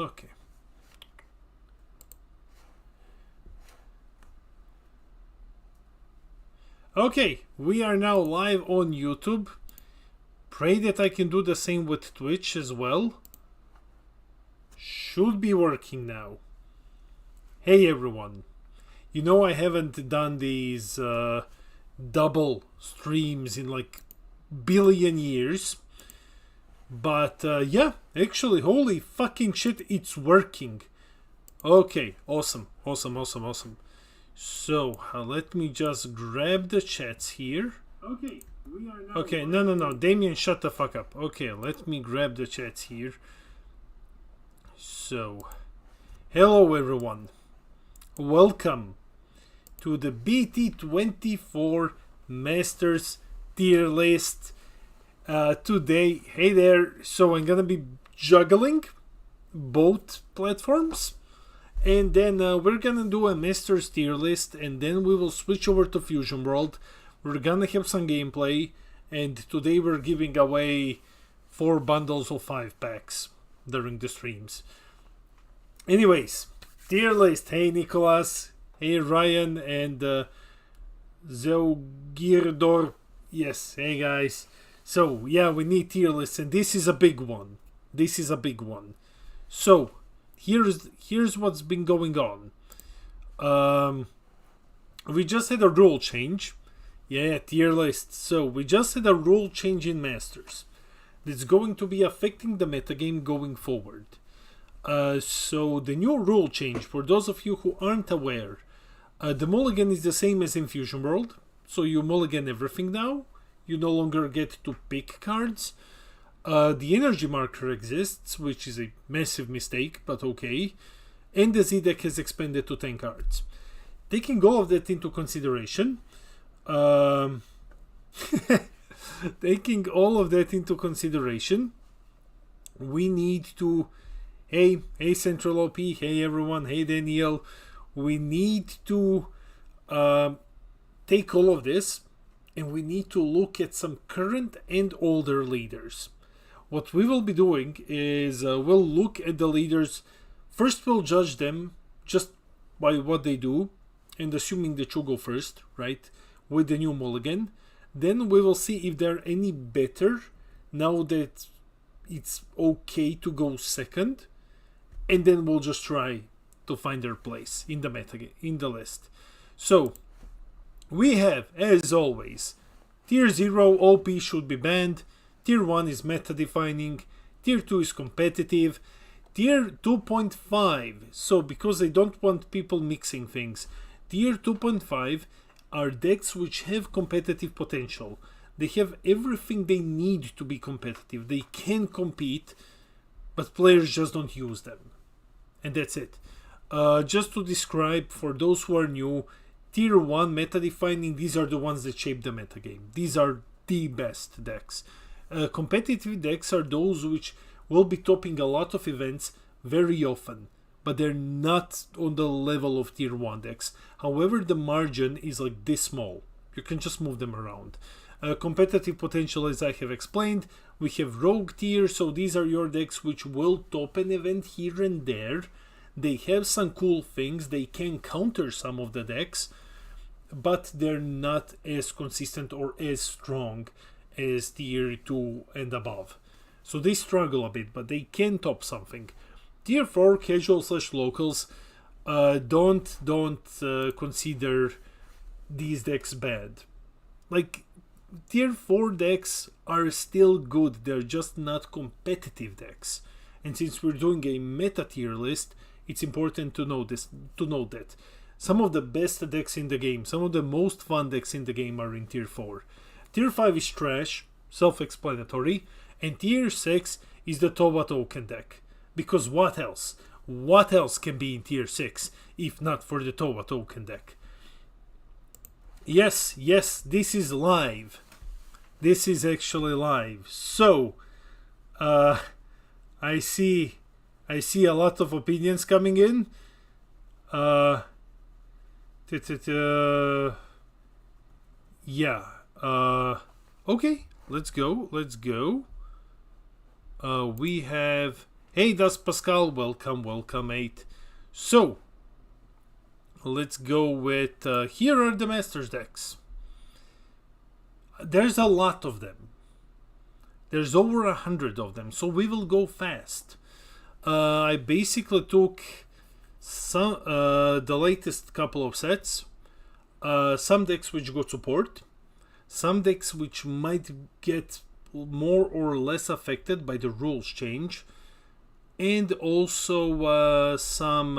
Okay. Okay, we are now live on YouTube. Pray that I can do the same with Twitch as well. Should be working now. Hey everyone. You know I haven't done these double streams in like billion years. But yeah, actually, holy fucking shit, it's working. Okay, awesome. So, let me just grab the chats here. Okay, we are now... Okay, no, Damien, shut the fuck up. Okay, let me grab the chats here. So, hello everyone. Welcome to the BT24 Masters tier list. Today, hey there, so I'm gonna be juggling both platforms. And then we're gonna do a Masters tier list, and then we will switch over to Fusion World. We're gonna have some gameplay, and today we're giving away 4 bundles of 5 packs during the streams. Anyways, tier list. Hey Nicholas, hey Ryan, and Zogirdor. Yes, hey guys. So yeah, we need tier lists, and this is a big one. So here's what's been going on. We just had a rule change. Yeah, tier list. So we just had a rule change in Masters that's going to be affecting the metagame going forward. So the new rule change, for those of you who aren't aware, the mulligan is the same as in Fusion World. So you mulligan everything now. You no longer get to pick cards. The energy marker exists, which is a massive mistake, but okay. And the Z deck has expanded to 10 cards. Taking all of that into consideration, we need to... Hey Central OP, hey everyone, hey Daniel. We need to take all of this, and we need to look at some current and older leaders. What we will be doing is we'll look at the leaders. First, we'll judge them just by what they do, and assuming that you go first, right, with the new mulligan. Then we will see if they're any better now that it's okay to go second, and then we'll just try to find their place in the metagame, in the list. So we have, as always, Tier 0 OP should be banned. Tier 1 is meta defining. Tier 2 is competitive. Tier 2.5, so because they don't want people mixing things, Tier 2.5 are decks which have competitive potential. They have everything they need to be competitive. They can compete, but players just don't use them. And that's it. Just to describe, for those who are new, Tier 1 meta defining, these are the ones that shape the metagame. These are the best decks. Competitive decks are those which will be topping a lot of events very often, but they're not on the level of Tier 1 decks. However, the margin is like this small. You can just move them around. Competitive potential, as I have explained, we have Rogue tier, so these are your decks which will top an event here and there. They have some cool things, they can counter some of the decks, but they're not as consistent or as strong as Tier 2 and above. So they struggle a bit, but they can top something. Tier 4 casual/locals, don't consider these decks bad. Like, Tier 4 decks are still good, they're just not competitive decks. And since we're doing a meta tier list, it's important to note that some of the best decks in the game, some of the most fun decks in the game are in Tier 4. Tier 5 is trash, self-explanatory, and Tier 6 is the Toba token deck. Because what else? What else can be in Tier 6 if not for the Toba token deck? Yes, this is live. This is actually live. So, I see a lot of opinions coming in. Yeah. Okay, let's go. We have Hey, Das Pascal, welcome, welcome, mate. So, let's go with, here are the Masters decks. There's a lot of them. There's over 100 of them, so we will go fast. I basically took some the latest couple of sets, some decks which got support, some decks which might get more or less affected by the rules change, and also some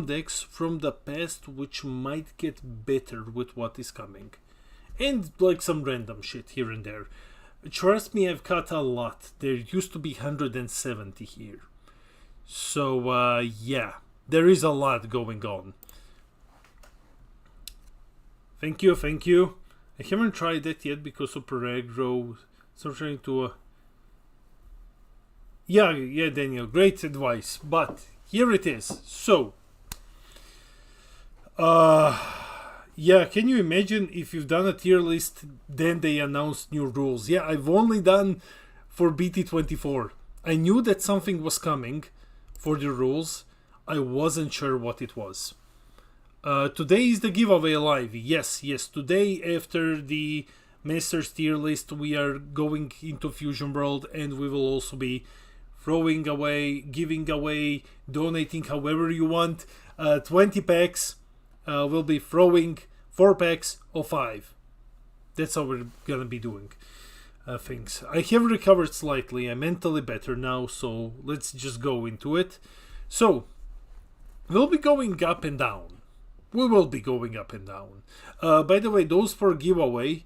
decks from the past which might get better with what is coming, and like some random shit here and there. Trust me, I've cut a lot. There used to be 170 here. So, yeah, there is a lot going on. Thank you, thank you. I haven't tried that yet because Super Aggro. So I'm trying to... Yeah, Daniel, great advice. But here it is. So, yeah, can you imagine if you've done a tier list, then they announced new rules? Yeah, I've only done for BT24. I knew that something was coming for the rules. I wasn't sure what it was. Today is the giveaway live. Yes, today after the Masters tier list, we are going into Fusion World, and we will also be throwing away, giving away, donating however you want. 20 packs. We'll be throwing 4 packs of 5. That's how we're gonna be doing things. I have recovered slightly. I'm mentally better now, so let's just go into it. So, we'll be going up and down. We will be going up and down. By the way, those for giveaway,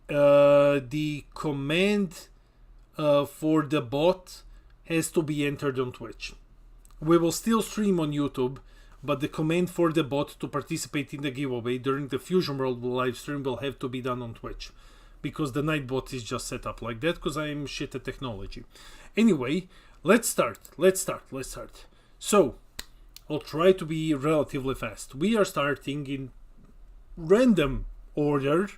the command for the bot has to be entered on Twitch. We will still stream on YouTube, but the command for the bot to participate in the giveaway during the Fusion World live stream will have to be done on Twitch, because the Nightbot is just set up like that, because I am shit at technology. Anyway, let's start. So, I'll try to be relatively fast. We are starting in random order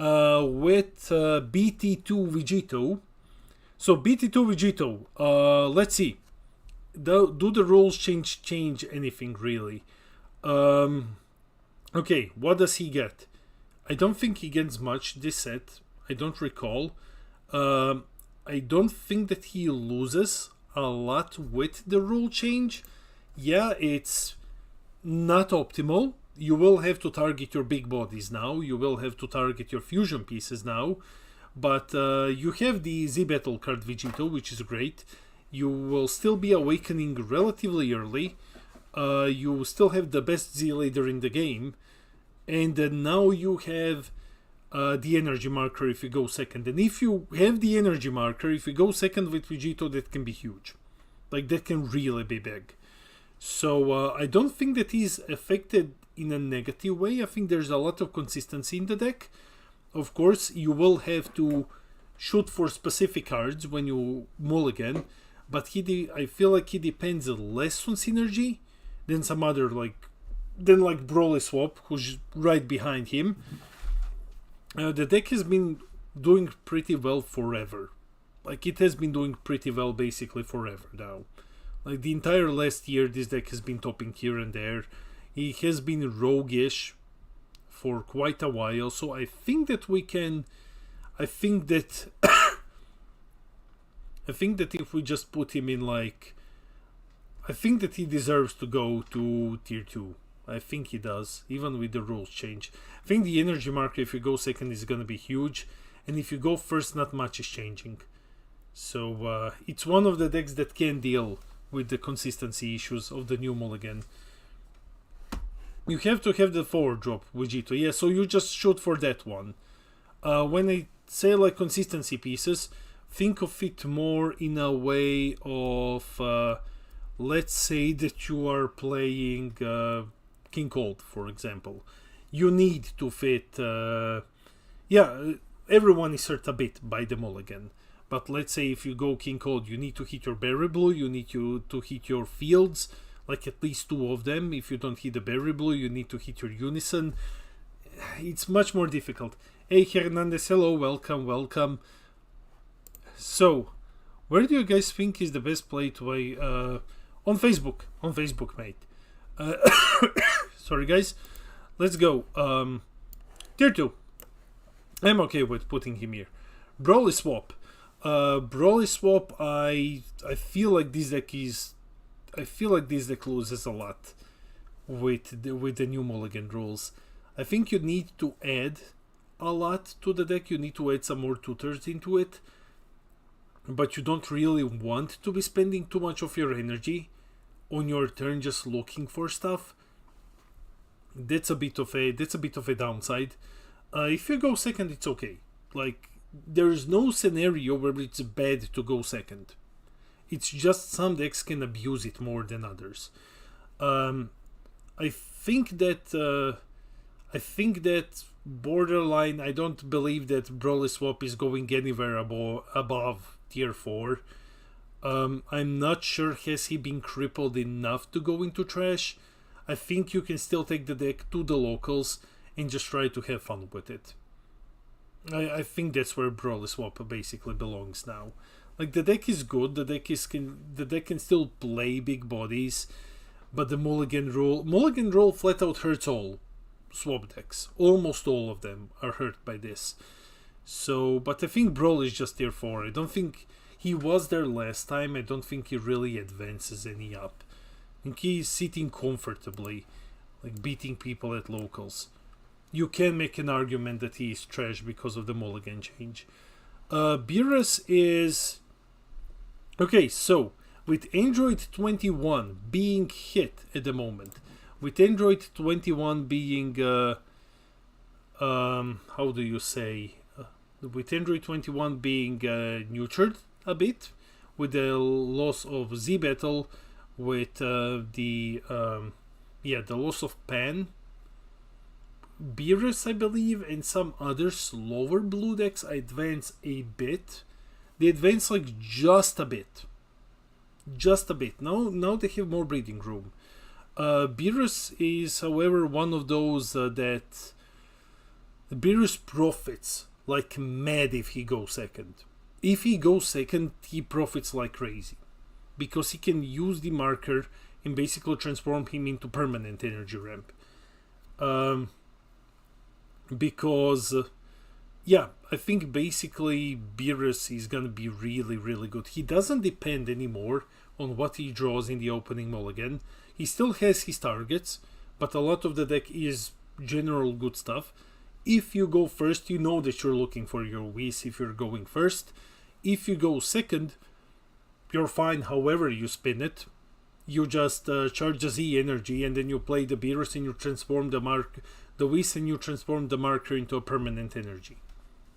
with BT2 Vegeta. So, BT2 Vegeta, let's see. Do the rules change anything really? Okay, what does he get? I don't think he gets much this set. I don't recall. I don't think that he loses a lot with the rule change. Yeah, it's not optimal. You will have to target your big bodies now. You will have to target your fusion pieces now. But you have the Z Battle card Vegeta, which is great. You will still be awakening relatively early. You still have the best Z leader in the game. And then now you have the energy marker if you go second. And if you have the energy marker, if you go second with Vegeta, that can be huge. Like, that can really be big. So I don't think that he's affected in a negative way. I think there's a lot of consistency in the deck. Of course, you will have to shoot for specific cards when you mulligan, but I feel like he depends less on synergy than some other, like Broly Swap, who's right behind him. The deck has been doing pretty well forever. Like, it has been doing pretty well basically forever now. Like, the entire last year, this deck has been topping here and there. He has been roguish for quite a while, so I think that we can... I think that if we just put him in, like... I think that he deserves to go to tier 2. I think he does, even with the rules change. I think the energy marker, if you go second, is going to be huge. And if you go first, not much is changing. So, it's one of the decks that can deal with the consistency issues of the new mulligan. You have to have the forward drop, Vegeta. Yeah, so you just shoot for that one. When I say like consistency pieces, think of it more in a way of, let's say that you are playing King Cold, for example. You need to fit... yeah, everyone is hurt a bit by the mulligan. But let's say if you go King Cold, you need to hit your Berry Blue, you need to hit your fields, like at least 2 of them. If you don't hit the Berry Blue, you need to hit your Unison. It's much more difficult. Hey Hernandez, hello, welcome. So, Where do you guys think is the best play to play? On Facebook. On Facebook, mate. Sorry, guys. Let's go. Tier 2. I'm okay with putting him here. Broly Swap. Broly Swap, I feel like this deck is... I feel like this deck loses a lot with the new Mulligan rules. I think you need to add a lot to the deck. You need to add some more tutors into it. But you don't really want to be spending too much of your energy on your turn just looking for stuff. That's a bit of a downside. If you go second, it's okay. Like, there's no scenario where it's bad to go second. It's just some decks can abuse it more than others. I think that borderline. I don't believe that Broly Swap is going anywhere above tier 4. I'm not sure has he been crippled enough to go into trash. I think you can still take the deck to the locals and just try to have fun with it. I think that's where Broly Swap basically belongs now. Like, the deck is good, the deck can still play big bodies, but the Mulligan rule flat out hurts all swap decks. Almost all of them are hurt by this. So, but I think Broly is just tier 4. I don't think he was there last time. I don't think he really advances any up. I think he's sitting comfortably, like beating people at locals. You can make an argument that he is trash because of the Mulligan change. Beerus is... Okay, so, with Android 21 being hit at the moment, with Android 21 being... how do you say... with Android 21 being nurtured a bit, with the loss of Z-Battle, with the loss of Pan, Beerus, I believe, and some other slower blue decks advance a bit. They advance like just a bit. Just a bit. Now they have more breathing room. Beerus is, however, one of those that Beerus profits like mad if he goes second. If he goes second, he profits like crazy, because he can use the marker and basically transform him into permanent energy ramp. Because I think basically Beerus is gonna be really, really good. He doesn't depend anymore on what he draws in the opening mulligan. He still has his targets, but a lot of the deck is general good stuff. If you go first, you know that you're looking for your Whis if you're going first. If you go second, you're fine however you spin it. You just charge a Z energy, and then you play the Beerus and you transform the Whis, and you transform the marker into a permanent energy.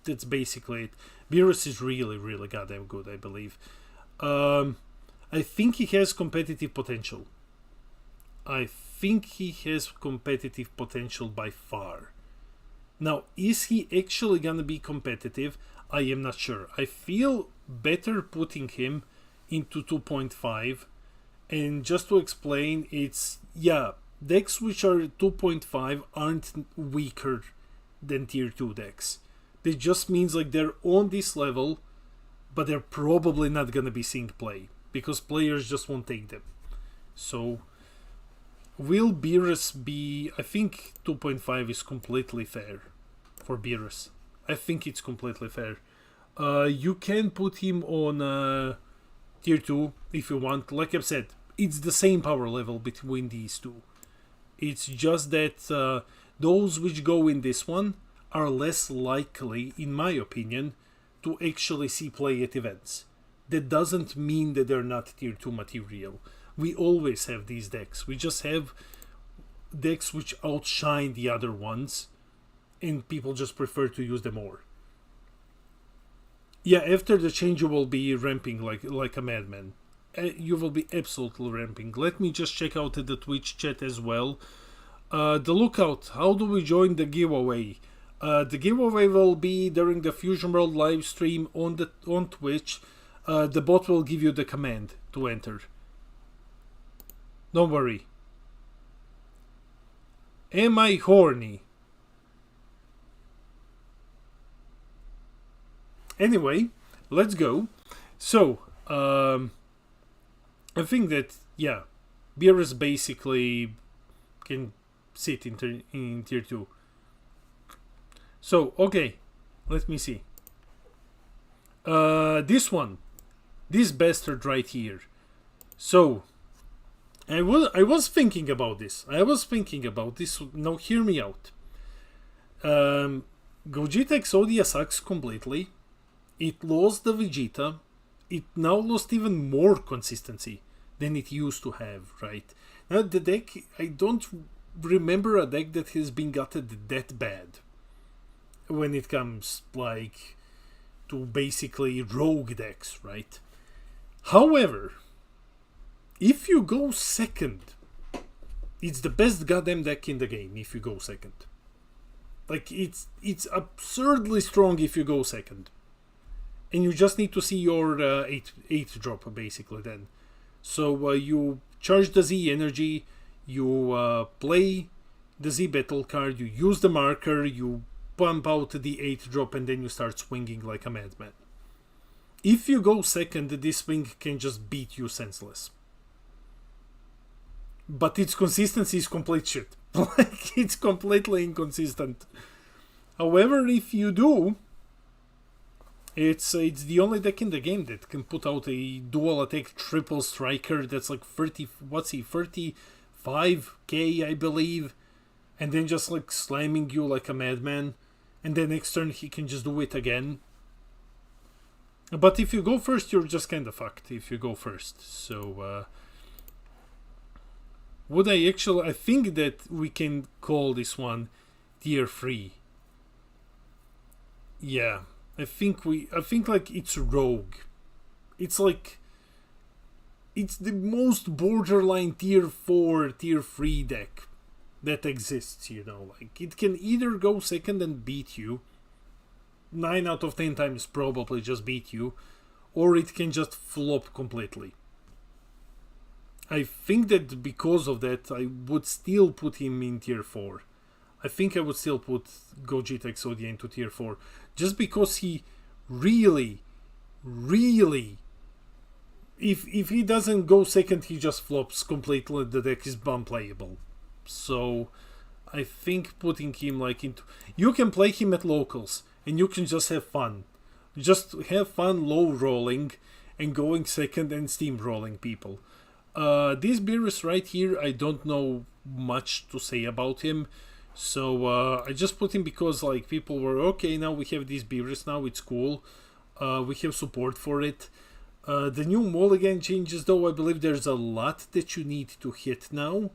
That's basically it. Beerus is really, really goddamn good, I believe. I think he has competitive potential. I think he has competitive potential by far. Now, is he actually gonna be competitive? I am not sure. I feel better putting him into 2.5. And just to explain, it's, decks which are 2.5 aren't weaker than tier 2 decks. That just means like they're on this level, but they're probably not gonna be seeing play, because players just won't take them. So, will Beerus be... I think 2.5 is completely fair for Beerus. I think it's completely fair. You can put him on tier 2 if you want. Like I've said, it's the same power level between these two. It's just that those which go in this one are less likely, in my opinion, to actually see play at events. That doesn't mean that they're not tier 2 material. We always have these decks. We just have decks which outshine the other ones, and people just prefer to use them more. Yeah, after the change you will be ramping like a madman. You will be absolutely ramping. Let me just check out the Twitch chat as well. The lookout, how do we join the giveaway? The giveaway will be during the Fusion World live stream on Twitch. The bot will give you the command to enter. Don't worry. Am I horny? Anyway, let's go. So, I think that, yeah, Beerus basically can sit in tier 2. So, okay, let me see. This bastard right here. So, I was thinking about this. Now, hear me out. Gogeta Exodia sucks completely. It lost the Vegeta. It now lost even more consistency than it used to have, right? Now, the deck, I don't remember a deck that has been gutted that bad when it comes, like, to basically rogue decks, right? However, if you go second, it's the best goddamn deck in the game if you go second. Like, it's absurdly strong if you go second. And you just need to see your 8 drop, basically, then. So you charge the Z energy, you play the Z battle card, you use the marker, you pump out the 8 drop, and then you start swinging like a madman. If you go second, this swing can just beat you senseless. But its consistency is complete shit. Like, it's completely inconsistent. However, if you do, it's the only deck in the game that can put out a dual attack triple striker that's like 35k, I believe, and then just like slamming you like a madman, and then next turn he can just do it again. But if you go first, you're just kind of fucked if you go first. So I think that we can call this one tier 3. Yeah. I think like it's rogue. It's like, it's the most borderline tier 4, tier 3 deck that exists, you know. Like, it can either go second and beat you, 9 out of 10 times probably just beat you, or it can just flop completely. I think that because of that, I would still put him in tier 4. I think I would still put Gogeta Exodia into tier 4. Just because he really, if he doesn't go second, he just flops completely. The deck is unplayable. So I think putting him like into... You can play him at locals, and you can just have fun. Just have fun low rolling and going second and steamrolling people. This Beerus right here, I don't know much to say about him. So I just put him because like people were, okay, now we have this Beerus, now it's cool. We have support for it. The new mulligan changes, though, I believe there's a lot that you need to hit now.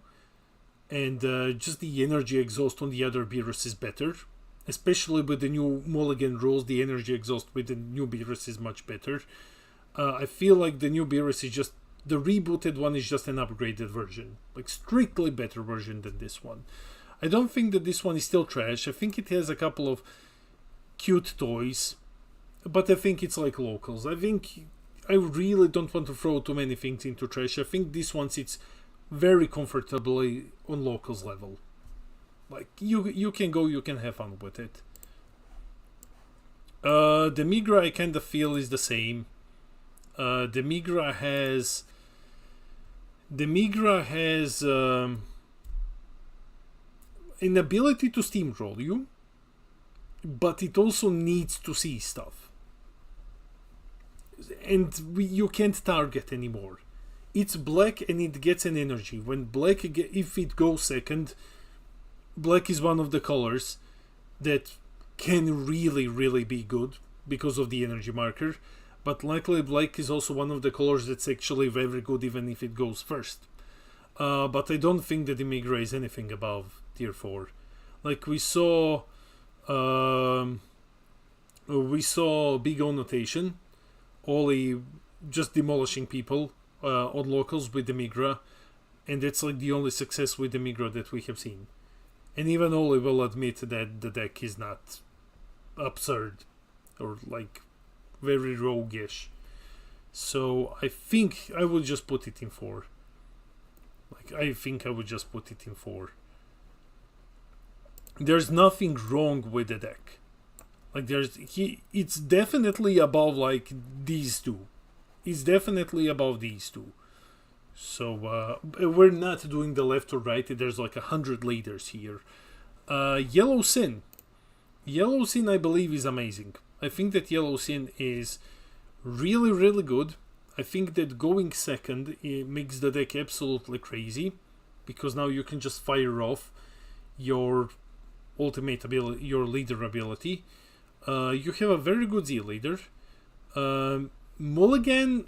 And just the energy exhaust on the other Beerus is better. Especially with the new mulligan rules, the energy exhaust with the new Beerus is much better. I feel like the new Beerus is just... The rebooted one is just an upgraded version. Like, strictly better version than this one. I don't think that this one is still trash. I think it has a couple of cute toys, but I think it's like locals. I really don't want to throw too many things into trash. I think this one sits very comfortably on locals level. Like, you can go, you can have fun with it. The Migra I kind of feel is the same. The Migra has an ability to steamroll you, but it also needs to see stuff. And you can't target anymore. It's black and it gets an energy. When black, if it goes second, black is one of the colors that can really be good because of the energy marker. But luckily black is also one of the colors that's actually very good even if it goes first. But I don't think that the Migra is anything above tier 4. Like we saw Big O Notation, Oli just demolishing people on locals with the Migra, and that's like the only success with the Migra that we have seen. And even Oli will admit that the deck is not absurd or like very roguish. So I think I would just put it in 4. There's nothing wrong with the deck. Like it's definitely above like these two. is definitely above these two. So we're not doing the left or right. There's like 100 leaders here. Yellow Sin. Yellow Sin, I believe, is amazing. I think that Yellow Sin is really, really good. I think that going second, it makes the deck absolutely crazy, because now you can just fire off your ultimate ability, your leader ability. You have a very good Z leader. Mulligan,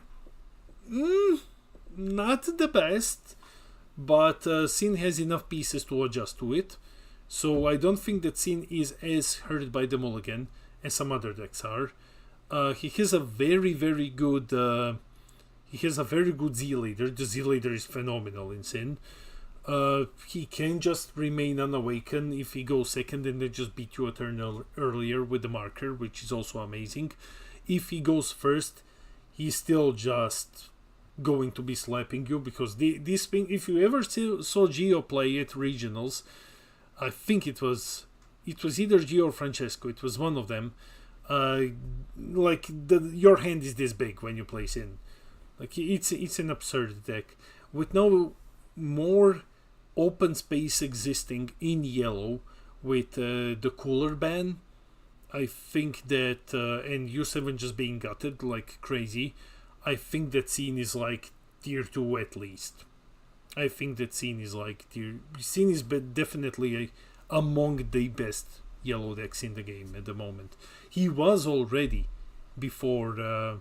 not the best, but Sin has enough pieces to adjust to it. So I don't think that Sin is as hurt by the Mulligan as some other decks are. He has a very, very good Z leader. The Z leader is phenomenal in Sin. He can just remain unawakened if he goes second and then just beat you a turn earlier with the marker, which is also amazing. If he goes first, he's still just going to be slapping you, because this thing, if you ever saw Gio play at regionals, I think it was either Gio or Francesco, it was one of them, your hand is this big when you play Sin. Like, it's an absurd deck. With no more open space existing in yellow, with the cooler ban, I think that, and U7 just being gutted like crazy, I think that Sin is like tier 2 at least. I think that Sin is like Sin is definitely among the best yellow decks in the game at the moment. He was already before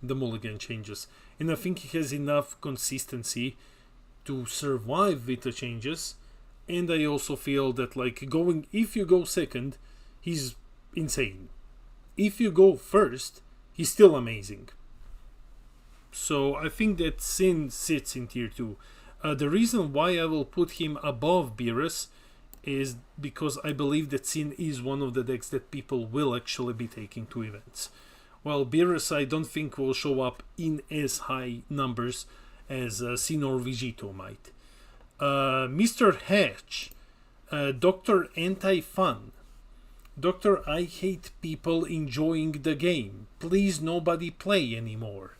the Mulligan changes, and I think he has enough consistency to survive with the changes. And I also feel that, like, if you go second, he's insane. If you go first, he's still amazing. So I think that Sin sits in tier 2. The reason why I will put him above Beerus is because I believe that Sin is one of the decks that people will actually be taking to events. While Beerus, I don't think will show up in as high numbers as Sin or Vegito might. Mr. Hatch, Dr. Anti-Fun. Dr. I hate people enjoying the game. Please nobody play anymore.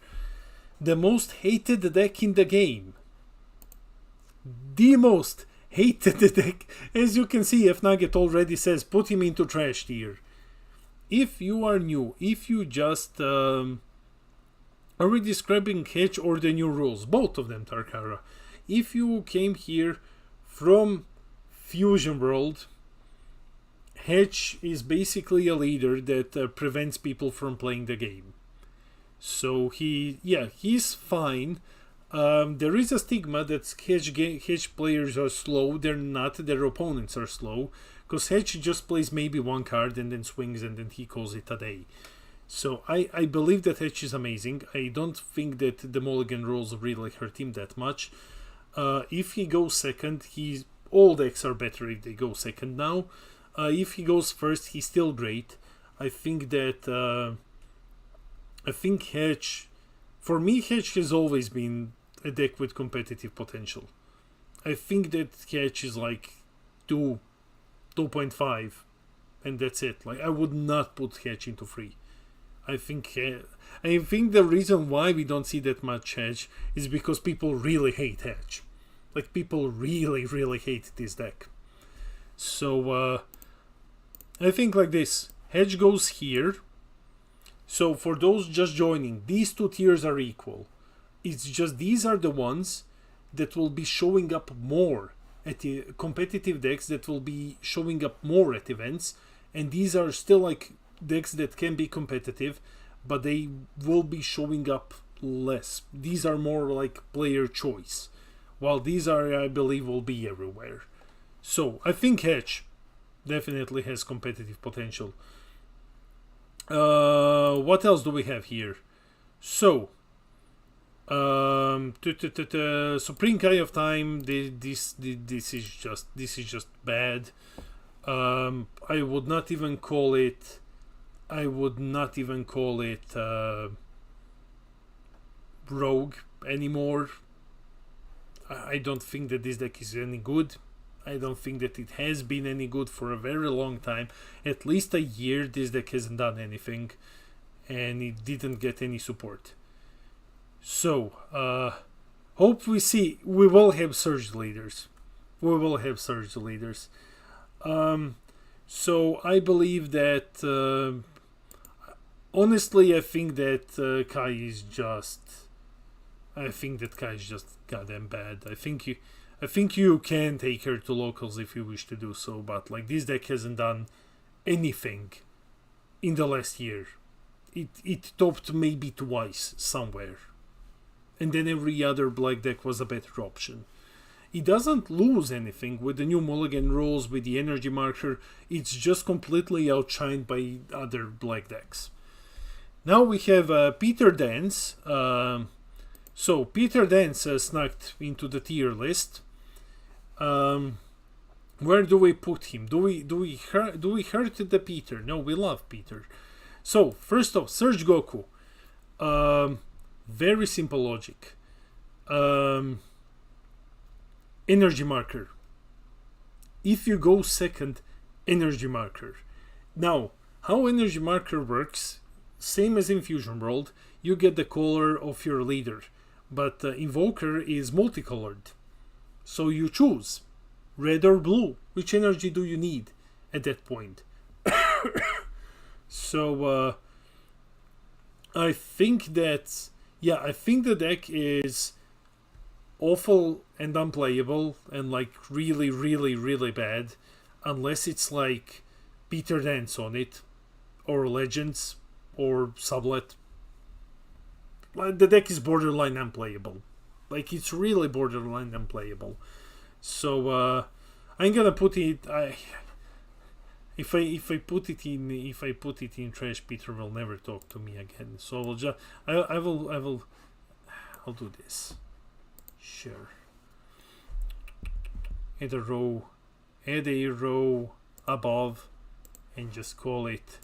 The most hated deck in the game. The most hated deck. As you can see, F Nugget already says put him into trash tier. If you are new, if you just are we describing Hatch or the new rules? Both of them, Tarkara. If you came here from Fusion World, Hatch is basically a leader that prevents people from playing the game. So he's fine. There is a stigma that Hatch players are slow. They're not. Their opponents are slow, because Hatch just plays maybe one card and then swings and then he calls it a day. So I believe that Hatch is amazing. I don't think that the Mulligan rules really hurt him that much. If he goes second, all decks are better if they go second now. If he goes first, he's still great. I think Hatch, for me, Hatch has always been a deck with competitive potential. I think that Hatch is like 2.5, and that's it. Like, I would not put Hatch into 3. I think the reason why we don't see that much Hatch is because people really hate Hatch. Like, people really, really hate this deck. So, I think like this. Hatch goes here. So, for those just joining, these two tiers are equal. It's just these are the ones that will be showing up more at the competitive decks, that will be showing up more at events. And these are still like decks that can be competitive, but they will be showing up less. These are more like player choice, while these are, I believe, will be everywhere. So I think Hatch definitely has competitive potential. What else do we have here? So Supreme Kai of Time, this is just bad. I would not even call it Rogue anymore. I don't think that this deck is any good. I don't think that it has been any good for a very long time. At least a year this deck hasn't done anything, and it didn't get any support. So, hope we will have Surge Leaders. We will have Surge Leaders. So I believe that, honestly, I think that Kai is just goddamn bad. I think you can take her to locals if you wish to do so, but like this deck hasn't done anything in the last year. It topped maybe twice somewhere, and then every other black deck was a better option. It doesn't lose anything with the new mulligan rules, with the energy marker. It's just completely outshined by other black decks. Now we have Peter Dance. So Peter Dance snuck into the tier list. Where do we put him? Do we hurt the Peter? No, we love Peter. So first off, Surge Goku. Very simple logic. Energy marker. If you go second, energy marker. Now, how energy marker works, same as in Fusion World, you get the color of your leader, but Invoker is multicolored. So you choose red or blue. Which energy do you need at that point? So I think that, I think the deck is awful and unplayable and like really, really, really bad, unless it's like Peter Dance on it, or Legends, or Sublet. The deck is borderline unplayable. Like, it's really borderline unplayable. So I'm gonna put it. If I put it in trash, Peter will never talk to me again. So I'll do this. Sure. Add a row above, and just call it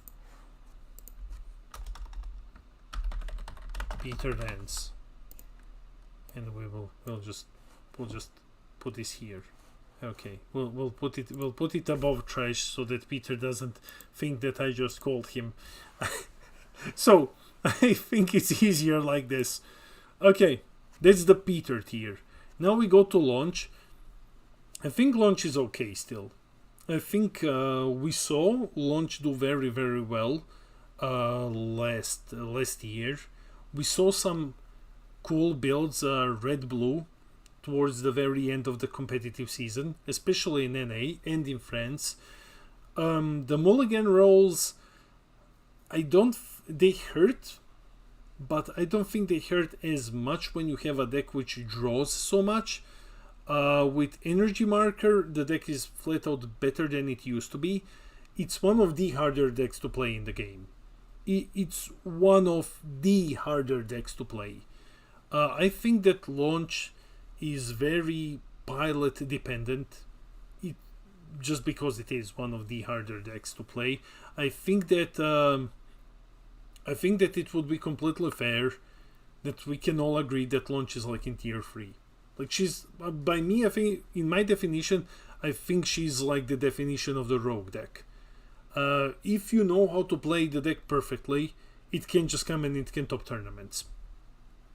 Peter Dance, and we'll just put this here. Okay, we'll put it above trash so that Peter doesn't think that I just called him. So I think it's easier like this. Okay, that's the Peter tier. Now we go to Launch. I think Launch is okay still. I think we saw Launch do very, very well last year. We saw some cool builds, red-blue, towards the very end of the competitive season, especially in NA and in France. The mulligan rolls, they hurt, but I don't think they hurt as much when you have a deck which draws so much. With energy marker, the deck is flat out better than it used to be. It's one of the harder decks to play in the game. It's one of the harder decks to play. I think that Launch is very pilot dependent, just because it is one of the harder decks to play. I think that it would be completely fair that we can all agree that Launch is like in tier 3. Like, she's, by me, I think, in my definition, I think she's like the definition of the rogue deck. If you know how to play the deck perfectly, it can just come and it can top tournaments.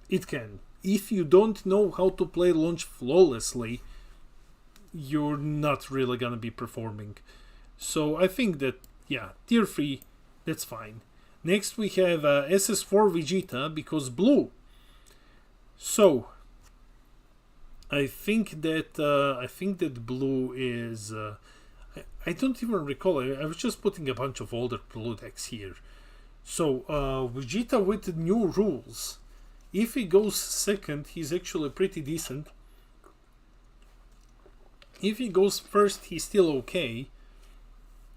It can. If you don't know how to play Launch flawlessly, you're not really gonna be performing. So I think that, tier 3, that's fine. Next we have SS4 Vegeta, because blue. So I think that blue is. I don't even recall. I was just putting a bunch of older blue decks here. So Vegeta with the new rules. If he goes second, he's actually pretty decent. If he goes first, he's still okay.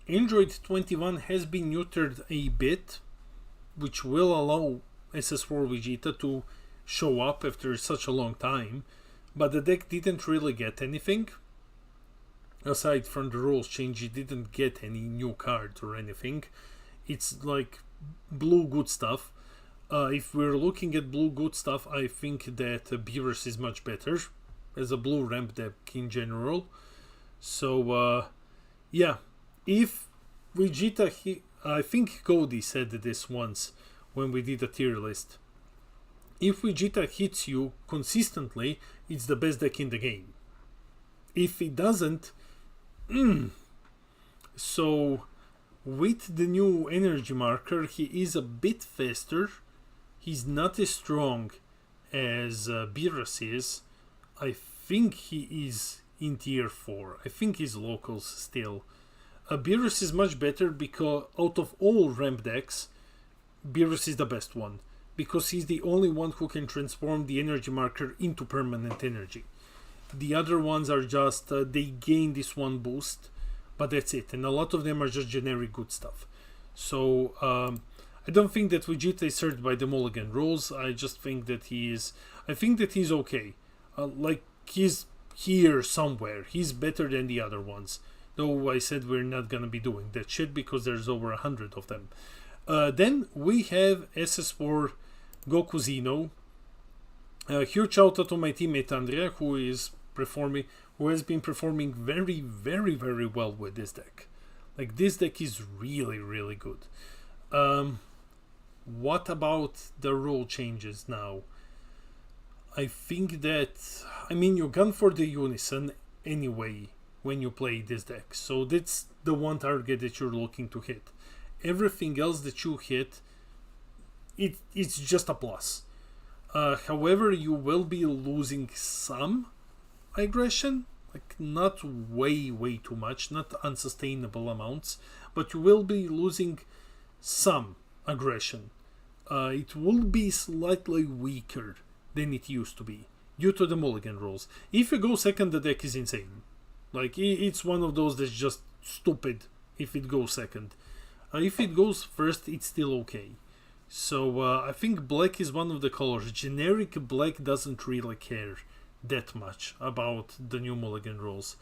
Android 21 has been neutered a bit, which will allow SS4 Vegeta to show up after such a long time. But the deck didn't really get anything. Aside from the rules change, it didn't get any new cards or anything. It's like blue good stuff. If we're looking at blue good stuff, I think that Beerus is much better as a blue ramp deck in general. So yeah, if Vegeta, I think Cody said this once when we did a tier list. If Vegeta hits you consistently, it's the best deck in the game. If it doesn't, so with the new energy marker, he is a bit faster. He's not as strong as Beerus is. I think he is in tier 4. I think he's locals still. Beerus is much better because out of all ramp decks, Beerus is the best one. Because he's the only one who can transform the energy marker into permanent energy. The other ones are just, they gain this one boost, but that's it. And a lot of them are just generic good stuff. So I don't think that Vegeta is served by the mulligan rules. I just think that he's okay. Like, he's here somewhere. He's better than the other ones. Though I said we're not gonna be doing that shit because there's over 100 of them. Then we have SS4 Goku Zeno. Huge shout out to my teammate Andrea, who has been performing very, very, very well with this deck. Like, this deck is really, really good. What about the rule changes now? I think that, I mean, you gun for the unison anyway when you play this deck, so that's the one target that you're looking to hit. Everything else that you hit, it's just a plus. However, you will be losing some aggression, like not way too much, not unsustainable amounts, but you will be losing some aggression. It will be slightly weaker than it used to be due to the mulligan rules. If you go second, the deck is insane. Like, it's one of those that's just stupid if it goes second. If it goes first, it's still okay. So I think black is one of the colors. Generic black doesn't really care that much about the new mulligan rules.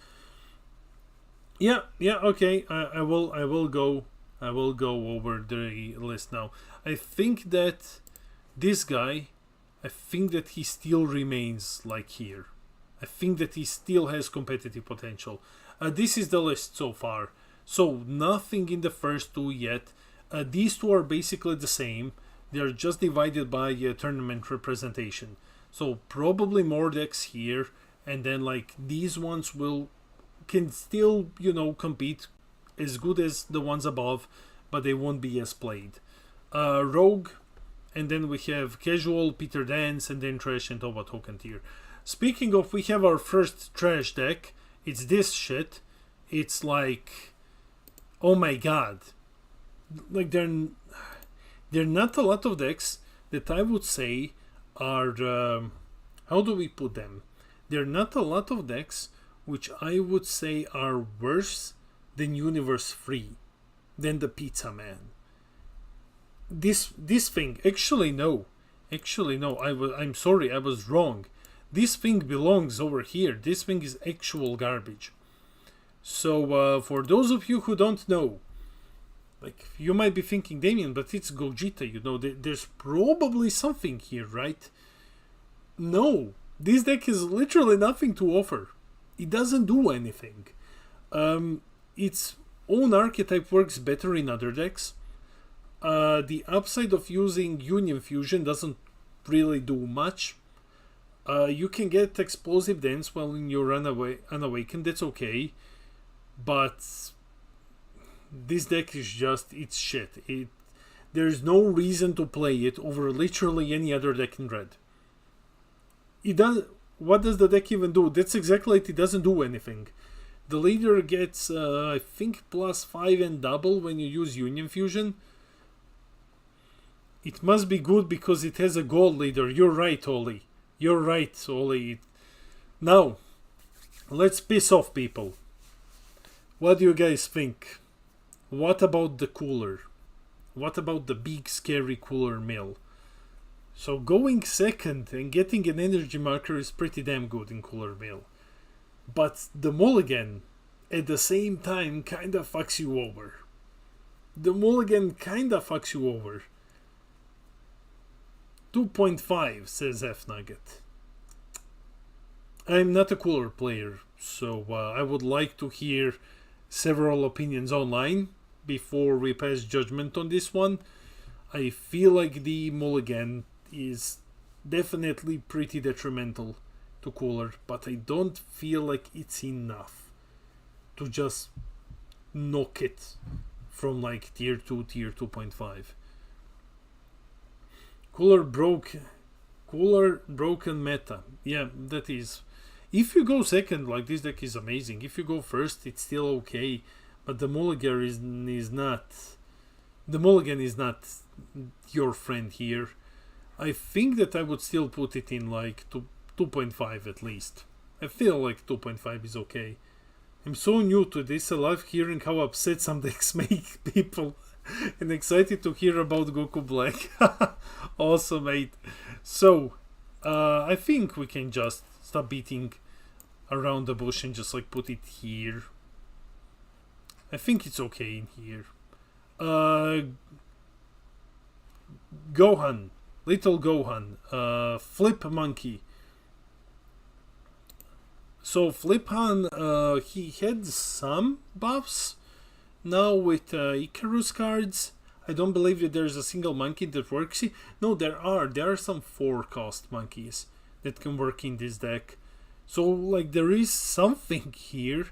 Yeah, okay. I will go over the list now. I think that this guy, I think that he still remains like here. I think that he still has competitive potential. This is the list so far. So nothing in the first two yet. These two are basically the same. They're just divided by tournament representation. So probably more decks here, and then like these ones can still, compete as good as the ones above, but they won't be as played. Rogue, and then we have Casual, Peter Dance, and then Trash and Toba Token tier. Speaking of, we have our first Trash deck. It's this shit. It's like, oh my god. Like, there are not a lot of decks that I would say are, how do we put them? There are not a lot of decks which I would say are worse than Universe 3, than the Pizza Man. This thing, actually no, I'm sorry, I was wrong. This thing belongs over here. This thing is actual garbage. So for those of you who don't know, like, you might be thinking, Damien, but it's Gogeta, there's probably something here, right? No, this deck has literally nothing to offer. It doesn't do anything. Its own archetype works better in other decks. The upside of using Union Fusion doesn't really do much. You can get Explosive Dance while you're unawakened, that's okay. But this deck is just, it's shit. There's no reason to play it over literally any other deck in red. What does the deck even do? That's exactly it. It doesn't do anything. The leader gets, I think, +5 and double when you use Union Fusion. It must be good because it has a gold leader. You're right, Oli. You're right, Oli. Now, let's piss off people. What do you guys think? What about the cooler? What about the big scary cooler mill? So going second and getting an energy marker is pretty damn good in cooler mill. But the mulligan at the same time kinda fucks you over. The mulligan kinda fucks you over. 2.5 says F Nugget. I'm not a Cooler player, so I would like to hear several opinions online before we pass judgment on this one. I feel like the mulligan is definitely pretty detrimental to Cooler, but I don't feel like it's enough to just knock it from like tier 2, tier 2.5. Cooler broken meta. Yeah, that is. If you go second, like, this deck is amazing. If you go first, it's still okay, but the mulligan is not. The mulligan is not your friend here. I think that I would still put it in like 2.5 at least. I feel like 2.5 is okay. I'm so new to this, I love hearing how upset some decks make people, and excited to hear about Goku Black. Awesome, mate. So, I think we can just stop beating around the bush and just like put it here. I think it's okay in here. Gohan, little Gohan, Flip Monkey. So Fliphan, he had some buffs. Now with Icarus cards, I don't believe that there's a single monkey that works. No, there are some 4-cost monkeys that can work in this deck. So like there is something here,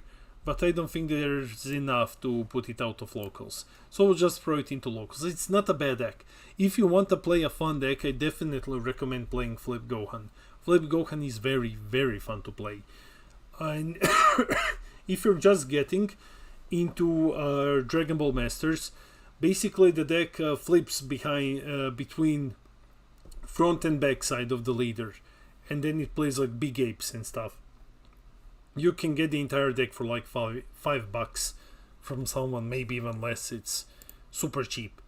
but I don't think there's enough to put it out of locals. So we'll just throw it into locals. It's not a bad deck. If you want to play a fun deck, I definitely recommend playing Flip Gohan. Flip Gohan is very, very fun to play. And if you're just getting into Dragon Ball Masters, basically the deck flips between front and back side of the leader, and then it plays like big apes and stuff. You can get the entire deck for like $5 from someone, maybe even less. It's super cheap.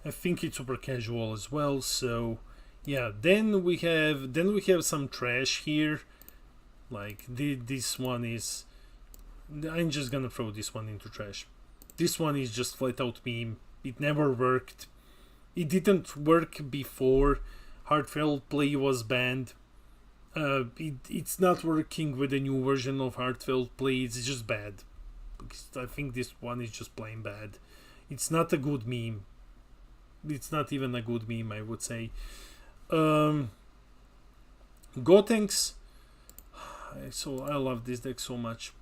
I think it's super casual as well. So yeah, then we have some trash here. Like this one is, I'm just gonna throw this one into trash. This one is just flat out meme. It never worked. It didn't work before Heartfelt Play was banned. It's not working with the new version of Heartfelt Play. It's just bad. Because I think this one is just plain bad. It's not a good meme. It's not even a good meme, I would say. Gotenks. So I love this deck so much.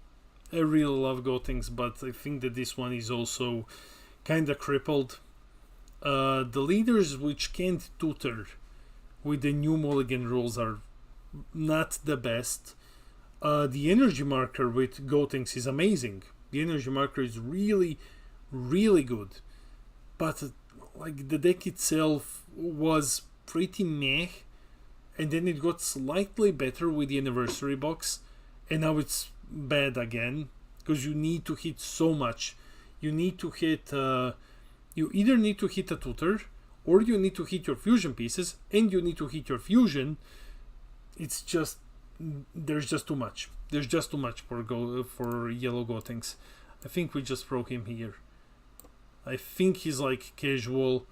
I really love Gotenks, but I think that this one is also kinda crippled. The leaders which can't tutor with the new mulligan rules are not the best. The energy marker with Gotenks is amazing. The energy marker is really, really good. But like the deck itself was pretty meh, and then it got slightly better with the anniversary box, and now it's bad again because you need to hit so much. You need to hit you either need to hit a tutor, or you need to hit your fusion pieces, and you need to hit your fusion. It's just, there's just too much. There's just too much for yellow Gotenks. I think we just throw him here. I think he's like casual.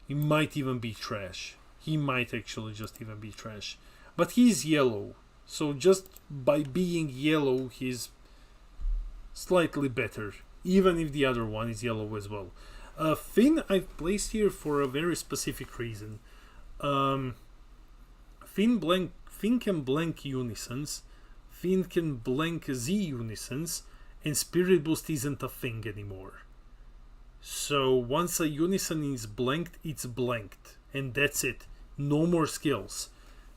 He might even be trash. He might actually just even be trash. But he's yellow. So just by being yellow, he's slightly better. Even if the other one is yellow as well. Finn I've placed here for a very specific reason. Finn can blank Unisons. Finn can blank Z Unisons. And Spirit Boost isn't a thing anymore. So once a Unison is blanked, it's blanked. And that's it. No more skills.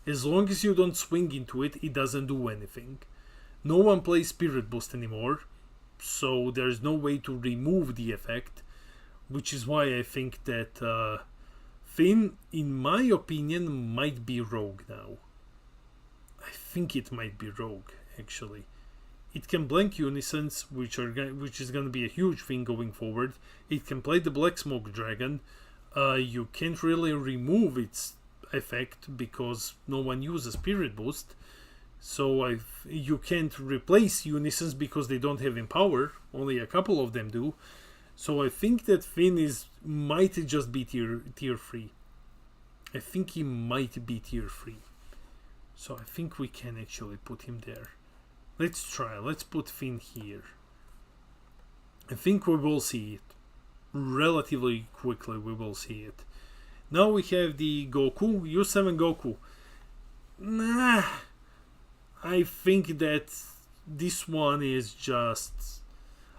As long as you don't swing into it, it doesn't do anything. No one plays Spirit Boost anymore, so there's no way to remove the effect, which is why I think that Finn, in my opinion, might be Rogue now. I think it might be Rogue, actually. It can blank Unisons, which is going to be a huge thing going forward. It can play the Black Smoke Dragon. You can't really remove its effect because no one uses Spirit Boost. So you can't replace Unisons because they don't have Empower. Only a couple of them do. So I think that Finn might just be tier 3. I think he might be tier 3. So I think we can actually put him there. Let's try. Let's put Finn here. I think we will see it. Relatively quickly we will see it. Now we have the Goku, U7 Goku. Nah, I think that this one is just...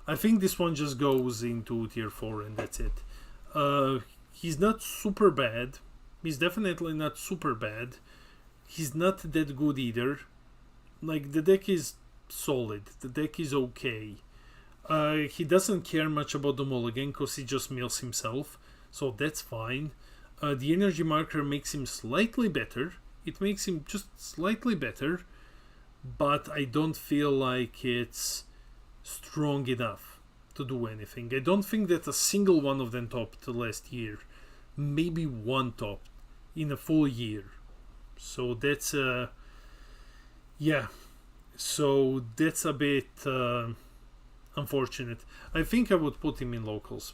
I think this one just goes into tier 4 and that's it. He's not super bad. He's definitely not super bad. He's not that good either. Like, the deck is solid. The deck is okay. He doesn't care much about the mulligan because he just mills himself. So that's fine. The energy marker makes him slightly better. It makes him just slightly better. But I don't feel like it's strong enough to do anything. I don't think that a single one of them topped last year. Maybe one topped in a full year. So that's yeah. So that's a bit unfortunate. I think I would put him in locals.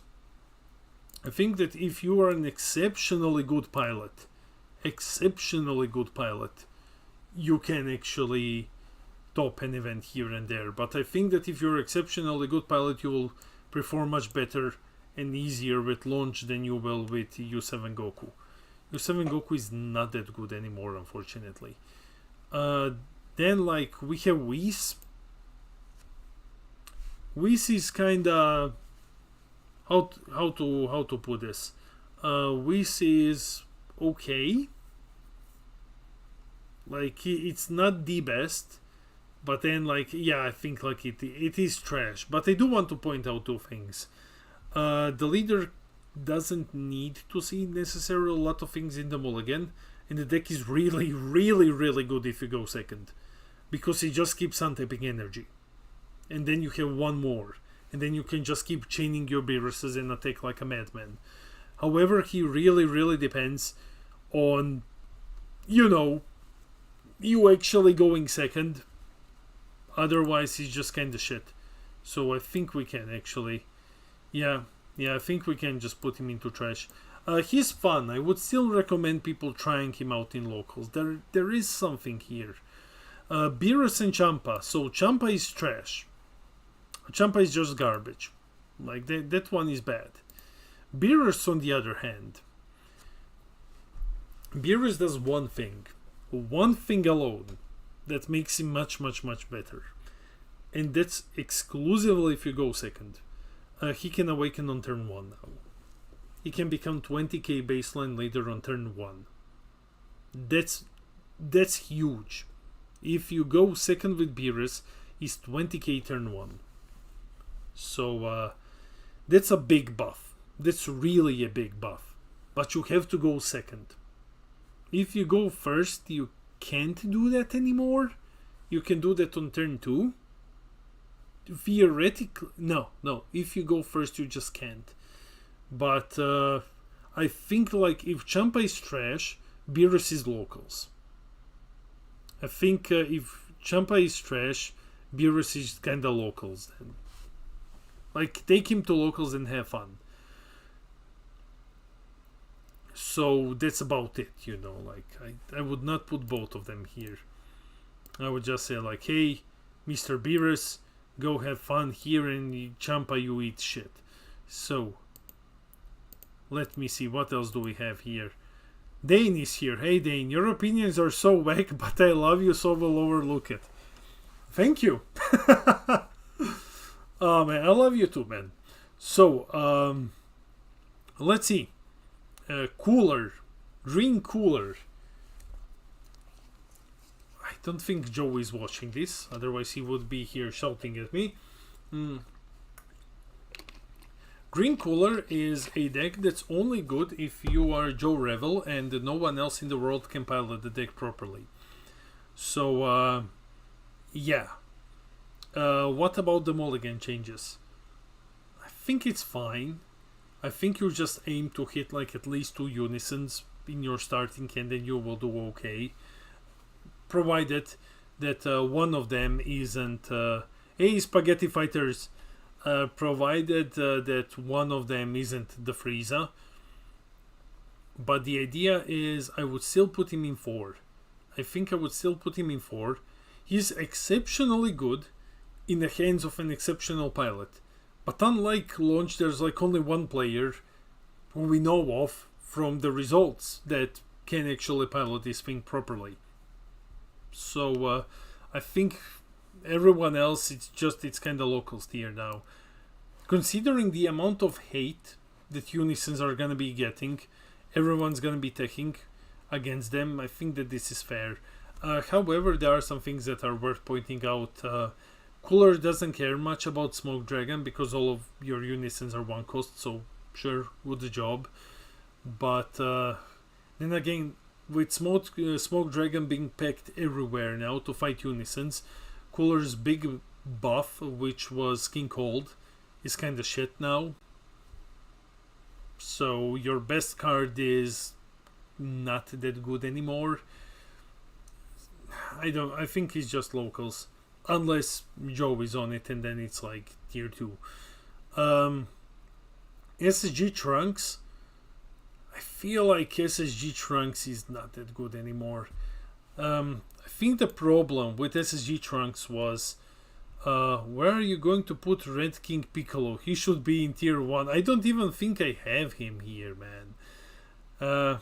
I think that if you are an exceptionally good pilot, you can actually top an event here and there. But I think that if you're exceptionally good pilot, you will perform much better and easier with launch than you will with U7 Goku. U7 Goku is not that good anymore, unfortunately. Then, like, we have Whis. Whis is kinda... How to put this? Whis is okay. Like, it's not the best. But then, like, yeah, I think like it is trash. But I do want to point out two things. The leader doesn't need to see necessarily a lot of things in the mulligan, and the deck is really, really, really good if you go second, because he just keeps untapping energy, and then you have one more, and then you can just keep chaining your Beerus's and attack like a madman. However, he really, really depends on, you know, you actually going second. Otherwise, he's just kind of shit. So I think we can actually, yeah, I think we can just put him into trash. He's fun. I would still recommend people trying him out in locals. There is something here. Beerus and Champa. So Champa is trash. Champa is just garbage. Like, that one is bad. Beerus, on the other hand, Beerus does one thing alone, that makes him much, much, much better. And that's exclusively if you go second. He can awaken on turn 1 now. He can become 20k baseline later on turn 1. That's huge. If you go second with Beerus, he's 20k turn 1. So that's a big buff. That's really a big buff. But you have to go second. If you go first, you can't do that anymore. You can do that on turn 2. Theoretically, no. If you go first, you just can't. But I think, like, if Champa is trash, Beerus is locals. I think if Champa is trash, Beerus is kinda locals then. Like, take him to locals and have fun. So that's about it, you know. Like, I would not put both of them here. I would just say, like, hey, Mr. Beerus, go have fun here, and Champa, you eat shit. So let me see, what else do we have here? Dane is here. Hey Dane, your opinions are so whack, but I love you, so we'll overlook it. Thank you. Oh man, I love you too, man. So let's see. Cooler, Green Cooler. I don't think Joe is watching this, otherwise he would be here shouting at me. Green Cooler is a deck that's only good if you are Joe Revel and no one else in the world can pilot the deck properly. So, yeah. What about the mulligan changes? I think it's fine. I think you just aim to hit like at least 2 unisons in your starting and then you will do okay. Provided that one of them isn't... hey, Spaghetti Fighters! Provided that one of them isn't the Frieza. But the idea is I would still put him in 4. I think I would still put him in 4. He's exceptionally good in the hands of an exceptional pilot. But unlike launch, there's like only one player who we know of from the results that can actually pilot this thing properly. So I think everyone else, it's kind of locals tier now. Considering the amount of hate that Unisons are gonna be getting, everyone's gonna be taking against them. I think that this is fair. However, there are some things that are worth pointing out. Cooler doesn't care much about Smoke Dragon because all of your Unisons are 1 cost, so sure, good job. But then again, with Smoke Dragon being packed everywhere now to fight Unisons, Cooler's big buff, which was King Cold, is kinda shit now. So your best card is not that good anymore. I think it's just locals. Unless Joe is on it and then it's like tier 2. SSG Trunks. I feel like SSG Trunks is not that good anymore. I think the problem with SSG Trunks was where are you going to put Red King Piccolo? He should be in tier 1. I don't even think I have him here, man.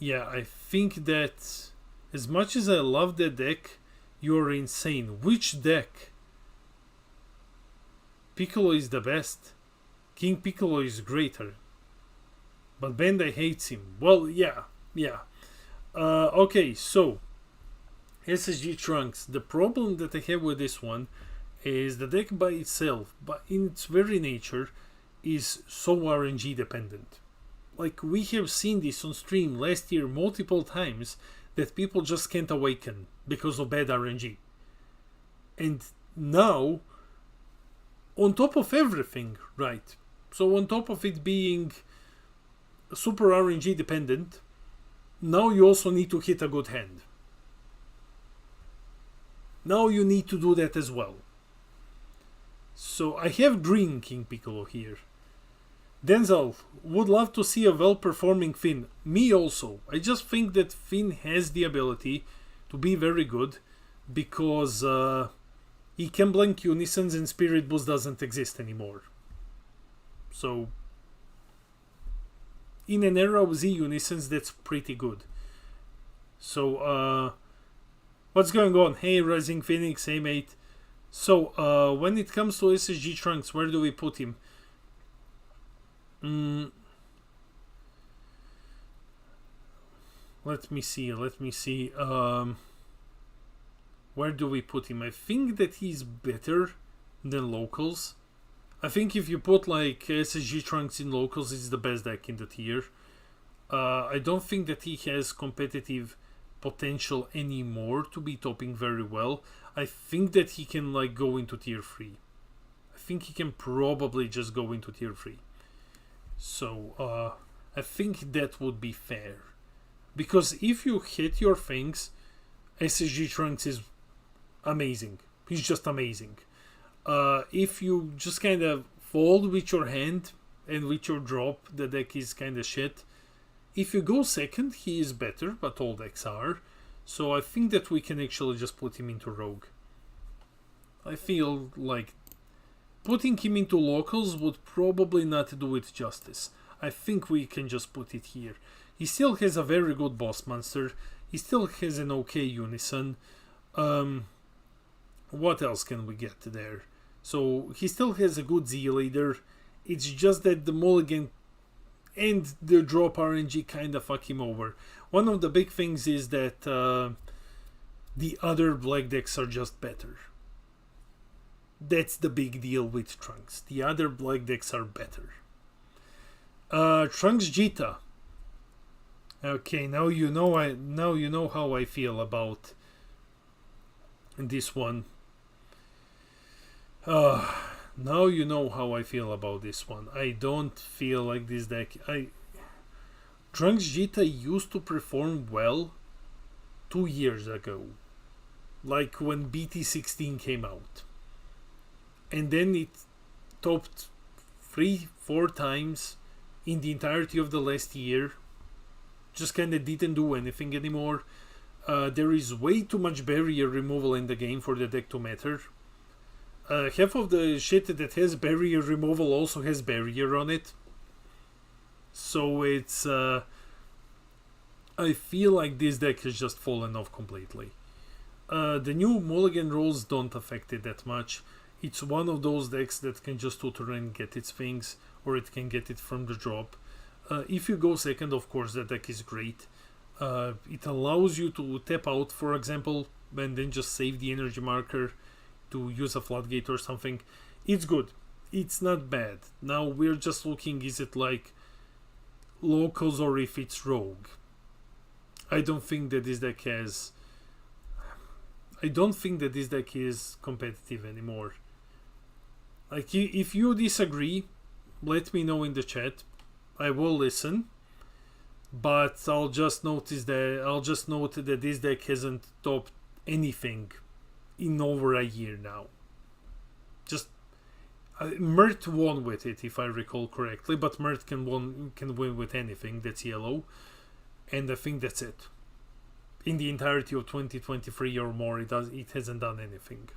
Yeah, I think that as much as I love the deck, you're insane. Which deck? Piccolo is the best. King Piccolo is greater. But Bandai hates him. Well, yeah. Okay, so SSG Trunks. The problem that I have with this one is the deck by itself, but in its very nature, is so RNG dependent. Like, we have seen this on stream last year multiple times, that people just can't awaken because of bad RNG. And now, on top of everything, right? So on top of it being super RNG dependent, now you also need to hit a good hand. Now you need to do that as well. So I have Green King Piccolo here. Denzel, would love to see a well-performing Finn. Me also. I just think that Finn has the ability to be very good because he can blank Unisons and Spirit Boost doesn't exist anymore. So, in an era of Z Unisons, that's pretty good. So, what's going on? Hey, Rising Phoenix, hey mate. So, when it comes to SSG Trunks, where do we put him? Let me see. Where do we put him? I think that he's better than locals. I think if you put like SSG Trunks in locals, it's the best deck in the tier. I don't think that he has competitive potential anymore to be topping very well. I think that he can like go into tier 3. I think he can probably just go into tier 3. So I think that would be fair. Because if you hit your things, SSG Trunks is amazing. He's just amazing. If you just kind of fold with your hand and with your drop, the deck is kind of shit. If you go second, he is better, but all decks are. So I think that we can actually just put him into Rogue. I feel like putting him into locals would probably not do it justice. I think we can just put it here. He still has a very good boss monster. He still has an okay Unison. What else can we get there? So he still has a good Z leader. It's just that the mulligan and the drop RNG kind of fuck him over. One of the big things is that the other black decks are just better. That's the big deal with Trunks. The other black decks are better. Trunks Jita. Okay, now you know how I feel about this one. Now you know how I feel about this one. I don't feel like this deck. Trunks Jita used to perform well 2 years ago, like when BT16 came out. And then it topped 3-4 times in the entirety of the last year. just kind of didn't do anything anymore. There is way too much barrier removal in the game for the deck to matter. Half of the shit that has barrier removal also has barrier on it. So it's... I feel like this deck has just fallen off completely. The new mulligan rules don't affect it that much. It's one of those decks that can just tutor and get its things, or it can get it from the drop. If you go second, of course, that deck is great. It allows you to tap out, for example, and then just save the energy marker to use a floodgate or something. It's good. It's not bad. Now we're just looking, is it like locals or if it's rogue? I don't think that this deck has... I don't think that this deck is competitive anymore. Like, if you disagree, let me know in the chat. I will listen. But I'll just note that this deck hasn't topped anything in over a year now. Just Mert won with it, if I recall correctly, but Mert can win with anything that's yellow, and I think that's it. In the entirety of 2023 or more, it hasn't done anything.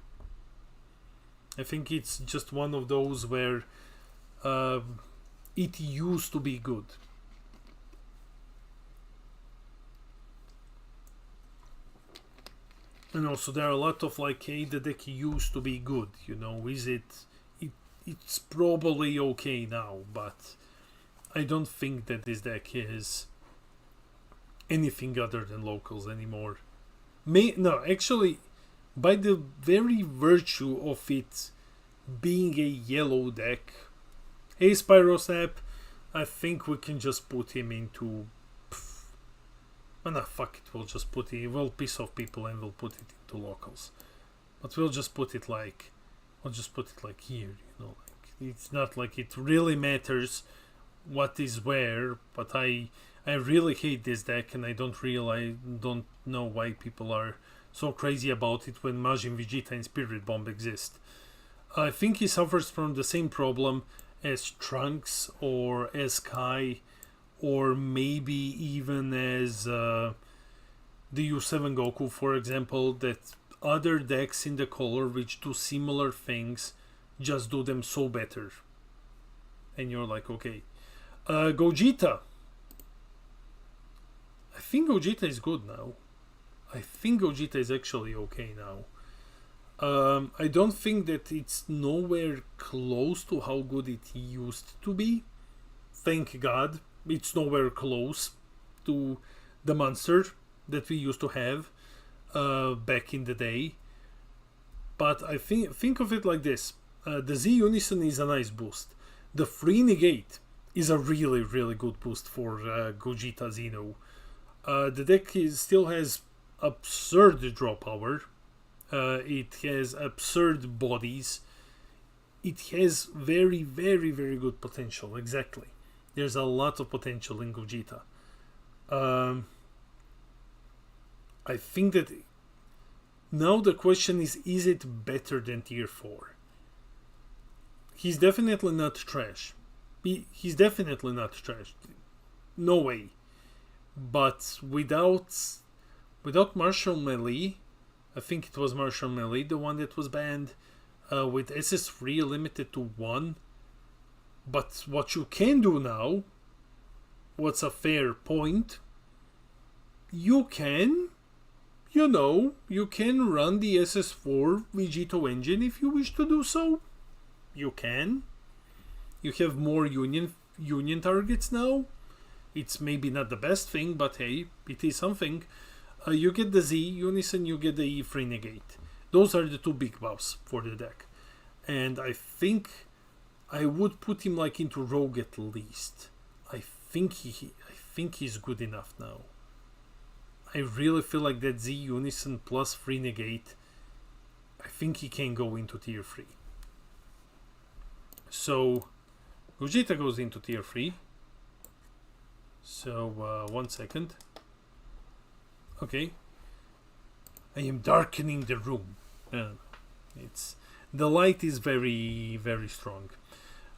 I think it's just one of those where it used to be good. And also there are a lot of like, hey, the deck used to be good, you know, is it's probably okay now, but I don't think that this deck is anything other than locals anymore. No, actually, by the very virtue of it being a yellow deck, hey Spyrosnap, I think we can just put him into... fuck it, we'll piss off people and we'll put it into locals. But we'll just put it like here, you know, like it's not like it really matters what is where, but I really hate this deck, and I don't know why people are so crazy about it when Majin Vegeta and Spirit Bomb exist. I think he suffers from the same problem as Trunks or as Kai, or maybe even as the U7 Goku, for example, that other decks in the color which do similar things just do them so better. And you're like, okay. Gogeta. I think Gogeta is good now. I think Gogeta is actually okay now. I don't think that it's nowhere close to how good it used to be. Thank God. It's nowhere close to the monster that we used to have back in the day. But I think of it like this. The Z Unison is a nice boost. The Free Negate is a really, really good boost for Gogeta Xeno. The deck still has absurd draw power. It has absurd bodies. It has very, very, very good potential. Exactly. There's a lot of potential in Gogeta. I think that now the question is it better than tier 4? He's definitely not trash. He's definitely not trash. No way. But without Martial Melee, I think it was Martial Melee, the one that was banned, with SS3 limited to 1. But what you can do now, what's a fair point, you can run the SS4 Vegito engine if you wish to do so. You can. You have more union targets now. It's maybe not the best thing, but hey, it is something. You get the Z Unison, you get the E Free Negate. Those are the two big buffs for the deck. And I think I would put him like into Rogue at least. I think he's good enough now. I really feel like that Z Unison plus Free Negate, I think he can go into tier 3. So Gogeta goes into tier 3. So 1 second. Okay. I am darkening the room. It's the light is very, very strong.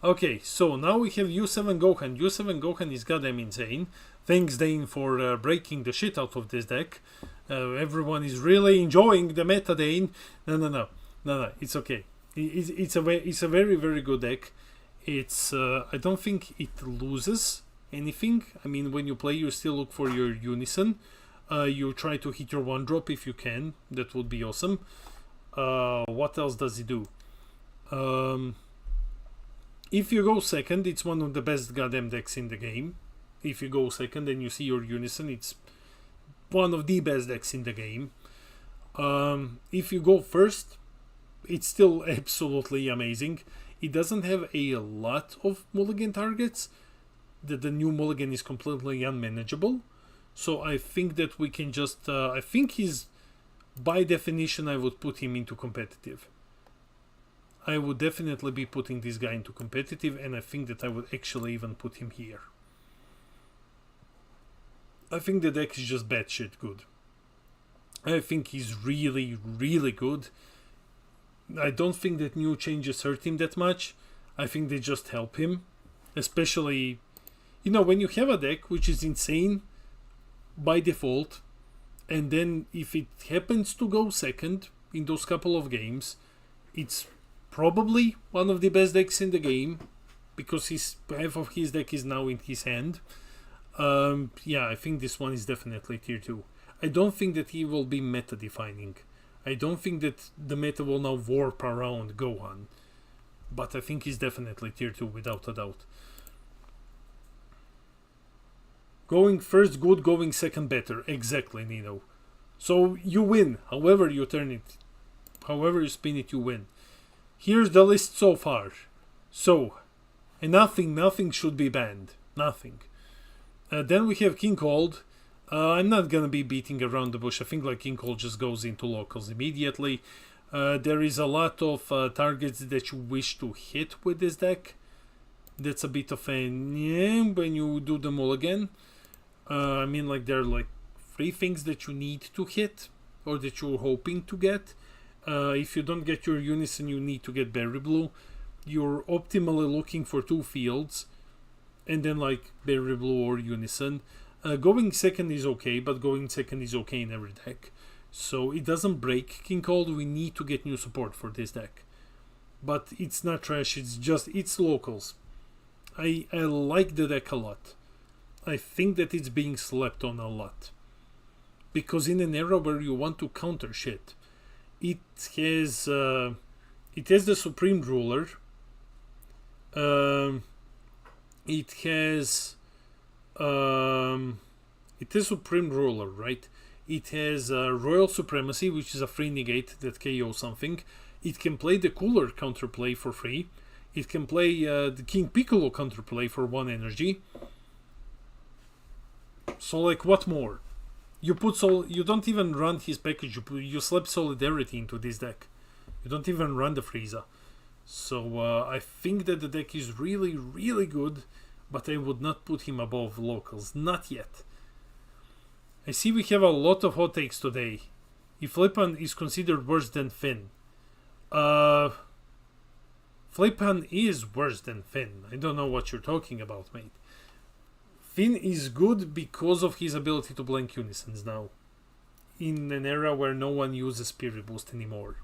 Okay, so now we have U7 Gohan. U7 Gohan is goddamn insane. Thanks, Dane, for breaking the shit out of this deck. Everyone is really enjoying the meta, Dane. No, it's okay. It's a very, very good deck. It's I don't think it loses anything. I mean, when you play, you still look for your unison. You try to hit your 1-drop if you can. That would be awesome. What else does it do? If you go second, it's one of the best goddamn decks in the game. If you go second and you see your unison, it's one of the best decks in the game. If you go first, it's still absolutely amazing. It doesn't have a lot of mulligan targets. The new mulligan is completely unmanageable. So I think that we can just... I think he's... By definition, I would put him into competitive. I would definitely be putting this guy into competitive, and I think that I would actually even put him here. I think the deck is just batshit good. I think he's really, really good. I don't think that new changes hurt him that much. I think they just help him. Especially, you know, when you have a deck which is insane by default, and then if it happens to go second in those couple of games, it's probably one of the best decks in the game, because half of his deck is now in his hand. Yeah, I think this one is definitely tier 2. I don't think that he will be meta defining. I don't think that the meta will now warp around Gohan. But I think he's definitely tier 2 without a doubt. Going first good, going second better. Exactly, Nino. So you win. However you turn it, however you spin it, you win. Here's the list so far. So, and nothing should be banned. Nothing. Then we have King Cold. I'm not gonna be beating around the bush. I think like King Cold just goes into locals immediately. There is a lot of targets that you wish to hit with this deck. That's a bit of a yeah when you do the mulligan. I mean, like, there are like 3 things that you need to hit, or that you're hoping to get. If you don't get your unison, you need to get Berry Blue. You're optimally looking for 2 fields, and then like Berry Blue or unison. Going second is okay, but going second is okay in every deck. So it doesn't break King Cold. We need to get new support for this deck. But it's not trash, it's locals. I like the deck a lot. I think that it's being slept on a lot. Because in an era where you want to counter shit, it has the Supreme Ruler. It has Supreme Ruler, right? It has Royal Supremacy, which is a free negate that KO something. It can play the Cooler counterplay for free. It can play the King Piccolo counterplay for 1 energy. So like, what more? You don't even run his package. You slap Solidarity into this deck. You don't even run the Frieza. So I think that the deck is really, really good, but I would not put him above locals. Not yet. I see we have a lot of hot takes today. If Flipan is considered worse than Finn. Flipan is worse than Finn. I don't know what you're talking about, mate. Finn is good because of his ability to blank unisons now. In an era where no one uses Spirit Boost anymore.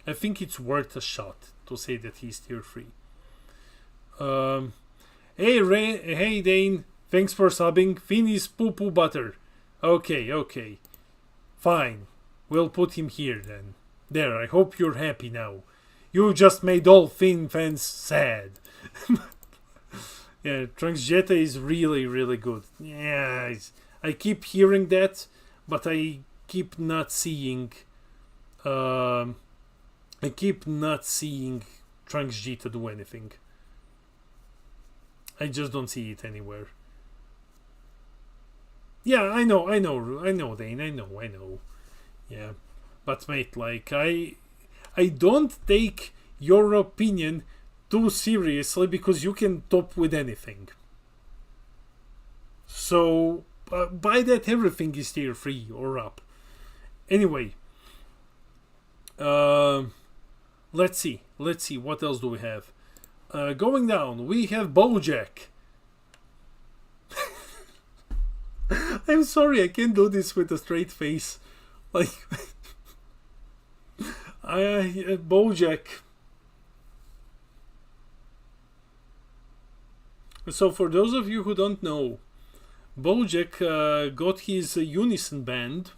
I think it's worth a shot to say that he's tier 3. Hey Dane, thanks for subbing. Finn is poo-poo butter. Okay. Fine. We'll put him here then. There, I hope you're happy now. You just made all Finn fans sad. Yeah, Trunks Jetta is really, really good. Yeah, I keep hearing that, but I keep not seeing... Trunks Jetta do anything. I just don't see it anywhere. Yeah, I know, Dane, I know. Yeah, but mate, like, I don't take your opinion too seriously, because you can top with anything. So, by that, everything is tier 3 or up. Anyway, let's see, what else do we have? Going down, we have Bojack. I'm sorry, I can't do this with a straight face. Like, Bojack. So for those of you who don't know, Bojack got his Unison band,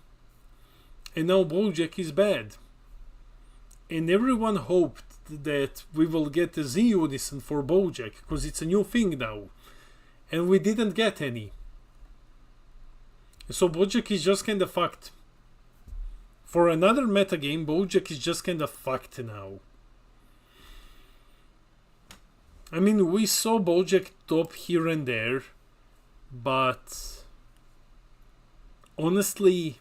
and now Bojack is bad. And everyone hoped that we will get a Z Unison for Bojack, because it's a new thing now. And we didn't get any. So Bojack is just kinda fucked. For another metagame, Bojack is just kinda fucked now. I mean, we saw Bojack top here and there, but honestly,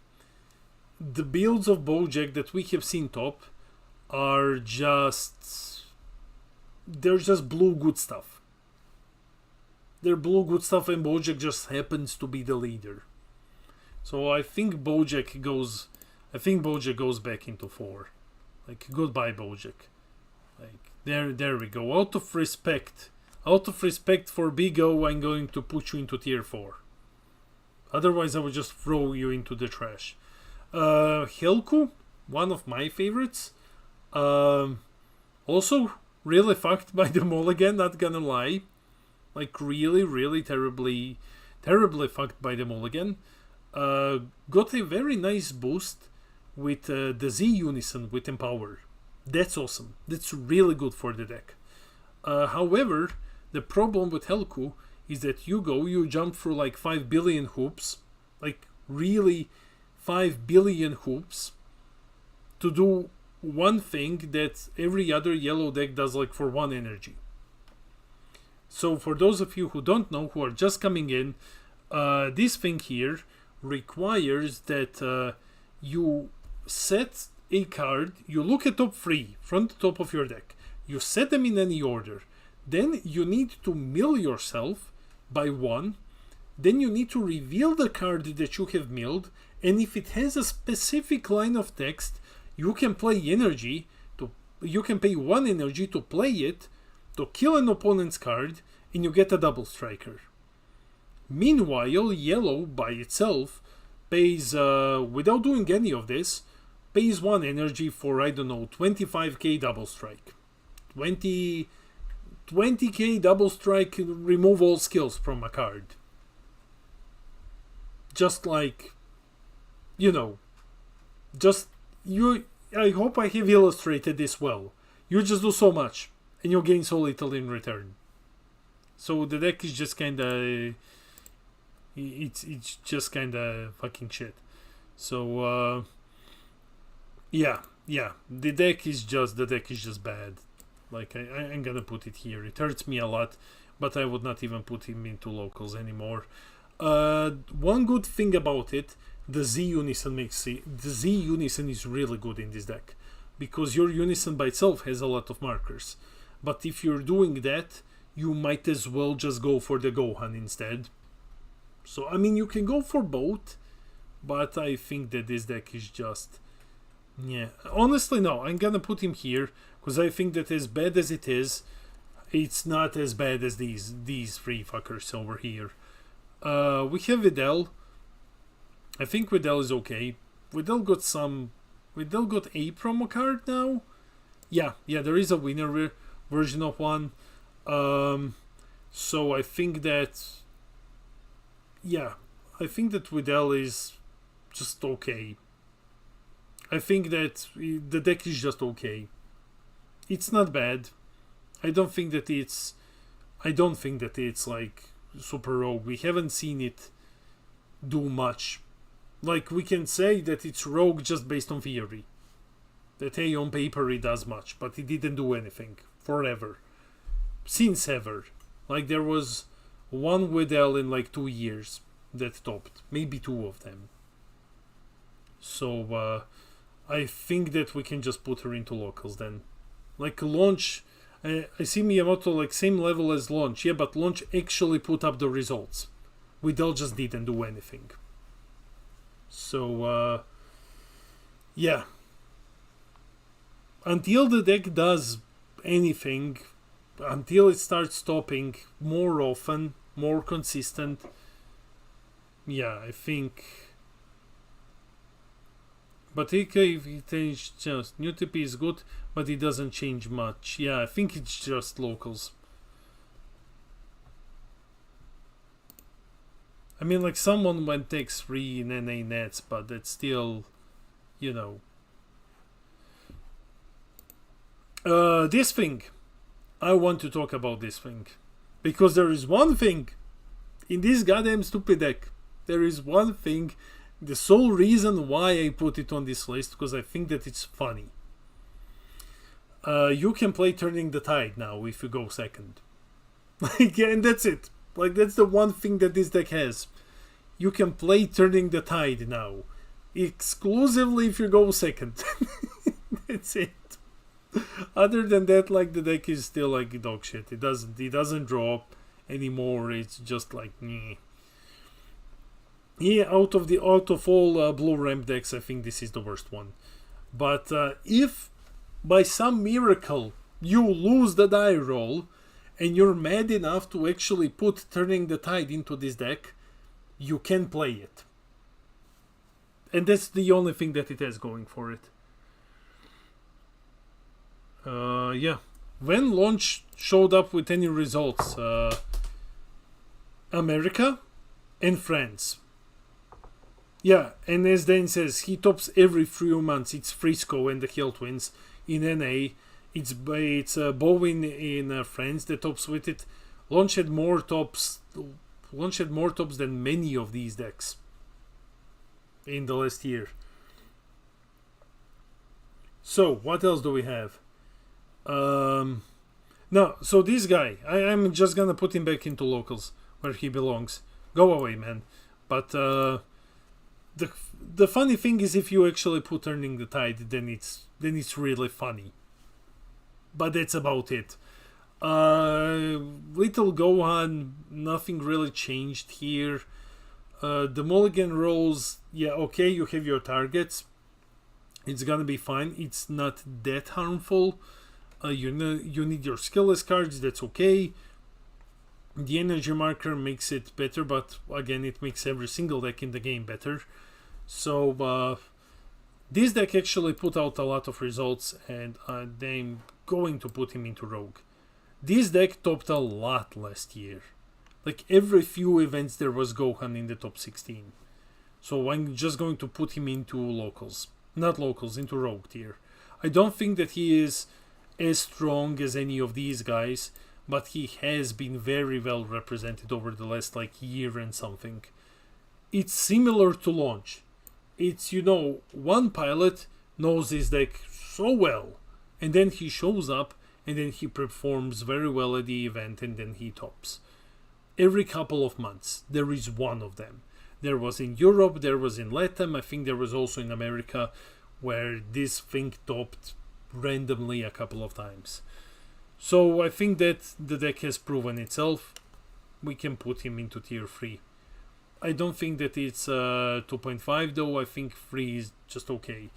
the builds of Bojack that we have seen top are just... they're just blue good stuff. They're blue good stuff, and Bojack just happens to be the leader. So I think Bojack goes back into 4. Like, goodbye Bojack. Like, there we go. Out of respect for Big O, I'm going to put you into tier 4. Otherwise I would just throw you into the trash. Helku, one of my favorites. Also really fucked by the mulligan, not gonna lie. Like, really terribly fucked by the mulligan. Got a very nice boost with the Z Unison with Empower. That's awesome. That's really good for the deck. However, the problem with Helku is that you jump through like 5 billion hoops, like really 5 billion hoops, to do one thing that every other yellow deck does, like for 1 energy. So for those of you who don't know, who are just coming in, this thing here requires that you set a card, you look at top 3 from the top of your deck, you set them in any order, then you need to mill yourself by 1, then you need to reveal the card that you have milled, and if it has a specific line of text, you can play energy, you can pay 1 energy to play it, to kill an opponent's card, and you get a double striker. Meanwhile, yellow by itself pays, without doing any of this, pays 1 energy for, I don't know, 25k double strike. 20k double strike, remove all skills from a card. Just like, you know, I hope I have illustrated this well. You just do so much, and you gain so little in return. So the deck is just kinda... It's just kinda fucking shit. So, yeah, the deck is just bad. Like, I'm gonna put it here. It hurts me a lot, but I would not even put him into locals anymore. One good thing about it, the Z Unison the Z Unison is really good in this deck, because your Unison by itself has a lot of markers. But if you're doing that, you might as well just go for the Gohan instead. So, I mean, you can go for both, but I think that this deck is just... yeah. Honestly, no, I'm gonna put him here, because I think that as bad as it is, it's not as bad as these 3 fuckers over here. We have Videl. I think Videl is okay. Videl got a promo card now? Yeah, there is a winner version of one. So I think that... yeah, I think that Videl is just okay. I think that the deck is just okay. It's not bad. I don't think that it's like super rogue. We haven't seen it do much. Like, we can say that it's rogue just based on theory. That, hey, on paper it does much, but it didn't do anything forever. Since ever. Like, there was one Videl in like 2 years that topped. Maybe 2 of them. So, I think that we can just put her into locals then. Like, launch... I see Miyamoto like same level as launch. Yeah, but launch actually put up the results. Videl just didn't do anything. So, yeah. Until the deck does anything, until it starts stopping more often, more consistent. Yeah, I think. But if it changes, new TP is good, but it doesn't change much. Yeah, I think it's just locals. I mean, like, someone went X3 in NA nets, but that's still, you know. This thing. I want to talk about this thing. Because there is one thing in this goddamn stupid deck. There is one thing. The sole reason why I put it on this list, because I think that it's funny. You can play Turning the Tide now if you go second. Like, and that's it. Like, that's the one thing that this deck has. You can play Turning the Tide now. Exclusively if you go second. That's it. Other than that, like, the deck is still like dog shit. It doesn't drop anymore. It's just like meh. Yeah, out of all blue ramp decks, I think this is the worst one. But if by some miracle you lose the die roll and you're mad enough to actually put Turning the Tide into this deck, you can play it. And that's the only thing that it has going for it. Yeah. When launch showed up with any results, America and France. Yeah, and as Dan says, he tops every 3 months. It's Frisco and the Hell Twins in NA. It's Bowen in France that tops with it. Launch had more tops than many of these decks in the last year. So what else do we have? No, so this guy, I'm just gonna put him back into locals where he belongs. Go away, man. But the funny thing is, if you actually put Turning the Tide, then it's really funny. But that's about it. Little Gohan, nothing really changed here. The mulligan rolls, yeah, okay, you have your targets. It's gonna be fine. It's not that harmful. You need your skillless cards, that's okay. The energy marker makes it better, but again, it makes every single deck in the game better. So this deck actually put out a lot of results, and I'm going to put him into Rogue. This deck topped a lot last year. Like, every few events there was Gohan in the top 16. So I'm just going to put him into locals. Not locals, into Rogue tier. I don't think that he is as strong as any of these guys, but he has been very well represented over the last like year and something. It's similar to Launch. It's, you know, one pilot knows his deck so well, and then he shows up and then he performs very well at the event and then he tops. Every couple of months there is one of them. There was in Europe, there was in Latam, I think there was also in America, where this thing topped randomly a couple of times. So I think that the deck has proven itself. We can put him into tier 3. I don't think that it's 2.5 though. I think 3 is just okay.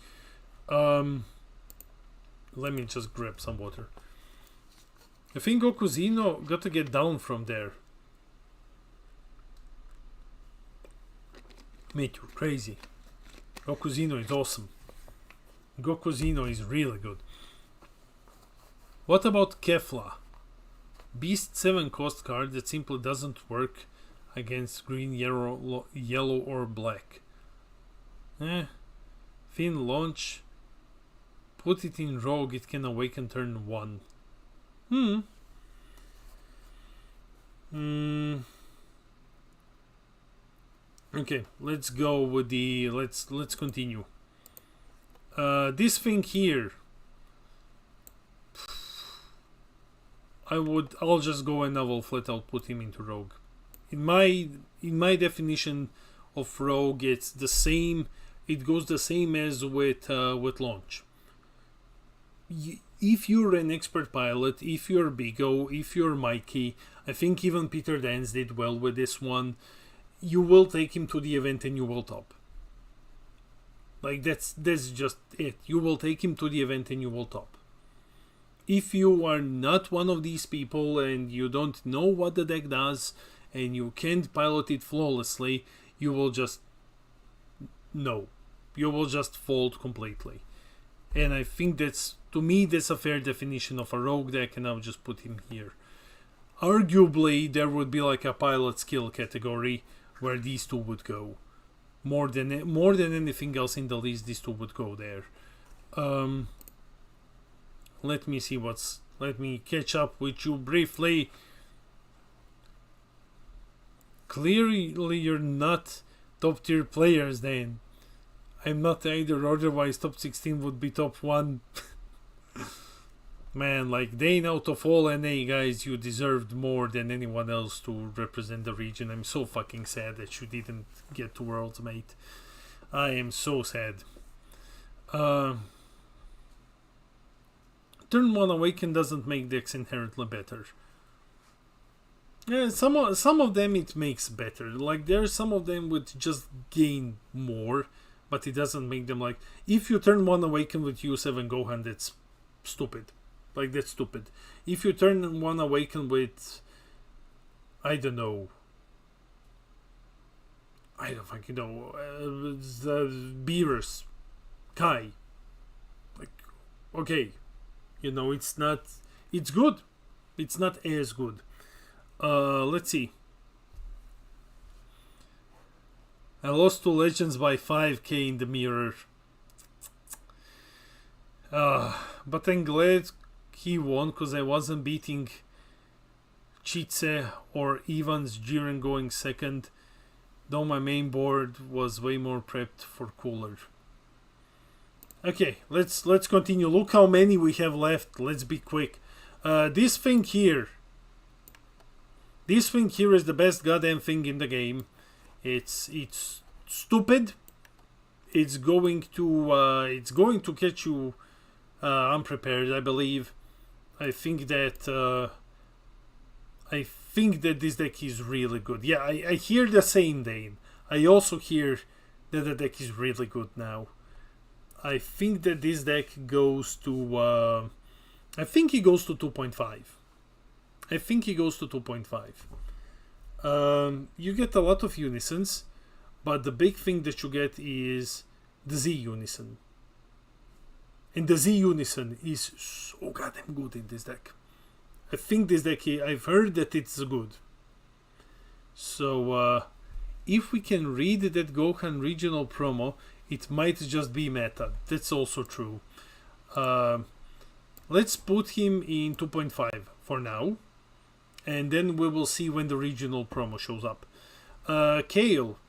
Let me just grab some water. I think Gokuzino got to get down from there. Mate, you're crazy. Gokuzino is awesome. Gokuzino is really good. What about Kefla? Beast 7 cost card that simply doesn't work against green, yellow or black. Thin launch. Put it in Rogue, it can awaken turn 1. Okay, let's go with the let's continue. This thing here, I'll just go and I will flat out put him into Rogue. In my definition of Rogue, it's the same. It goes the same as with Launch. If you're an expert pilot, if you're Bigo, if you're Mikey, I think even Peter Dance did well with this one. You will take him to the event and you will top. Like that's just it. You will take him to the event and you will top. if you are not one of these people and you don't know what the deck does and you can't pilot it flawlessly, you will just fold completely. And I think that's, to me, that's a fair definition of a rogue deck, and I'll just put him here. Arguably, there would be like a pilot skill category where these two would go. More than anything else in the list, these two would go there. Let me see let me catch up with you briefly. Clearly you're not top tier players then. I'm not either, otherwise top 16 would be top 1. Man, like, Dane, out of all NA guys, you deserved more than anyone else to represent the region. I'm so fucking sad that you didn't get to Worlds, mate. I am so sad. Turn 1 Awaken doesn't make decks inherently better. Yeah, some of them it makes better. Like, there's some of them would just gain more, but it doesn't make them, like, if you turn 1 Awaken with U7 Gohan, that's stupid. Like, that's stupid. If you turn 1 Awaken with, I don't fucking know, the Beerus, Kai, like, okay, you know, it's good. It's not as good. Let's see. I lost to Legends by 5k in the mirror. But I'm glad he won, because I wasn't beating Chitse or Evans Jiren going second, though my main board was way more prepped for cooler. Okay, let's continue. Look how many we have left. Let's be quick. This thing here is the best goddamn thing in the game. It's stupid. It's going to catch you unprepared, I believe. I think that this deck is really good. Yeah, I hear the same, Dane. I also hear that the deck is really good now. I think that this deck goes to I think he goes to 2.5. I think he goes to 2.5. You get a lot of unisons, but the big thing that you get is the Z unison. And the Z unison is so goddamn good in this deck. I think this deck, I've heard that it's good. So, if we can read that Gohan regional promo, it might just be meta. That's also true. Let's put him in 2.5 for now. And then we will see when the regional promo shows up. Kale.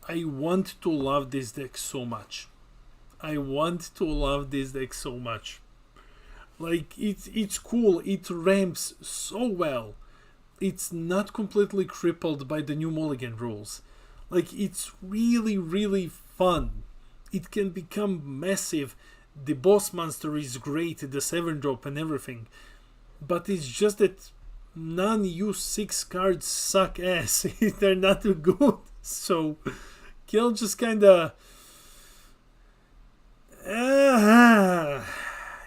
I want to love this deck so much. Like, it's cool. It ramps so well. It's not completely crippled by the new mulligan rules. Like, it's really, really fun. It can become massive. The boss monster is great, the 7-drop and everything. But it's just that non-U6 cards suck ass. They're not too good. So, Kill just kinda...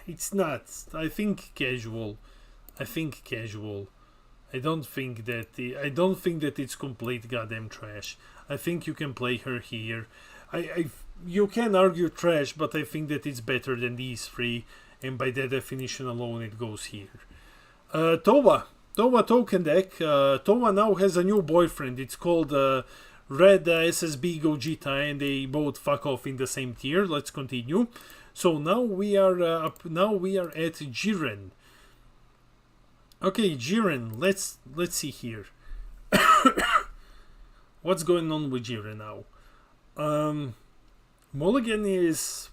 it's not. I think casual. I don't think that it's complete goddamn trash. I think you can play her here. You can argue trash, but I think that it's better than these three, and by that definition alone it goes here. Towa token deck. Towa now has a new boyfriend. It's called Red SSB Gogeta, and they both fuck off in the same tier. Let's continue. So now we are at Jiren. Okay, Jiren, let's see here. What's going on with Jiren now? Mulligan is...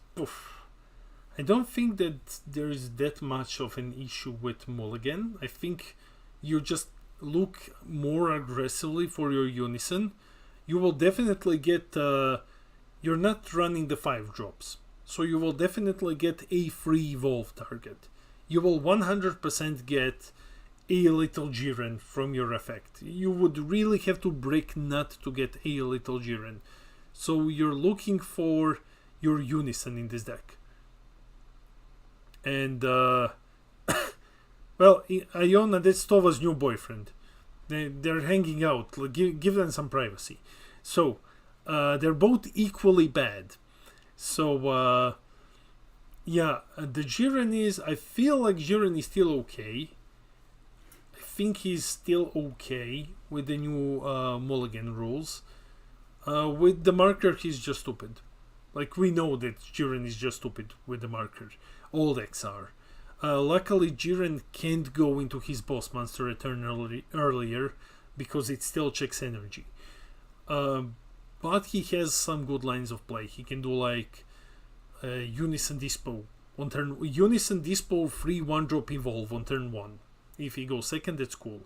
I don't think that there is that much of an issue with Mulligan. I think you just look more aggressively for your unison. You will definitely get... you're not running the 5-drops. So you will definitely get a free evolve target. You will 100% get a little Jiren from your effect. You would really have to break nut to get a little Jiren. So you're looking for your unison in this deck. And well, Iona, that's Tova's new boyfriend. They're hanging out. Like, give them some privacy. So they're both equally bad. So yeah, the Jiren is. I feel like Jiren is still okay. I think he's still okay with the new mulligan rules. With the marker, he's just stupid. Like, we know that Jiren is just stupid with the marker. All decks are. Luckily, Jiren can't go into his boss monster return earlier because it still checks energy. But he has some good lines of play. He can do like Unison Dispo on turn. Unison Dispo free 1-drop evolve on turn 1. If he goes second, that's cool.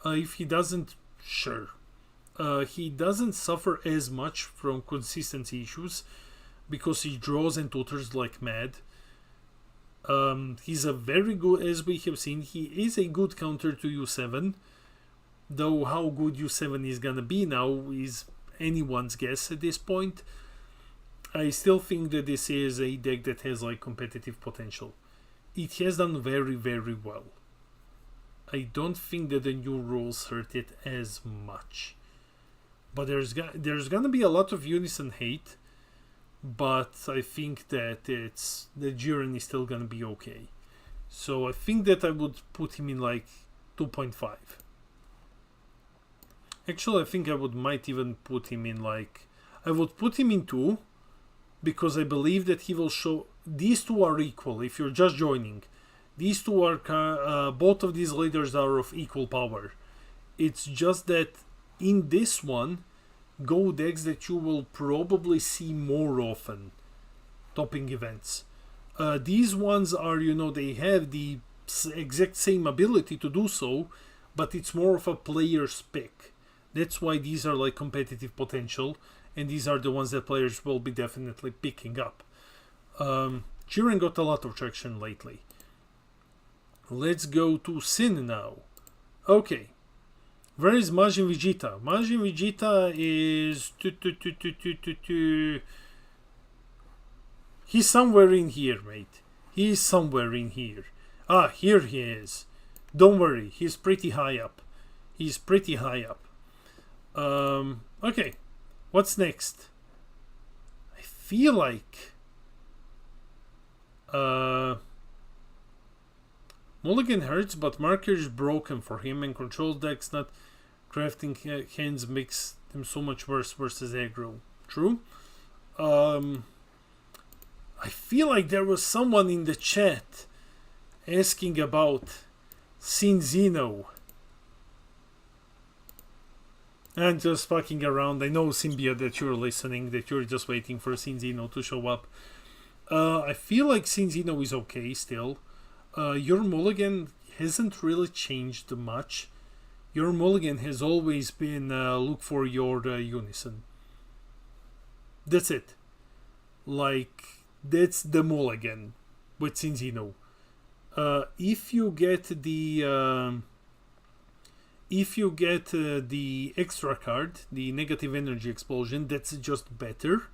If he doesn't, sure. He doesn't suffer as much from consistency issues because he draws and tutors like mad. He's a very good, as we have seen, he is a good counter to U7. Though how good U7 is gonna be now is anyone's guess at this point. I still think that this is a deck that has like competitive potential. It has done very, very well. I don't think that the new rules hurt it as much. But there's gonna be a lot of Unison hate. But I think that the Jiren is still gonna be okay. So I think that I would put him in like 2.5. Actually, I think I might even put him in like... I would put him in 2 because I believe that he will show... These two are equal if you're just joining. These two are... both of these leaders are of equal power. It's just that in this one, go decks that you will probably see more often topping events. These ones are, they have the exact same ability to do so, but it's more of a player's pick. That's why these are like competitive potential, and these are the ones that players will be definitely picking up. Jiren got a lot of traction lately. Let's go to Sin now. Okay. Where is Majin Vegeta? Majin Vegeta is... He's somewhere in here, mate. He's somewhere in here. Ah, here he is. Don't worry, he's pretty high up. He's pretty high up. Okay. What's next? I feel like... Mulligan hurts, but marker is broken for him, and control decks not crafting hands makes them so much worse versus aggro. True. I feel like there was someone in the chat asking about Sinzino. I'm just fucking around. I know, Symbia, that you're listening, that you're just waiting for Sinzino to show up. I feel like Sinzino is okay still. Your mulligan hasn't really changed much. Your mulligan has always been look for your unison. That's it. Like, that's the mulligan with Sinzino. If you get the extra card, the negative energy explosion, that's just better.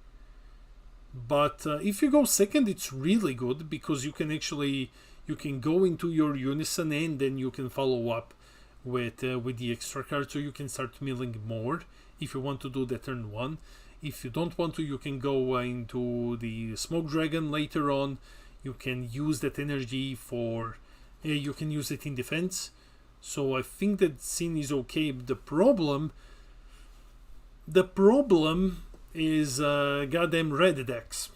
But if you go second, it's really good because you can actually... You can go into your unison and then you can follow up with the extra card, so you can start milling more if you want to do that turn 1. If you don't want to, you can go into the Smoke Dragon later on. You can use that energy for... you can use it in defense. So I think that Sin is okay. The problem is goddamn red decks.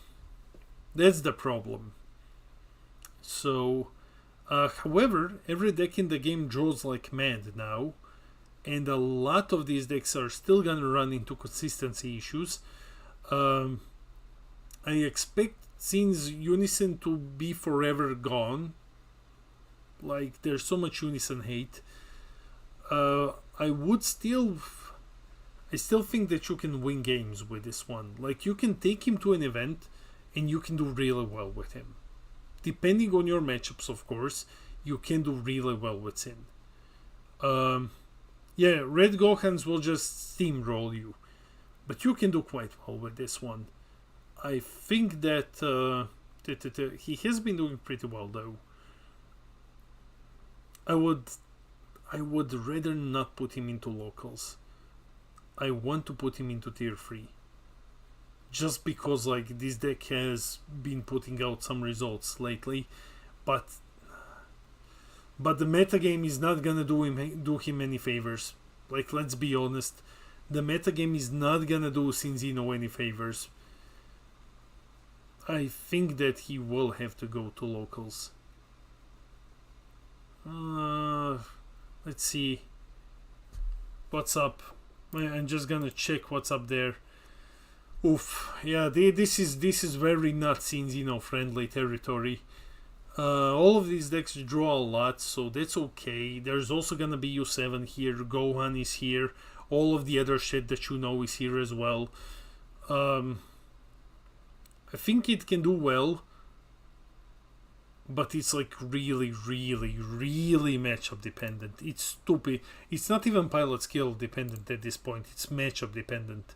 That's the problem. So, however, every deck in the game draws like mad now, and a lot of these decks are still gonna run into consistency issues. I expect Sin's Unison to be forever gone. Like, there's so much Unison hate. I still think that you can win games with this one. Like, you can take him to an event and you can do really well with him. Depending on your matchups, of course, you can do really well with Sin. Yeah, Red Gohans will just steamroll you. But you can do quite well with this one. I think that He has been doing pretty well though. I would rather not put him into locals. I want to put him into tier 3. Just because like this deck has been putting out some results lately, but the metagame is not gonna do him any favors. Like, let's be honest, the metagame is not gonna do Cinzino any favors. I think that he will have to go to locals. Let's see what's up. I'm just gonna check what's up there. Oof, yeah, this is very not Cinzino friendly territory. All of these decks draw a lot, so that's okay. There's also gonna be U7 here, Gohan is here, all of the other shit that you know is here as well. I think it can do well, but it's like really matchup dependent. It's stupid. It's not even pilot skill dependent at this point, it's matchup dependent.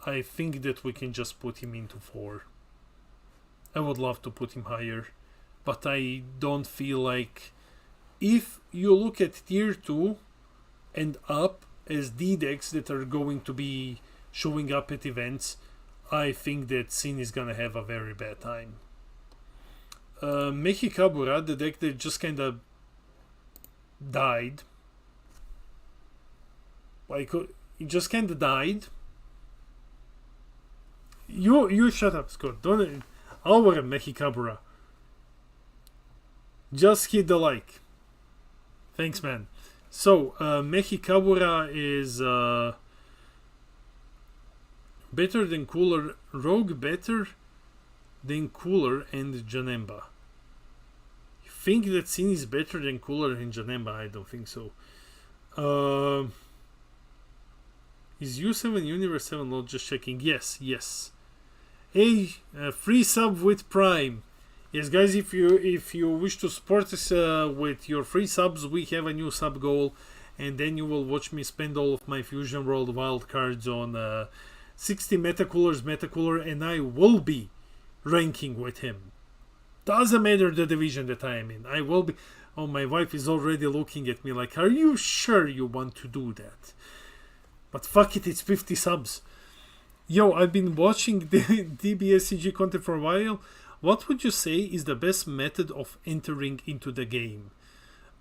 I think that we can just put him into 4. I would love to put him higher, but I don't feel like... If you look at tier 2 and up as D decks that are going to be showing up at events, I think that Sin is gonna have a very bad time. Mechikabura, the deck that just kinda died. Like, it just kinda died. You shut up, Scott. Don't... Our Mechikabura. Just hit the like. Thanks, man. So, Mechikabura is better than Cooler. Rogue better than Cooler and Janemba. You think that Sin is better than Cooler and Janemba? I don't think so. Is U7 Universe 7 load? Just checking. Yes. Hey, free sub with Prime. Yes, guys, if you wish to support us with your free subs, we have a new sub goal, and then you will watch me spend all of my Fusion World wildcards on 60 Metacooler, and I will be ranking with him. Doesn't matter the division that I am in. I will be... Oh, my wife is already looking at me like, are you sure you want to do that? But fuck it, it's 50 subs. Yo, I've been watching the DBSCG content for a while. What would you say is the best method of entering into the game?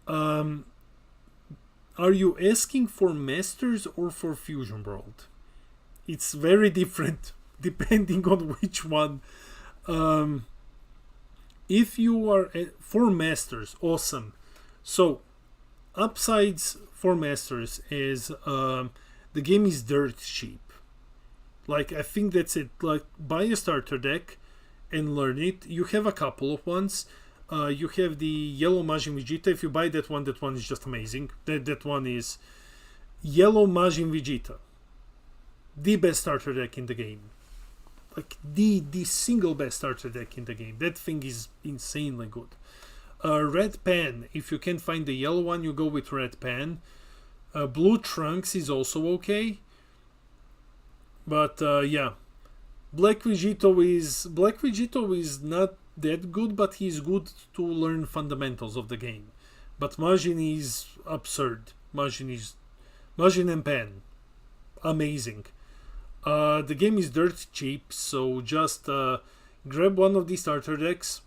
Are you asking for Masters or for Fusion World? It's very different depending on which one. If you are for Masters, awesome. So, upsides for Masters is the game is dirt cheap. Like, I think that's it. Like, buy a starter deck and learn it. You have a couple of ones. You have the yellow Majin Vegeta. If you buy that one is just amazing. That one is yellow Majin Vegeta. The best starter deck in the game. Like, the single best starter deck in the game. That thing is insanely good. Red Pan. If you can't find the yellow one, you go with Red Pan. Blue Trunks is also okay. But yeah, Black Vegito is not that good, but he's good to learn fundamentals of the game. But Majin is absurd. Majin and Pan, amazing. The game is dirt cheap, so just grab one of these starter decks.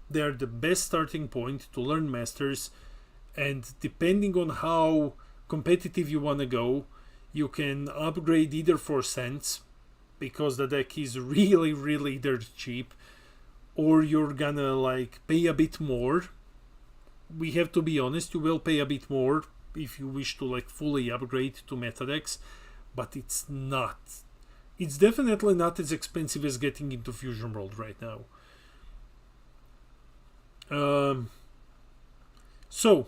They are the best starting point to learn Masters, and depending on how competitive you want to go, you can upgrade either for cents, because the deck is really dirt cheap, or you're gonna like pay a bit more. We have to be honest, you will pay a bit more if you wish to like fully upgrade to meta decks, but it's definitely not as expensive as getting into Fusion World right now. So,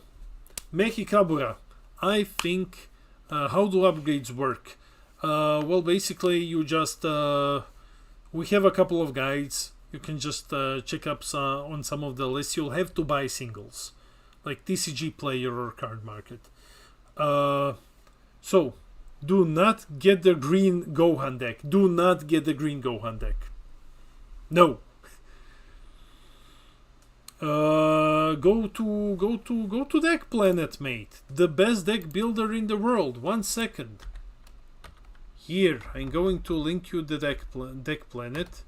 Mechikabura, I think... how do upgrades work? Well, basically, you just... we have a couple of guides. You can just check up on some of the lists. You'll have to buy singles, like TCG Player or Card Market. So, do not get the green Gohan deck. Do not get the green Gohan deck. No. Go to Deck Planet, mate. The best deck builder in the world. 1 second. Here, I'm going to link you the Deck Planet.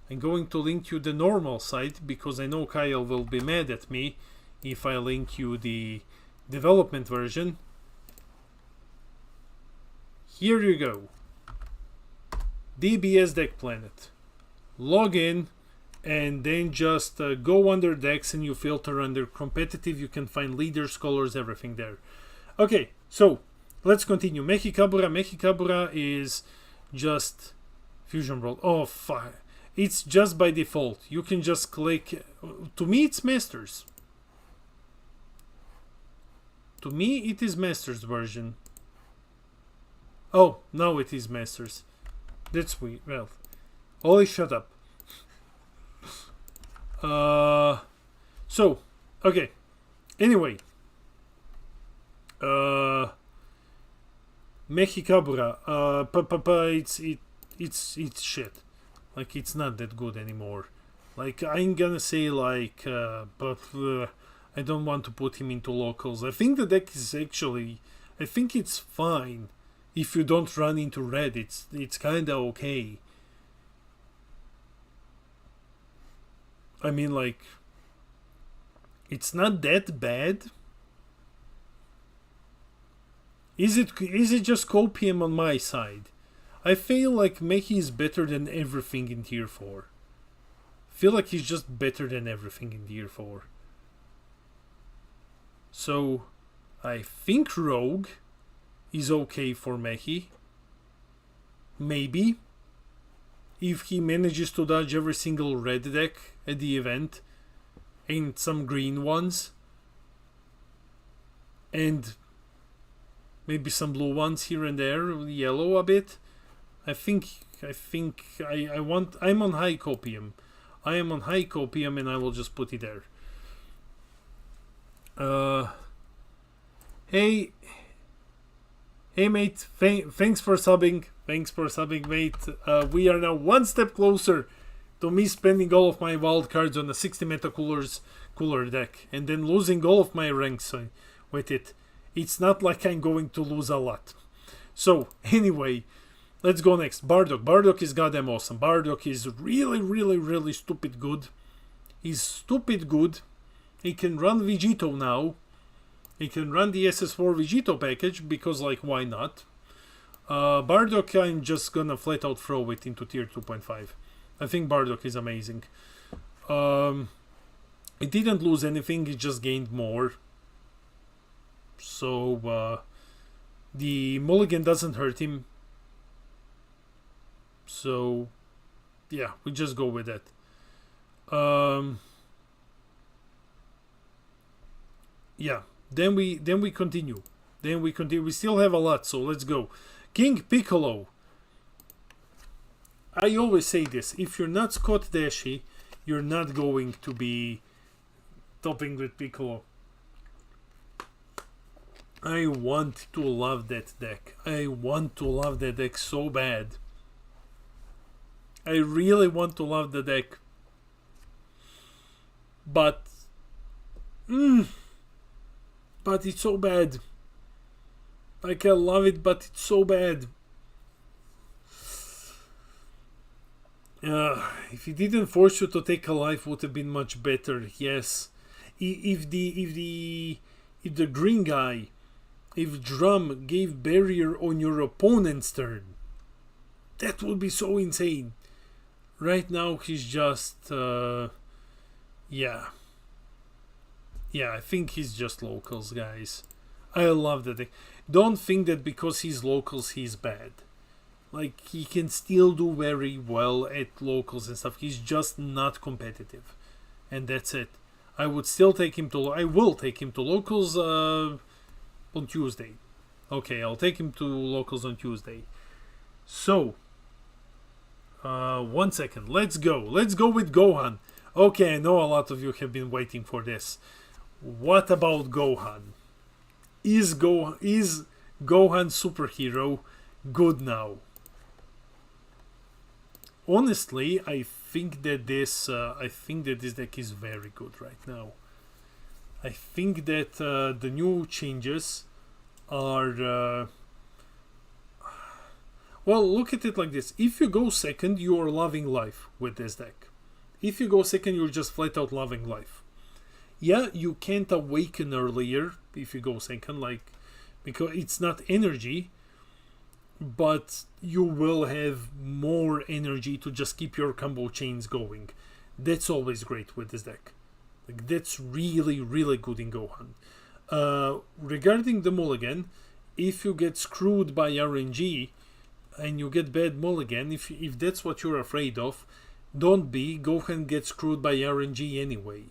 I'm going to link you the normal site because I know Kyle will be mad at me if I link you the development version. Here you go. DBS Deck Planet. Log in and then just go under decks and you filter under competitive. You can find leaders, colors, everything there. Okay, so let's continue. Mechikabura is just Fusion World. Oh, fuck. It's just by default. You can just click. To me, it's Masters. To me, it is Masters version. Oh, now it is Masters. That's weird. Well, Ollie, shut up. So, okay. Anyway. Mechikabura. It's shit. Like, it's not that good anymore. Like, I'm gonna say, like, but I don't want to put him into locals. I think the deck is actually, I think it's fine. If you don't run into red, it's kinda okay. I mean, like, it's not that bad. Is it just copium on my side? I feel like Mechi is better than everything in tier 4. I feel like he's just better than everything in tier 4. So, I think Rogue is okay for Mechi. Maybe. If he manages to dodge every single red deck at the event. And some green ones. And maybe some blue ones here and there. Yellow a bit. I'm on high copium. I am on high copium and I will just put it there. Hey mate, thanks for subbing. Thanks for subbing, mate. We are now one step closer to me spending all of my wild cards on a 60 meta cooler deck and then losing all of my ranks with it. It's not like I'm going to lose a lot. So, anyway, let's go next. Bardock. Bardock is goddamn awesome. Bardock is really stupid good. He's stupid good. He can run Vegito now. He can run the SS4 Vegito package because, like, why not? Bardock, I'm just gonna flat out throw it into tier 2.5. I think Bardock is amazing. It didn't lose anything, it just gained more. So, the mulligan doesn't hurt him. So, yeah, we just go with that. Yeah, then we continue. We still have a lot, so let's go. King Piccolo. I always say this: if you're not Scott Dashi, you're not going to be topping with Piccolo. I want to love that deck. I want to love that deck so bad. I really want to love the deck. But it's so bad. Like, I love it, but it's so bad. If he didn't force you to take a life, would have been much better. Yes. If the green guy, if Drum gave barrier on your opponent's turn, that would be so insane. Right now he's just yeah, I think he's just locals, guys. I love that deck. Don't think that because he's locals he's bad. Like, he can still do very well at locals and stuff. He's just not competitive, and that's it. I would still take him to. I will take him to locals on Tuesday. Okay, I'll take him to locals on Tuesday. So, 1 second. Let's go. Let's go with Gohan. Okay, I know a lot of you have been waiting for this. What about Gohan? Is Gohan superhero good now? honestly, I think that this deck is very good right now. I think that the new changes are well, look at it like this. If you go second, you are loving life with this deck. If you go second, you're just flat out loving life. Yeah, you can't awaken earlier if you go second, like, because it's not energy, but you will have more energy to just keep your combo chains going. That's always great with this deck. Like, that's really, really good in Gohan. Regarding the mulligan, if you get screwed by RNG and you get bad mulligan, if that's what you're afraid of, don't be. Gohan gets screwed by RNG anyway.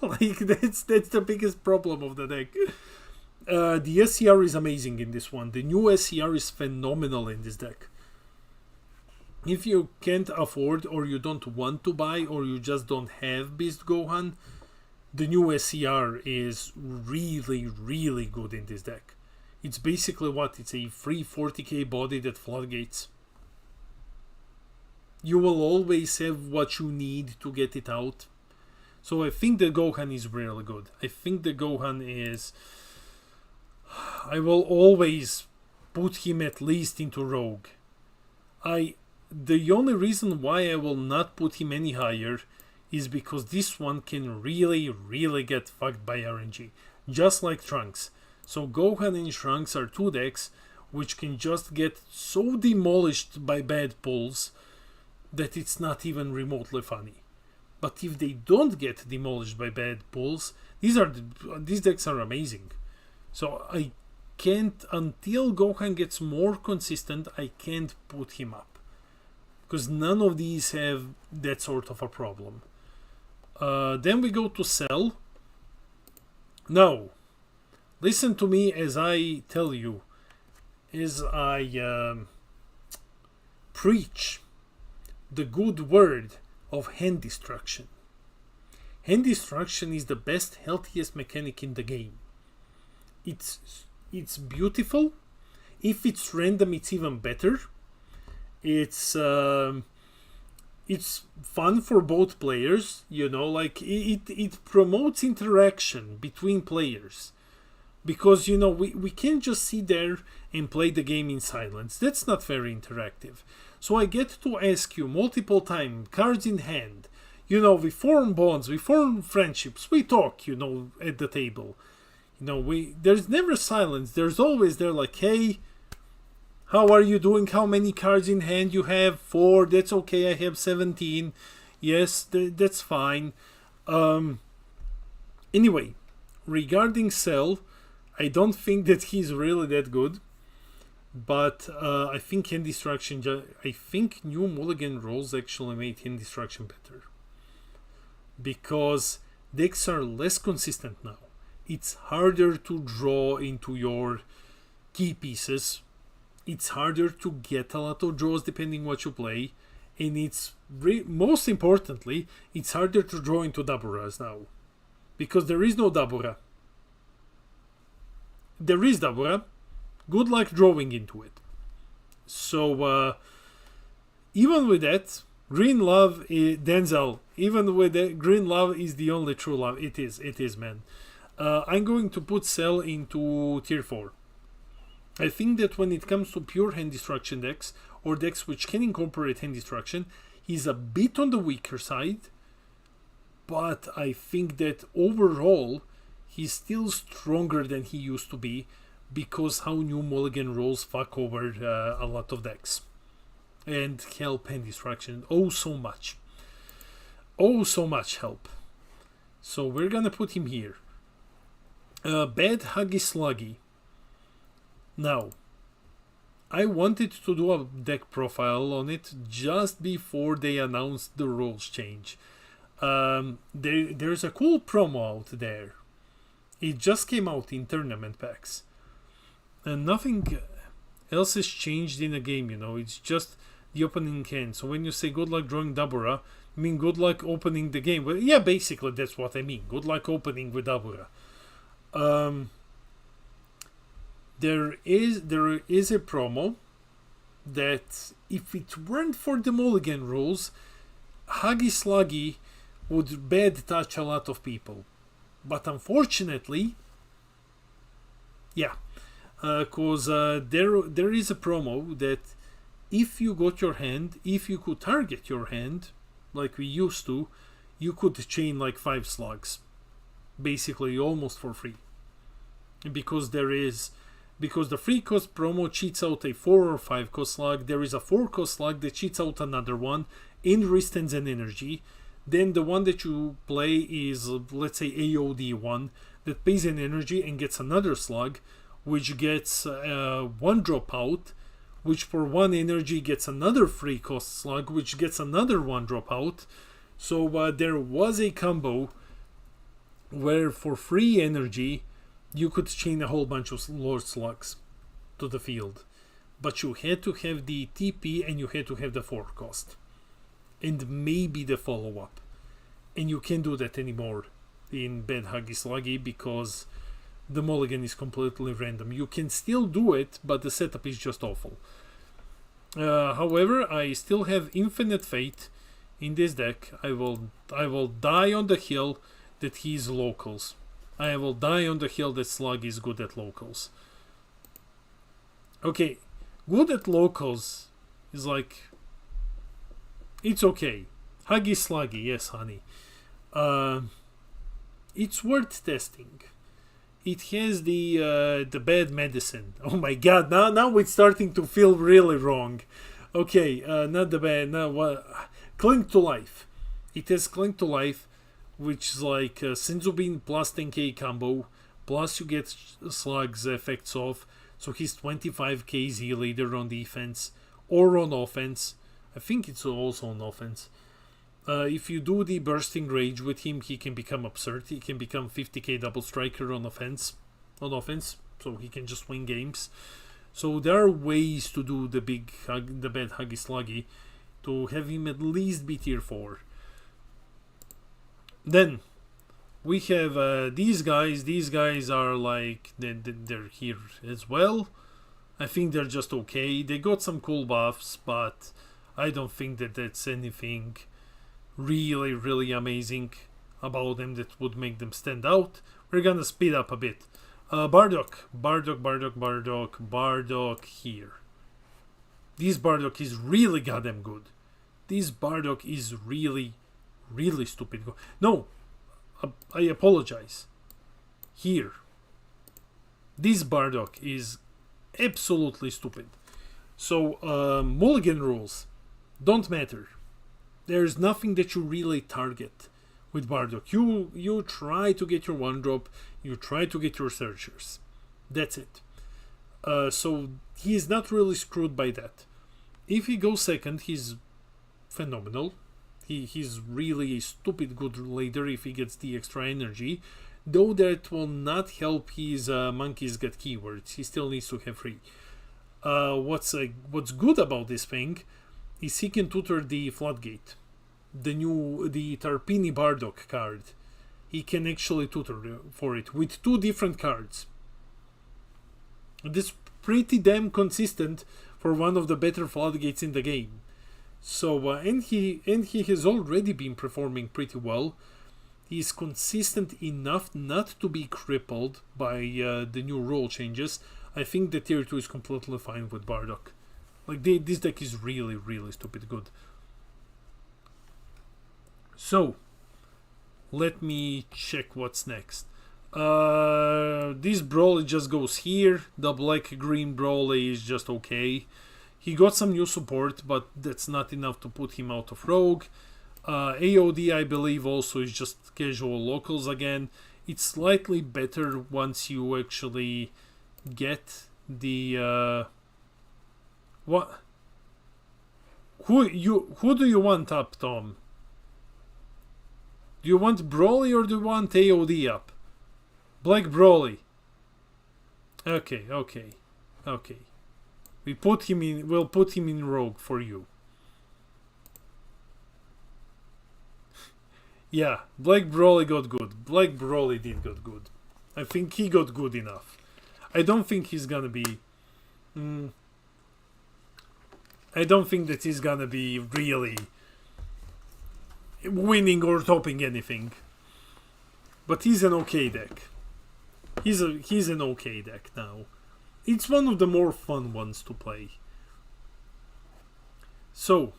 Like, that's the biggest problem of the deck. The SCR is amazing in this one. The new SCR is phenomenal in this deck. If you can't afford, or you don't want to buy, or you just don't have Beast Gohan, the new SCR is really, really good in this deck. It's basically what? It's a free 40k body that floodgates. You will always have what you need to get it out. So I think the Gohan is really good. I think the Gohan is... I will always put him at least into Rogue. The only reason why I will not put him any higher is because this one can really, really get fucked by RNG. Just like Trunks. So Gohan and Trunks are two decks which can just get so demolished by bad pulls that it's not even remotely funny. But if they don't get demolished by bad pulls, these decks are amazing. So I can't, until Gohan gets more consistent, I can't put him up. Because none of these have that sort of a problem. Then we go to Cell. Now, listen to me as I tell you, as I preach the good word of hand destruction. Hand destruction is the best, healthiest mechanic in the game. It's beautiful. If it's random, it's even better. It's fun for both players, you know, like it promotes interaction between players. Because, you know, we can't just sit there and play the game in silence. That's not very interactive. So I get to ask you multiple times, cards in hand. You know, we form bonds, we form friendships, we talk, you know, at the table. You know, there's never silence. There's always there like, hey, how are you doing? How many cards in hand you have? 4. That's okay. I have 17. Yes, that's fine. Anyway, regarding Cell, I don't think that he's really that good. But I think Hand Destruction... I think new mulligan rolls actually made Hand Destruction better. Because decks are less consistent now. It's harder to draw into your key pieces. It's harder to get a lot of draws depending what you play. And it's most importantly, it's harder to draw into Daburas now. Because there is no Dabura. There is Dabura. Good luck drawing into it. So, even with that, Green Love, Denzel, even with that, Green Love is the only true love. It is, man. I'm going to put Cell into tier 4. I think that when it comes to pure hand destruction decks, or decks which can incorporate hand destruction, he's a bit on the weaker side, but I think that overall, he's still stronger than he used to be, because how new mulligan rolls fuck over a lot of decks. And help hand destruction, oh so much. Oh so much help. So we're gonna put him here. Bad Huggy Sluggy. Now, I wanted to do a deck profile on it just before they announced the rules change. There's a cool promo out there. It just came out in tournament packs. And nothing else has changed in the game, you know. It's just the opening hand. So when you say good luck drawing Dabura, I mean good luck opening the game. Well, yeah, basically that's what I mean. Good luck opening with Dabura. There is a promo that if it weren't for the mulligan rules, Huggy Sluggy would bad touch a lot of people. But unfortunately, yeah, because there is a promo that if you got your hand, if you could target your hand, like we used to, you could chain like 5 slugs, basically almost for free. Because the free cost promo cheats out a 4 or 5 cost slug, there is a 4 cost slug that cheats out another one in resistance and energy. Then the one that you play is, let's say, AOD one that pays an energy and gets another slug, which gets 1 drop out, which for 1 energy gets another free cost slug, which gets another 1 drop out. So there was a combo where for free energy you could chain a whole bunch of Lord Slugs to the field. But you had to have the TP and you had to have the 4 cost. And maybe the follow-up. And you can't do that anymore in Bad Huggy Sluggy because the mulligan is completely random. You can still do it, but the setup is just awful. However, I still have infinite faith in this deck. I will die on the hill that he's locals. I will die on the hill that Slug is good at locals. Okay, good at locals is like, it's okay. Huggy Sluggy, yes honey. It's worth testing. It has the bad medicine. Oh my god, now it's starting to feel really wrong. Okay, not the bad, no, what? Cling to Life. It has Cling to Life, which is like Senzubin plus 10k combo, plus you get Slug's effects off, so he's 25k Z leader on defense, or on offense. I think it's also on offense. If you do the Bursting Rage with him, he can become absurd. He can become 50k double striker on offense, so he can just win games. So there are ways to do the bad Huggy Sluggy to have him at least be tier 4. Then we have these guys. These guys are like they're here as well. I think they're just okay. They got some cool buffs, but I don't think that that's anything really amazing about them that would make them stand out. We're gonna speed up a bit. Bardock here. This Bardock is really goddamn good. This Bardock is really stupid. No, I apologize. Here. This Bardock is absolutely stupid. So, mulligan rules don't matter. There's nothing that you really target with Bardock. You try to get your 1-drop, you try to get your searchers. That's it. So he is not really screwed by that. If he goes second, he's phenomenal. He's really a stupid good leader if he gets the extra energy. Though that will not help his monkeys get keywords. He still needs to have 3. What's good about this thing is he can tutor the Floodgate. The Tarpini Bardock card. He can actually tutor for it with 2 different cards. This is pretty damn consistent for one of the better Floodgates in the game. So and he has already been performing pretty well. He's consistent enough not to be crippled by the new rule changes. I think the tier 2 is completely fine with Bardock. Like this deck is really stupid good. So let me check what's next. This Brawly just goes here. The black-green Brawly is just okay. He got some new support, but that's not enough to put him out of Rogue. AOD, I believe, also is just casual locals again. It's slightly better once you actually get the... what? Who do you want up, Tom? Do you want Brawly or do you want AOD up? Black Brawly. Okay. We'll put him in Rogue for you. Yeah, Black Brawly got good. Black Brawly did got good. I think he got good enough. I don't think he's gonna be... I don't think that he's gonna be really winning or topping anything. But he's an okay deck. He's an okay deck now. It's one of the more fun ones to play. So,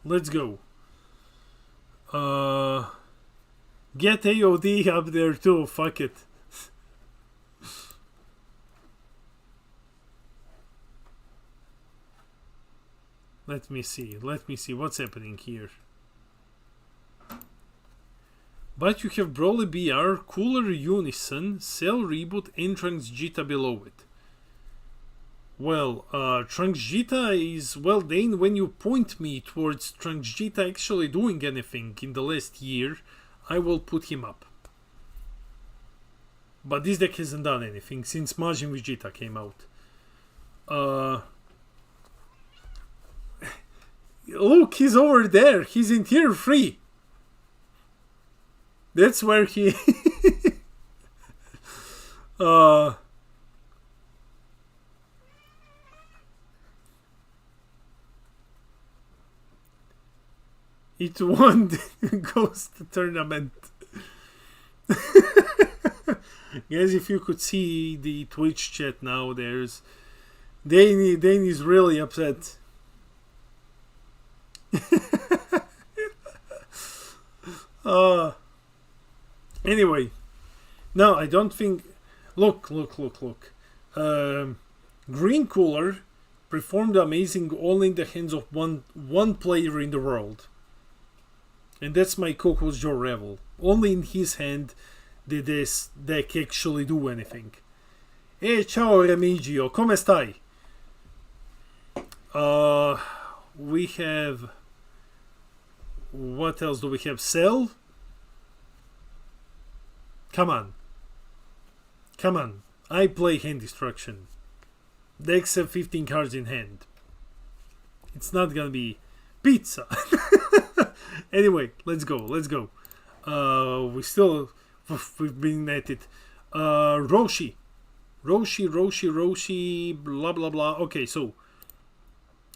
let's go. Get AOD up there too, fuck it. Let me see what's happening here. But you have Broly BR, Cooler Unison, Cell Reboot, and Trunks Vegeta below it. Well, Trunks Vegeta is, well, then when you point me towards Trunks Vegeta actually doing anything in the last year, I will put him up. But this deck hasn't done anything since Majin Vegeta came out. Look, he's over there. He's in tier 3. That's where he... It won the Ghost Tournament. Guys, if you could see the Twitch chat now, there's... Dane is really upset. Anyway, no, I don't think. Look. Green Cooler performed amazing only in the hands of one player in the world, and that's my Coco's Joe Revel. Only in his hand did this deck actually do anything. Ciao Remigio, come stai? We have. What else do we have? Cell? Come on. I play hand destruction. Decks have 15 cards in hand. It's not gonna be pizza. Anyway, let's go. We've been at it. Roshi, blah blah blah. Okay, so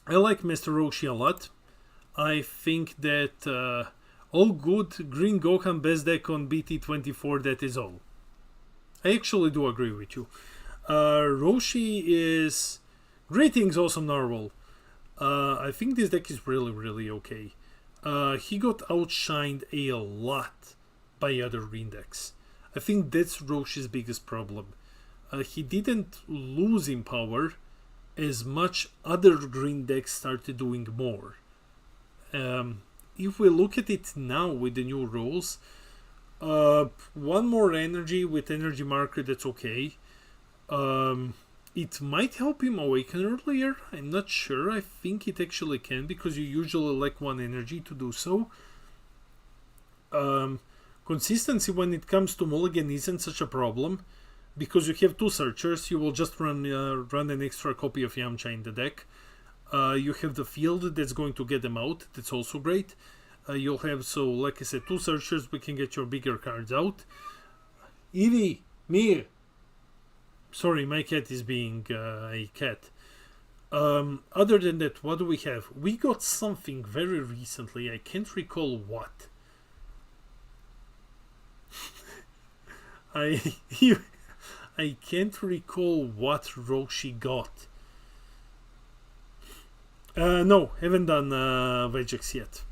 I like Mr. Roshi a lot. I think that all good. Green Gohan best deck on BT24, that is all. I actually do agree with you. Roshi is... Greetings, awesome Narwhal. I think this deck is really okay. He got outshined a lot by other green decks. I think that's Roshi's biggest problem. He didn't lose in power as much other green decks started doing more. If we look at it now with the new rules, one more energy with energy marker, that's okay. It might help him awaken earlier. I'm not sure. I think it actually can, because you usually lack one energy to do so. Consistency when it comes to mulligan isn't such a problem, because you have two searchers. You will just run an extra copy of Yamcha in the deck. You have the field that's going to get them out. That's also great. You'll have, so like I said, two searchers. We can get your bigger cards out. Evie, Mir. Sorry, my cat is being a cat. Other than that, what do we have? We got something very recently. I can't recall what. I can't recall what Roshi got. No, haven't done Vegex yet.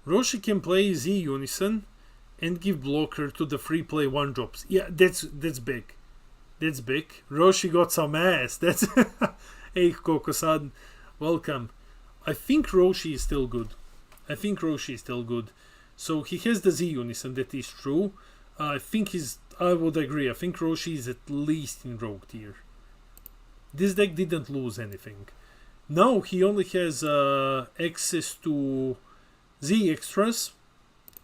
Roshi can play Z Unison and give blocker to the free play 1-drops. Yeah, that's big. That's big. Roshi got some ass. That's hey Koko-san, welcome. I think Roshi is still good. So he has the Z Unison, that is true. I would agree. I think Roshi is at least in Rogue tier. This deck didn't lose anything. Now he only has access to Z extras,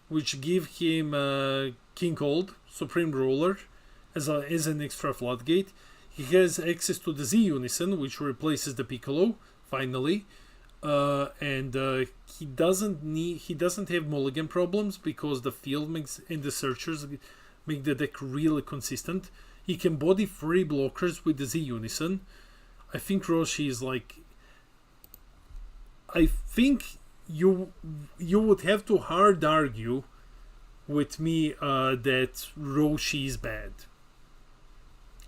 which give him King Cold, Supreme Ruler, as an extra floodgate. He has access to the Z Unison, which replaces the Piccolo, finally. And he doesn't have mulligan problems, because the field makes and the searchers make the deck really consistent. He can body 3 blockers with the Z Unison. I think Roshi is like... I think you would have to hard argue with me that Roshi is bad.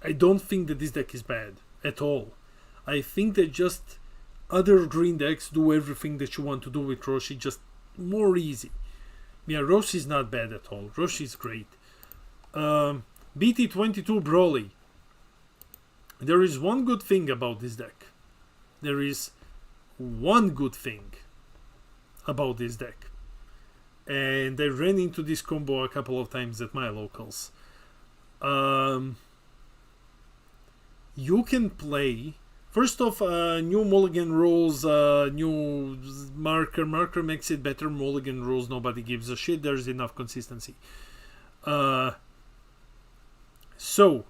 I don't think that this deck is bad at all. I think that just other green decks do everything that you want to do with Roshi, just more easy. Yeah, Roshi is not bad at all. Roshi is great. BT24 Broly. There is one good thing about this deck. There is one good thing about this deck. And I ran into this combo a couple of times at my locals. You can play... First off, new mulligan rules, new marker. Marker makes it better. Mulligan rules, nobody gives a shit. There's enough consistency. So,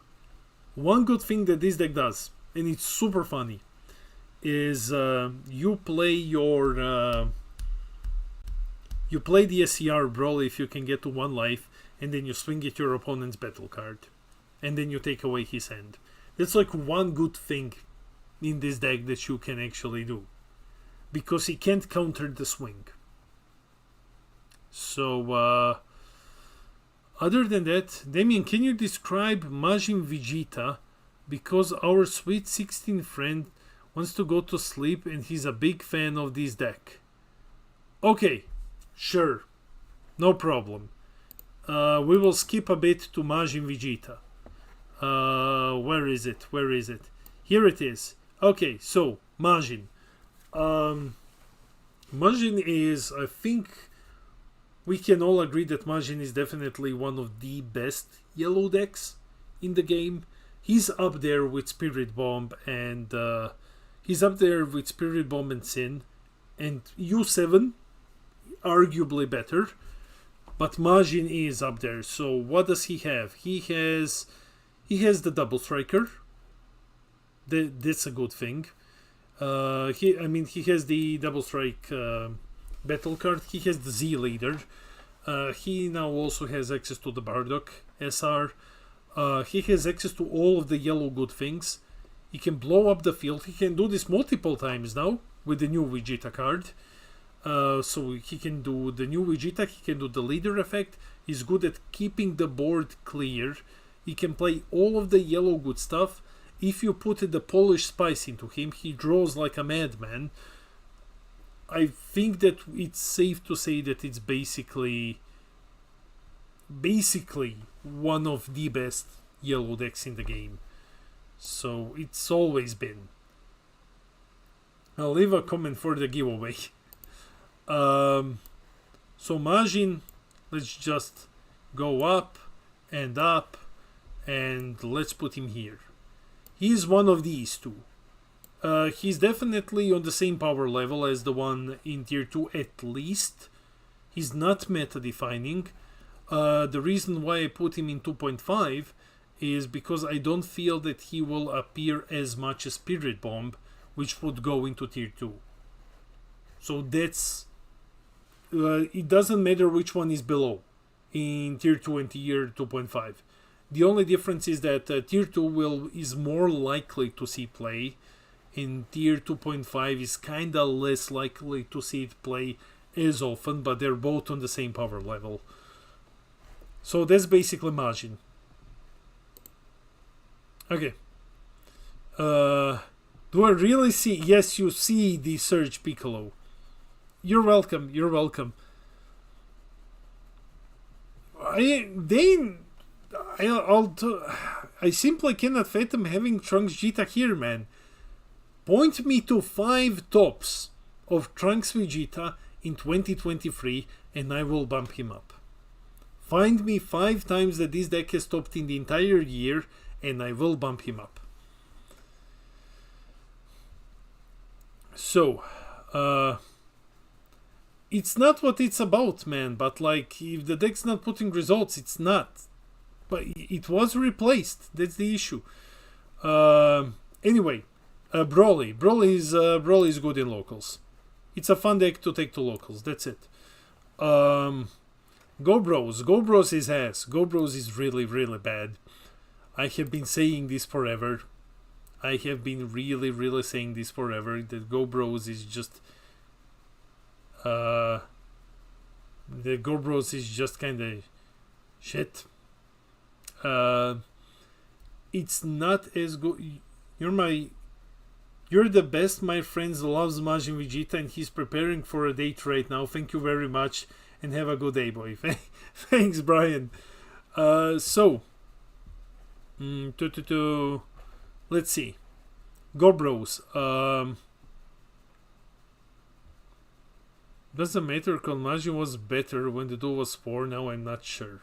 one good thing that this deck does, and it's super funny, is you play your... you play the SCR Broly if you can get to 1 life, and then you swing at your opponent's battle card. And then you take away his hand. That's like one good thing in this deck that you can actually do, because he can't counter the swing. So other than that, Damien, can you describe Majin Vegeta, because our sweet 16 friend wants to go to sleep and he's a big fan of this deck? Okay, sure, no problem. We will skip a bit to Majin Vegeta. Where is it? Here it is. Okay, so Majin. Majin is, I think we can all agree that Majin is definitely one of the best yellow decks in the game. He's up there with Spirit Bomb and Sin, and U7 arguably better, but Majin is up there. So what does he have? He has the double striker. That's a good thing. He has the double strike battle card. He has the Z leader. He now also has access to the Bardock SR. He has access to all of the yellow good things. He can blow up the field. He can do this multiple times now with the new Vegeta card. So he can do the new Vegeta. He can do the leader effect. He's good at keeping the board clear. He can play all of the yellow good stuff. If you put the Polish Spice into him, he draws like a madman. I think that it's safe to say that it's basically one of the best yellow decks in the game. So it's always been. I'll leave a comment for the giveaway. So Majin, let's just go up, and let's put him here. He's one of these two. He's definitely on the same power level as the one in tier 2 at least. He's not meta defining. The reason why I put him in 2.5 is because I don't feel that he will appear as much as Spirit Bomb, which would go into tier 2. So that's... it doesn't matter which one is below in tier 2 and tier 2.5. The only difference is that tier 2 is more likely to see play, and tier 2.5 is kinda less likely to see it play as often, but they're both on the same power level. So that's basically Majin. Okay. Do I really see? Yes, you see the Surge Piccolo. You're welcome. I simply cannot fathom having Trunks Vegeta here, man. Point me to 5 tops of Trunks Vegeta in 2023 and I will bump him up. Find me 5 times that this deck has topped in the entire year and I will bump him up. So, it's not what it's about, man, but like, if the deck's not putting results, it's not. But it was replaced. That's the issue. Anyway, Broly. Broly is good in locals. It's a fun deck to take to locals. That's it. Go Bros. Go Bros is ass. Go Bros is really, really bad. I have been saying this forever. I have been really saying this forever, that Go Bros is just the Go Bros is just kind of shit. It's not as good. You're the best. My friend loves Majin Vegeta and he's preparing for a date right now. Thank you very much and have a good day, boy. Thanks, Brian. So let's see. Go Bros. Doesn't matter because Majin was better when the duel was 4. Now I'm not sure.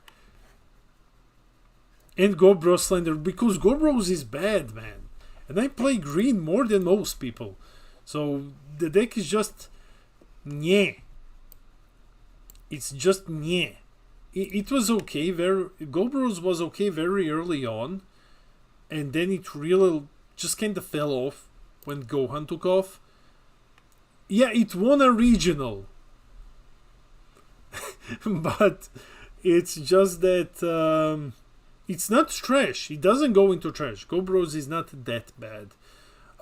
And Go Bros Slender, because Go Bros is bad, man. And I play green more than most people. So the deck is just nyeh. It's just nyeh. It was okay. Go Bros was okay very early on. And then it really just kind of fell off when Gohan took off. Yeah, it won a regional. But it's just that it's not trash. It doesn't go into trash. Go Bros is not that bad.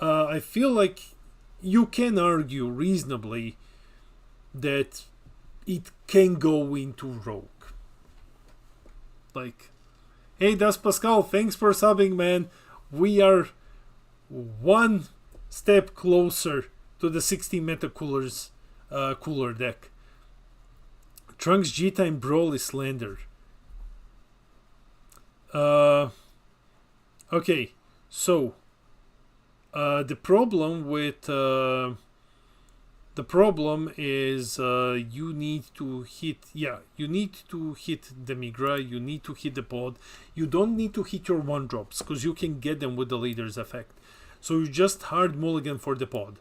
I feel like you can argue reasonably that it can go into Rogue. Like, hey, Das Pascal, thanks for subbing, man. We are one step closer to the 60 meta cooler deck. Trunks G-Time Brawl is Slender. Okay, so the problem is you need to hit the Migra, you need to hit the pod. You don't need to hit your 1-drops because you can get them with the leader's effect. So you just hard mulligan for the pod.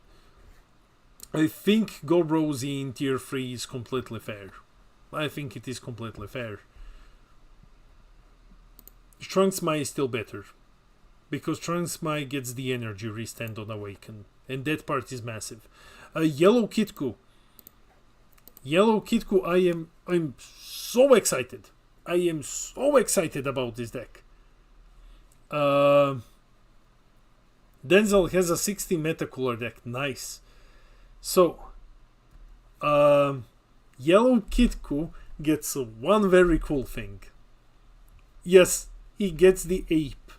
I think Go Rosie in tier 3 is completely fair. I think it is completely fair. Trunks Mai is still better, because Trunks Mai gets the energy restand on Awaken, and that part is massive. Yellow Kitku. I'm so excited. I am so excited about this deck. Denzel has a 60 meta cooler deck. Nice. So, Yellow Kitku gets one very cool thing. Yes, he gets the ape.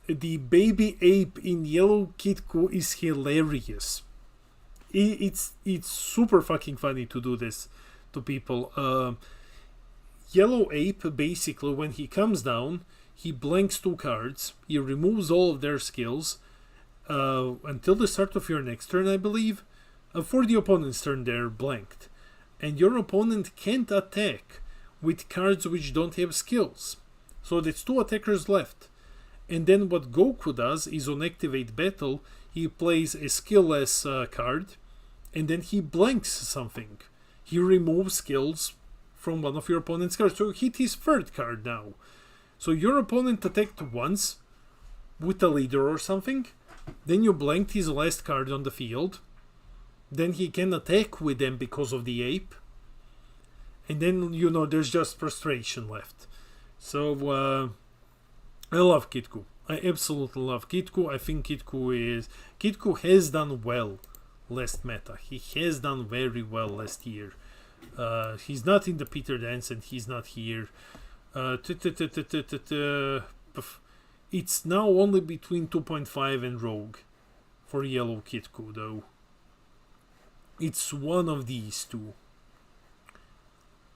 The baby ape in Yellow Kitku is hilarious. It's super fucking funny to do this to people. Yellow ape, basically, when he comes down, he blanks 2 cards. He removes all of their skills until the start of your next turn, I believe. For the opponent's turn, they're blanked. And your opponent can't attack with cards which don't have skills. So that's 2 attackers left. And then what Goku does is on Activate Battle, he plays a skillless card, and then he blanks something. He removes skills from one of your opponent's cards. So hit his 3rd card now. So your opponent attacked once with a leader or something. Then you blanked his last card on the field. Then he can attack with them because of the ape. And then, there's just frustration left. So, I love Kitku. I absolutely love Kitku. I think Kitku has done well last meta. He has done very well last year. He's not in the Peter Dance and he's not here. It's now only between 2.5 and Rogue for Yellow Kitku, though. It's one of these two.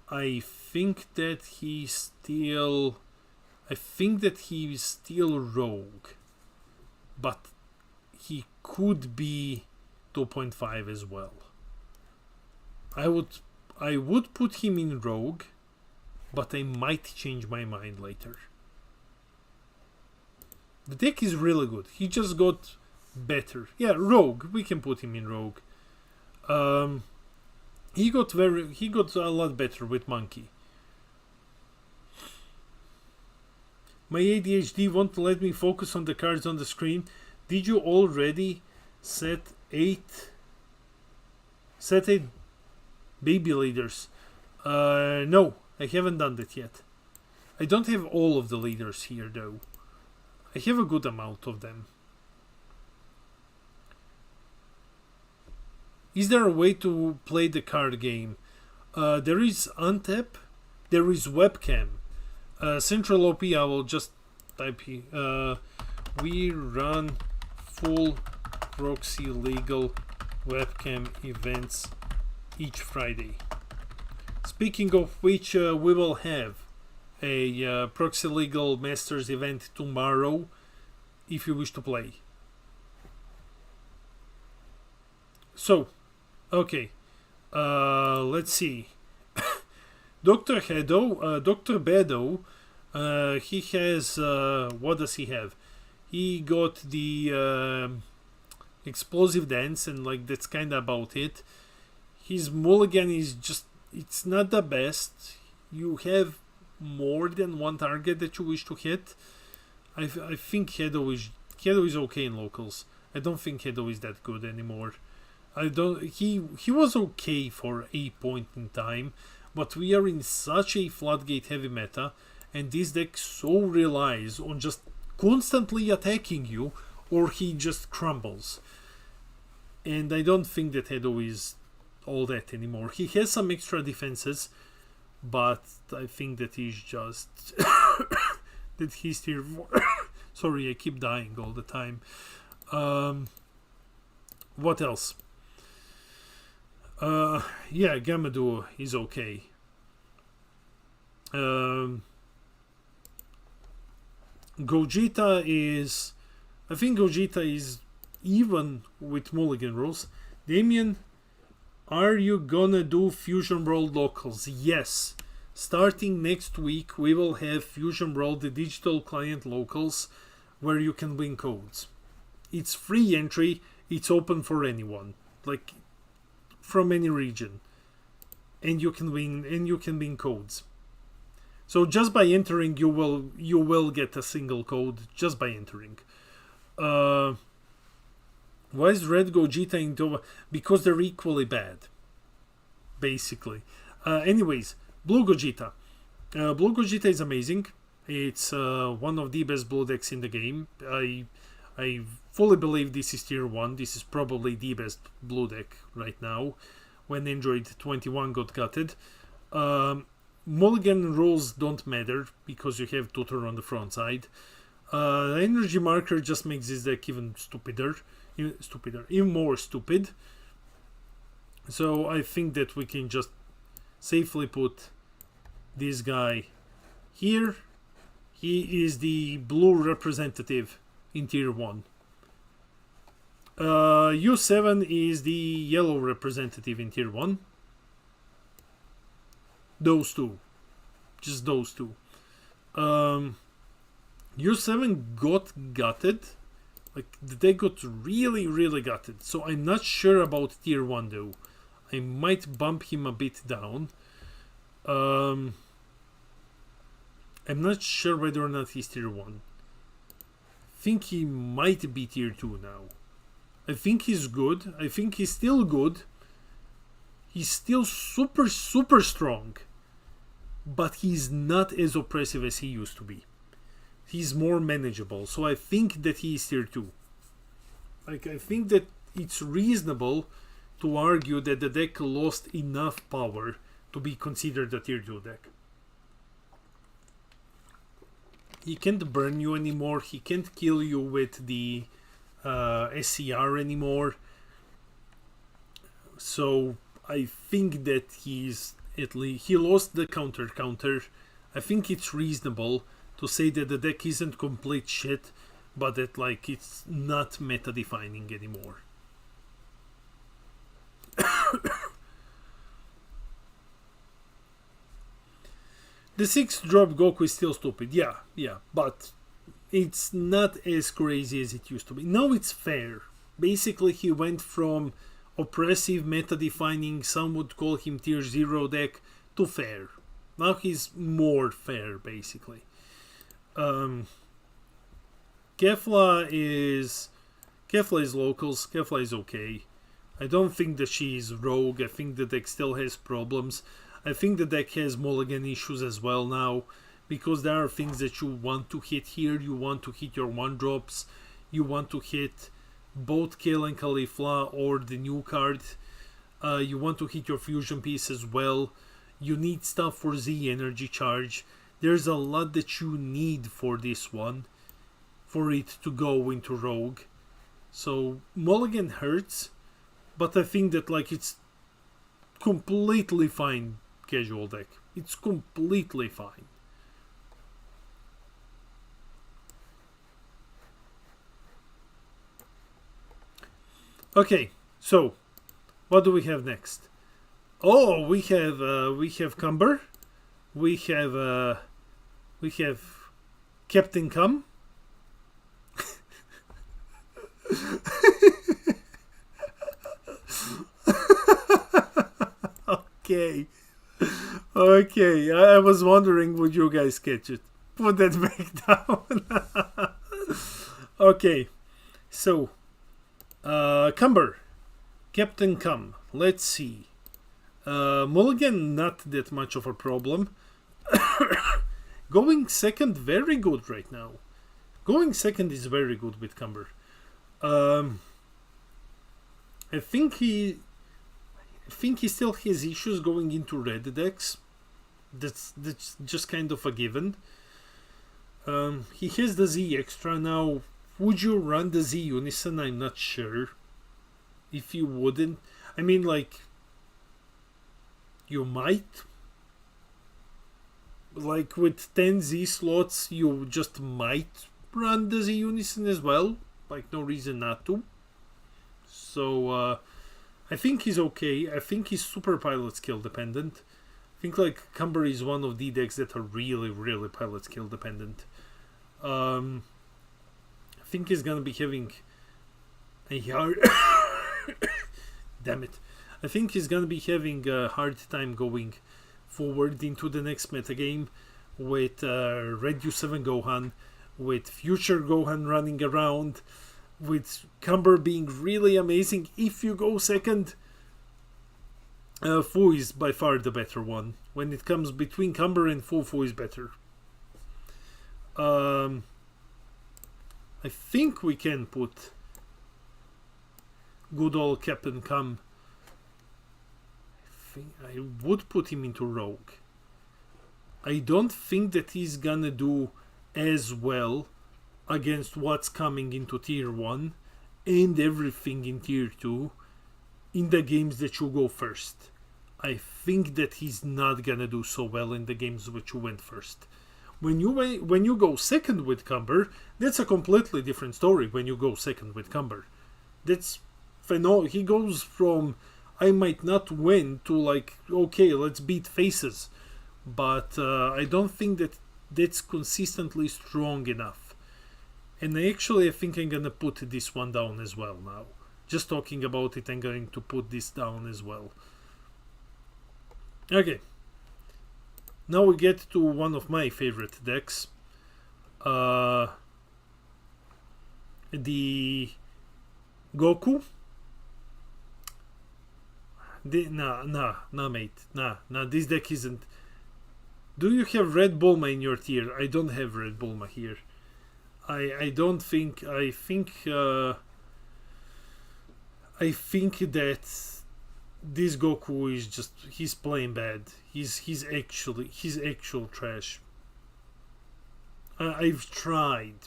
I think that he's still Rogue, but he could be 2.5 as well. I would put him in Rogue, but I might change my mind later. The deck is really good. He just got better. Yeah, Rogue. We can put him in Rogue. He got a lot better with Monkey. My ADHD won't let me focus on the cards on the screen. Did you already set 8 baby leaders? No, I haven't done that yet. I don't have all of the leaders here though. I have a good amount of them. Is there a way to play the card game? There is untap, there is webcam. Central OP, I will just type here. We run full proxy legal webcam events each Friday. Speaking of which, we will have a proxy legal masters event tomorrow if you wish to play. So, okay, let's see. Dr. Bedo, he has, what does he have? He got the explosive dance, and like that's kind of about it. His mulligan is just, it's not the best. You have more than one target that you wish to hit. I think Hedo is okay in locals. I don't think Hedo is that good anymore. He was okay for a point in time, but we are in such a floodgate heavy meta, and this deck so relies on just constantly attacking you, or he just crumbles. And I don't think that Hedo is all that anymore. He has some extra defenses, but I think that he's just that he's tier 4. Sorry, I keep dying all the time. What else? Yeah, Gamma Duo is okay. Gogeta is, I think Gogeta is even with mulligan rules. Damien, are you gonna do Fusion World locals? Yes. Starting next week, we will have Fusion World, the digital client locals, where you can win codes. It's free entry. It's open for anyone, like from any region, and you can win codes. So just by entering, you will get a single code just by entering. Why is Red Gogeta in Dova? Because they're equally bad, basically. Anyways, Blue Gogeta. Blue Gogeta is amazing. It's one of the best blue decks in the game. I fully believe this is tier 1. This is probably the best blue deck right now, when Android 21 got gutted. Mulligan rules don't matter because you have Tutor on the front side. Energy Marker just makes this deck even even more stupid. So I think that we can just safely put this guy here. He is the blue representative in tier 1. U7 is the yellow representative in tier 1. Those two. Just those two. U7 got gutted. Like, they got really, really gutted. So I'm not sure about tier 1 though. I might bump him a bit down. I'm not sure whether or not he's tier 1. I think he might be tier 2 now. I think he's good. I think he's still good. He's still super, super strong. But he's not as oppressive as he used to be. He's more manageable. So I think that he is tier 2. Like, I think that it's reasonable to argue that the deck lost enough power to be considered a tier 2 deck. He can't burn you anymore. He can't kill you with the SCR anymore. So I think that he's at least, he lost the counter. I think it's reasonable to say that the deck isn't complete shit, but that like it's not meta defining anymore. The 6th drop Goku is still stupid, yeah, but it's not as crazy as it used to be. Now it's fair. Basically, he went from oppressive, meta-defining, some would call him tier 0 deck, to fair. Now he's more fair, basically. Kefla is locals. Kefla is okay. I don't think that she is rogue. I think the deck still has problems. I think the deck has mulligan issues as well now, because there are things that you want to hit here. You want to hit your 1-drops. You want to hit both Kale and Caulifla or the new card. You want to hit your fusion piece as well. You need stuff for Z energy charge. There's a lot that you need for this one, for it to go into Rogue. So Mulligan hurts, but I think that like it's completely fine casual deck. It's completely fine. Okay, so what do we have next? Oh, we have Cumber, we have Captain Cum. Okay, okay. I was wondering, would you guys catch it? Put that back down. Okay, so Cumber, Captain Cum. Let's see. Mulligan, not that much of a problem. Going second, very good right now. Going second is very good with Cumber. I think he still has issues going into red decks. That's just kind of a given. He has the Z extra now. Would you run the Z Unison? I'm not sure. If you wouldn't, I mean, like, you might. Like with 10 Z slots, you just might run the Z Unison as well. Like, no reason not to. So, I think he's okay. I think he's super pilot skill dependent. I think like Cumber is one of the decks that are really, really pilot skill dependent. I think he's gonna be having a hard damn it. I think he's gonna be having a hard time going forward into the next metagame with Red U7 Gohan, with Future Gohan running around, with Cumber being really amazing. If you go second, Fu is by far the better one. When it comes between Cumber and Fu, Fu is better. I think we can put good old Captain Cum. I would put him into Rogue. I don't think that he's gonna do as well against what's coming into Tier 1 and everything in Tier 2 in the games that you go first. I think that he's not gonna do so well in the games which you went first. When you go second with Cumber, that's a completely different story. When you go second with Cumber, that's phenomenal. He goes from I might not win to like, okay, let's beat faces, but I don't think that that's consistently strong enough. And I think I'm gonna put this one down as well now. Just talking about it, I'm going to put this down as well. Okay. Now we get to one of my favorite decks. The Goku. Nah, mate. Nah, this deck isn't. Do you have Red Bulma in your tier? I don't have Red Bulma here. I don't think. I think that this Goku is just, he's playing bad. He's actual trash. I've tried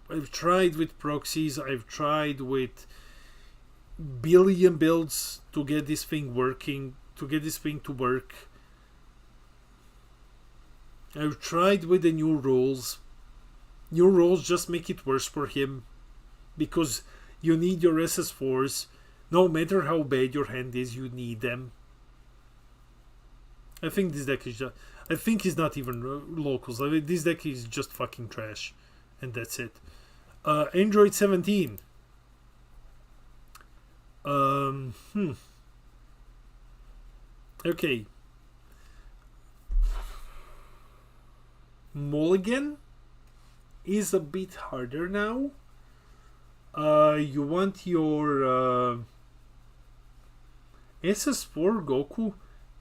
with proxies. I've tried with billion builds to get this thing working, to get this thing to work. I've tried with the new rules. New rules just make it worse for him, because you need your SS4s. No matter how bad your hand is, you need them. I think this deck is just... I think he's not even locals. I mean, this deck is just fucking trash. And that's it. Android 17. Okay. Mulligan is a bit harder now. You want your SS4 Goku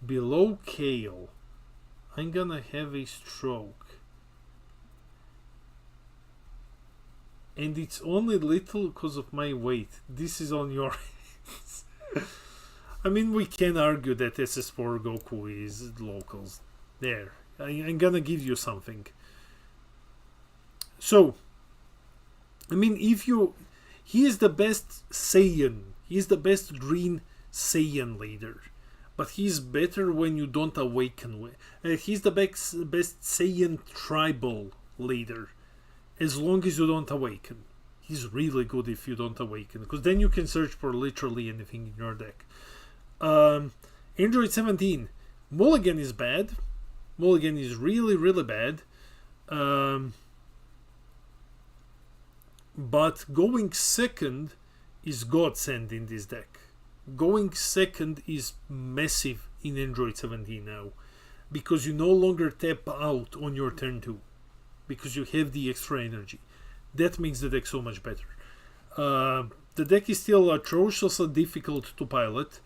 below Kale. I'm gonna have a stroke. And it's only little because of my weight. This is on your hands. I mean, we can argue that SS4 Goku is locals. There, I'm gonna give you something. So, I mean, he is the best Saiyan. He's the best green Saiyan leader. But he's better when you don't awaken. He's the best Saiyan tribal leader. As long as you don't awaken. He's really good if you don't awaken. Because then you can search for literally anything in your deck. Android 17. Mulligan is bad. Mulligan is really, really bad. But going second is godsend in this deck. Going second is massive in Android 17 now. Because you no longer tap out on your turn 2. Because you have the extra energy. That makes the deck so much better. The deck is still atrociously difficult to pilot,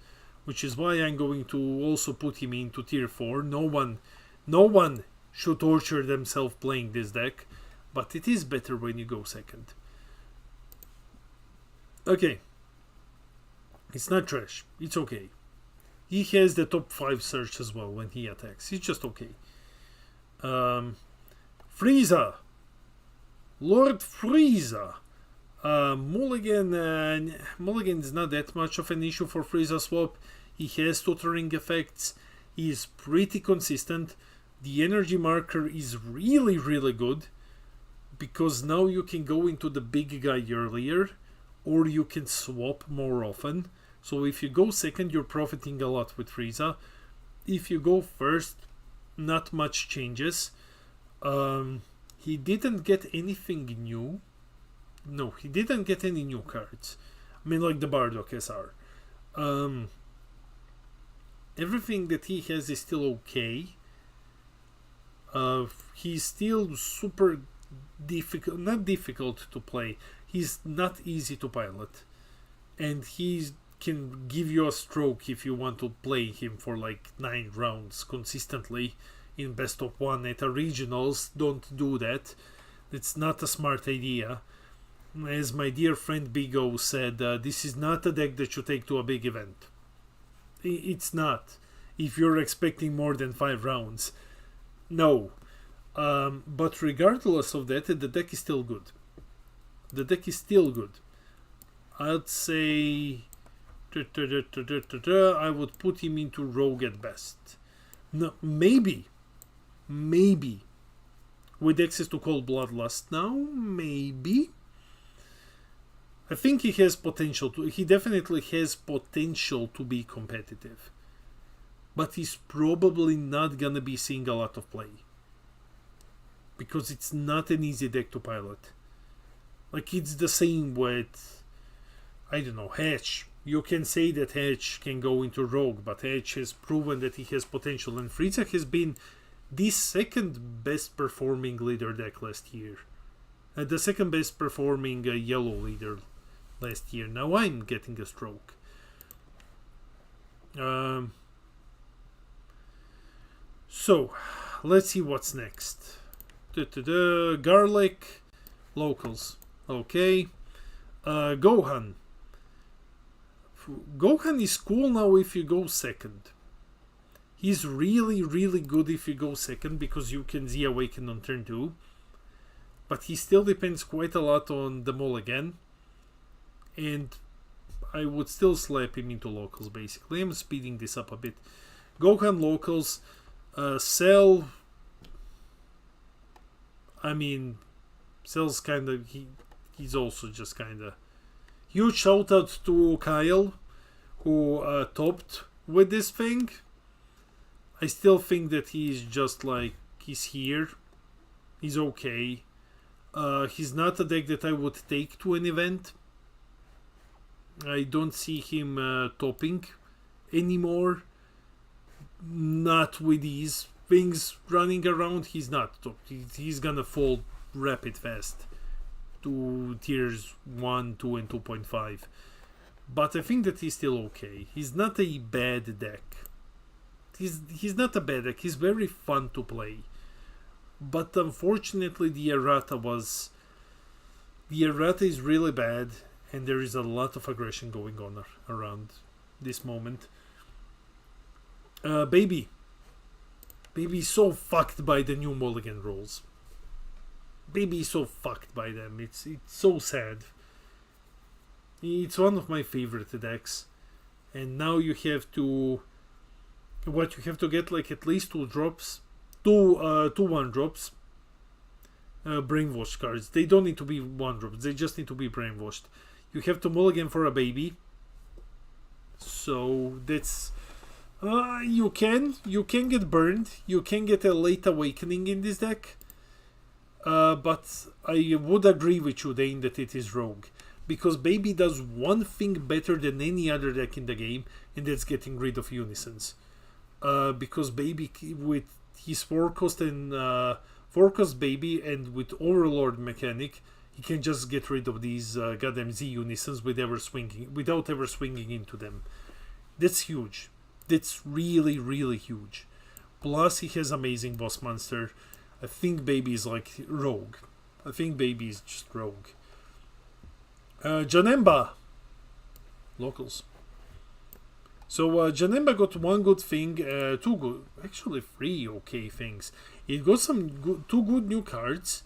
which is why I'm going to also put him into tier 4. No one should torture themselves playing this deck, but it is better when you go second. Okay. It's not trash. It's okay. He has the top 5 search as well when he attacks. It's just okay. Frieza. Lord Frieza. Mulligan is not that much of an issue for Frieza swap. He has tutoring effects. He is pretty consistent. The energy marker is really, really good. Because now you can go into the big guy earlier. Or you can swap more often. So if you go second, you're profiting a lot with Frieza. If you go first, not much changes. He didn't get anything new. No, he didn't get any new cards. I mean, like the Bardock SR. Everything that he has is still okay. He's still super difficult, not difficult to play. He's not easy to pilot. And he can give you a stroke if you want to play him for like 9 rounds consistently in best of 1 at a regionals. Don't do that. It's not a smart idea. As my dear friend Big O said, this is not a deck that you take to a big event. It's not. If you're expecting more than 5 rounds. No. But regardless of that, the deck is still good. The deck is still good. I'd say I would put him into Rogue at best. No, maybe. With access to Cold Bloodlust now, maybe. I think he has potential to. He definitely has potential to be competitive. But he's probably not gonna be seeing a lot of play. Because it's not an easy deck to pilot. Like, it's the same with, I don't know, Hatch. You can say that Hatch can go into Rogue, but Hatch has proven that he has potential. And Frieza has been the second best performing leader deck last year. The second best performing yellow leader last year. Now I'm getting a stroke. So, let's see what's next. Garlic. Locals. Okay. Gohan. Gohan is cool now if you go second. He's really, really good if you go second because you can Z Awaken on turn 2. But he still depends quite a lot on the mulligan. And I would still slap him into locals basically. I'm speeding this up a bit. Gohan locals. Cell. I mean, Cell's kind of. He's also just kind of. Huge shout out to Kyle, who topped with this thing. I still think that he's just like, he's here. He's okay. He's not a deck that I would take to an event. I don't see him topping anymore. Not with these things running around. He's not top. He's gonna fall rapid fast to tiers 1, 2 and 2.5. But I think that he's still okay. He's not a bad deck. He's not a bad deck. He's very fun to play. But unfortunately the errata is really bad and there is a lot of aggression going on around this moment. Baby. Baby is so fucked by the new mulligan rules. Baby is so fucked by them. It's so sad. It's one of my favorite decks. And now you have to... What, you have to get like at least 2 drops. 2 1-drops. Brainwashed cards. They don't need to be 1-drops. They just need to be brainwashed. You have to mulligan for a baby. So that's... you can get burned. You can get a late awakening in this deck. But I would agree with you, Dane, that it is rogue. Because Baby does one thing better than any other deck in the game, and that's getting rid of Unisons. Because Baby, with his 4-cost and 4-cost Baby, and with Overlord mechanic, he can just get rid of these goddamn Z Unisons without ever swinging into them. That's huge. That's really, really huge. Plus, he has amazing boss monster. I think Baby is like rogue. I think Baby is just rogue. Janemba. Locals. So Janemba got one good thing, 2 good, actually 3 okay things. It got some 2 good new cards,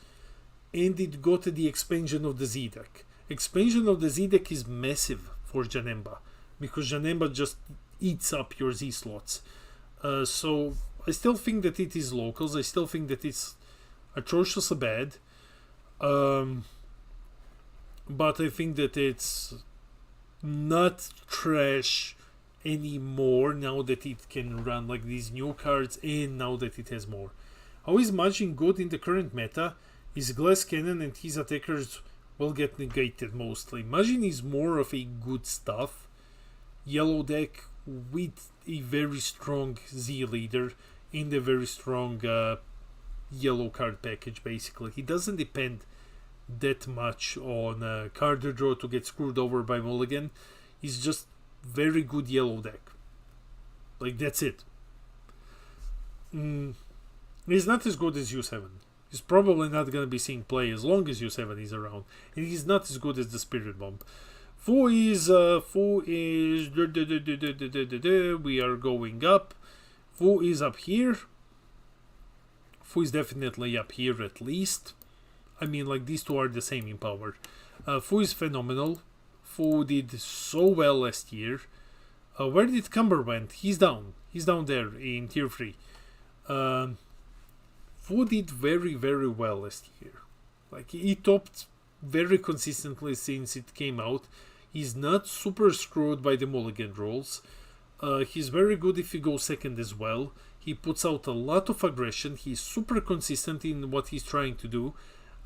and it got the expansion of the Z deck. Expansion of the Z deck is massive for Janemba, because Janemba just eats up your Z slots. So I still think that it is locals. I still think that it's atrociously bad. But I think that it's not trash anymore now that it can run like these new cards, and now that it has more. How is Majin good in the current meta? His glass cannon and his attackers will get negated mostly. Majin is more of a good stuff yellow deck with a very strong Z leader and a very strong yellow card package. Basically, he doesn't depend that much on card draw to get screwed over by mulligan. He's just very good yellow deck. Like, that's it. He's not as good as U7. He's probably not going to be seeing play as long as U7 is around, and he's not as good as the Spirit Bomb. Fu is we are going up. Fu is up here. Fu is definitely up here at least. I mean, like, these two are the same in power. Fu is phenomenal. Fu did so well last year. Where did Cumber went? He's down. He's down there in tier 3. Fu did very, very well last year. Like, he topped very consistently since it came out. He's not super screwed by the mulligan rolls. He's very good if he goes second as well. He puts out a lot of aggression. He's super consistent in what he's trying to do.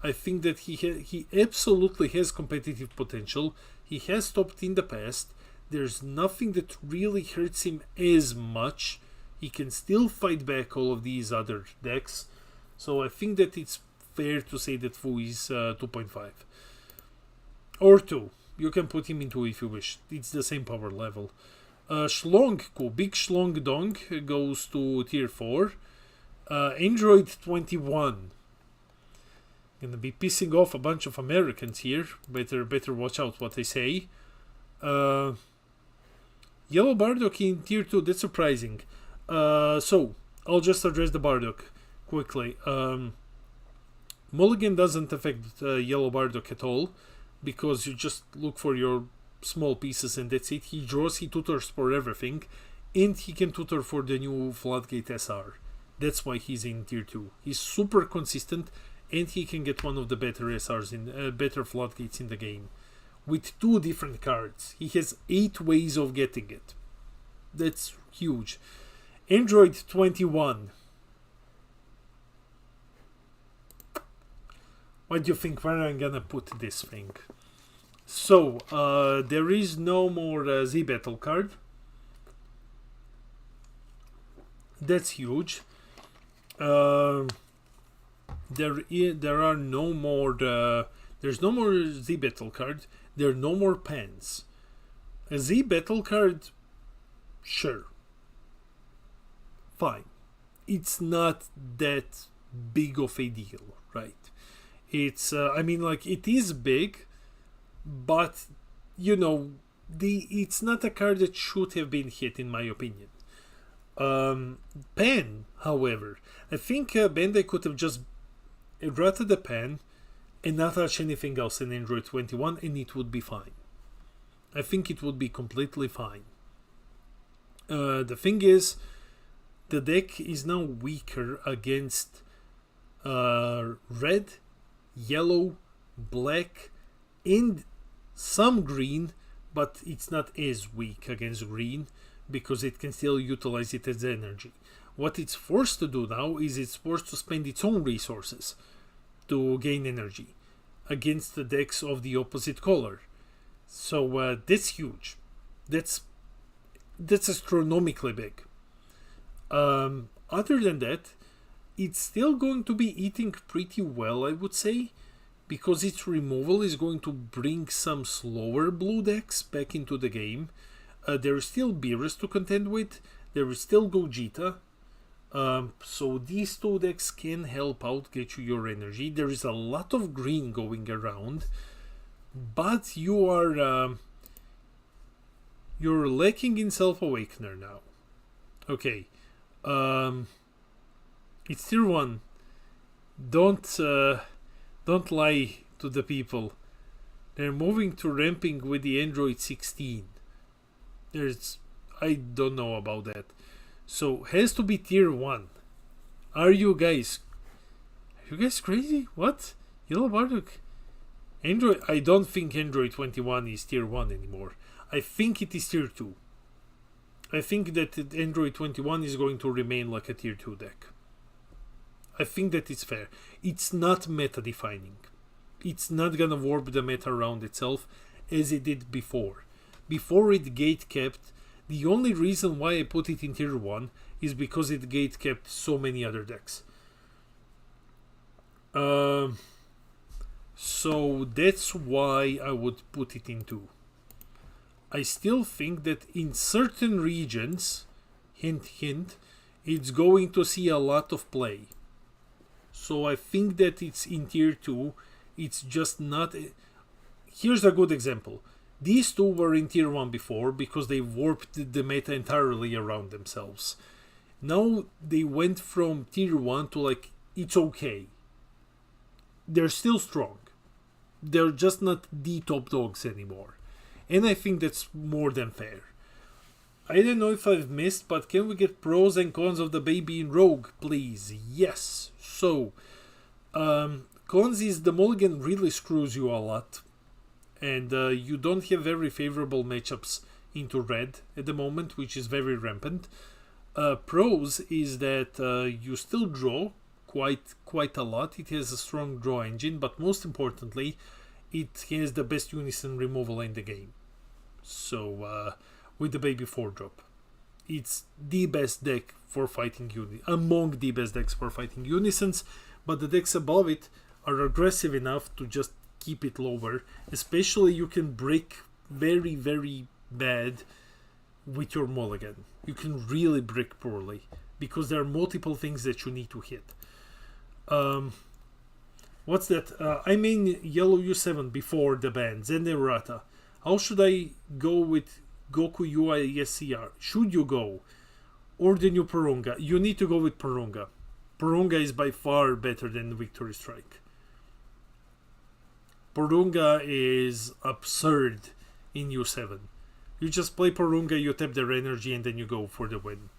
I think that he absolutely has competitive potential. He has topped in the past. There's nothing that really hurts him as much. He can still fight back all of these other decks. So I think that it's fair to say that Fu is 2.5. Or 2. You can put him in 2 if you wish. It's the same power level. Schlong, cool. Big Schlong Dong goes to tier 4. Android 21. Gonna be pissing off a bunch of Americans here. Better watch out what they say. Yellow Bardock in tier 2. That's surprising. So I'll just address the Bardock quickly. Mulligan doesn't affect Yellow Bardock at all, because you just look for your small pieces and that's it. He draws, he tutors for everything, and he can tutor for the new Floodgate SR. That's why he's in tier 2. He's super consistent, and he can get one of the better SRs in better Floodgates in the game. With 2 different cards. He has 8 ways of getting it. That's huge. Android 21. What do you think where I'm gonna put this thing? So, there is no more Z Battle card. That's huge. There are no more. There's no more Z Battle card. There are no more pens. A Z Battle card, sure, fine. It's not that big of a deal, right? It's, I mean, like, it is big, but, you know, it's not a card that should have been hit, in my opinion. Pan, however, I think Bandai could have just errated the Pan and not touch anything else in Android 21 and it would be fine. I think it would be completely fine. The thing is, the deck is now weaker against red, yellow, black, and some green, but it's not as weak against green because it can still utilize it as energy. What it's forced to do now is it's forced to spend its own resources to gain energy against the decks of the opposite color. So that's huge. That's astronomically big. Other than that, it's still going to be eating pretty well, I would say, because its removal is going to bring some slower blue decks back into the game. There is still Beerus to contend with. There is still Gogeta. So these two decks can help out get you your energy. There is a lot of green going around, but you're lacking in Self-Awakener now. Okay, it's tier 1. Don't lie to the people. They're moving to ramping with the Android 16. I don't know about that. So has to be tier 1. Are you guys crazy? What? Yellow Bardock? Android, I don't think Android 21 is tier 1 anymore. I think it is tier 2. I think that Android 21 is going to remain like a tier 2 deck. I think that it's fair. It's not meta defining. It's not gonna warp the meta around itself as it did before. Before it gate kept, the only reason why I put it in tier 1 is because it gate kept so many other decks. So that's why I would put it in 2. I still think that in certain regions, hint hint, it's going to see a lot of play. So I think that it's in tier 2. It's just not... Here's a good example. These two were in tier 1 before because they warped the meta entirely around themselves. Now they went from tier 1 to like, it's okay. They're still strong. They're just not the top dogs anymore. And I think that's more than fair. I don't know if I've missed, but can we get pros and cons of the baby in Rogue, please? Yes. So, cons is the mulligan really screws you a lot. And you don't have very favorable matchups into red at the moment, which is very rampant. Pros is that you still draw quite a lot. It has a strong draw engine, but most importantly, it has the best unison removal in the game. So, with the baby 4-drop. It's the best deck for fighting among the best decks for fighting unisons, but the decks above it are aggressive enough to just keep it lower. Especially you can break very, very bad with your mulligan. You can really break poorly because there are multiple things that you need to hit. What's that? I mean yellow U7 before the ban, Zenderata. How should I go with Goku UI SCR? Should you go? Or the new Porunga? You need to go with Porunga. Porunga is by far better than Victory Strike. Porunga is absurd in U7. You just play Porunga, you tap their energy, and then you go for the win.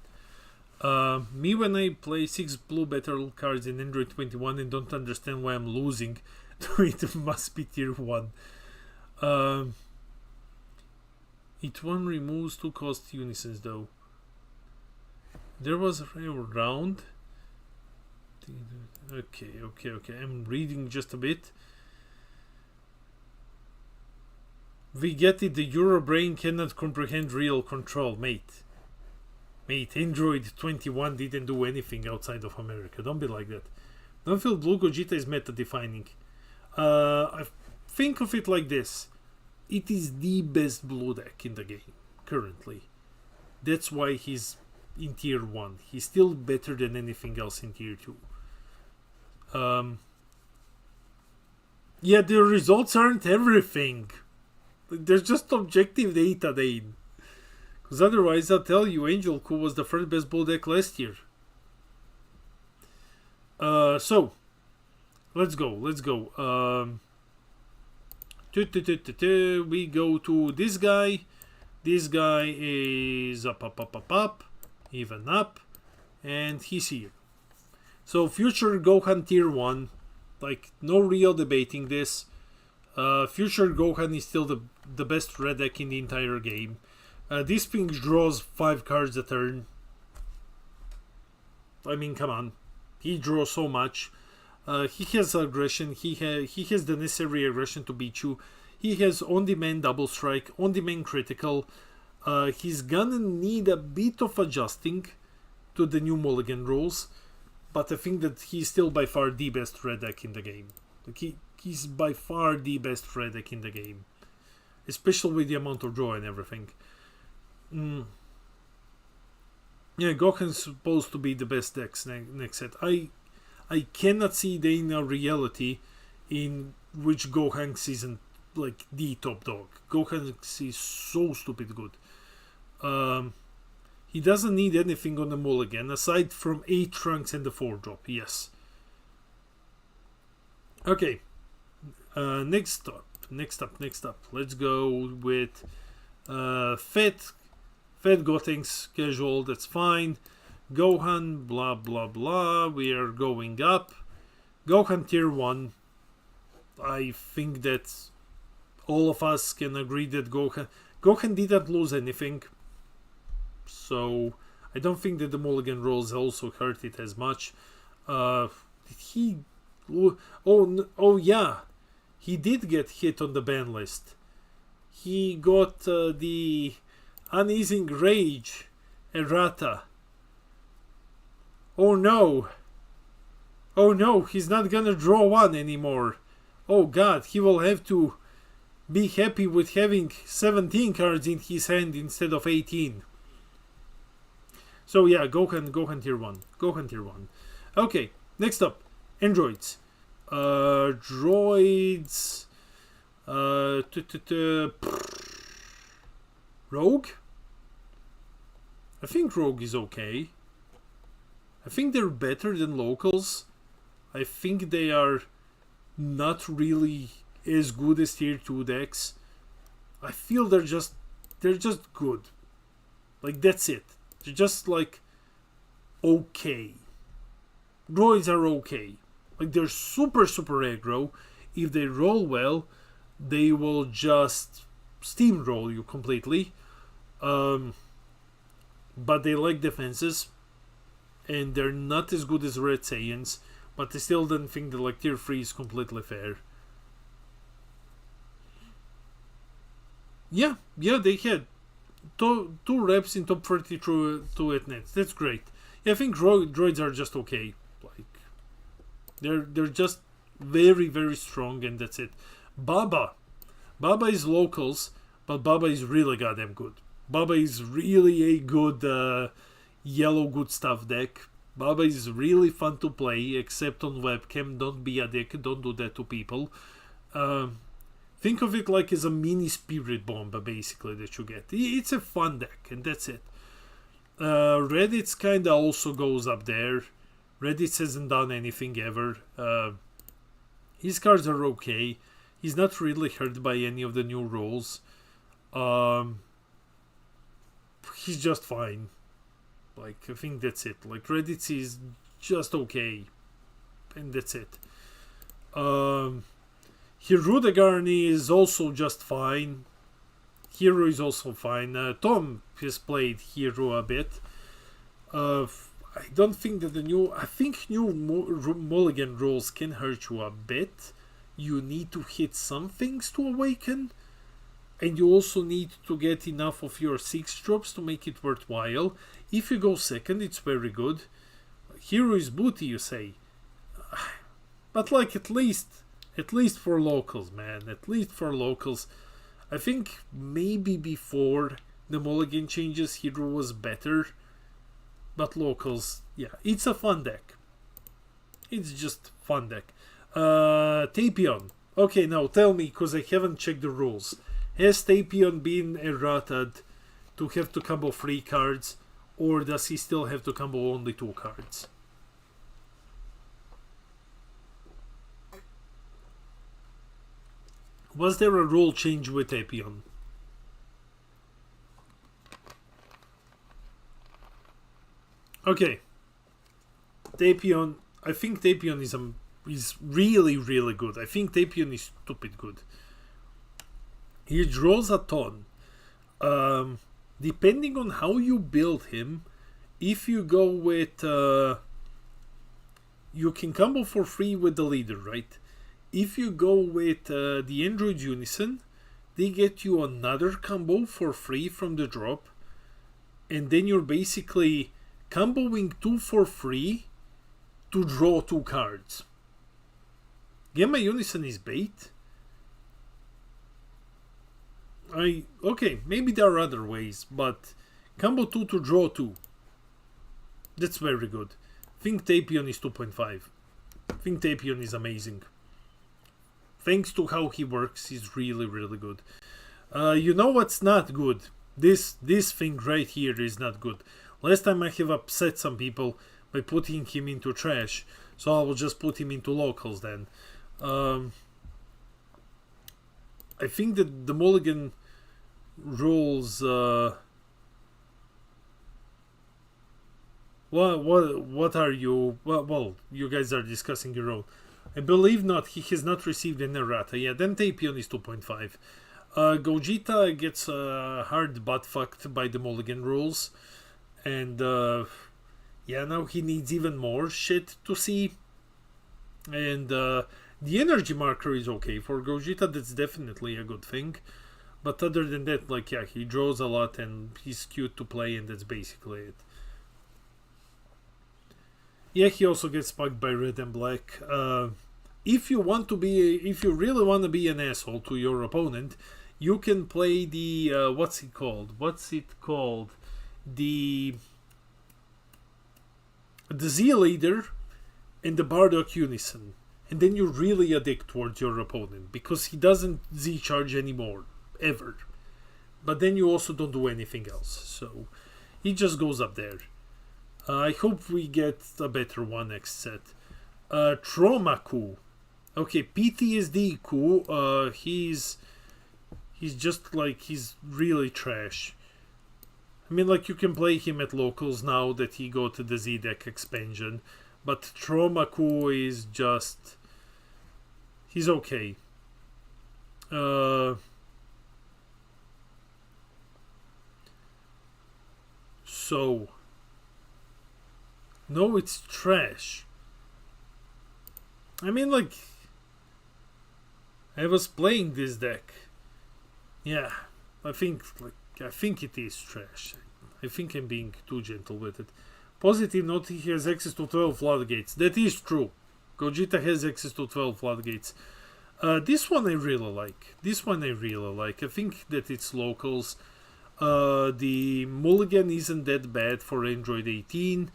Me, when I play 6 blue battle cards in Android 21 and don't understand why I'm losing, it must be tier 1. It one removes 2 cost unisons though. There was a round. Okay. I'm reading just a bit. We get it, the Eurobrain cannot comprehend real control, mate. Android 21 didn't do anything outside of America. Don't be like that. Don't feel Blue Gogeta is meta defining. I think of it like this. It is the best blue deck in the game currently. That's why he's in tier 1. He's still better than anything else in tier 2. Yeah, the results aren't everything. There's just objective data, Dane. Because otherwise, I'll tell you, Angel Coup was the first best bull deck last year. So, let's go. We go to this guy. This guy is up, even up, and he's here. So, future Gohan tier 1, like, no real debating this. Future Gohan is still the best red deck in the entire game. This thing draws 5 cards a turn. I mean, come on. He draws so much. He has aggression. He has the necessary aggression to beat you. He has on-demand double strike, on-demand critical. He's gonna need a bit of adjusting to the new mulligan rules, but I think that he's still by far the best red deck in the game. Like he's by far the best red deck in the game, especially with the amount of draw and everything. Yeah, Gohan's supposed to be the best decks next set. I cannot see the in a reality in which Gohan isn't like the top dog. Gohan is so stupid good. He doesn't need anything on the mulligan aside from 8 trunks and the 4-drop. Yes. Okay. Next up. Let's go with Fat Gotenks casual. That's fine. Gohan, blah blah blah. We are going up. Gohan tier 1. I think that all of us can agree that Gohan didn't lose anything. So I don't think that the mulligan rolls also hurt it as much. Oh yeah, he did get hit on the ban list. He got the Uneasing Rage errata. Oh no, he's not gonna draw 1 anymore. Oh god, he will have to be happy with having 17 cards in his hand instead of 18. So yeah, Gohan tier 1. Okay, next up, androids. Droids. Rogue? I think Rogue is okay. I think they're better than locals. I think they are not really as good as tier 2 decks. I feel they're just good. Like, that's it. They're just like okay. Droids are okay. Like, they're super aggro. If they roll well, they will just steamroll you completely. But they like defenses, and they're not as good as Red Saiyans, but I still don't think that like tier 3 is completely fair. Yeah, they had two reps in top 32 at nets. That's great. Yeah, I think droids are just okay. Like, they're just very strong, and that's it. Baba is locals, but Baba is really goddamn good. Baba is really a good yellow good stuff deck. Baba is really fun to play, except on webcam. Don't be a dick. Don't do that to people. Think of it like as a mini spirit bomb, basically, that you get. It's a fun deck, and that's it. Reddit's kinda also goes up there. Reddit hasn't done anything ever. His cards are okay. He's not really hurt by any of the new rules. He's just fine. Like, I think that's it. Like, Reddit is just okay. And that's it. Hirudegarni is also just fine. Hero is also fine. Tom has played Hero a bit. I don't think that I think new mulligan rules can hurt you a bit. You need to hit some things to awaken. And you also need to get enough of your 6 drops to make it worthwhile. If you go second, it's very good. Hero is booty, you say. But like, at least for locals, man. At least for locals. I think maybe before the mulligan changes, Hero was better. But locals, yeah, it's a fun deck. It's just fun deck. Tapion. Okay, now tell me, because I haven't checked the rules. Has Tapion been errated to have to combo 3 cards, or does he still have to combo only 2 cards? Was there a rule change with Tapion? Okay. Tapion, I think Tapion is really, really good. I think Tapion is stupid good. He draws a ton. Depending on how you build him, if you go with... you can combo for free with the leader, right? If you go with the Android Unison, they get you another combo for free from the drop. And then you're basically comboing 2 for free to draw 2 cards. Gamma Unison is bait. Okay, maybe there are other ways, but combo 2 to draw 2. That's very good. Think Tapion is 2.5. Think Tapion is amazing. Thanks to how he works, he's really, really good. You know what's not good? This thing right here is not good. Last time I have upset some people by putting him into trash, so I will just put him into locals then. I think that the mulligan rules... What are you... Well, you guys are discussing your own. I believe not. He has not received any errata. Yeah, then Tapion is 2.5. Gogeta gets hard butt fucked by the mulligan rules. And yeah, now he needs even more shit to see. And the energy marker is okay for Gogeta. That's definitely a good thing. But other than that, like, yeah, he draws a lot and he's cute to play, and that's basically it. Yeah, he also gets bugged by red and black. If you really want to be an asshole to your opponent, you can play the what's it called? The Z leader and the Bardock Unison, and then you're really a dick towards your opponent because he doesn't Z charge anymore ever. But then you also don't do anything else, so he just goes up there. I hope we get a better one next set. Trauma Ku. Okay, PTSD Ku. He's just like, he's really trash. I mean, like, you can play him at locals now that he got to the Z deck expansion, but Trauma Ku is just... he's okay. So... no, it's trash. I mean, like, I was playing this deck. Yeah, I think it is trash. I think I'm being too gentle with it. Positive note, he has access to 12 floodgates. That is true. Gogeta has access to 12 floodgates. This one I really like. I think that it's locals. The mulligan isn't that bad for Android 18.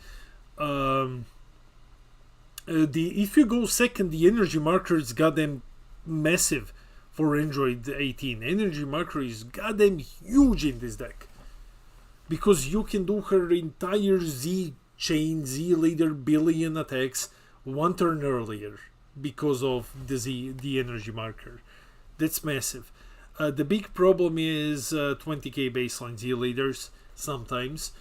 If you go second, the energy marker is goddamn massive for Android 18. Energy marker is goddamn huge in this deck because you can do her entire Z chain, Z leader billion attacks one turn earlier because of the energy marker. That's massive. The big problem is 20k baseline Z leaders sometimes,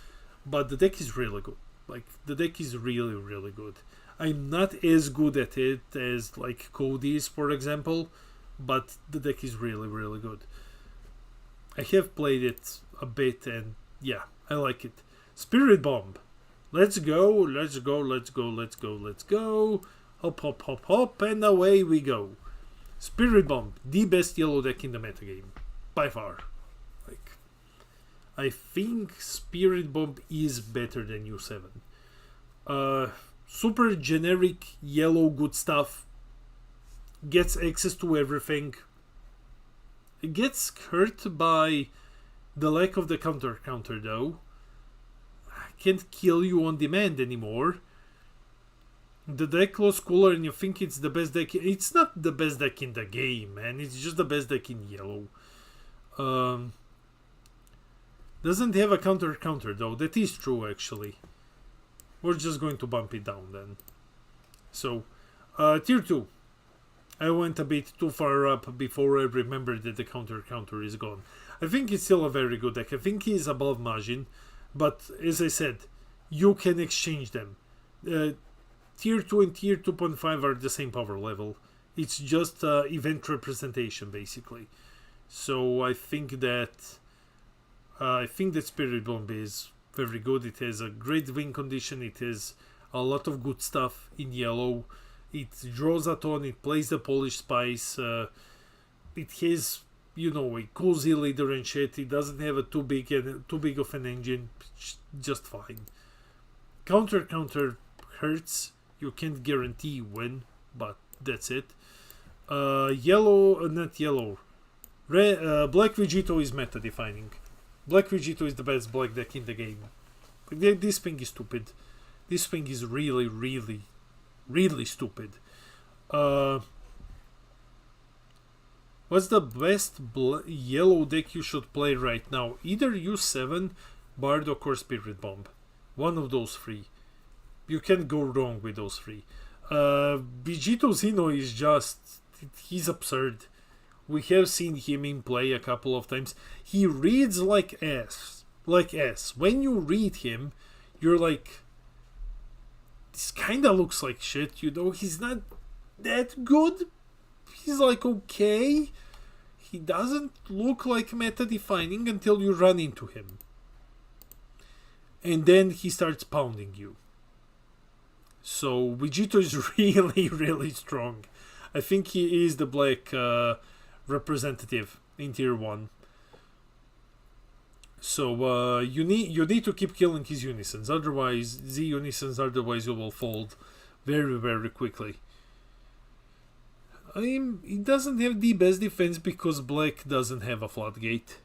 but the deck is really good. Like, the deck is really, really good. I'm not as good at it as, like, Cody's, for example, but the deck is really, really good. I have played it a bit, and yeah, I like it. Spirit Bomb. Let's go, let's go, let's go, let's go, let's go. Hop, hop, hop, hop, and away we go. Spirit Bomb, the best yellow deck in the metagame. By far. Like, I think Spirit Bomb is better than U7. Super generic yellow good stuff. Gets access to everything. It gets hurt by the lack of the counter though. Can't kill you on demand anymore. The deck looks cooler and you think it's the best deck. It's not the best deck in the game, man. It's just the best deck in yellow. The Doesn't have a counter though. That is true actually. We're just going to bump it down then. So, tier 2. I went a bit too far up before I remembered that the counter is gone. I think it's still a very good deck. I think he's above Majin, but as I said, you can exchange them. Tier 2 and Tier 2.5 are the same power level. It's just event representation basically. So I think that Spirit Bomb is very good. It has a great win condition. It has a lot of good stuff in yellow. It draws a ton. It plays the Polish Spice. It has, you know, a cozy leader and shit. It doesn't have a too big of an engine. Just fine. Counter hurts. You can't guarantee win, but that's it. Black Vegeta is meta defining. Black Vegeta is the best black deck in the game. This thing is stupid. This thing is really, really, really stupid. What's the best yellow deck you should play right now? Either use 7, Bardock or Spirit Bomb. One of those three. You can't go wrong with those three. Vegito Zeno is just... he's absurd. We have seen him in play a couple of times. He reads like S. Like S. When you read him, you're like... this kinda looks like shit, you know? He's not that good. He's like okay. He doesn't look like meta defining until you run into him. And then he starts pounding you. So Vegito is really, really strong. I think he is the black representative in tier 1. So you need to keep killing his unisons, otherwise otherwise you will fold very, very quickly. He doesn't have the best defense because black doesn't have a floodgate.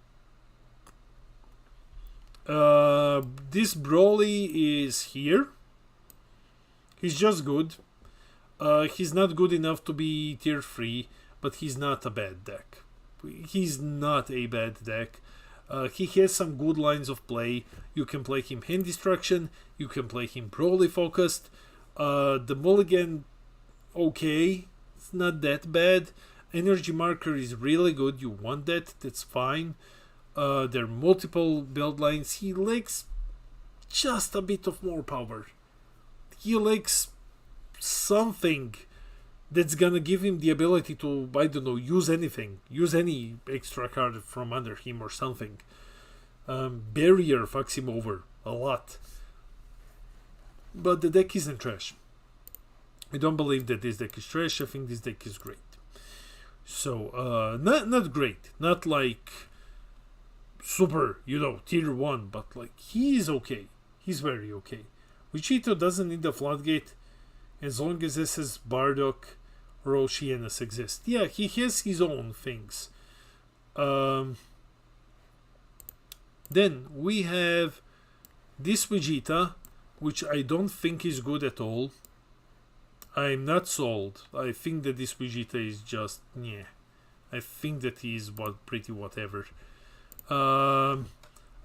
This Broly is here. He's just good. He's not good enough to be tier 3, but he's not a bad deck. He's not a bad deck. He has some good lines of play. You can play him hand destruction. You can play him Broly focused. The mulligan, okay. It's not that bad. Energy marker is really good. You want that. That's fine. There are multiple build lines. He lacks just a bit of more power. He lacks something that's gonna give him the ability to, I don't know, use anything. Use any extra card from under him or something. Barrier fucks him over a lot. But the deck isn't trash. I don't believe that this deck is trash. I think this deck is great. So, not great. Not like super, you know, tier 1. But like, he is okay. He's very okay. Vegito doesn't need the floodgate as long as this is Bardock or Oceanus exist. Yeah, he has his own things. Then we have this Vegeta, which I don't think is good at all. I'm not sold. I think that this Vegeta is just, yeah. I think that he is pretty whatever.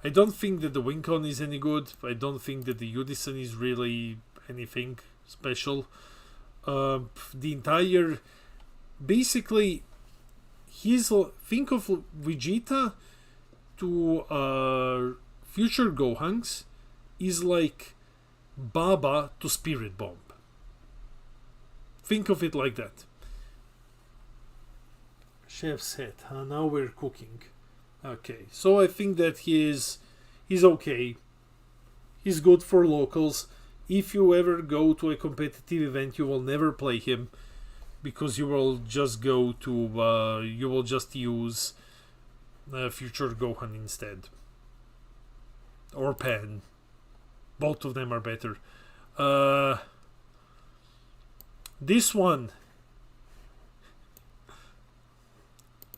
I don't think that the Wincon is any good. I don't think that the Unison is really anything special. The entire... basically, think of Vegeta to future Gohanks is like Baba to Spirit Bomb. Think of it like that. Chef's hat, huh? Now we're cooking. Okay, so I think that he's okay. He's good for locals. If you ever go to a competitive event, you will never play him because you will just go to you will just use Future Gohan instead, or Pan. Both of them are better. This one,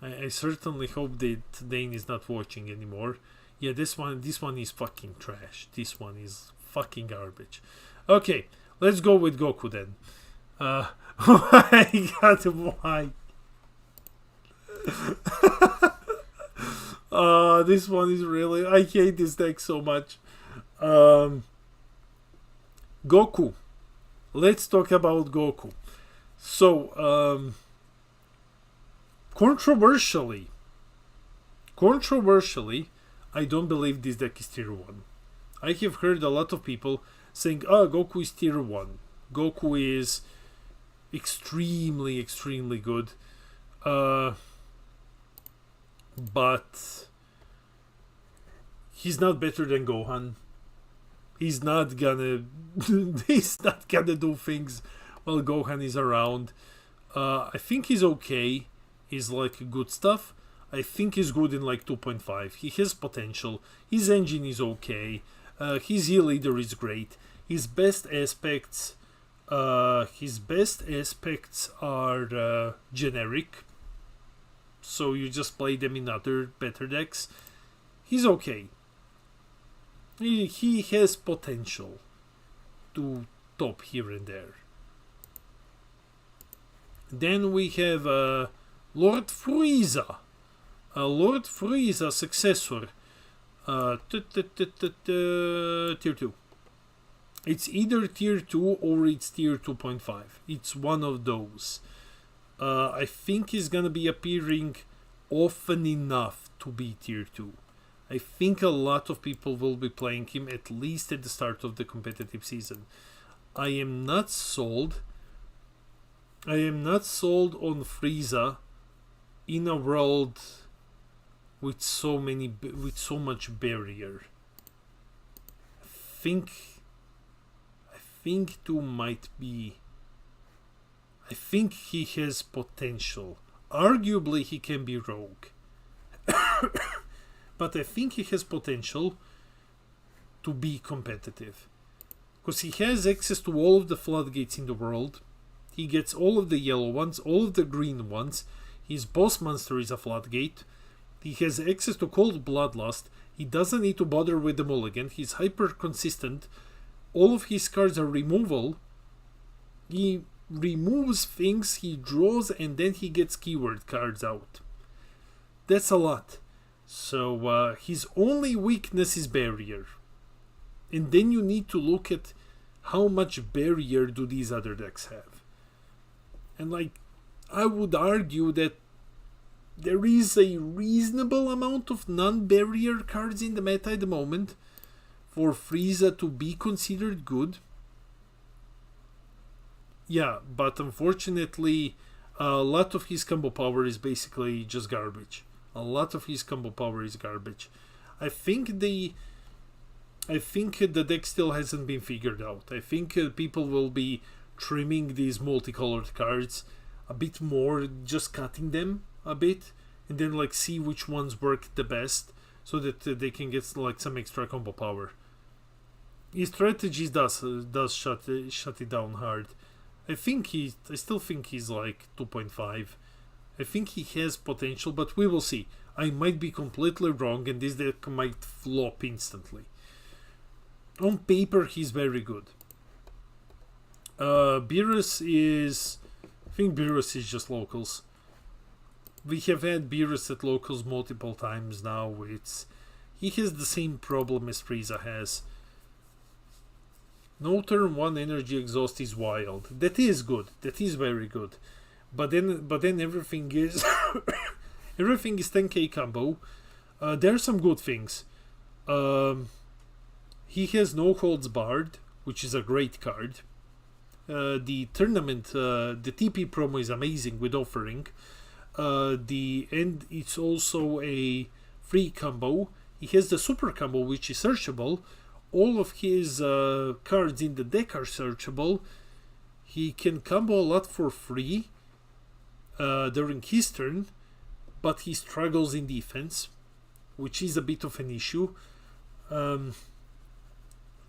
I certainly hope that Dane is not watching anymore. Yeah, this one is fucking trash. This one is fucking garbage. Okay, let's go with Goku then. Oh my god, why? This one is really... I hate this deck so much. Goku. Let's talk about Goku. So, controversially, I don't believe this deck is tier 1. I have heard a lot of people saying, Goku is tier 1. Goku is extremely good. But he's not better than Gohan. He's not gonna do things while Gohan is around. I think he's okay. He's like good stuff. I think he's good in like 2.5. He has potential. His engine is okay. His E-leader is great. His best aspects are generic. So you just play them in other better decks. He's okay. He has potential to top here and there. Then we have Lord Frieza. Lord Frieza successor. Tier 2. It's either tier 2 or it's tier 2.5. It's one of those. I think he's gonna be appearing often enough to be tier 2. I think a lot of people will be playing him at least at the start of the competitive season. I am not sold. I am not sold on Frieza in a world with so much barrier. I think two might be. I think he has potential. Arguably, he can be rogue. But I think he has potential to be competitive. Because he has access to all of the floodgates in the world. He gets all of the yellow ones, all of the green ones. His boss monster is a floodgate. He has access to Cold Bloodlust. He doesn't need to bother with the mulligan. He's hyper consistent. All of his cards are removal. He removes things, he draws, and then he gets keyword cards out. That's a lot. So his only weakness is barrier. And then you need to look at how much barrier do these other decks have. And like, I would argue that there is a reasonable amount of non-barrier cards in the meta at the moment for Frieza to be considered good. Yeah, but unfortunately, a lot of his combo power is basically just garbage. I think the deck still hasn't been figured out. I think people will be trimming these multicolored cards a bit more, just cutting them a bit, and then like see which ones work the best, so that they can get like some extra combo power. His strategies does shut it down hard. I still think he's like 2.5. I think he has potential, but we will see. I might be completely wrong, and this deck might flop instantly. On paper, he's very good. Beerus is... I think Beerus is just locals. We have had Beerus at locals multiple times now. He has the same problem as Frieza has. No turn 1 energy exhaust is wild. That is good. That is very good. But then everything is everything is 10k combo. There are some good things. He has no holds barred, which is a great card. The tournament, the TP promo is amazing with offering. And it's also a free combo. He has the super combo, which is searchable. All of his cards in the deck are searchable. He can combo a lot for free during his turn, but he struggles in defense, which is a bit of an issue.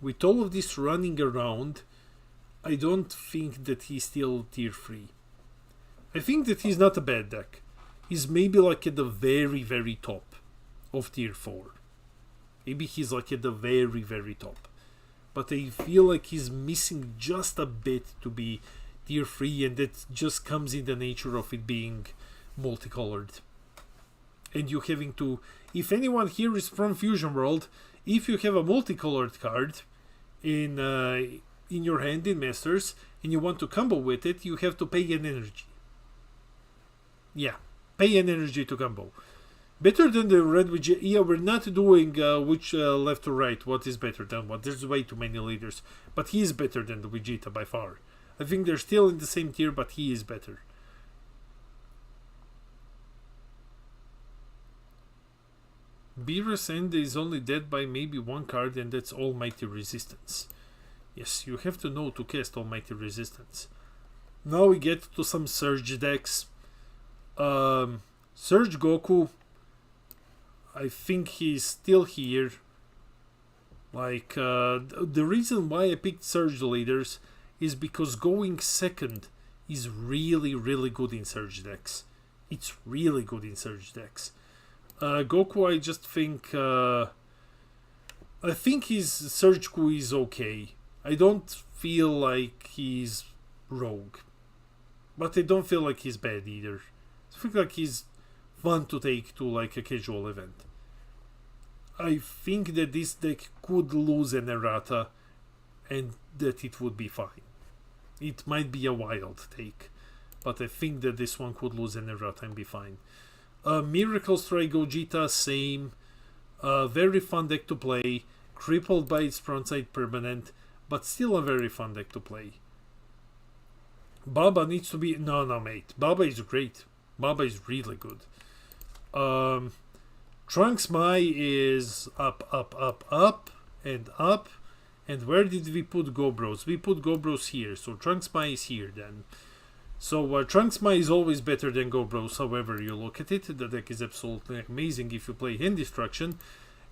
With all of this running around, I don't think that he's still tier 3. I think that he's not a bad deck. He's maybe like at the very, very top of tier 4. Maybe he's like at the very, very top. But I feel like he's missing just a bit to be tier 3, and that just comes in the nature of it being multicolored. and you having to, if anyone here is from Fusion World, if you have a multicolored card in your hand in Masters and you want to combo with it, you have to pay an energy. Yeah, pay an energy to combo. Better than the red Vegeta. Yeah, we're not doing which left or right, what is better than what. There's way too many leaders, but he is better than the Vegeta by far. I think they're still in the same tier, but he is better. Beerus End is only dead by maybe one card, and that's Almighty Resistance. Yes, you have to know to cast Almighty Resistance. Now we get to some Surge decks. Surge Goku, I think he's still here. Like, the reason why I picked Surge leaders is because going second is really, really good in Surge decks. It's really good in Surge decks. Goku, I just think... I think his Surge Q is okay. I don't feel like he's rogue. But I don't feel like he's bad either. I feel like he's fun to take to like a casual event. I think that this deck could lose an errata and that it would be fine. It might be a wild take, but I think that this one could lose an errata and be fine. Miracle Strike Gogeta, same. Very fun deck to play. Crippled by its frontside permanent, but still a very fun deck to play. Baba needs to be... No, mate. Baba is great. Baba is really good. Trunks Mai is up, and up. And where did we put Gobros? We put Gobros here, so Trunks Mai is here then. So Trunks Mai is always better than Gobros, however you look at it. The deck is absolutely amazing if you play Hand Destruction.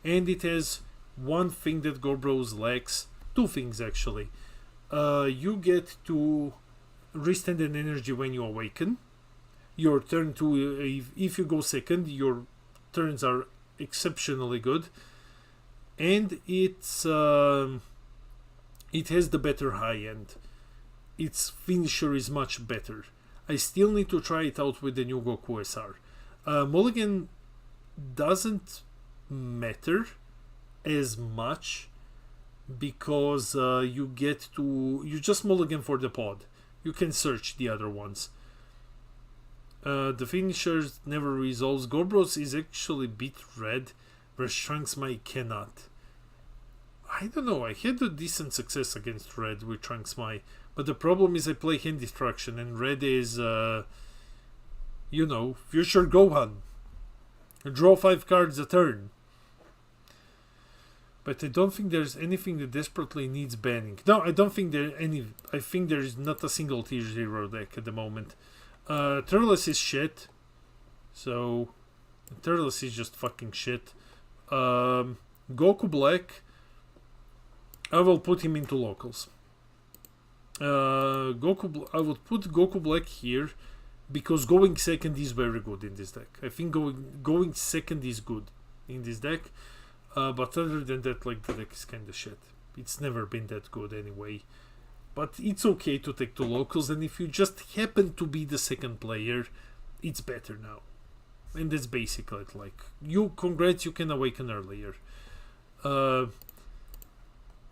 And it has one thing that Gobros lacks. Two things actually. You get to restand an energy when you awaken. Your turn to, if you go second, your turns are exceptionally good. And it's it has the better high end. Its finisher is much better. I still need to try it out with the new Goku SR. Mulligan doesn't matter as much because you just mulligan for the pod. You can search the other ones. The finishers never resolves. Gobros is actually beat red, whereas Trunks Mai cannot. I don't know, I had a decent success against red with Trunks Mai, but the problem is I play Hand Destruction and red is, you know, Future Gohan. Draw 5 cards a turn. But I don't think there's anything that desperately needs banning. No, I don't think there any. I think there is not a single tier 0 deck at the moment. Turles is shit. So Turles is just fucking shit. Goku Black, I will put him into locals. I would put Goku Black here because going second is very good in this deck. I think going second is good in this deck. But other than that, like, the deck is kind of shit. It's never been that good anyway. But it's okay to take two locals, and if you just happen to be the second player, it's better now. And that's basically it. Like, congrats, you can awaken earlier.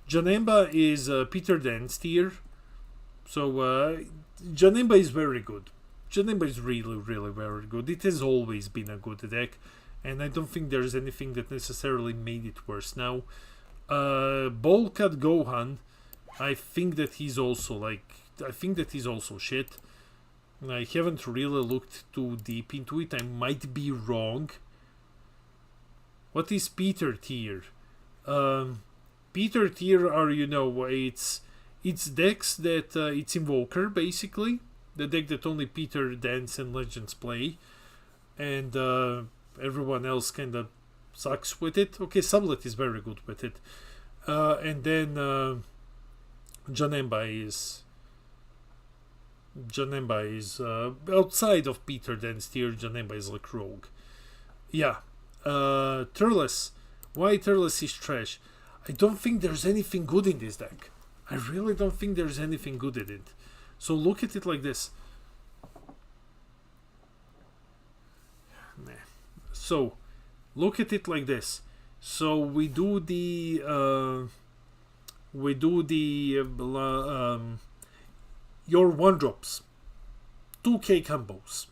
Janemba is Peter Dan's tier. So, Janemba is very good. Janemba is really, really very good. It has always been a good deck. And I don't think there's anything that necessarily made it worse now. Bolkat Gohan, I think that he's also shit. I haven't really looked too deep into it. I might be wrong. What is Peter tier? Peter tier are, you know, it's decks that it's Invoker basically, the deck that only Peter, Dance, and Legends play, and everyone else kind of sucks with it. Okay, Sublet is very good with it. And then Janemba is outside of Peter Dan's tier. Janemba is like rogue. Yeah. Turles. Why Turles is trash? I don't think there's anything good in this deck. I really don't think there's anything good in it. So look at it like this. Nah. So look at it like this. So we do the your 1-drops, 2k combos.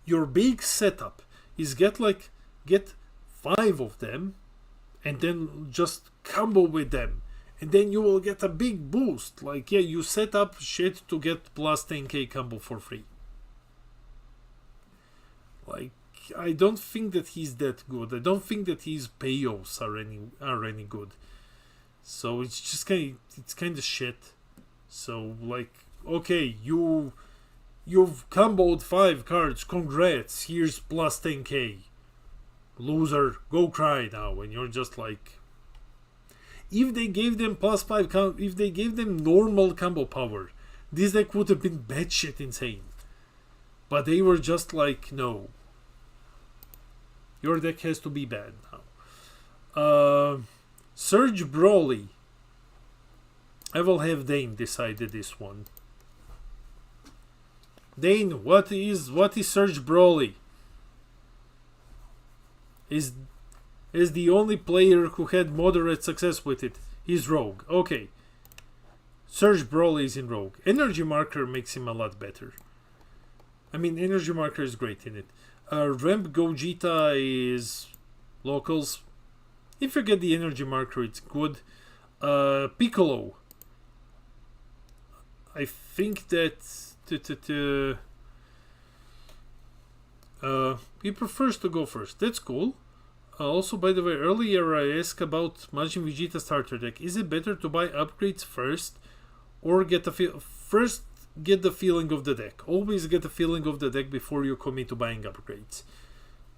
Your big setup is get 5 of them and then just combo with them, and then you will get a big boost. Like, yeah, you set up shit to get plus 10k combo for free. Like, I don't think that he's that good. I don't think that his payoffs are any good. So it's just kind of shit. So, like, okay, you've comboed 5 cards. Congrats. Here's plus 10k. Loser, go cry now. And you're just like, if they gave them plus 5 if they gave them normal combo power, this deck would have been batshit insane. But they were just like, no, your deck has to be bad now. Surge Broly. I will have Dane decide this one. Dane, what is Surge Broly? Is the only player who had moderate success with it. He's Rogue. Okay. Surge Broly is in Rogue. Energy Marker makes him a lot better. I mean, Energy Marker is great in it. Ramp Gogeta is locals. If you get the Energy Marker, it's good. Piccolo. I think that he prefers to go first. That's cool. Also, by the way, earlier I asked about Majin Vegeta starter deck. Is it better to buy upgrades first, or get the feeling of the deck? Always get the feeling of the deck before you commit to buying upgrades.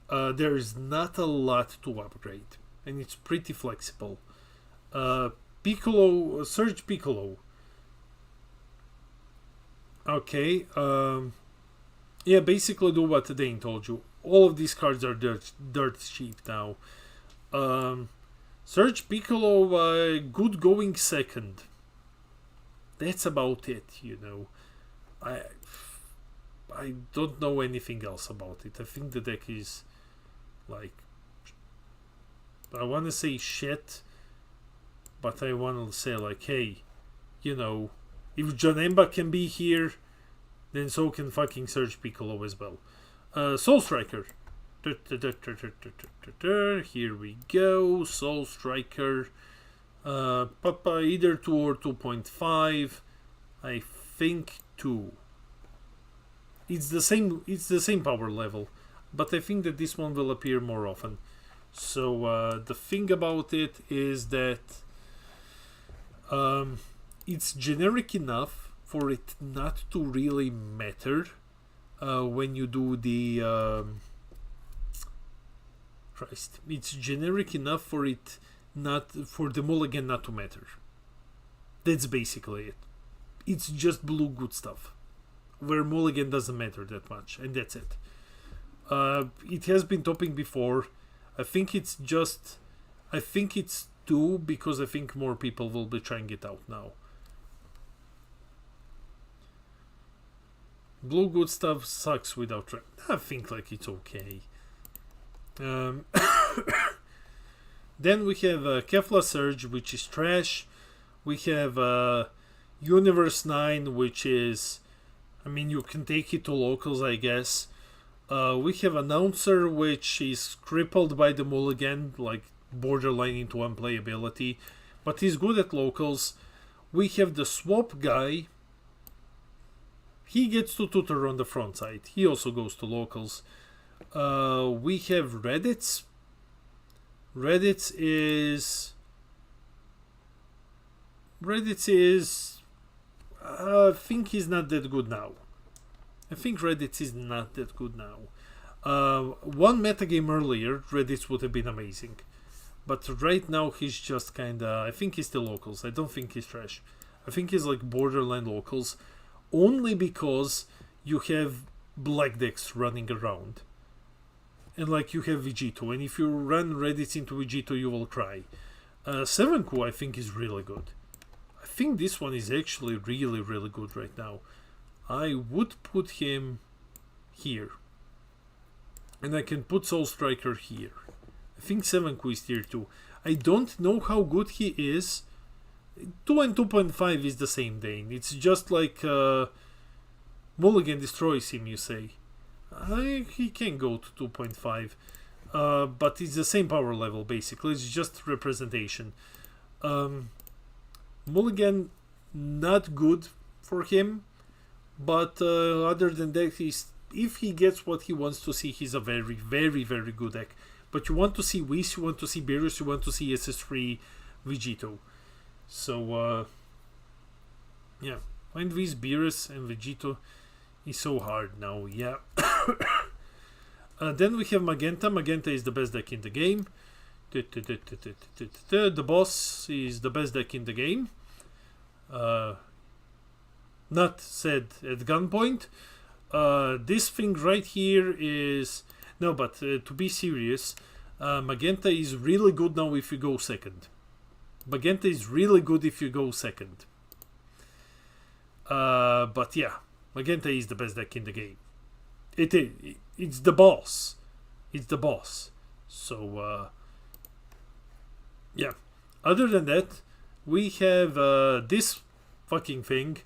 There is not a lot to upgrade, and it's pretty flexible. Piccolo, Surge Piccolo. Okay. Yeah, basically do what Dane told you. All of these cards are dirt cheap now. Surge Piccolo, good going second. That's about it, you know. I don't know anything else about it. I think the deck is like, I want to say shit, but I want to say like, hey, you know, if Janemba can be here, then so can fucking Surge Piccolo as well. Soul Striker. Here we go. Soul Striker. Papa, either 2 or 2.5. I think 2. It's the same power level, but I think that this one will appear more often. So the thing about it is that it's generic enough for it not to really matter when you do the it's generic enough for it not for the mulligan not to matter. That's basically it. It's just blue good stuff where mulligan doesn't matter that much, and that's it. It has been topping before. I think it's 2 because I think more people will be trying it out now. Blue good stuff sucks without trying. I think like it's okay. Then we have Kefla Surge, which is trash. We have Universe 9, which is, I mean, you can take it to locals, I guess. We have Announcer, which is crippled by the mulligan, like borderline into unplayability, but he's good at locals. We have the Swap guy. He gets to tutor on the front side. He also goes to locals. We have Reddits. Reddits is I think he's not that good now. I think Reddits is not that good now. One metagame earlier, Reddits would have been amazing. But right now he's just kinda, I think he's still locals. I don't think he's trash. I think he's like borderline locals. Only because you have black decks running around. And like you have Vegito. And if you run Reddits into Vegito, you will cry. 7Ku I think is really good. I think this one is actually really, really good right now. I would put him here. And I can put Soul Striker here. I think 7Q is tier 2. I don't know how good he is. 2 and 2.5 is the same thing. It's just like Mulligan destroys him, you say. He can go to 2.5. But it's the same power level, basically. It's just representation. Mulligan, not good for him. But other than that, if he gets what he wants to see, he's a very, very, very good deck. But you want to see Whis, you want to see Beerus, you want to see SS3 Vegito. So, yeah. Find Whis, Beerus, and Vegito is so hard now, yeah. Then we have Magenta. Magenta is the best deck in the game. The boss is the best deck in the game. Not said at gunpoint. This thing right here is... No, but to be serious, Magenta is really good now if you go second. Magenta is really good if you go second. But yeah, Magenta is the best deck in the game. It's the boss. It's the boss. So, yeah. Other than that, we have this fucking thing,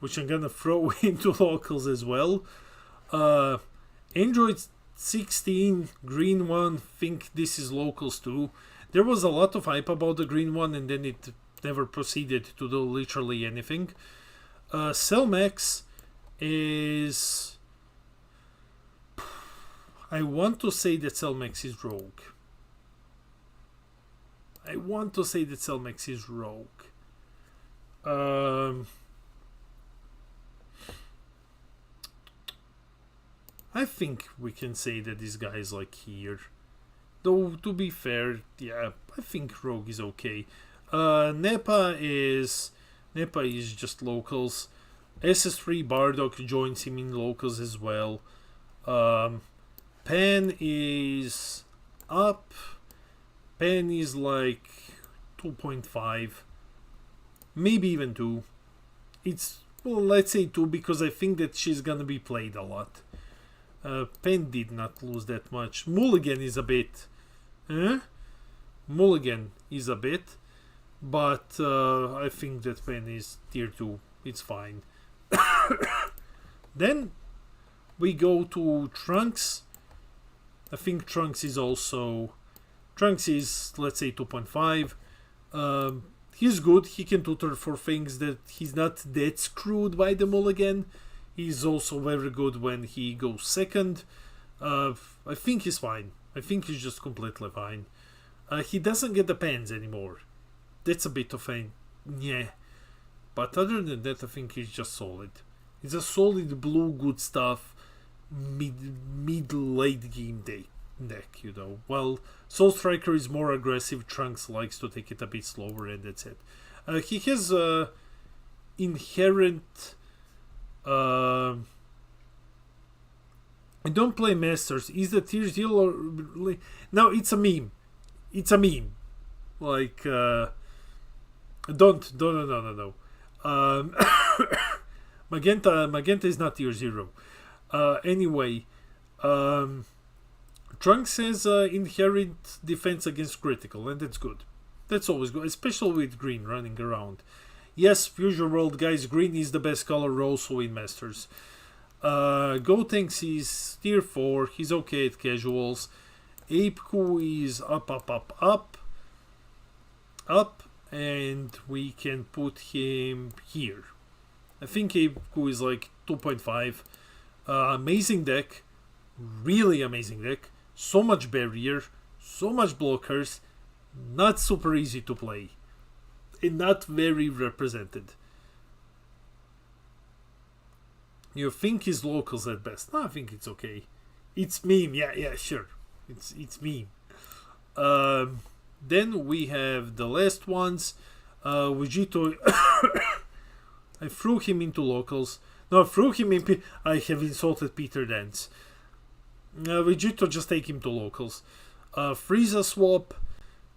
which I'm gonna throw into locals as well. Android 16 green one, think this is locals too. There was a lot of hype about the green one, and then it never proceeded to do literally anything. Cellmax is... I want to say that Cellmax is rogue. I think we can say that this guy is like here. Though, to be fair, yeah, I think rogue is okay. Nepa is just locals. SS3 Bardock joins him in locals as well. Pen is up. Pen is like 2.5. Maybe even 2. It's, well, let's say 2 because I think that she's gonna be played a lot. Pen did not lose that much. Mulligan is a bit... Mulligan is a bit. But I think that Pen is tier 2. It's fine. Then we go to Trunks. I think Trunks is also... Trunks is, let's say, 2.5. He's good. He can tutor for things that he's not that screwed by the Mulligan. He's also very good when he goes second. I think he's fine. I think he's just completely fine. He doesn't get the pens anymore. That's a bit of a... yeah. But other than that, I think he's just solid. He's a solid blue good stuff mid-late game deck, you know. Well, Soul Striker is more aggressive. Trunks likes to take it a bit slower, and that's it. He has inherent... I don't play Masters. Is the tier 0 or... No, it's a meme. It's a meme. Like, no. Magenta is not tier 0. Anyway, Trunks has inherent defense against critical, and that's good. That's always good, especially with green running around. Yes, Fusion World guys, green is the best color also in Masters. Gotenks is tier 4, he's okay at casuals. Apeku is up, and we can put him here. I think Apeku is like 2.5. Amazing deck, really amazing deck. So much barrier, so much blockers, not super easy to play, and not very represented. You think he's locals at best? No, I think it's okay. It's meme, yeah, sure. It's meme. Then we have the last ones. Vegito. I threw him into locals. No, I threw him in... I have insulted Peter Dance. Vegito, just take him to locals. Frieza swap.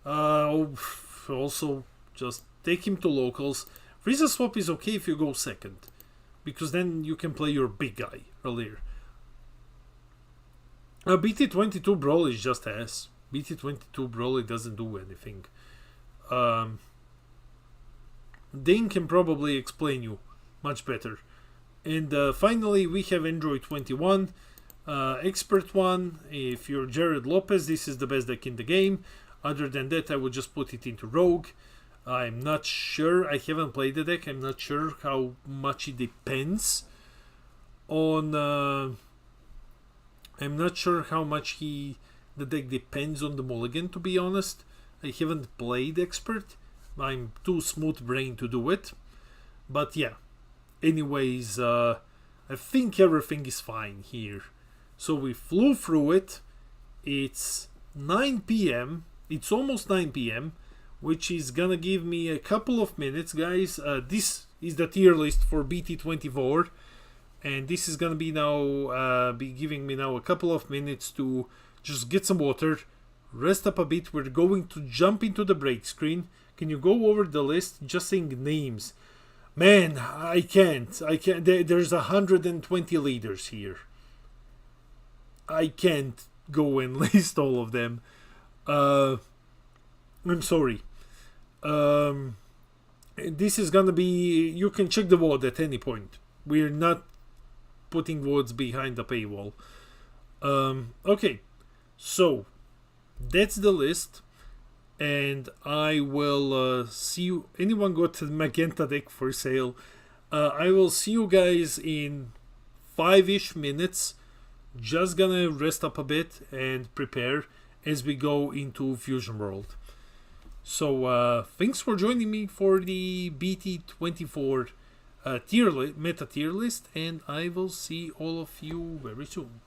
Also, just take him to locals. Frieza swap is okay if you go second, because then you can play your big guy earlier. BT22 Brawl is just ass. BT22 Brawl doesn't do anything. Dane can probably explain you much better. And finally, we have Android 21, Expert 1. If you're Jared Lopez, this is the best deck in the game. Other than that, I would just put it into Rogue. I'm not sure. I haven't played the deck. I'm not sure how much it depends on. I'm not sure how much the deck depends on the mulligan, to be honest. I haven't played Expert. I'm too smooth brain to do it. But yeah. Anyways, I think everything is fine here. So we flew through it. It's 9 p.m. It's almost 9 p.m. which is gonna give me a couple of minutes, guys. This is the tier list for BT24. And this is gonna be now be giving me now a couple of minutes to just get some water, rest up a bit. We're going to jump into the break screen. Can you go over the list just saying names? Man, I can't. There's 120 leaders here. I can't go and list all of them. I'm sorry. This is gonna be. You can check the VOD at any point. We're not putting VODs behind the paywall. Okay, so that's the list. And I will see you. Anyone got the Magenta deck for sale? I will see you guys in 5-ish minutes. Just gonna rest up a bit and prepare as we go into Fusion World. So thanks for joining me for the BT24 meta tier list, and I will see all of you very soon.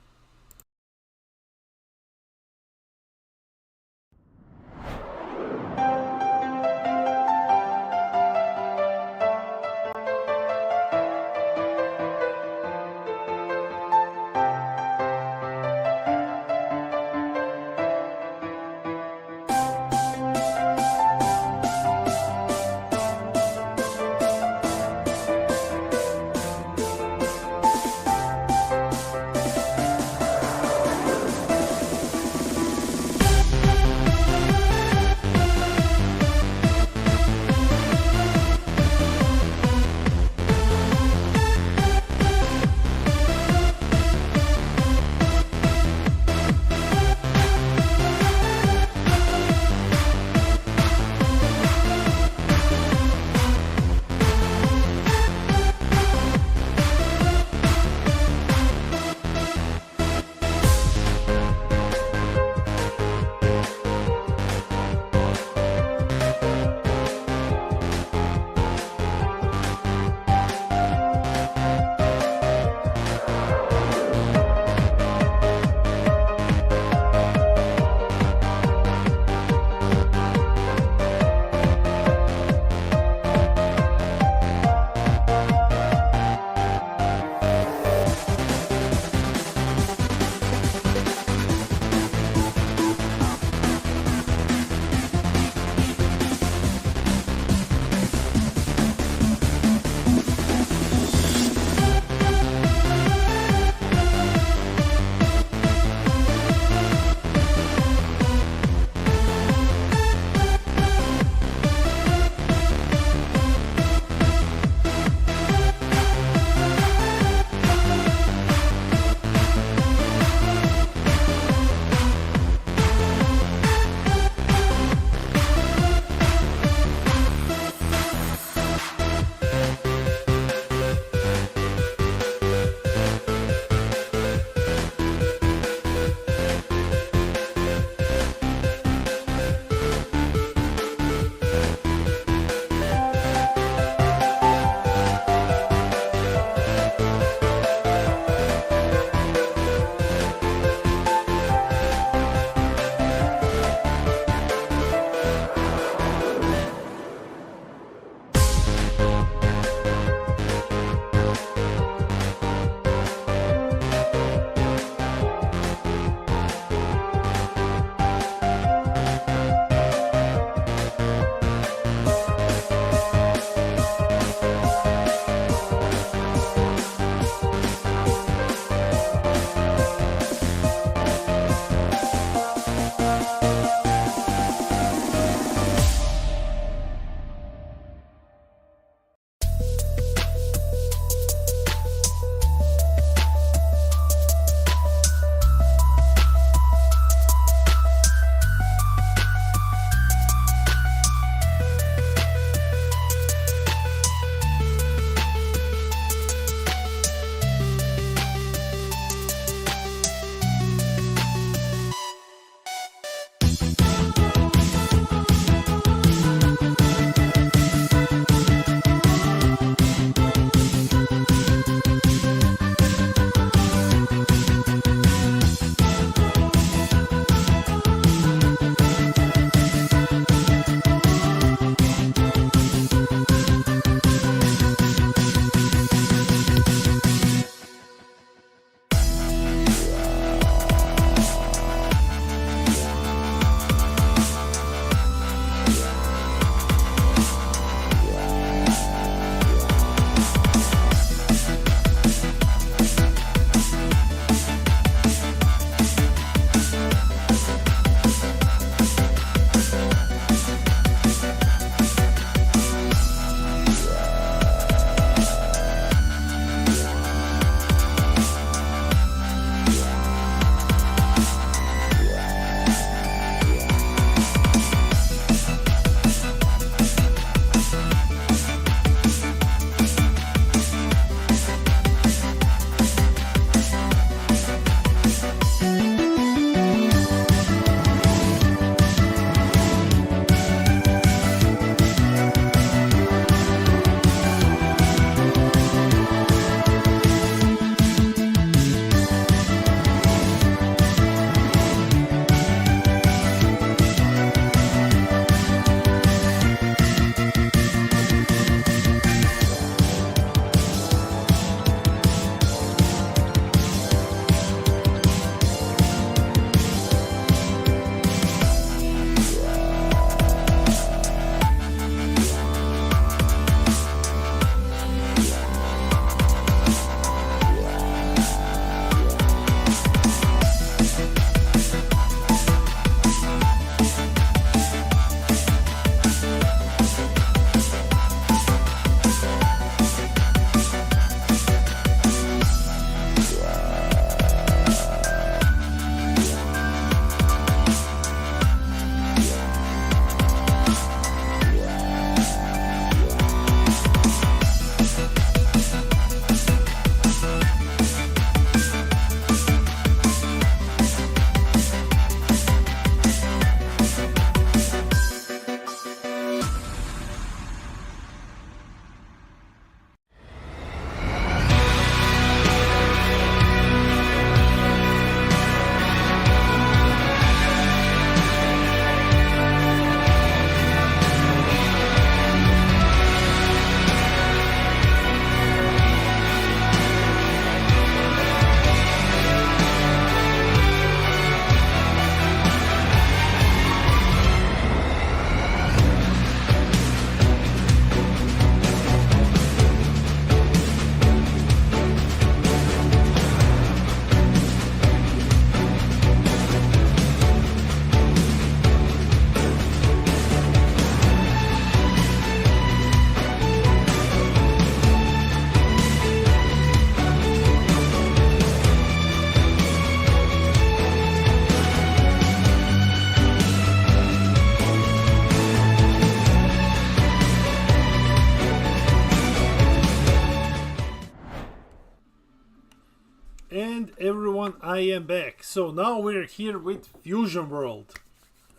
everyone, I am back. So now we're here with Fusion World.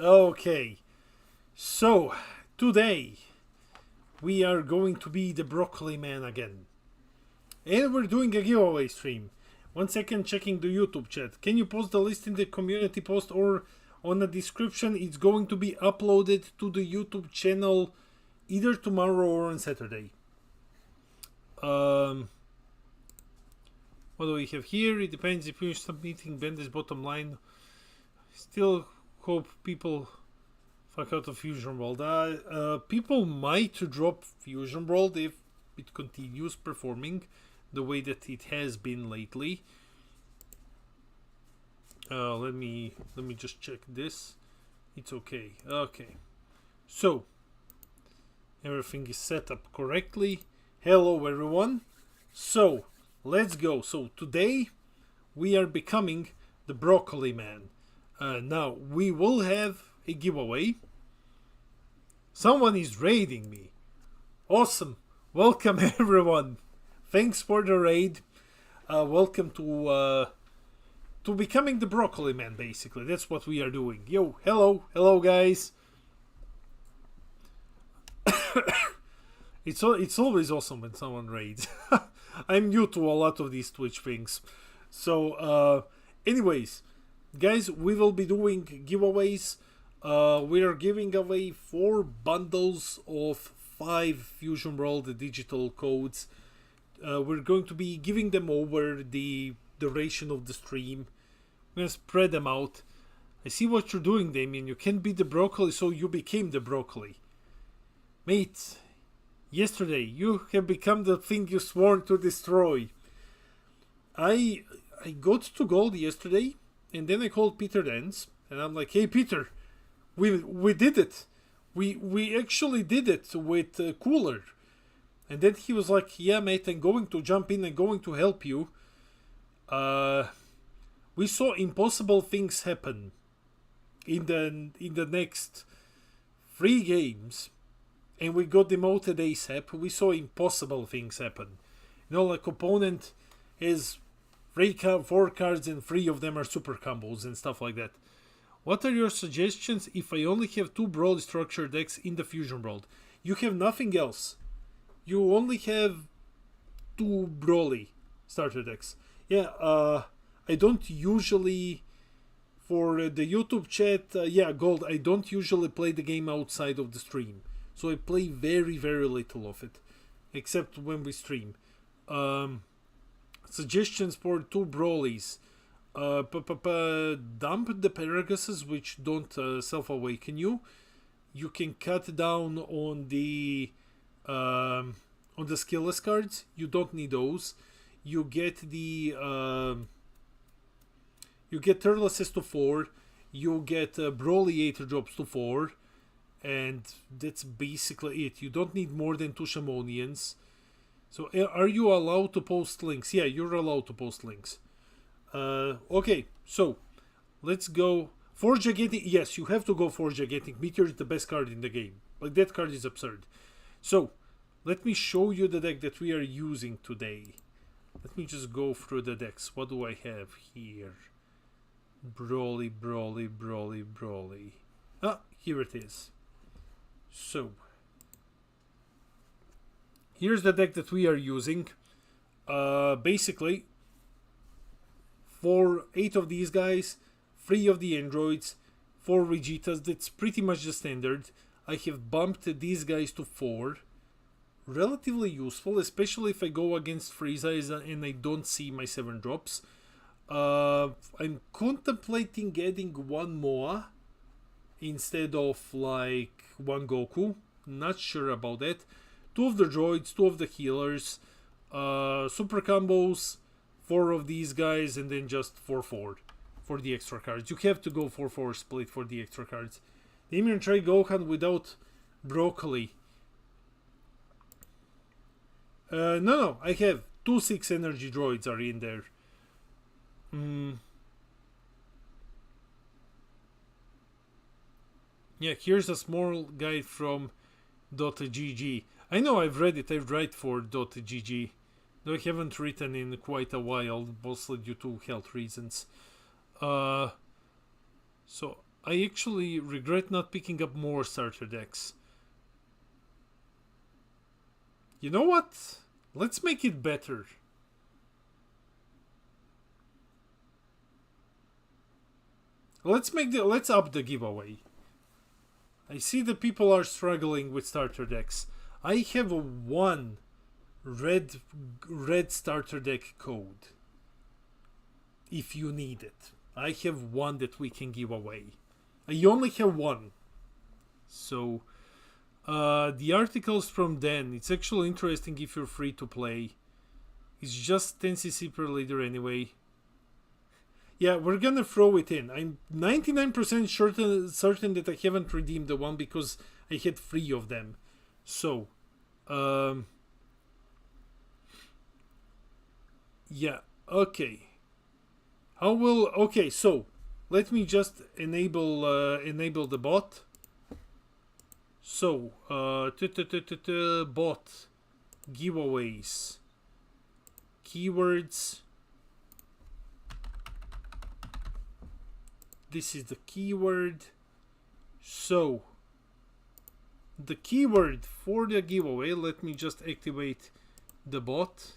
Okay, so today we are going to be the Broccoli Man again. And we're doing a giveaway stream. 1 second, checking the YouTube chat. Can you post the list in the community post or on the description? It's going to be uploaded to the YouTube channel either tomorrow or on Saturday. What do we have here? It depends if you're submitting Bender's bottom line. Still hope people fuck out of Fusion World. People might drop Fusion World if it continues performing the way that it has been lately. Let me just check this. It's okay. Okay. So everything is set up correctly. Hello everyone. So let's go. So today we are becoming the Broccoli Man. Now we will have a giveaway. Someone is raiding me. Awesome. Welcome everyone. Thanks for the raid. Welcome to becoming the Broccoli Man, basically. That's what we are doing. Yo, hello guys. It's always awesome when someone raids. I'm new to a lot of these Twitch things. So, anyways, guys, we will be doing giveaways. We are giving away 4 bundles of 5 Fusion World digital codes. We're going to be giving them over the duration of the stream. I'm going to spread them out. I see what you're doing, Damien. You can't be the broccoli, so you became the broccoli. Mate, yesterday you have become the thing you sworn to destroy. I got to gold yesterday, and then I called Peter Dance, and I'm like, hey Peter, we did it. We actually did it with Cooler. And then he was like, yeah mate, I'm going to jump in and going to help you. We saw impossible things happen in the next 3 games. And we got demoted ASAP. We saw impossible things happen. You know, like opponent has 4 cards and 3 of them are super combos and stuff like that. What are your suggestions if I only have 2 Broly structure decks in the Fusion World? You have nothing else. You only have 2 Broly starter decks. Yeah, I don't usually, for the YouTube chat, yeah, Gold, I don't usually play the game outside of the stream. So I play very, very little of it, except when we stream. Suggestions for 2 Brolys. Dump the Paragases, which don't self-awaken you. You can cut down on the skillless cards. You don't need those. You get the you get Turtleses to 4. You get Broly 8 drops to 4. And that's basically it. You don't need more than 2 Shamonians. So are you allowed to post links? Yeah, you're allowed to post links. Okay, so let's go. For Gigantic, yes, you have to go for Gigantic. Meteor is the best card in the game. Like, that card is absurd. So let me show you the deck that we are using today. Let me just go through the decks. What do I have here? Broly. Ah, here it is. So here's the deck that we are using. Basically, for 8 of these guys, 3 of the androids, 4 Vegetas. That's pretty much the standard. I have bumped these guys to 4. Relatively useful, especially if I go against Frieza and I don't see my 7 drops. I'm contemplating adding 1 Moa instead of like 1 Goku. Not sure about that. 2 of the droids, 2 of the healers, super combos, 4 of these guys, and then just 4 for the extra cards. You have to go 4 split for the extra cards. Damien, try Gohan without Broccoli. No, I have 2 6 energy droids are in there. Yeah, here's a small guide from .gg. I know I've read it. I've read for .gg. Though I haven't written in quite a while, mostly due to health reasons. So I actually regret not picking up more starter decks. You know what? Let's make it better. Let's up the giveaway. I see that people are struggling with starter decks. I have one red starter deck code. If you need it. I have one that we can give away. I only have one. So the articles from Dan, it's actually interesting if you're free to play. It's just 10cc per liter anyway. Yeah, we're gonna throw it in. I'm 99% certain that I haven't redeemed the one because I had 3 of them. So, yeah, okay. Okay, so let me just enable the bot. So, bot giveaways, keywords. This is the keyword. So, the keyword for the giveaway, let me just activate the bot.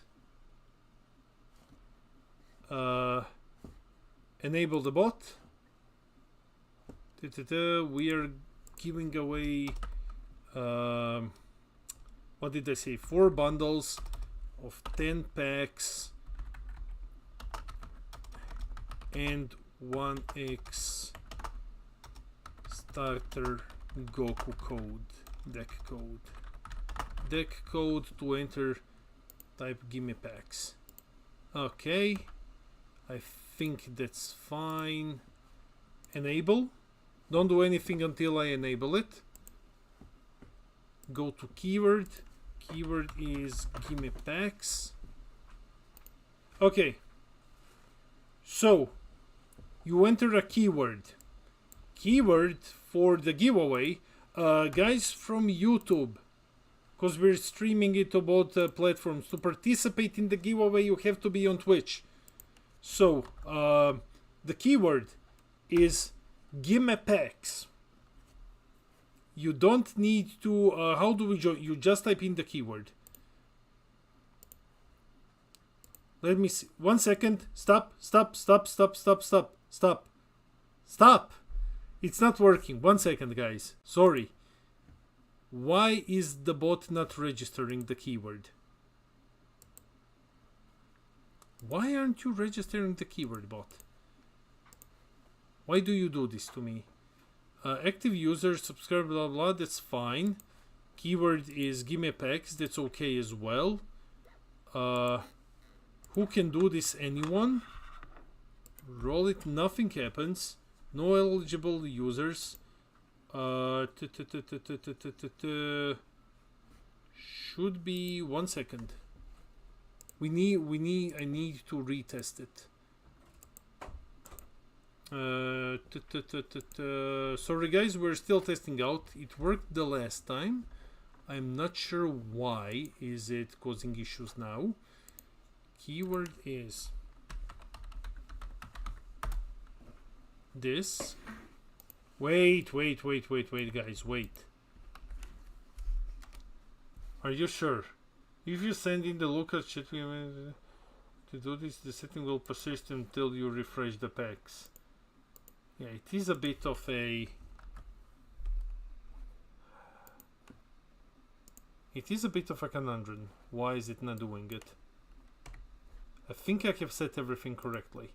Enable the bot. We are giving away, what did I say? 4 bundles of 10 packs and 1x starter Goku code, deck code to enter, type gimme packs. Okay, I think that's fine. Enable. Don't do anything until I enable it. Go to keyword. Keyword is gimme packs. Okay, so you enter a keyword for the giveaway. Guys from YouTube, because we're streaming it to both platforms, to participate in the giveaway you have to be on Twitch. So the keyword is gimme packs. You don't need to how do we join? You just type in the keyword. Let me see. 1 second. Stop. It's not working. 1 second, guys. Sorry. Why is the bot not registering the keyword? Why aren't you registering the keyword, bot? Why do you do this to me? Active user, subscribe, blah blah, that's fine. Keyword is gimme packs, that's okay as well. Who can do this? Anyone? Roll it, nothing happens. No eligible users. Should be 1 second. I need to retest it. Sorry guys, we're still testing out. It worked the last time. I'm not sure why is it causing issues now. Keyword is this. Wait guys, wait. Are you sure? If you send in the local chat to do this, the setting will persist until you refresh the packs. Yeah, it is a bit of a... It is a bit of a conundrum. Why is it not doing it? I think I have set everything correctly.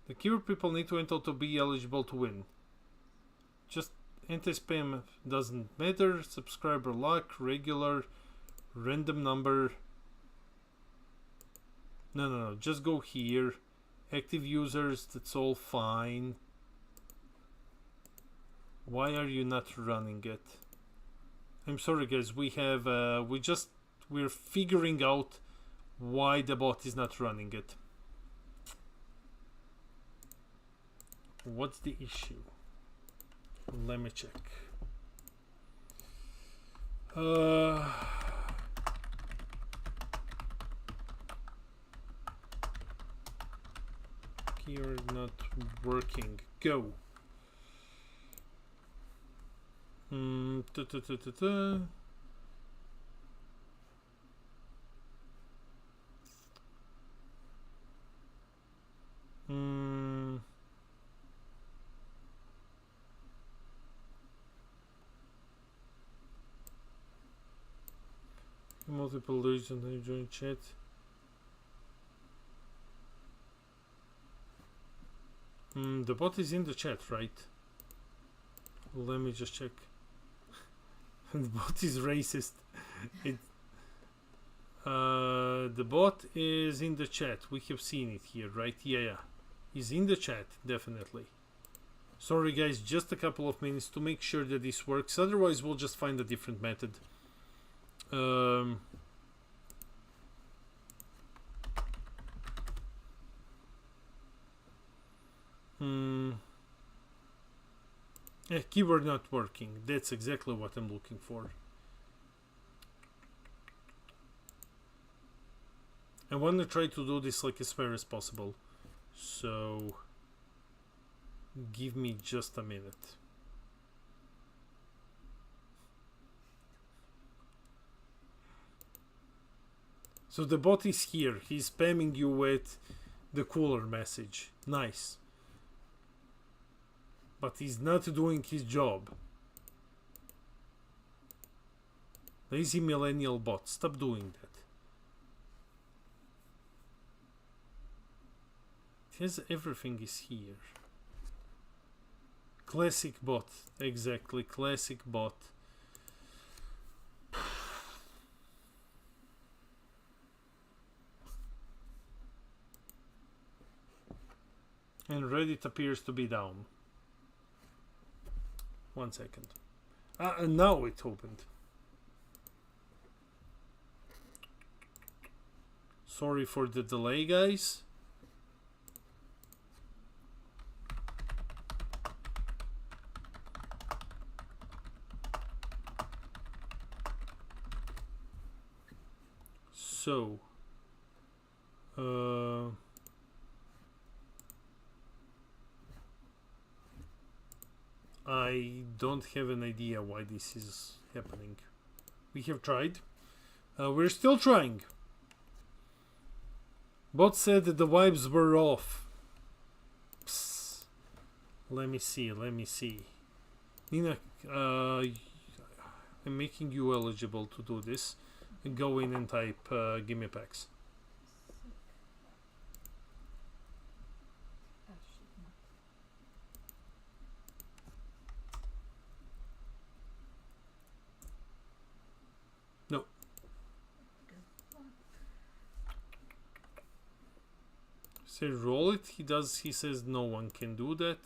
The keyword people need to enter to be eligible to win. Just anti-spam doesn't matter. Subscriber luck, regular, random number. No. Just go here. Active users, that's all fine. Why are you not running it? I'm sorry guys, we have we're figuring out why the bot is not running it. What's the issue? Let me check. Here not working. Go. Ta ta ta ta ta. Multiple reasons I join chat. The bot is in the chat, right? Let me just check. The bot is racist. It the bot is in the chat. We have seen it here, right? Yeah. He's in the chat, definitely. Sorry guys, just a couple of minutes to make sure that this works. Otherwise we'll just find a different method. Keyboard not working. That's exactly what I'm looking for. I want to try to do this like as fair as possible. So give me just a minute. So the bot is here. He's spamming you with the cooler message. Nice. But he's not doing his job. Lazy millennial bot. Stop doing that. Yes, everything is here. Classic bot. Exactly. Classic bot. And Reddit appears to be down. 1 second. And now it opened. Sorry for the delay, guys. So, I don't have an idea why this is happening. We have tried. We're still trying. Bot said that the vibes were off. Psst. Let me see. Nina, I'm making you eligible to do this. Go in and type gimme packs. No. Say roll it. He says no one can do that.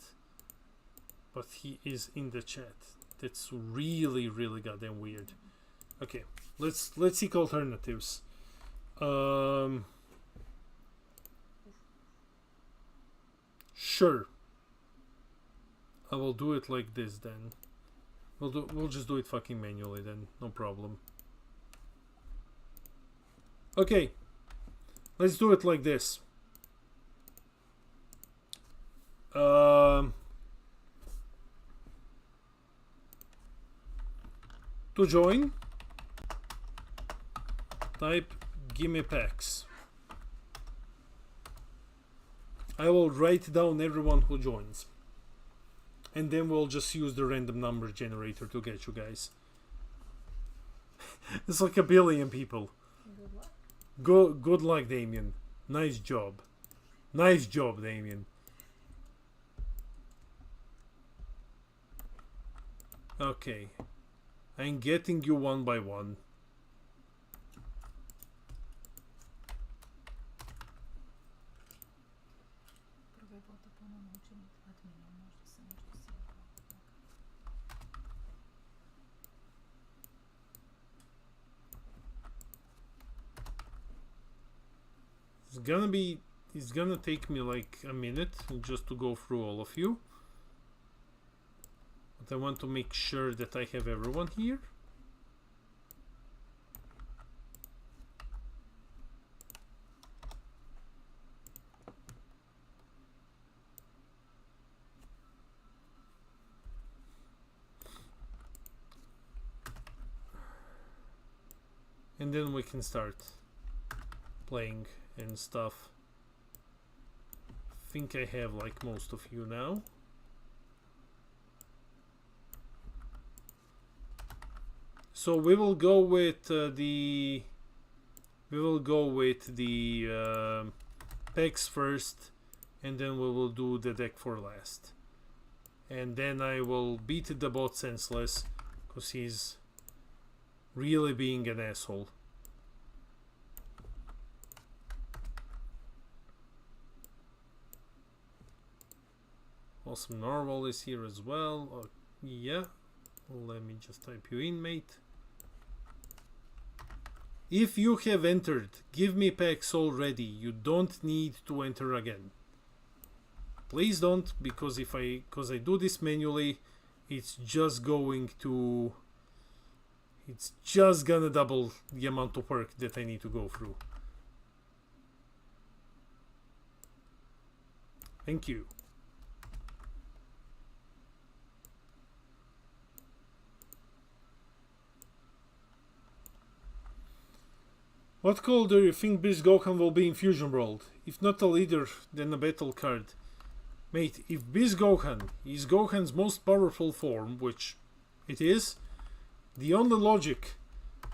But he is in the chat. That's really goddamn weird. Okay. Let's seek alternatives. Sure. I will do it like this then. We'll just do it fucking manually then. No problem. Okay. Let's do it like this. To join, type gimme packs. I will write down everyone who joins, and then we'll just use the random number generator to get you guys. It's like 1 billion people. Good luck, Damien. Nice job. Nice job, Damien. Okay. I'm getting you one by one. It's gonna take me like a minute just to go through all of you. But I want to make sure that I have everyone here. and then we can start playing and stuff. I think I have like most of you now. So we will go with the packs first, and then we will do the deck for last. And then I will beat the bot senseless because he's really being an asshole. Awesome Narwhal is here as well. Yeah, let me just type you in, mate. If you have entered, give me packs already. You don't need to enter again. Please don't, because if I do this manually, it's just gonna double the amount of work that I need to go through. Thank you. What call do you think Beast Gohan will be in Fusion World? If not a leader, then a battle card. Mate, if Beast Gohan is Gohan's most powerful form, which it is, the only logic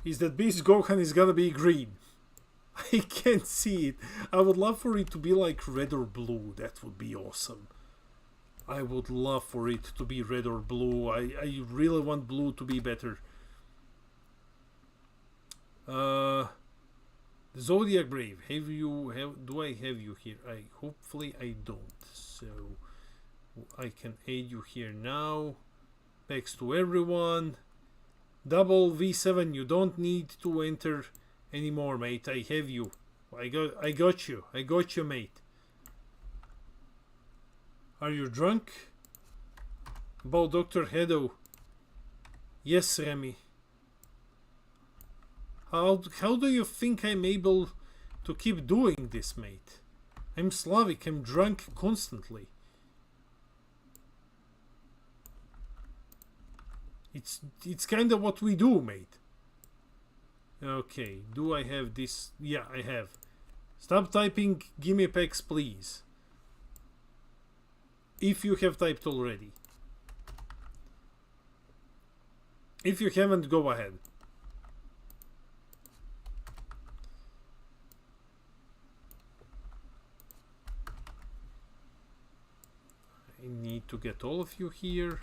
is that Beast Gohan is gonna be green. I can't see it. I would love for it to be like red or blue. That would be awesome. I would love for it to be red or blue. I really want blue to be better. Zodiac Brave, do I have you here? Hopefully I don't. So I can add you here now. Thanks to everyone. Double V7, you don't need to enter anymore, mate. I have you. I got you. I got you, mate. Are you drunk? About Dr. Hedo? Yes, Remy. How do you think I'm able to keep doing this, mate? I'm Slavic, I'm drunk constantly. It's kind of what we do, mate. Okay, do I have this? Yeah, I have. Stop typing gimme packs, please. If you have typed already. If you haven't, go ahead. I need to get all of you here.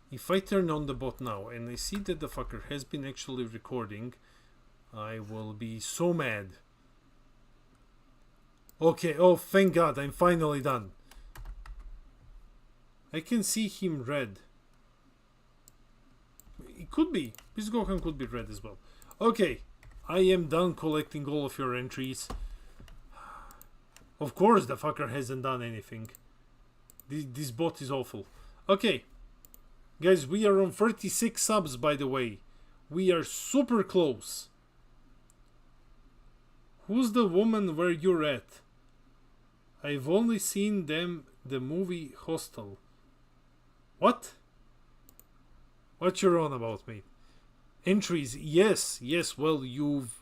If I turn on the bot now and I see that the fucker has been actually recording, I will be so mad. Okay, oh thank God, I'm finally done. I can see him red. It could be. Beast Gohan could be red as well. Okay, I am done collecting all of your entries. Of course the fucker hasn't done anything. This bot is awful. Okay. Guys, we are on 36 subs, by the way. We are super close. Who's the woman where you're at? I've only seen them the movie Hostel. What? What you're on about, mate? Entries, yes, well, you've...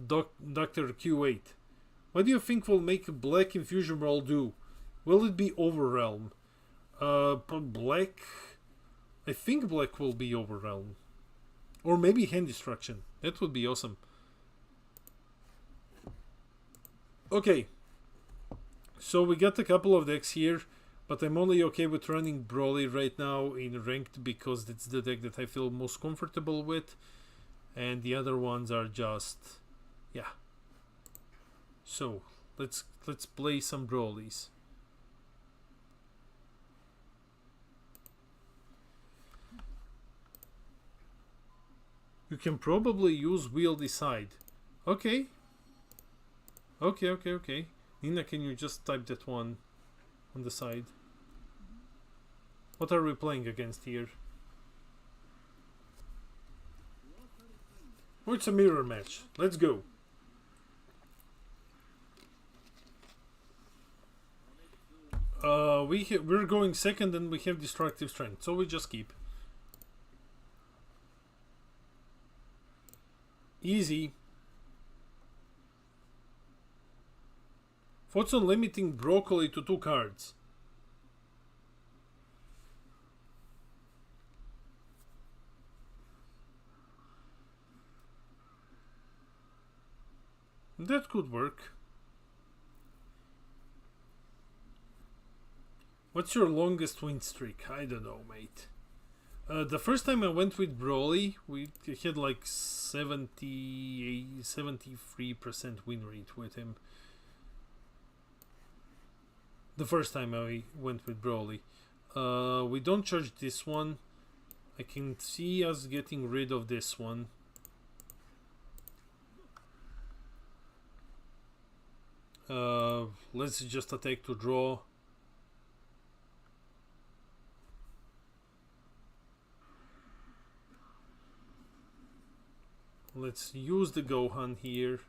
Dr. Q8. What do you think will make Black in Fusion World do? Will it be Overrealm? Black... I think Black will be Overrealm. Or maybe Hand Destruction. That would be awesome. Okay. So we got a couple of decks here. But I'm only okay with running Broly right now in Ranked because it's the deck that I feel most comfortable with. And the other ones are just... yeah. So, let's play some Brolys. You can probably use Wheel Decide. Okay. Okay. Nina, can you just type that one on the side? What are we playing against here? Oh, it's a mirror match. Let's go. We're going second and we have Destructive Strength, so we just keep. Easy. Thoughts on limiting broccoli to 2 cards? That could work. What's your longest win streak? I don't know, mate. The first time I went with Broly, we had like 73% win rate with him. The first time I went with Broly. We don't charge this one. I can see us getting rid of this one. Let's just attack to draw. Let's use the Gohan here.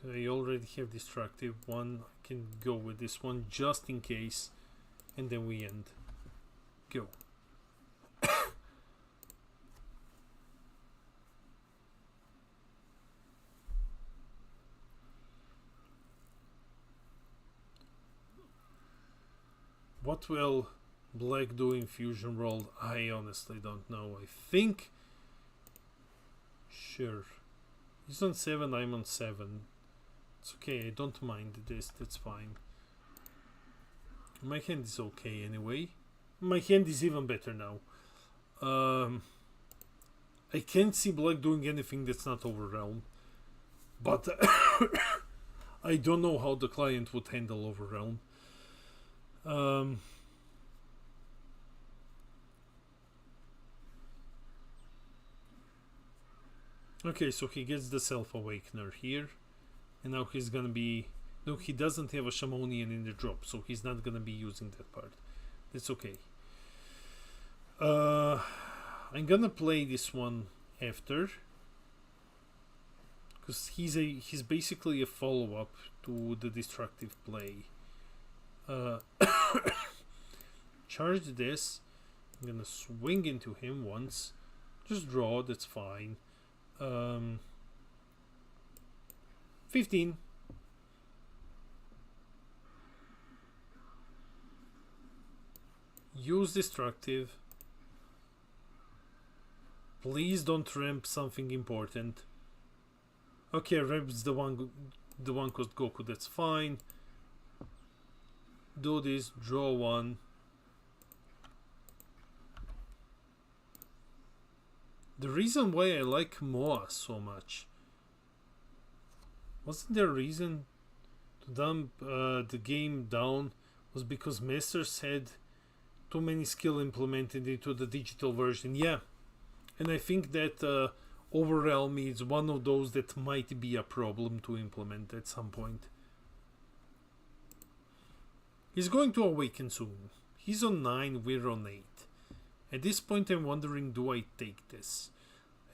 I already have destructive one. I can go with this one just in case, and then we end. Go. What will Black do in Fusion World? I honestly don't know. I think... Sure. He's on 7, I'm on 7. It's okay, I don't mind this, that's fine. My hand is okay anyway. My hand is even better now. I can't see Black doing anything that's not Overrealm. But I don't know how the client would handle Overrealm. Okay, so he gets the Self-Awakener here. And now he's gonna be... No, he doesn't have a Shamonian in the drop, so he's not gonna be using that part. That's okay. I'm gonna play this one after. Because he's basically a follow-up to the destructive play. Charge this. I'm gonna swing into him once. Just draw, that's fine. 15. Use destructive. Please don't ramp something important. Okay, ramps the one cost Goku, that's fine. Do this, draw one. The reason why I like Moa so much, wasn't there a reason to dump the game down, was because Masters had too many skill implemented into the digital version. Yeah, and I think that Overrealm is one of those that might be a problem to implement at some point. He's going to awaken soon. He's on 9, we're on 8. At this point I'm wondering, do I take this?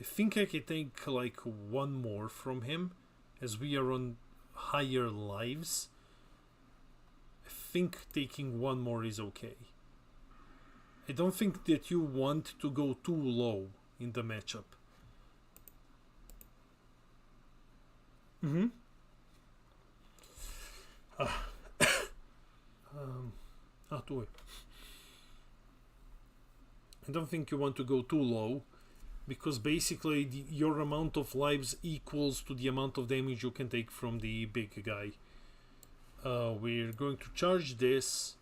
I think I can take like one more from him, as we are on higher lives. I think taking one more is okay. I don't think that you want to go too low in the matchup. I don't think you want to go too low, because basically your amount of lives equals to the amount of damage you can take from the big guy. We're going to charge this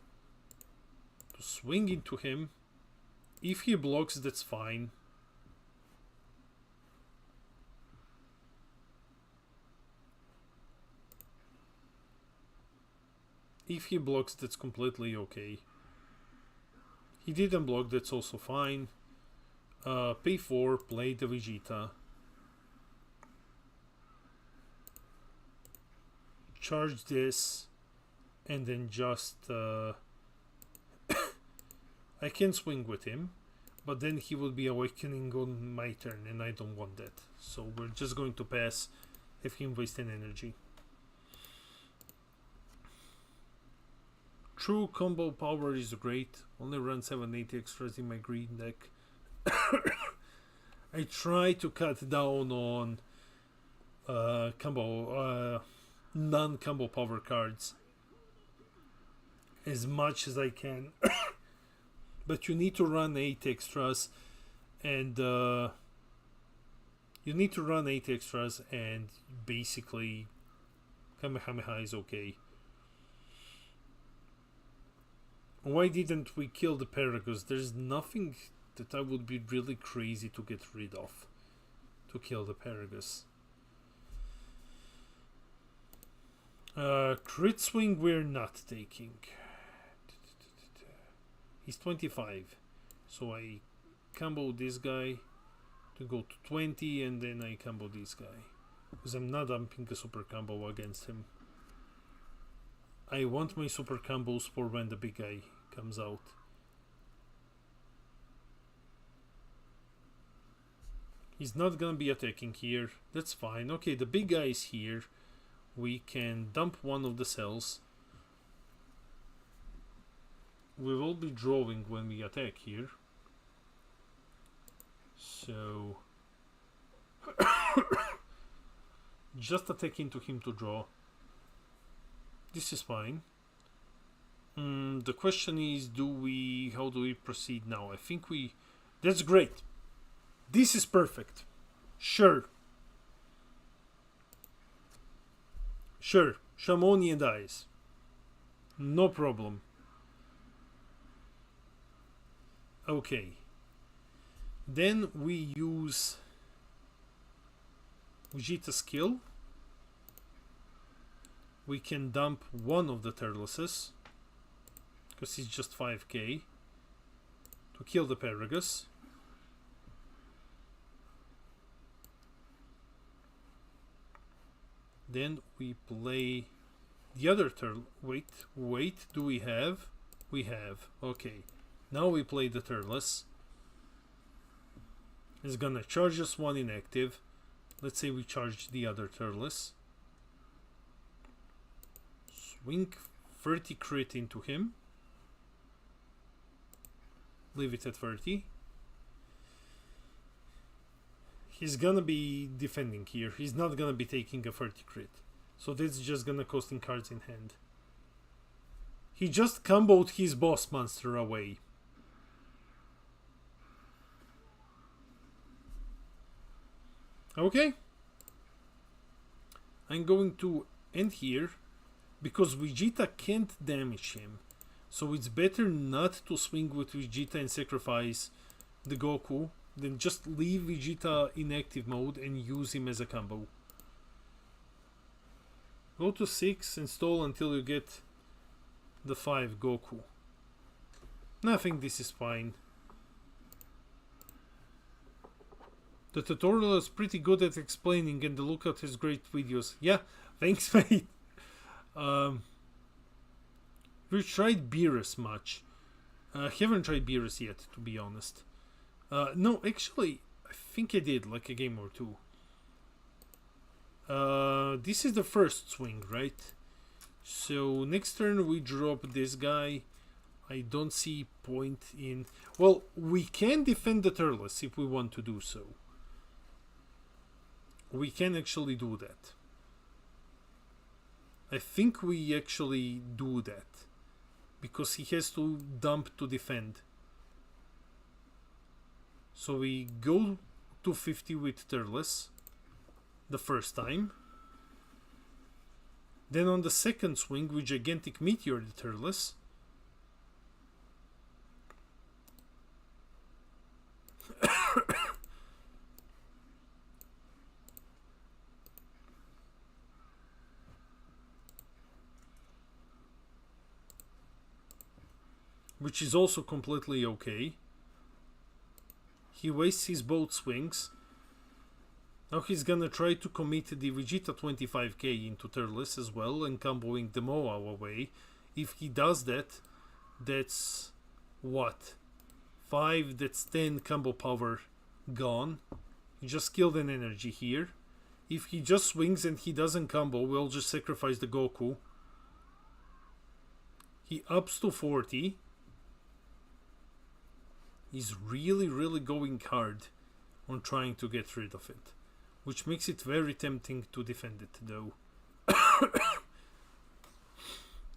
to swing into him. If he blocks, that's fine. If he blocks, that's completely okay. He didn't block, that's also fine. Pay 4, play the Vegeta. Charge this, and then just... I can swing with him, but then he will be awakening on my turn, and I don't want that. So we're just going to pass, have him waste an energy. True combo power is great. Only run 780 extras in my green deck. I try to cut down on non-combo power cards as much as I can. But you need to run 8 extras, and basically Kamehameha is okay. Why didn't we kill the Paragus? There's nothing that I would be really crazy to get rid of to kill the Paragus. Crit swing we're not taking. He's 25, so I combo this guy to go to 20, and then I combo this guy because I'm not dumping a super combo against him. I want my super combos for when the big guy comes out. He's not gonna be attacking here. That's fine. Okay, the big guy is here. We can dump one of the cells. We will be drawing when we attack here. So just attack into him to draw. This is fine. The question is, how do we proceed now? I think that's great. This is perfect. Sure, Shamonian dies. No problem. Okay. Then we use Vegeta skill. We can dump one of the Turleses because he's just 5k to kill the Paragus. Then we play the other turtle. Wait, do we have? We have. Okay. Now we play the Turles. It's gonna charge us one inactive. Let's say we charge the other Turles. Swing 30 crit into him. Leave it at 30. He's gonna be defending here. He's not gonna be taking a 30 crit. So that's just gonna cost him cards in hand. He just comboed his boss monster away. Okay. I'm going to end here because Vegeta can't damage him. So it's better not to swing with Vegeta and sacrifice the Goku. Then just leave Vegeta in active mode and use him as a combo. Go to 6 and stall until you get the 5 Goku. I think this is fine. The tutorial is pretty good at explaining, and the lookout has great videos. Yeah, thanks mate. We've tried Beerus much. Haven't tried Beerus yet, to be honest. No, actually, I think I did, like a game or two. This is the first swing, right? So next turn we drop this guy. I don't see point in... Well, we can defend the Turles if we want to do so. We can actually do that. I think we actually do that. Because he has to dump to defend. So we go to 50 with Turles the first time. Then on the second swing we Gigantic Meteor the Turles. Which is also completely okay. He wastes his both swings. Now he's gonna try to commit the Vegeta 25k into Turles as well and comboing the Moa away. If he does that, that's what? 5, that's 10 combo power gone. He just killed an energy here. If he just swings and he doesn't combo, we'll just sacrifice the Goku. He ups to 40. He's really going hard on trying to get rid of it, which makes it very tempting to defend it though.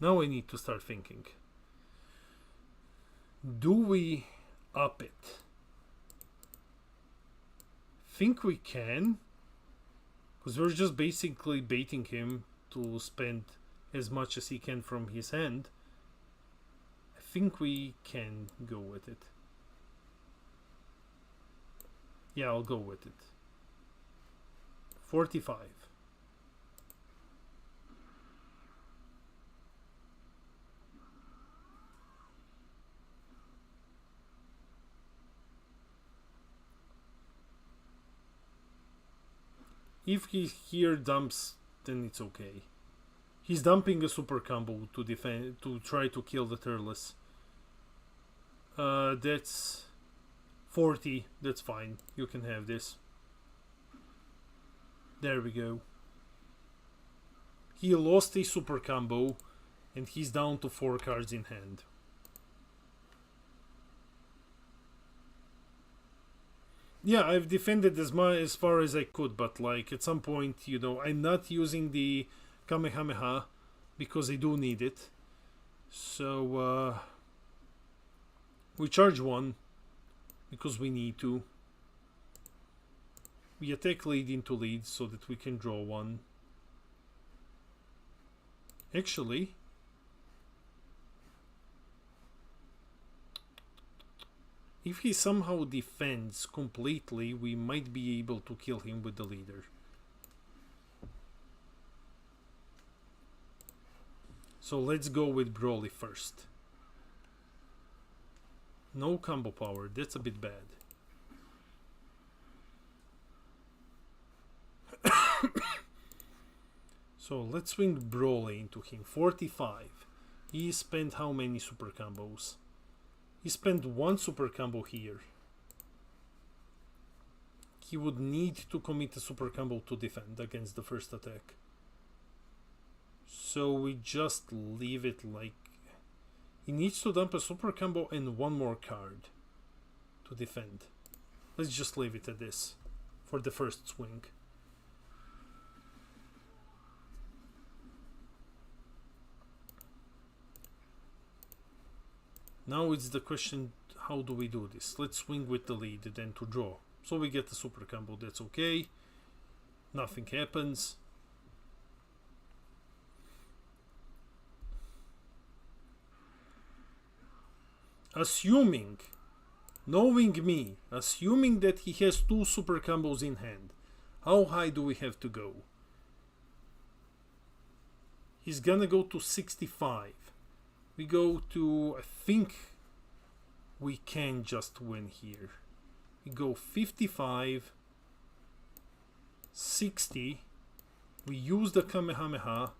Now I need to start thinking. Do we up it? Think we can, because we're just basically baiting him to spend as much as he can from his hand. I think we can go with it. Yeah, I'll go with it. 45. If he here dumps, then it's okay. He's dumping a super combo to defend, to try to kill the Turles. That's 40. That's fine. You can have this. There we go. He lost a super combo, and he's down to 4 cards in hand. Yeah, I've defended as far as I could, but like at some point, you know, I'm not using the Kamehameha because I do need it. So we charge 1 because we need to. We attack lead into lead so that we can draw 1. Actually, if he somehow defends completely, we might be able to kill him with the leader. So let's go with Broly first. No combo power, that's a bit bad. So let's swing Broly into him. 45. He spent how many super combos? He spent 1 super combo here. He would need to commit a super combo to defend against the first attack. So we just leave it like... He needs to dump a super combo and 1 more card to defend. Let's just leave it at this for the first swing. Now it's the question, how do we do this? Let's swing with the lead then to draw. So we get the super combo, that's okay. Nothing happens. Assuming, knowing me, assuming that he has 2 super combos in hand, how high do we have to go? He's gonna go to 65. We go to, I think we can just win here. We go 55, 60. We use the Kamehameha.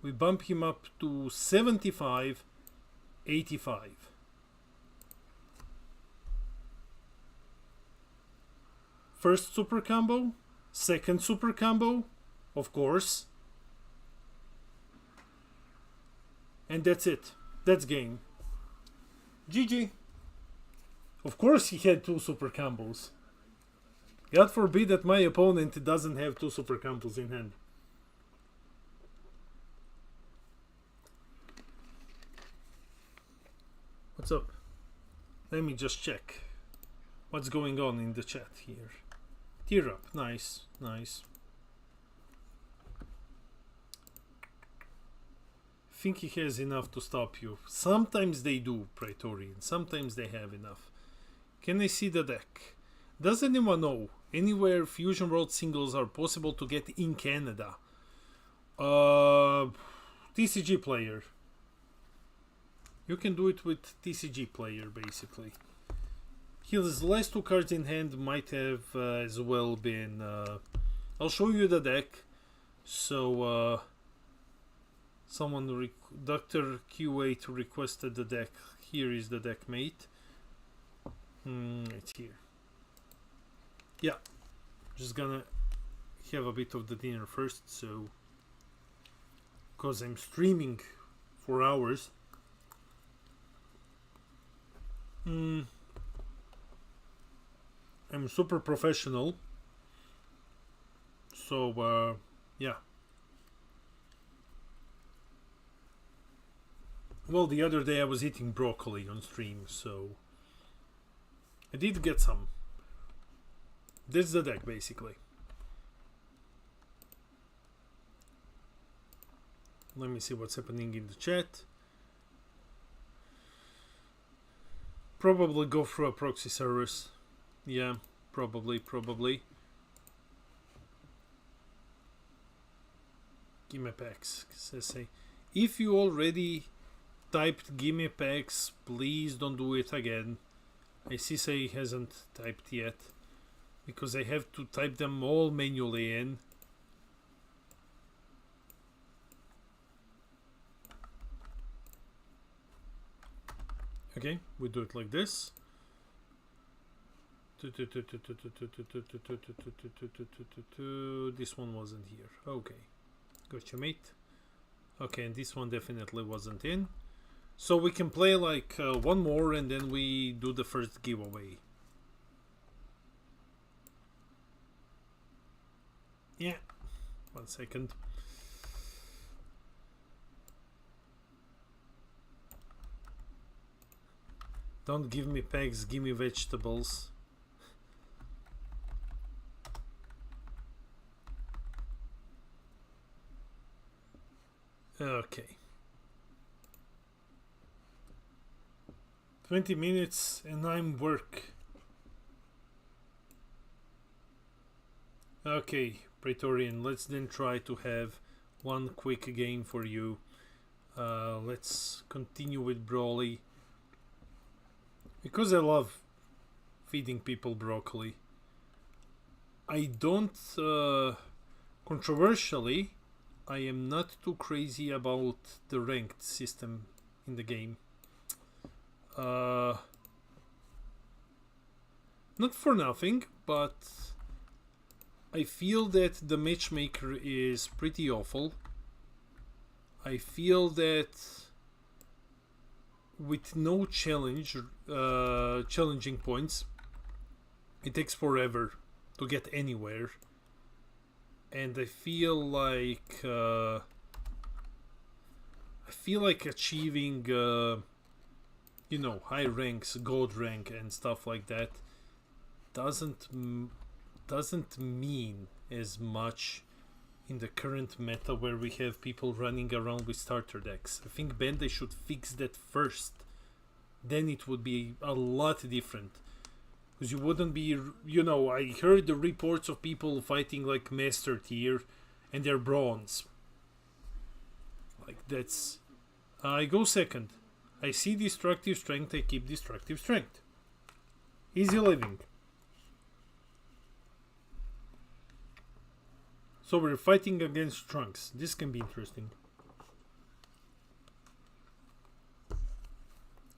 We bump him up to 75, 85. First super combo, second super combo, of course. And that's it. That's game. GG. Of course he had 2 super combos. God forbid that my opponent doesn't have 2 super combos in hand. What's up? Let me just check what's going on in the chat here. Tear up, nice, nice. Think he has enough to stop you. Sometimes they do, Praetorian. Sometimes they have enough. Can I see the deck? Does anyone know anywhere Fusion World singles are possible to get in Canada? TCG player. You can do it with TCG player, basically. His last 2 cards in hand might have as well been... I'll show you the deck. So, Dr. Q8 requested the deck. Here is the deck, mate. It's here. Yeah. Just gonna have a bit of the dinner first, so because I'm streaming for hours. I'm super professional, so yeah. Well, the other day I was eating broccoli on stream, so I did get some. This is the deck, basically. Let me see what's happening in the chat. Probably go through a proxy service. Yeah, probably. Gimme packs, says say. If you already typed gimme packs, please don't do it again. I see say he hasn't typed yet, because I have to type them all manually in. Okay, we do it like this. This one wasn't here. Okay, gotcha, mate. Okay, and this one definitely wasn't in. So we can play like one more and then we do the first giveaway. Yeah, 1 second. Don't give me packs, give me vegetables. Okay. 20 minutes and I'm work. Okay, Praetorian, let's then try to have one quick game for you. Let's continue with Brawly. Because I love feeding people broccoli. I don't, controversially, I am not too crazy about the ranked system in the game. Not for nothing, but I feel that the matchmaker is pretty awful. I feel that with no challenging points, it takes forever to get anywhere, and I feel like achieving you know, high ranks, gold rank and stuff like that doesn't mean as much in the current meta, where we have people running around with starter decks. I think Bandai should fix that first. Then it would be a lot different. Because you wouldn't be, you know, I heard the reports of people fighting like master tier and they're bronze. Like, that's... I go second. I see destructive strength, I keep destructive strength. Easy living. So we're fighting against Trunks. This can be interesting.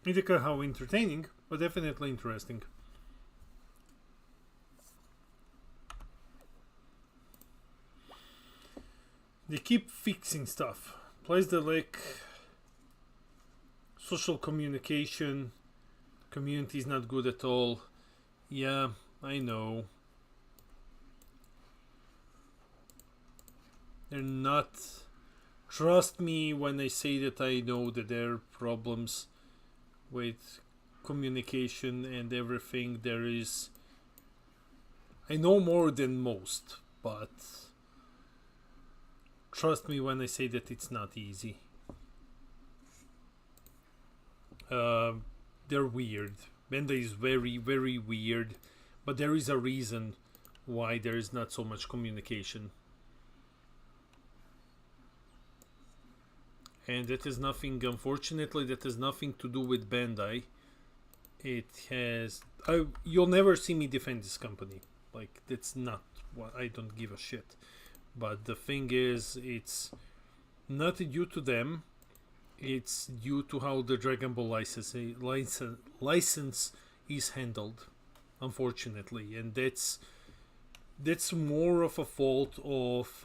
Indica how entertaining, but definitely interesting. They keep fixing stuff. Place the lake. Social communication. Community is not good at all. Yeah, I know. They're not. Trust me when I say that I know that there are problems with communication and everything. There is. I know more than most, but trust me when I say that it's not easy. They're weird. Bandai is very, very weird, but there is a reason why there is not so much communication. And that is nothing, unfortunately, that has nothing to do with Bandai. It has... you'll never see me defend this company. Like, that's not what... I don't give a shit. But the thing is, it's not due to them. It's due to how the Dragon Ball license is handled, unfortunately. And that's that's more of a fault of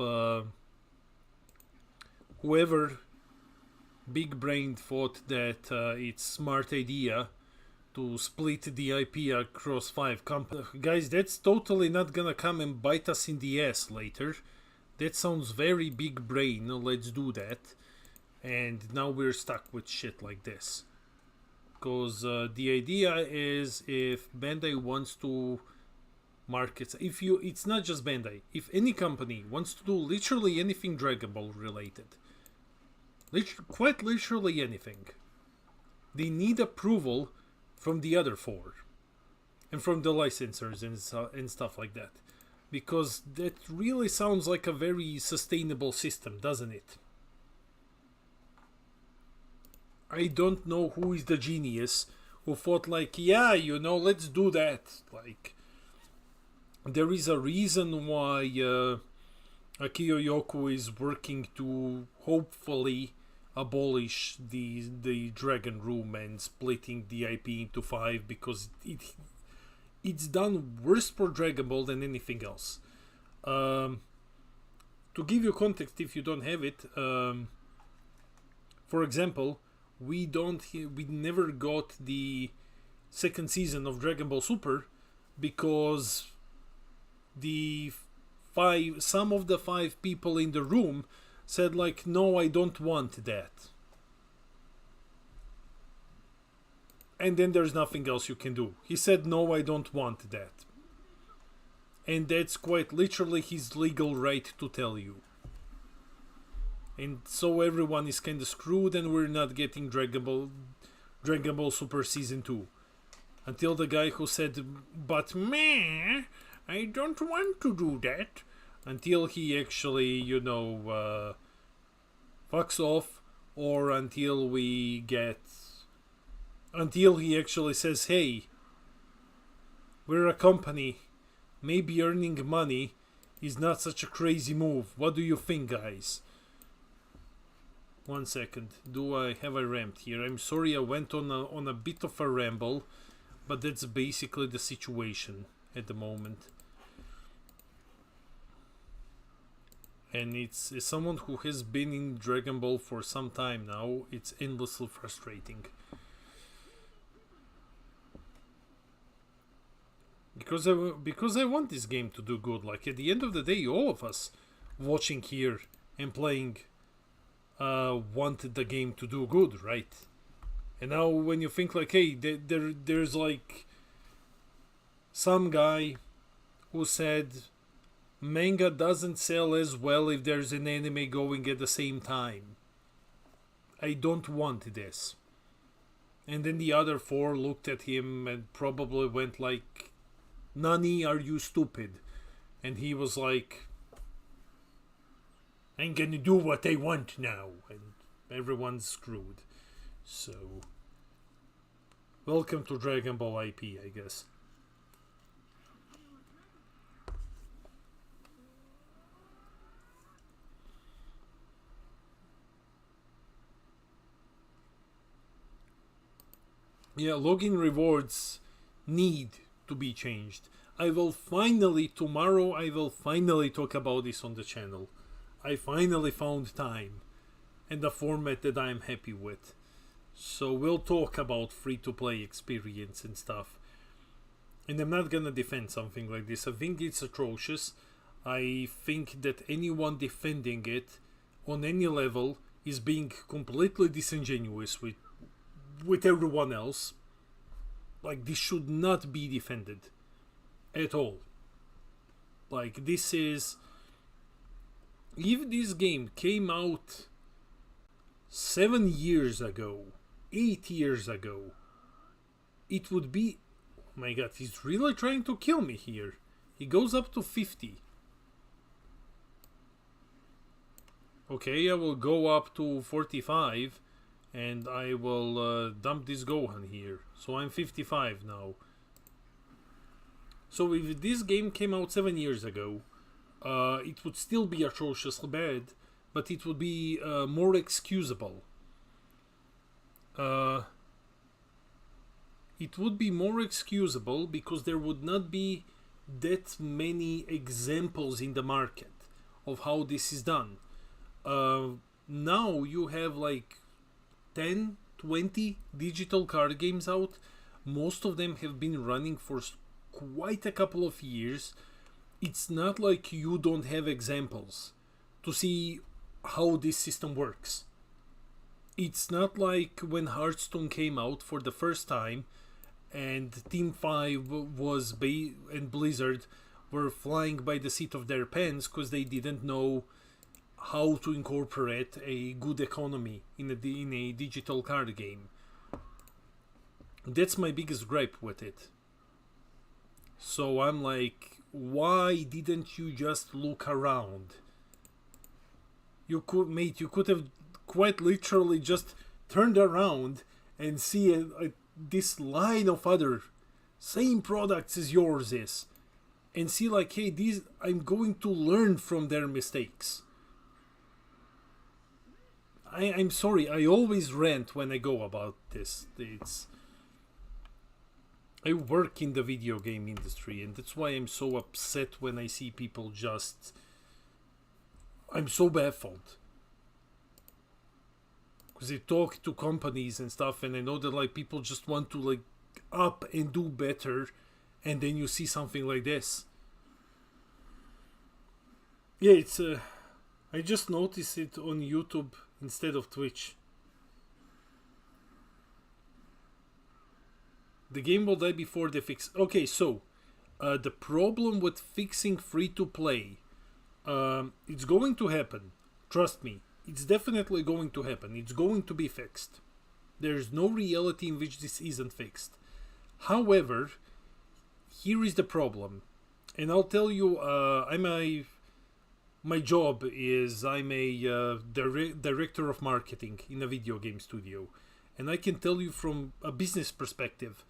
whoever big brain thought that it's smart idea to split the IP across 5 companies. Guys, that's totally not gonna come and bite us in the ass later. That sounds very big brain, let's do that. And now we're stuck with shit like this. Because the idea is, if Bandai wants to market, it's not just Bandai, if any company wants to do literally anything Dragon Ball related, quite literally anything, they need approval from the other 4 and from the licensors and stuff like that, because that really sounds like a very sustainable system, doesn't it? I don't know who is the genius who thought like, yeah, let's do that. Like, there is a reason why Akio Yoku is working to hopefully abolish the Dragon Room and splitting the IP into 5, because it's done worse for Dragon Ball than anything else. To give you context, if you don't have it, for example, we never got the second season of Dragon Ball Super because some of the 5 people in the room said like, no, I don't want that. And then there's nothing else you can do. He said, no, I don't want that. And that's quite literally his legal right to tell you. And so everyone is kind of screwed, and we're not getting Dragon Ball Super Season 2. Until the guy who said, but meh, I don't want to do that. Until he actually, fucks off, or until he actually says, hey, we're a company, maybe earning money is not such a crazy move. What do you think, guys? 1 second. Have I ramped here? I'm sorry I went on a bit of a ramble, but that's basically the situation at the moment. And it's as someone who has been in Dragon Ball for some time now, it's endlessly frustrating. Because I want this game to do good. Like, at the end of the day, all of us watching here and playing wanted the game to do good, right? And now when you think like, hey, there's like some guy who said manga doesn't sell as well if there's an anime going at the same time. I don't want this. And then the other 4 looked at him and probably went like, Nani, are you stupid? And he was like, I'm gonna do what I want now. And everyone's screwed. So, welcome to Dragon Ball IP, I guess. Yeah, login rewards need to be changed. Tomorrow I will finally talk about this on the channel. I finally found time and a format that I'm happy with. So we'll talk about free-to-play experience and stuff. And I'm not gonna defend something like this. I think it's atrocious. I think that anyone defending it on any level is being completely disingenuous with everyone else. Like, this should not be defended at all. Like, this is... If this game came out 7 years ago, 8 years ago, it would be... Oh my god, he's really trying to kill me here. He goes up to 50. Okay, I will go up to 45 and I will dump this Gohan here. So I'm 55 now. So if this game came out 7 years ago, it would still be atrociously bad, but it would be more excusable. It would be more excusable because there would not be that many examples in the market of how this is done. Now you have like 10, 20 digital card games out. Most of them have been running for quite a couple of years. It's not like you don't have examples to see how this system works. It's not like when Hearthstone came out for the first time and Team 5 and Blizzard were flying by the seat of their pants because they didn't know how to incorporate a good economy in a digital card game. That's my biggest gripe with it. So I'm like, why didn't you just look around? You could have quite literally just turned around and see this line of other same products as yours is, and see like, hey, these, I'm going to learn from their mistakes. I'm sorry, I always rant when I go about this. I work in the video game industry, and that's why I'm so upset when I see people just... I'm so baffled. Because I talk to companies and stuff, and I know that like people just want to like up and do better, and then you see something like this. Yeah, it's... I just noticed it on YouTube instead of Twitch. The game will die before they fix... Okay, so the problem with fixing free-to-play, it's going to happen. Trust me, it's definitely going to happen. It's going to be fixed. There's no reality in which this isn't fixed. However, here is the problem. And I'll tell you, my job is I'm a director of marketing in a video game studio. And I can tell you from a business perspective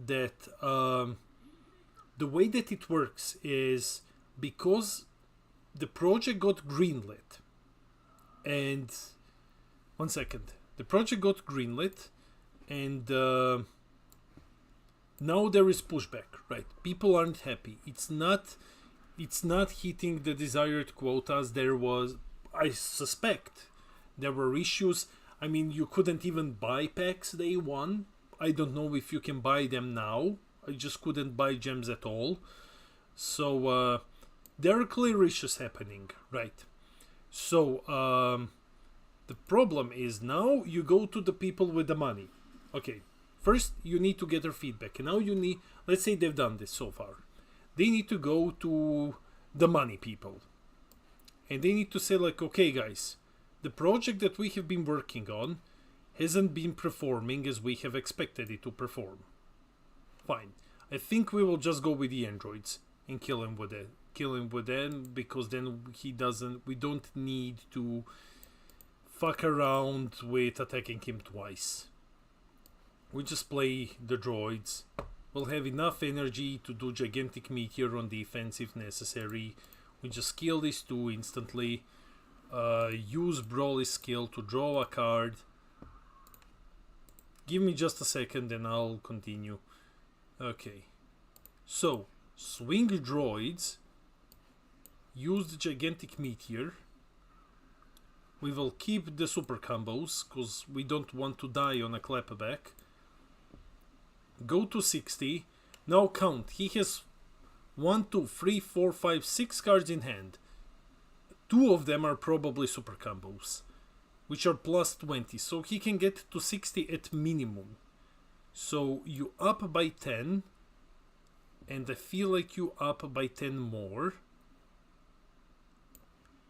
that the way that it works is because the project got greenlit, and one second, the project got greenlit, and now there is pushback, right? People aren't happy. It's not hitting the desired quotas. There was, I suspect, there were issues. I mean, you couldn't even buy packs day one. I don't know if you can buy them now. I just couldn't buy gems at all. So there are clear issues happening, right? So the problem is now you go to the people with the money. Okay, first you need to get their feedback. And now you need, let's say they've done this so far. They need to go to the money people. And they need to say like, okay guys, the project that we have been working on hasn't been performing as we have expected it to perform. Fine. I think we will just go with the androids and kill him with it. Kill him with them, because then we don't need to fuck around with attacking him twice. We just play the droids. We'll have enough energy to do gigantic meteor on defense if necessary. We just kill these two instantly. Use Broly's skill to draw a card. Give me just a second and I'll continue. Okay. So, swing droids. Use the gigantic meteor. We will keep the super combos because we don't want to die on a clapback. Go to 60. Now count. He has 1, 2, 3, 4, 5, 6 cards in hand. 2 of them are probably super combos, which are plus 20. So he can get to 60 at minimum. So you up by 10. And I feel like you up by 10 more.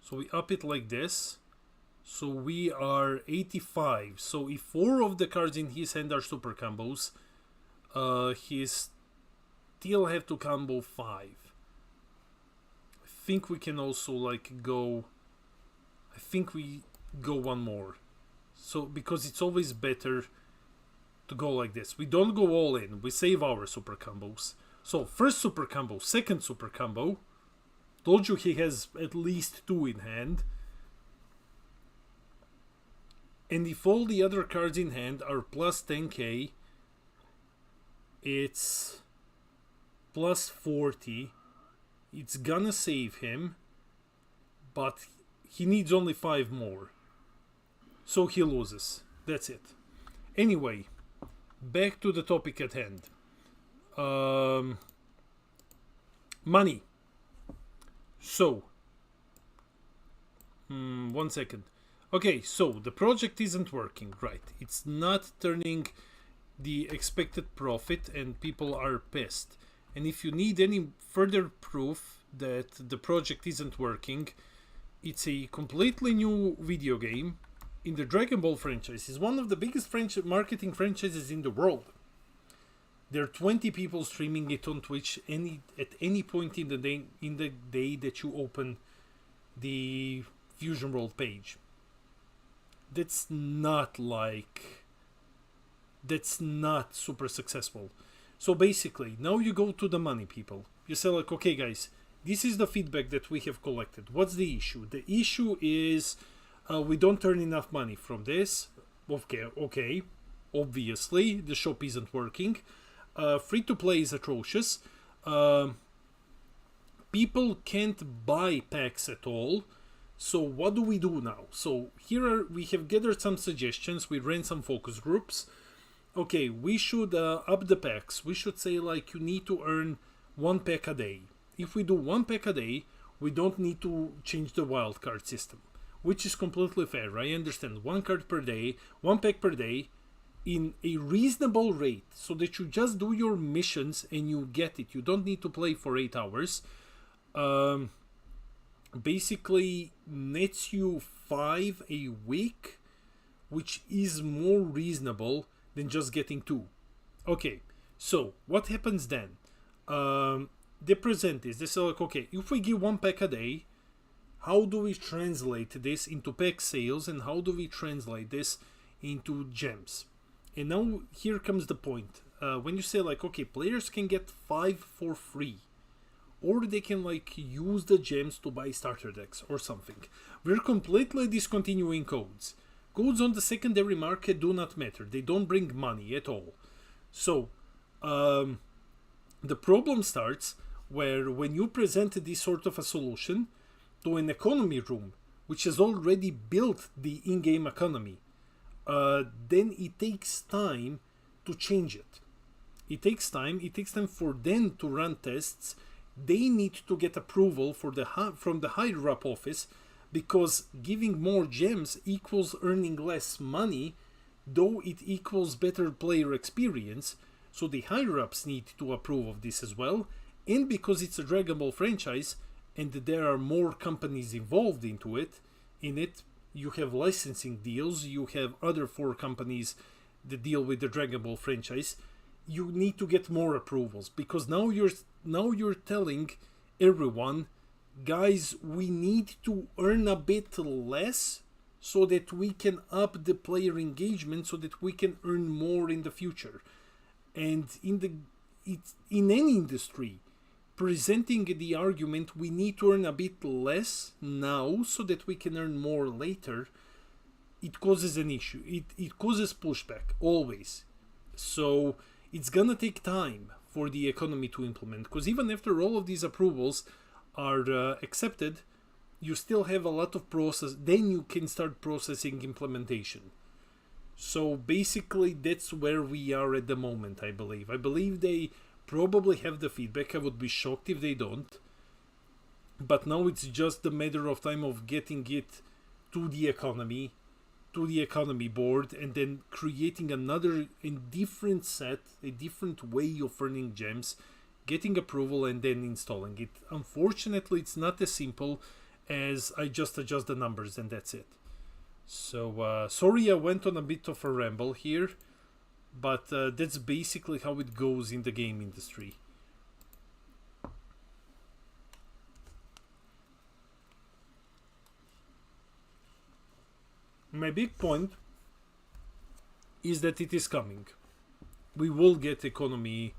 So we up it like this. So we are 85. So if 4 of the cards in his hand are super combos, he still have to combo 5. I think we can also like go... I think we go one more. So because it's always better to go like this. We don't go all in. We save our super combos. So first super combo, second super combo. Told you he has at least 2 in hand. And if all the other cards in hand are plus 10k, it's plus 40. It's gonna save him, but he needs only 5 more. So he loses. That's it. Anyway, back to the topic at hand. Money. So, 1 second. Okay, so the project isn't working, right? It's not turning the expected profit and people are pissed. And if you need any further proof that the project isn't working, it's a completely new video game in the Dragon Ball franchise. It's one of the biggest marketing franchises in the world. There are 20 people streaming it on Twitch at any point in the day that you open the Fusion World page. That's not super successful. So basically, now you go to the money people. You say like, okay guys, this is the feedback that we have collected. What's the issue? The issue is we don't earn enough money from this. Okay. Obviously, the shop isn't working. Free to play is atrocious. People can't buy packs at all. So what do we do now? So we have gathered some suggestions. We ran some focus groups. Okay, we should up the packs. We should say like you need to earn 1 pack a day. If we do 1 pack a day, we don't need to change the wildcard system, which is completely fair. I understand 1 card per day, 1 pack per day, in a reasonable rate, so that you just do your missions and you get it. You don't need to play for 8 hours. Basically nets you 5 a week, which is more reasonable than just getting 2. Okay, so what happens then? They present this. They say like, okay, if we give 1 pack a day, how do we translate this into pack sales, and how do we translate this into gems? And now here comes the point. When you say like, okay, players can get 5 for free, or they can like use the gems to buy starter decks or something. We're completely discontinuing codes. Codes on the secondary market do not matter. They don't bring money at all. So the problem starts where when you present this sort of a solution to an economy room, which has already built the in-game economy, then it takes time to change it. It takes time for them to run tests. They need to get approval from the higher up office, because giving more gems equals earning less money, though it equals better player experience. So the higher ups need to approve of this as well. And because it's a Dragon Ball franchise and there are more companies involved in it, you have licensing deals, you have other 4 companies that deal with the Dragon Ball franchise. You need to get more approvals, because now you're telling everyone, guys, we need to earn a bit less so that we can up the player engagement, so that we can earn more in the future. And in any industry, presenting the argument we need to earn a bit less now so that we can earn more later, it causes an issue. It causes pushback, always. So it's gonna take time for the economy to implement, because even after all of these approvals are accepted, you still have a lot of process. Then you can start processing implementation. So basically that's where we are at the moment. I believe they probably have the feedback. I would be shocked if they don't. But now it's just a matter of time of getting it to the economy board, and then creating a different way of earning gems, getting approval, and then installing it. Unfortunately, it's not as simple as I just adjust the numbers and that's it. So sorry I went on a bit of a ramble here, but that's basically how it goes in the game industry. My big point is that it is coming. We will get economy.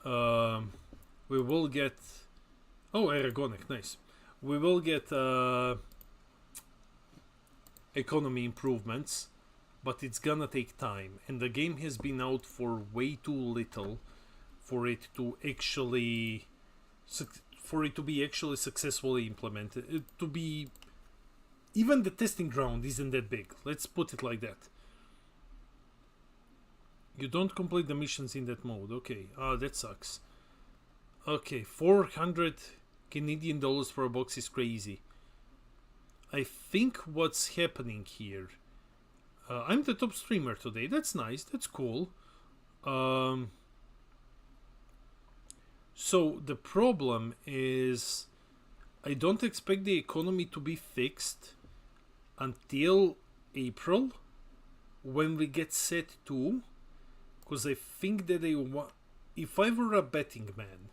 We will get. Oh, Aragonic, nice. We will get economy improvements, but it's gonna take time. And the game has been out for way too little for it to actually for it to be actually successfully implemented. To be... Even the testing ground isn't that big. Let's put it like that. You don't complete the missions in that mode. Okay. That sucks. Okay, 400 Canadian dollars for a box is crazy. I think what's happening here... I'm the top streamer today. That's nice. That's cool. So the problem is... I don't expect the economy to be fixed until April, when we get set 2, because I think that they want... If I were a betting man,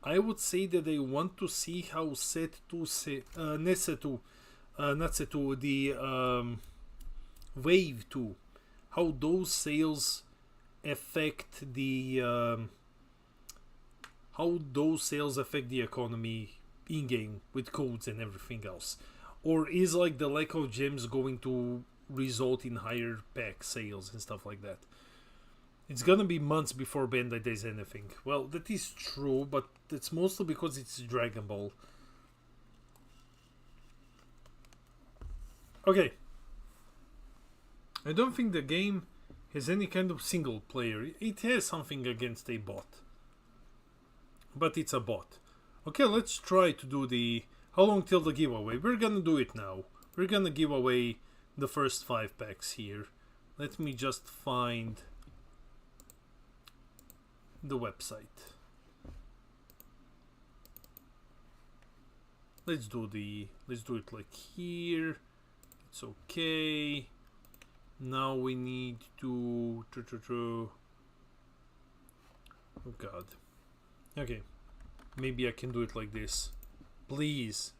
I would say that I want to see how set 2, the wave 2, how those sales affect the economy in-game with codes and everything else. Or is like the lack of gems going to result in higher pack sales and stuff like that? It's gonna be months before Bandai does anything. Well, that is true, but it's mostly because it's Dragon Ball. Okay. I don't think the game has any kind of single player. It has something against a bot. But it's a bot. Okay, let's try to do the... How long till the giveaway? We're gonna do it now. We're gonna give away the first 5 packs here. Let me just find the website. Let's do it like here. It's okay. Now we need to... Oh god. Okay. Maybe I can do it like this. Please.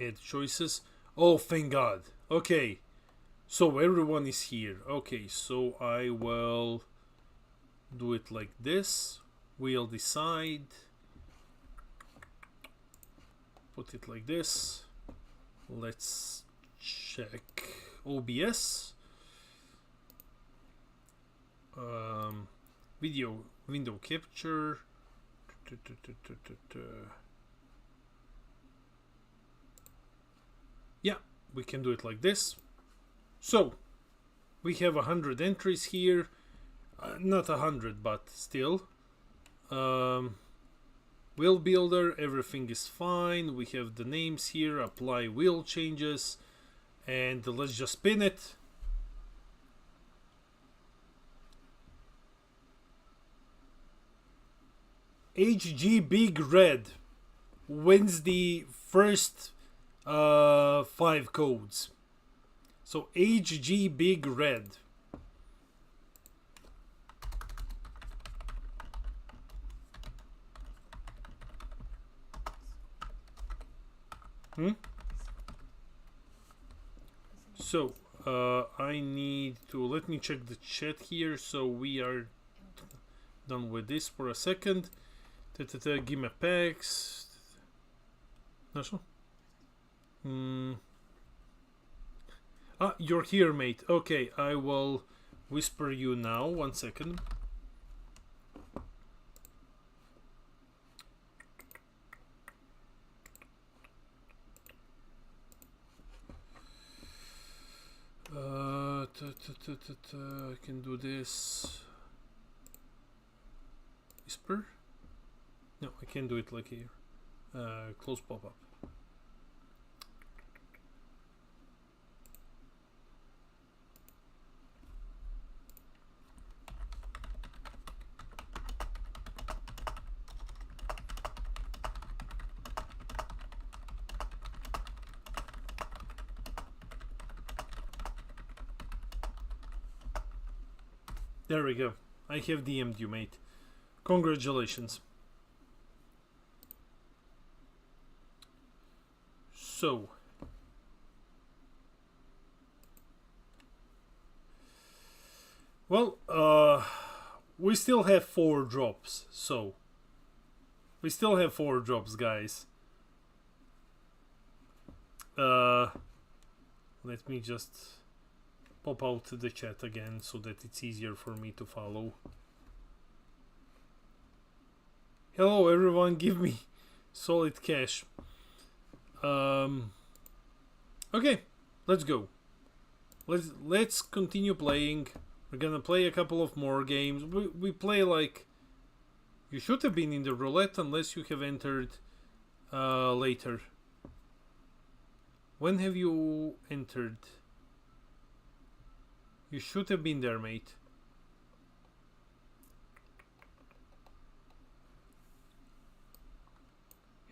Add choices. Oh, thank god. Okay. So everyone is here. Okay, so I will do it like this. We'll decide. Put it like this. Let's check OBS. Video window capture. Yeah, we can do it like this. So we have 100 entries here. Not 100, but still. Wheel builder, everything is fine. We have the names here. Apply wheel changes, and let's just spin it. HG Big Red wins the first 5 codes. So HG Big Red. So I need to... Let me check the chat here. So we are done with this for a second. Give me packs. Nasıl? You're here, mate. Okay, I will whisper you now. 1 second. I can do this. Whisper? No, I can't do it like here. Close pop-up. There we go. I have DM'd you, mate. Congratulations. So, well, we still have 4 drops, so we still have 4 drops, guys. Let me just pop out the chat again so that it's easier for me to follow. Hello everyone, give me solid cash. Okay, let's go. Let's continue playing. We're gonna play a couple of more games. We play like... You should have been in the roulette unless you have entered later. When have you entered? You should have been there, mate.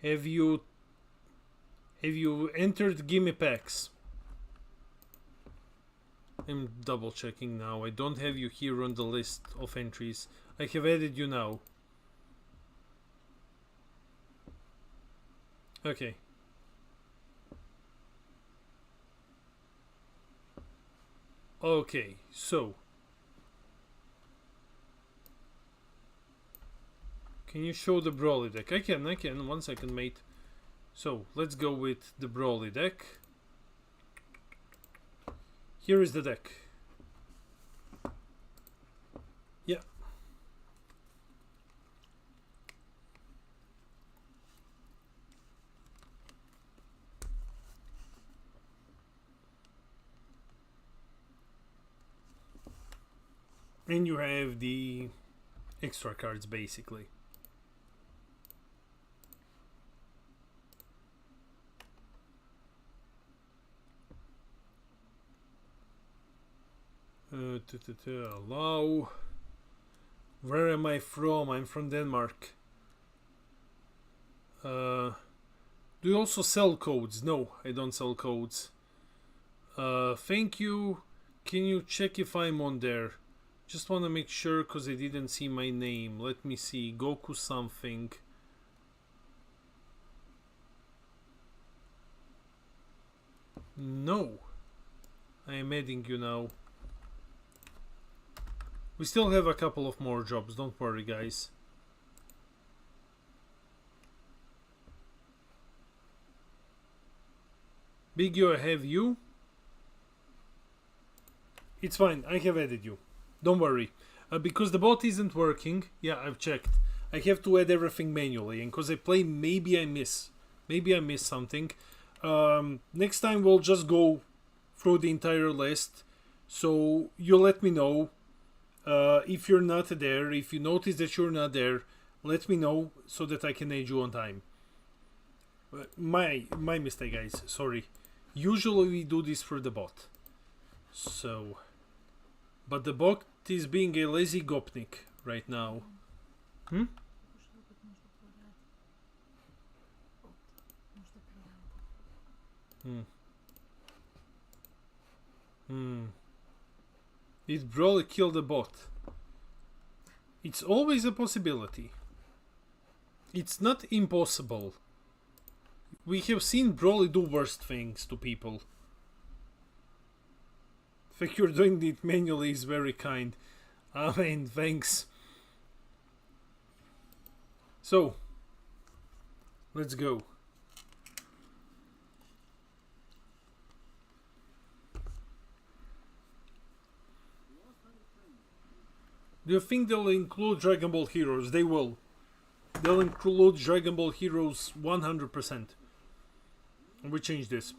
Have you entered Gimme Packs? I'm double checking now. I don't have you here on the list of entries. I have added you now. Okay. Okay, so can you show the Broly deck? I can. 1 second, mate. So let's go with the Broly deck. Here is the deck. Yeah. And you have the extra cards basically. Allow. Where am I from? I'm from Denmark. Do you also sell codes? No, I don't sell codes. Thank you. Can you check if I'm on there? Just want to make sure because I didn't see my name. Let me see. Goku something. No. I am adding you now. We still have a couple of more jobs. Don't worry, guys. Big U, I have you. It's fine. I have added you. Don't worry. Because the bot isn't working. Yeah, I've checked. I have to add everything manually. And because I play, maybe I miss. Maybe I miss something. Next time we'll just go through the entire list. So you let me know. If you're not there, if you notice that you're not there, let me know so that I can add you on time. My mistake, guys. Sorry. Usually we do this for the bot. So... But the bot is being a lazy gopnik right now. Did Broly kill the bot? It's always a possibility. It's not impossible. We have seen Broly do worst things to people. The fact you're doing it manually is very kind. I mean, thanks. So, let's go. Do you think they'll include Dragon Ball Heroes? They will. They'll include Dragon Ball Heroes 100%. We change this.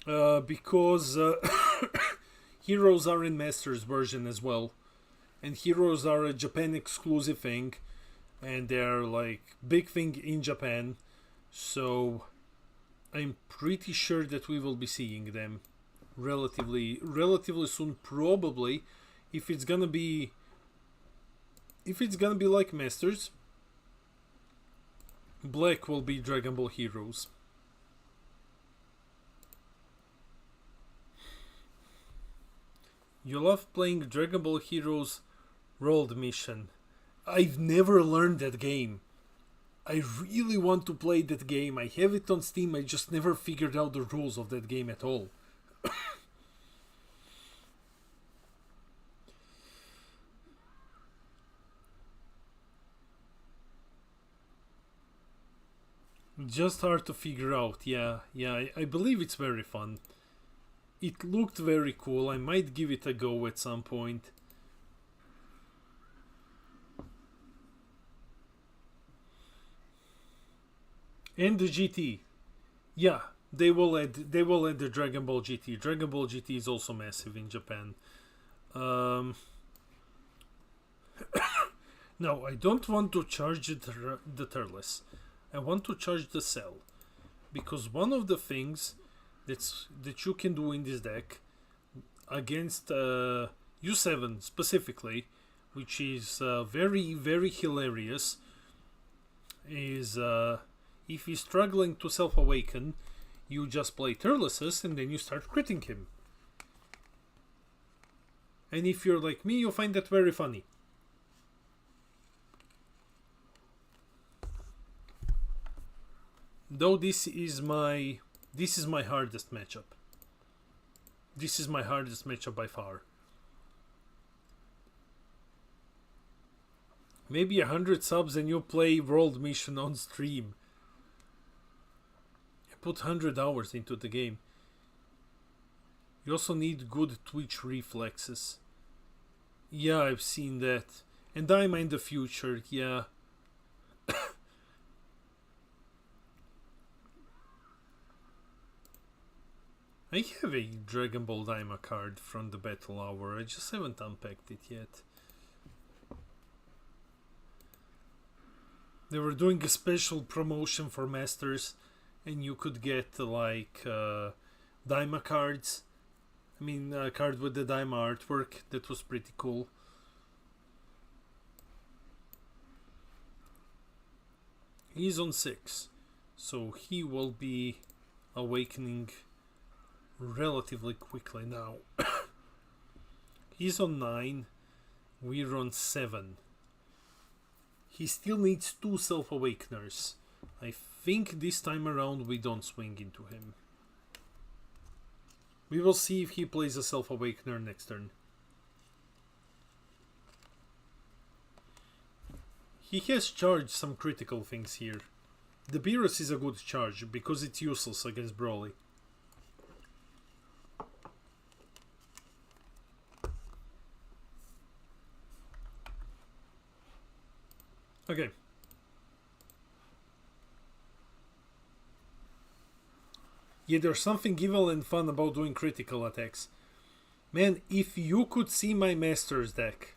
Because Heroes are in Masters version as well. And Heroes are a Japan exclusive thing. And they're like big thing in Japan. So I'm pretty sure that we will be seeing them relatively soon, probably. If it's gonna be like Masters, black will be Dragon Ball Heroes. You love playing Dragon Ball Heroes World Mission. I've never learned that game. I really want to play that game. I have it on Steam. I just never figured out the rules of that game at all. Just hard to figure out. Yeah, I believe it's very fun. It looked very cool. I might give it a go at some point. And the GT. Yeah, they will add the Dragon Ball GT. Dragon Ball GT is also massive in Japan. No, I don't want to charge the Turles. I want to charge the Cell. Because one of the things that you can do in this deck against U7 specifically, which is very, very hilarious, is if he's struggling to self-awaken, you just play Turleses and then you start critting him. And if you're like me, you'll find that very funny. Though this is my hardest matchup. This is my hardest matchup by far. Maybe 100 subs and you play World Mission on stream. You put 100 hours into the game. You also need good Twitch reflexes. Yeah, I've seen that. And I'm in the future, yeah. I have a Dragon Ball Daima card from the Battle Hour. I just haven't unpacked it yet. They were doing a special promotion for Masters, and you could get like Daima cards. I mean, a card with the Daima artwork. That was pretty cool. He's on 6, so he will be awakening relatively quickly now. He's on 9, we're on 7. He still needs 2 self-awakeners. I think this time around we don't swing into him. We will see if he plays a self-awakener next turn. He has charged some critical things here. The Beerus is a good charge because it's useless against Broly. Okay. Yeah, there's something evil and fun about doing critical attacks. Man, if you could see my Masters deck.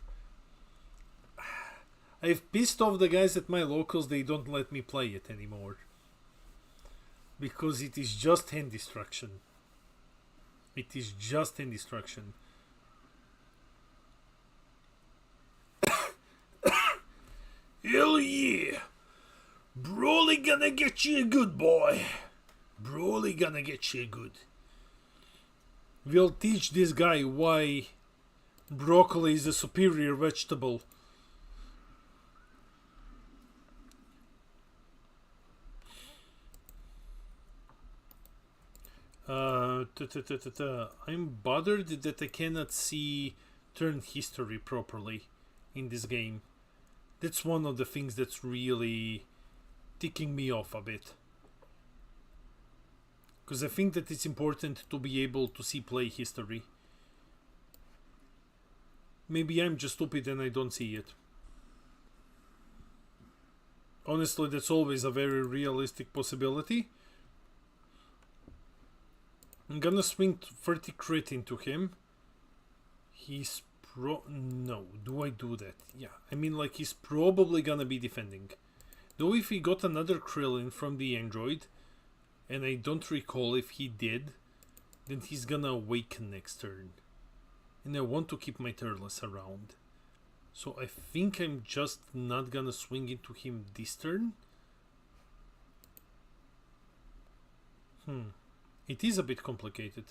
I've pissed off the guys at my locals, they don't let me play it anymore. Because it is just hand destruction. It is just hand destruction. Hell yeah! Broly gonna get you good, boy. Broly gonna get you good. We'll teach this guy why broccoli is a superior vegetable. I'm bothered that I cannot see turn history properly in this game. That's one of the things that's really ticking me off a bit. Because I think that it's important to be able to see play history. Maybe I'm just stupid and I don't see it. Honestly, that's always a very realistic possibility. I'm gonna swing 30 crit into him. He's no, do I do that? Yeah, I mean, like, he's probably gonna be defending. Though if he got another Krillin from the android, and I don't recall if he did, then he's gonna awaken next turn. And I want to keep my Turles around. So I think I'm just not gonna swing into him this turn. It is a bit complicated.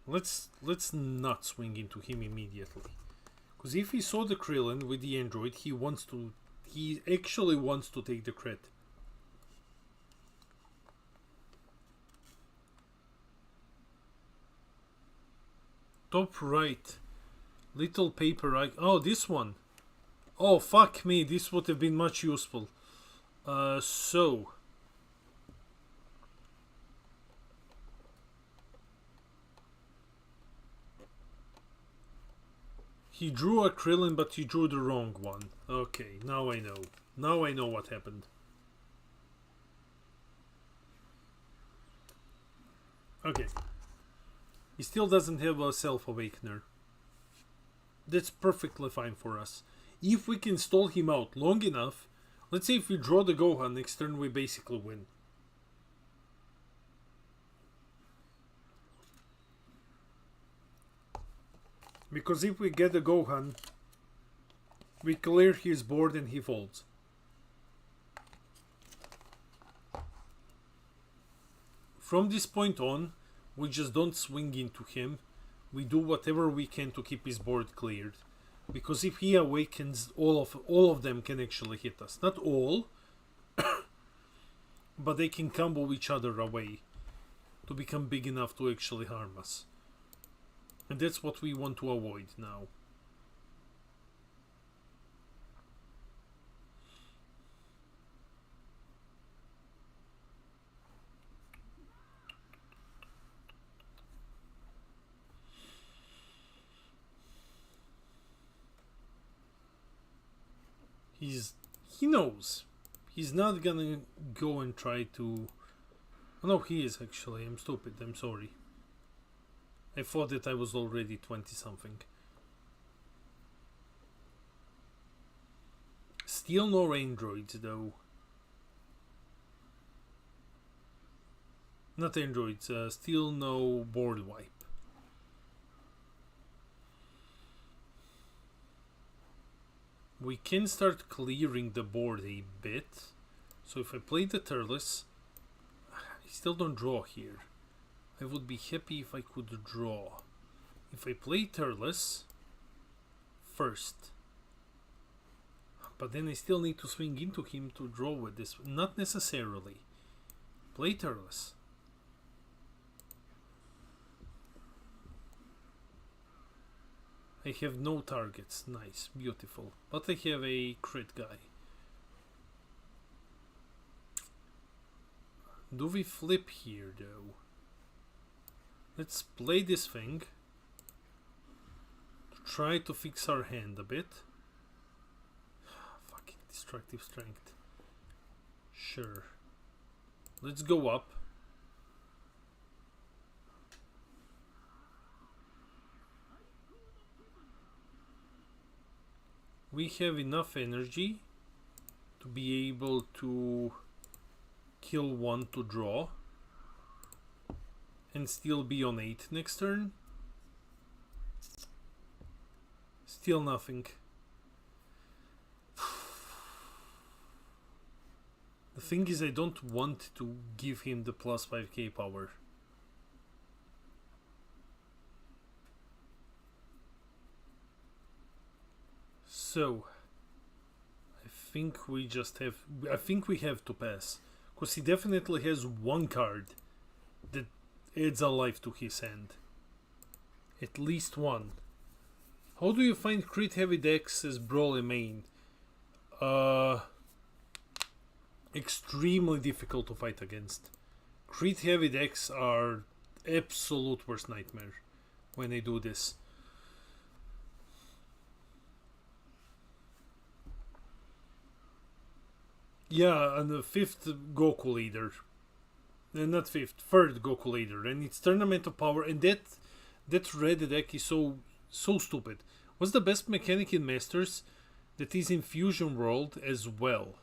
Let's not swing into him immediately. Because if he saw the Krillin with the android, he actually wants to take the crit. Top right. Little paper icon. Oh, this one. Oh, fuck me. This would have been much useful. So. He drew a Krillin, but he drew the wrong one. Okay, now I know. Now I know what happened. Okay. He still doesn't have a Self-Awakener. That's perfectly fine for us. If we can stall him out long enough, let's say if we draw the Gohan next turn, we basically win. Because if we get the Gohan, we clear his board and he folds. From this point on, we just don't swing into him. We do whatever we can to keep his board cleared. Because if he awakens, all of them can actually hit us. Not all, but they can combo each other away to become big enough to actually harm us. And that's what we want to avoid now. He knows. He's not gonna go and try to... Oh, no, he is actually. I'm stupid. I'm sorry. I thought that I was already 20-something. Still no androids, though. Not androids. Still no board wipe. We can start clearing the board a bit. So if I play the Turles, I still don't draw here. I would be happy if I could draw. If I play Turles first. But then I still need to swing into him to draw with this. Not necessarily. Play Turles. I have no targets. Nice, beautiful. But I have a crit guy. Do we flip here though? Let's play this thing. Try to fix our hand a bit. Fucking destructive strength. Sure. Let's go up. We have enough energy to be able to kill one to draw and still be on 8 next turn. Still nothing. The thing is, I don't want to give him the plus 5k power. So, I think we have to pass. Because he definitely has one card that adds a life to his hand. At least one. How do you find crit heavy decks as Broly main? Extremely difficult to fight against. Crit heavy decks are absolute worst nightmare when they do this. Yeah, and the 5th Goku leader. Not 5th, 3rd Goku leader. And it's Tournament of Power. And that red deck is so stupid. What's the best mechanic in Masters that is in Fusion World as well?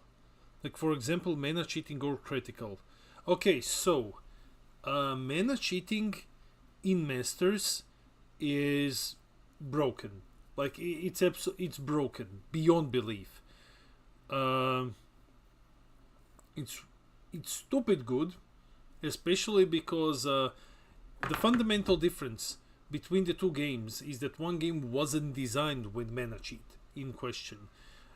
Like, for example, mana cheating or critical. Okay, so mana cheating in Masters is broken. Like, it's broken beyond belief. It's stupid good, especially because the fundamental difference between the two games is that one game wasn't designed with mana cheat in question.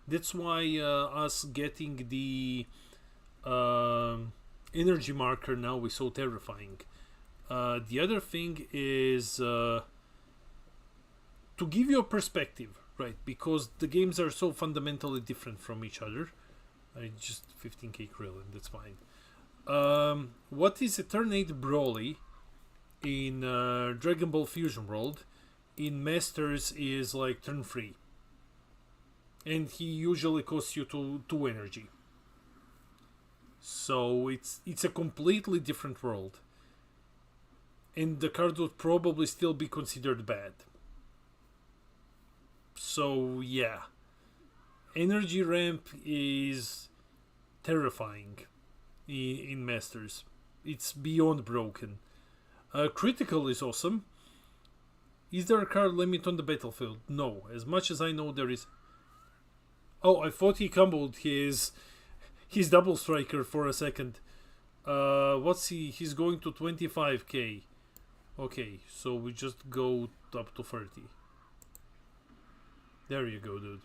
That's why us getting the energy marker now is so terrifying. The other thing is to give you a perspective, right? Because the games are so fundamentally different from each other. Just 15k Krillin, that's fine. What is a turn 8 Broly in Dragon Ball Fusion World in Masters is like turn 3. And he usually costs you 2 energy. So it's a completely different world. And the card would probably still be considered bad. So yeah. Energy ramp is terrifying in Masters. It's beyond broken. Critical is awesome. Is there a card limit on the battlefield? No. As much as I know, there is. Oh, I thought he comboed his double striker for a second. What's he? He's going to 25k. Okay, so we just go up to 30. There you go, dude.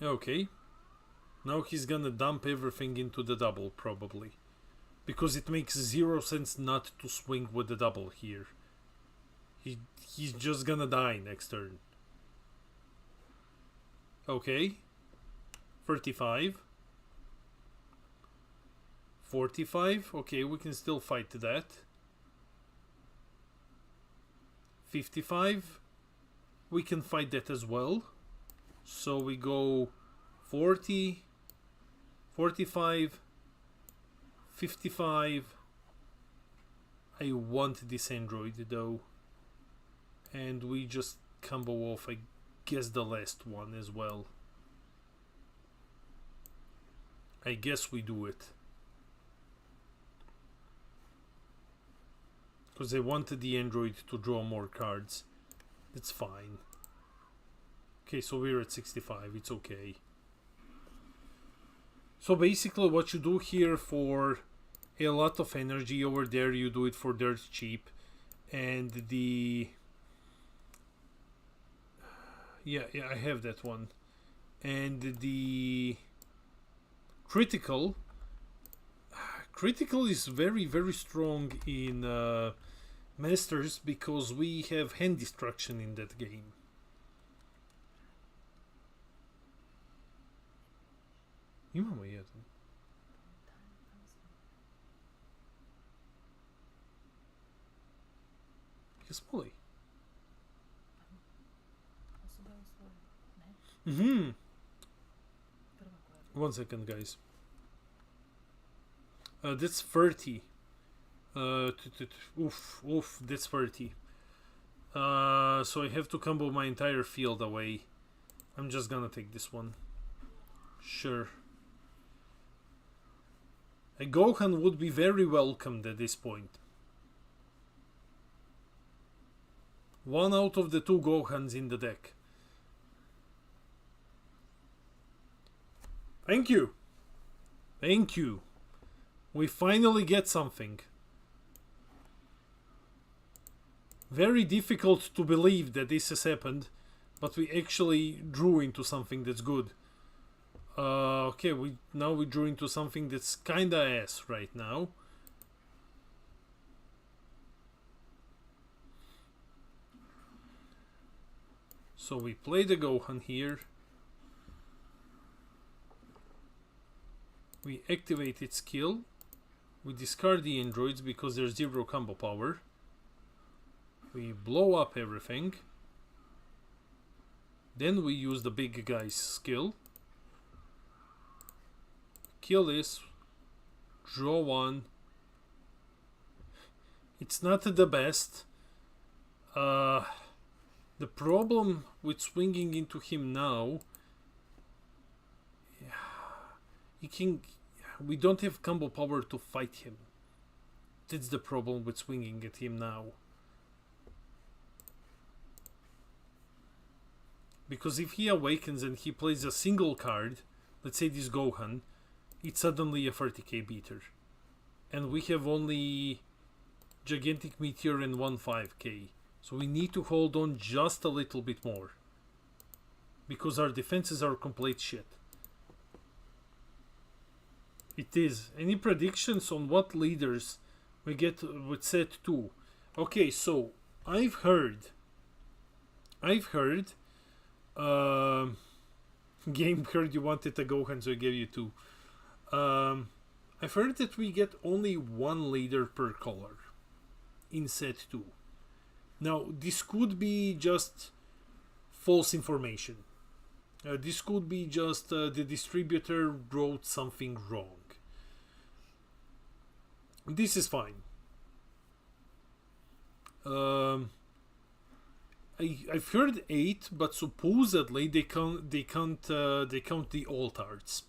Okay. Now he's gonna dump everything into the double, probably. Because it makes 0 sense not to swing with the double here. He's just gonna die next turn. Okay. 35. 45. Okay, we can still fight that. 55. We can fight that as well. So we go 40, 45, 55. I want this android though. And we just combo off, I guess, the last one as well. I guess we do it. Because I wanted the android to draw more cards. It's fine. Okay, so we're at 65. It's okay. So basically what you do here for a lot of energy, over there you do it for dirt cheap. And the... Yeah, I have that one. And the... Critical is very, very strong in Masters because we have hand destruction in that game. Imamo jedan. Jesmo li? Mhm. 1 second, guys. That's 30. Oof, that's 30. So I have to combo my entire field away. I'm just gonna take this one. Sure. A Gohan would be very welcomed at this point. 1 out of the 2 Gohans in the deck. Thank you. Thank you. We finally get something. Very difficult to believe that this has happened, but we actually drew into something that's good. Okay, we drew into something that's kinda ass right now. So we play the Gohan here. We activate its skill. We discard the androids because there's 0 combo power. We blow up everything. Then we use the big guy's skill. Kill this. Draw 1. It's not the best. The problem with swinging into him now, we don't have combo power to fight him. That's the problem with swinging at him now. Because if he awakens and he plays a single card, let's say this Gohan, it's suddenly a 30k beater. And we have only Gigantic Meteor and 1 5k. So we need to hold on just a little bit more. Because our defenses are complete shit. It is. Any predictions on what leaders we get with set 2? Okay, so I've heard game heard you wanted a Gohan, so I gave you 2. I've heard that we get only 1 leader per color in set 2. Now, this could be just false information. This could be just the distributor wrote something wrong. This is fine. I've heard 8, but supposedly they count the alt arts.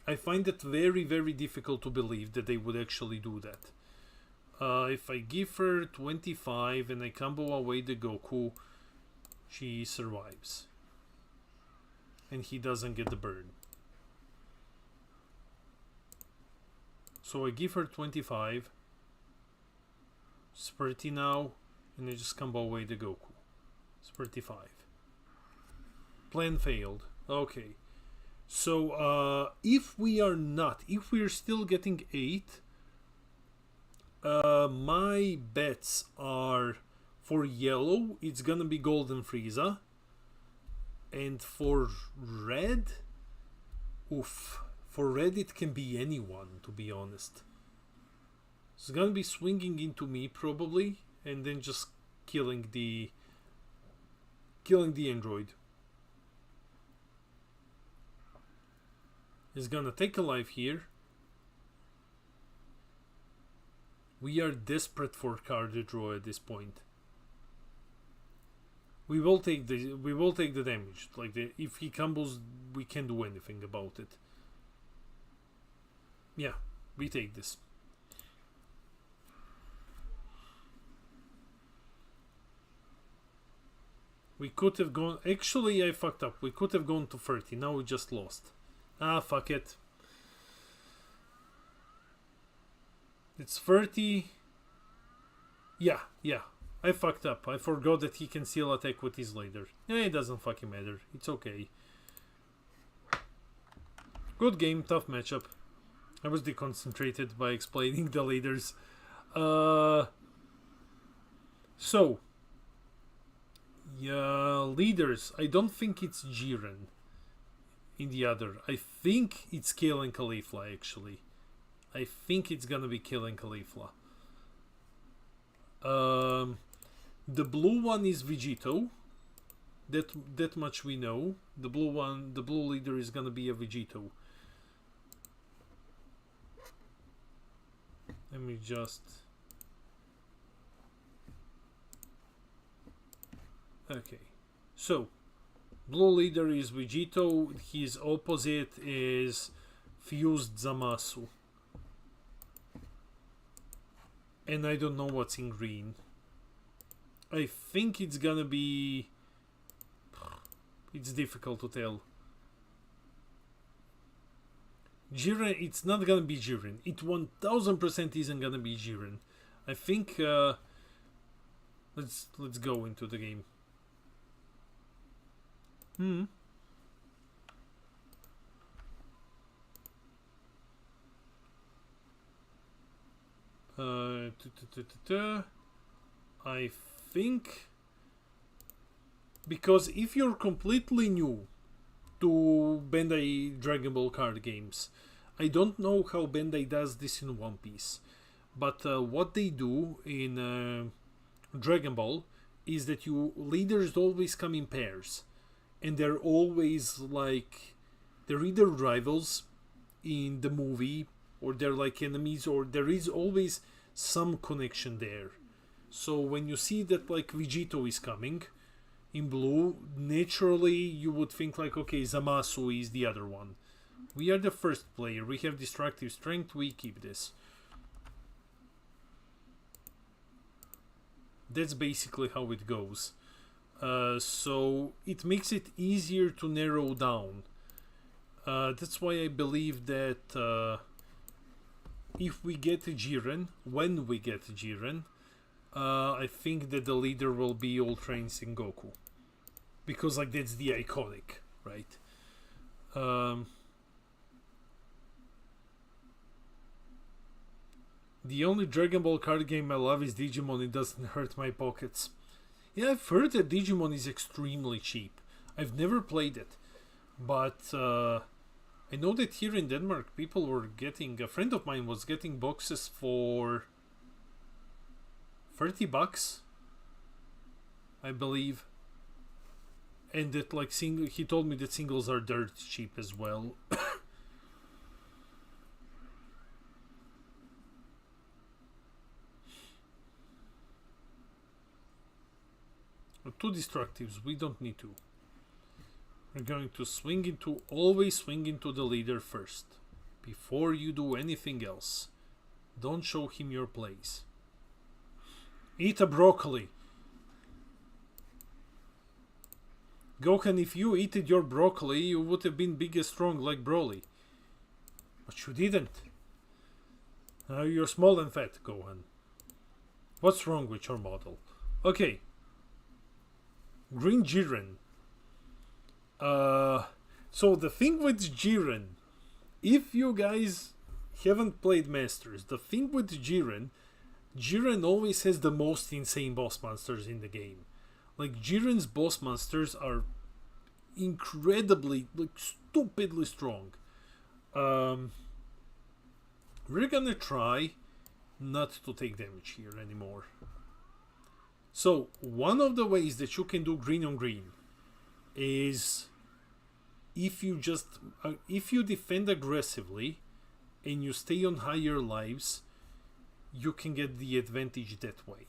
I find it very, very difficult to believe that they would actually do that. If I give her 25 and I combo away the Goku, she survives. And he doesn't get the burn. So I give her 25. Spurty now. And I just combo away the Goku. Spurty 5. Plan failed. Okay. So if we're still getting 8, my bets are for yellow, it's gonna be Golden Frieza. And for red, for red it can be anyone, to be honest. It's gonna be swinging into me probably, and then just killing the android. He's gonna take a life here. We are desperate for card draw at this point. We will take the damage. Like if he combos, we can't do anything about it. Yeah, we take this. We could have gone. Actually, I fucked up. We could have gone to 30. Now we just lost. Ah, fuck it. It's 30. Yeah. I fucked up. I forgot that he can still attack with his leader. Yeah, it doesn't fucking matter. It's okay. Good game, tough matchup. I was deconcentrated by explaining the leaders. So. Yeah, leaders. I don't think it's Jiren in the other. I think it's killing Caulifla, actually. I think it's gonna be killing Caulifla. The blue one is Vegito. That much we know. The blue leader is gonna be a Vegito. Let me just. Okay, so blue leader is Vegito. His opposite is Fused Zamasu. And I don't know what's in green. I think it's gonna be... It's difficult to tell. Jiren, it's not gonna be Jiren. It 1000% isn't gonna be Jiren. I think... Let's go into the game. I think because if you're completely new to Bandai Dragon Ball card games, I don't know how Bandai does this in One Piece, but what they do in Dragon Ball is that leaders always come in pairs, and they're always like they're either rivals in the movie, or they're like enemies, or there is always some connection there. So when you see that like Vegito is coming in blue, naturally you would think like, okay, Zamasu is the other one. We are the first player, we have destructive strength, we keep this. That's basically how it goes. So it makes it easier to narrow down. That's why I believe that if we get Jiren, when we get Jiren, I think that the leader will be Ultra Instinct Goku, because like that's the iconic, right? The only Dragon Ball card game I love is Digimon. It doesn't hurt my pockets. Yeah, I've heard that Digimon is extremely cheap. I've never played it, but I know that here in Denmark people were getting, a friend of mine was getting boxes for $30, I believe. And that like he told me that singles are dirt cheap as well. Two destructives, we don't need to. We're going to always swing into the leader first, before you do anything else. Don't show him your plays. Eat a broccoli. Gohan, if you eated your broccoli, you would have been big and strong like Broly. But you didn't. Now you're small and fat, Gohan. What's wrong with your model? Okay. Green Jiren. So the thing with Jiren, if you guys haven't played Masters, the thing with Jiren always has the most insane boss monsters in the game. Like, Jiren's boss monsters are incredibly, like, stupidly strong. We're gonna try not to take damage here anymore. So, one of the ways that you can do green on green is if you defend aggressively and you stay on higher lives, you can get the advantage that way.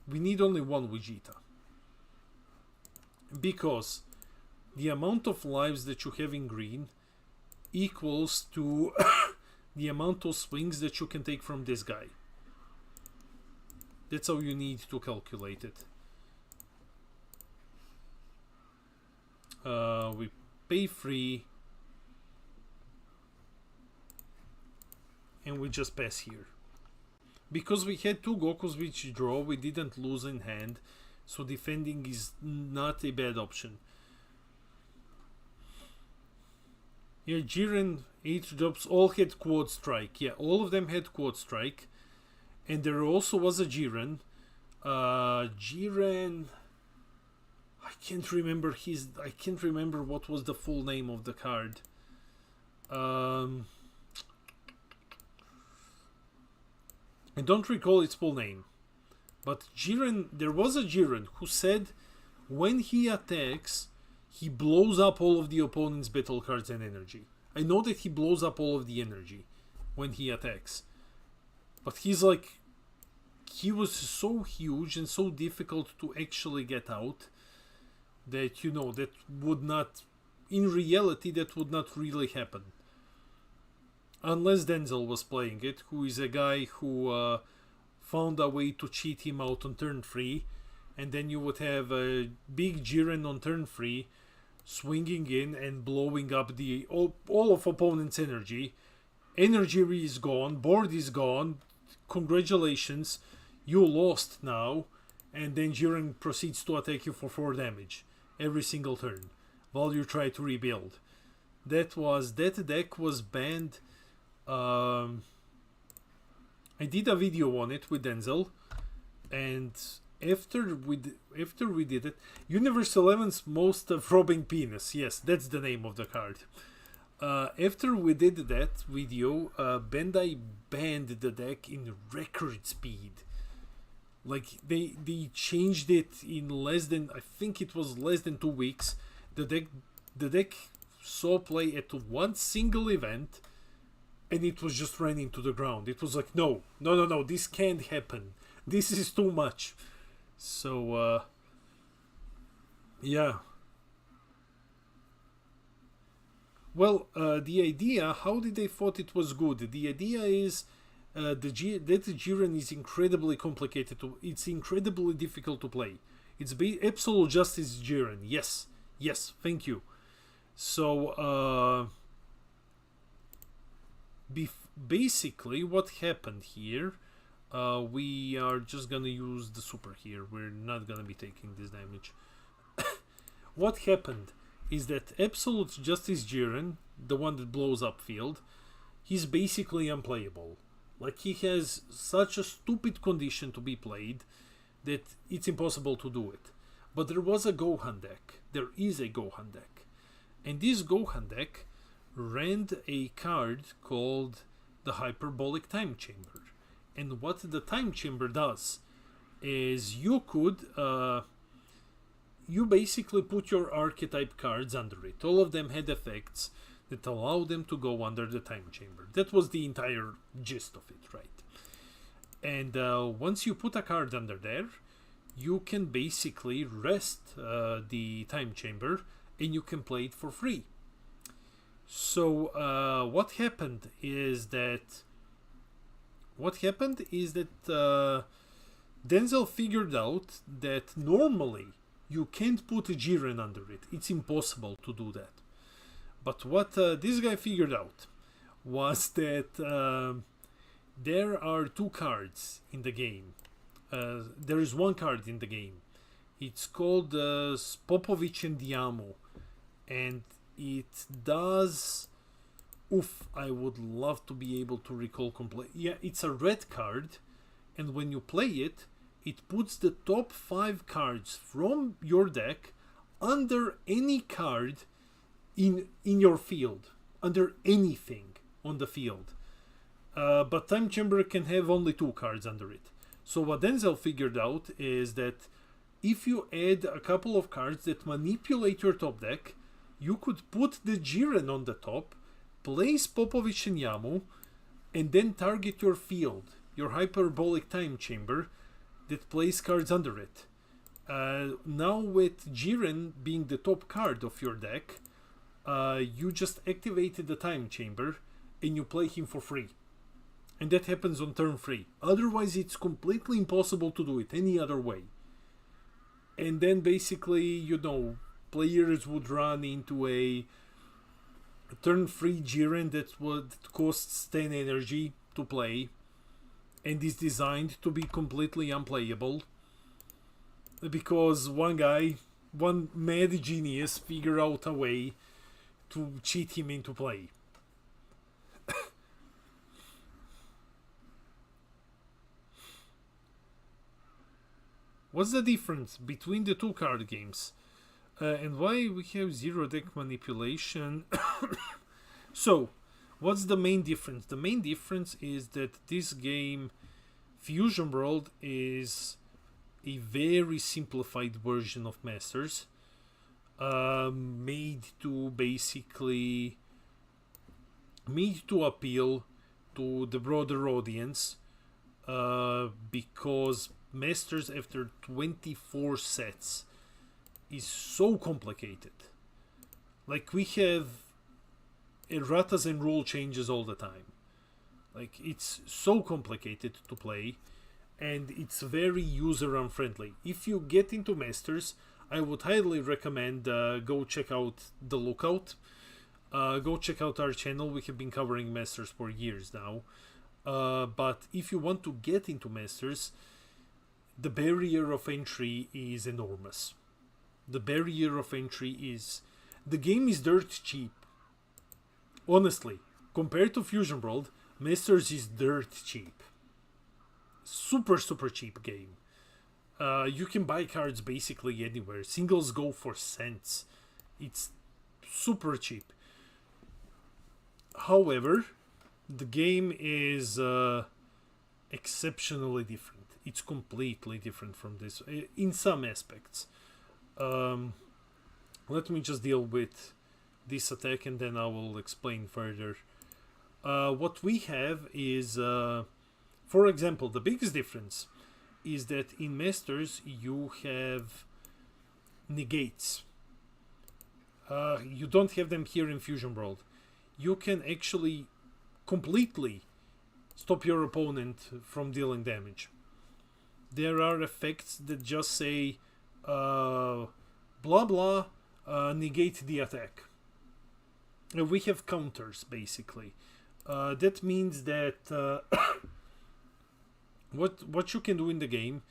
We need only one Vegeta, because the amount of lives that you have in green equals to the amount of swings that you can take from this guy. That's how you need to calculate it. We pay free and we just pass here. Because we had two Gokus which draw, we didn't lose in hand, so defending is not a bad option. Here, Jiren, 8 drops, all had Quad Strike. Yeah, all of them had Quad Strike. And there also was a Jiren. Jiren... I can't remember what was the full name of the card. I don't recall its full name. But Jiren, there was a Jiren who said when he attacks, he blows up all of the opponent's battle cards and energy. I know that he blows up all of the energy when he attacks. But he was so huge and so difficult to actually get out that, you know, that would not, in reality, that would not really happen. Unless Denzel was playing it, who is a guy who found a way to cheat him out on turn 3, and then you would have a big Jiren on turn 3, swinging in and blowing up all of opponent's energy. Energy is gone, board is gone, congratulations, you lost now, and then Jiren proceeds to attack you for 4 damage every single turn while you try to rebuild. That deck was banned. I did a video on it with Denzel, and after we did it, Universe 11's most throbbing penis, yes, that's the name of the card. After we did that video, Bandai banned the deck in record speed. Like, they changed it in less than 2 weeks. The deck saw play at one single event, and it was just running to the ground. It was like, no, this can't happen. This is too much. So, yeah. Well, the idea, how did they thought it was good? The idea is that Jiren is incredibly complicated. It's incredibly difficult to play. It's absolute justice Jiren. Yes, thank you. So, basically what happened here, we are just gonna use the super here. We're not gonna be taking this damage. What happened is that Absolute Justice Jiren, the one that blows up field, he's basically unplayable. Like, he has such a stupid condition to be played that it's impossible to do it. But there was a Gohan deck. There is a Gohan deck. And this Gohan deck ran a card called the Hyperbolic Time Chamber. And what the time chamber does is you basically put your archetype cards under it. All of them had effects that allow them to go under the time chamber. That was the entire gist of it, right? And once you put a card under there, you can basically rest the time chamber and you can play it for free. So what happened is that Denzel figured out that normally you can't put a Jiren under it. It's impossible to do that. But what this guy figured out was that there are two cards in the game. There is one card in the game. It's called Popovich and Diamo. And it does... Oof, I would love to be able to recall complete. Yeah, it's a red card. And when you play it, it puts the top 5 cards from your deck under any card in your field. Under anything on the field. But Time Chamber can have only 2 cards under it. So what Denzel figured out is that if you add a couple of cards that manipulate your top deck, you could put the Jiren on the top, place Popovich and Yamu, and then target your field, your hyperbolic time chamber that plays cards under it. Now with Jiren being the top card of your deck, you just activated the time chamber and you play him for free. And that happens on turn 3. Otherwise it's completely impossible to do it any other way. And then basically, you know, players would run into a turn 3 Jiren that costs 10 energy to play and is designed to be completely unplayable because one mad genius figured out a way to cheat him into play. What's the difference between the two card games? And why we have zero deck manipulation? So, what's the main difference? The main difference is that this game, Fusion World, is a very simplified version of Masters, made to appeal to the broader audience, because Masters after 24 sets is so complicated. Like, we have erratas and rule changes all the time. Like, it's so complicated to play and it's very user unfriendly. If you get into Masters, I would highly recommend go check out The Lookout. Go check out our channel. We have been covering Masters for years now. But if you want to get into Masters, the barrier of entry is enormous. The barrier of entry is... The game is dirt cheap. Honestly, compared to Fusion World, Masters is dirt cheap. Super, super cheap game. You can buy cards basically anywhere. Singles go for cents. It's super cheap. However, the game is exceptionally different. It's completely different from this in some aspects. Let me just deal with this attack and then I will explain further. What we have is, for example, the biggest difference is that in Masters you have negates. You don't have them here in Fusion World. You can actually completely stop your opponent from dealing damage. There are effects that just say blah blah, negate the attack. We have counters basically. That means that what you can do in the game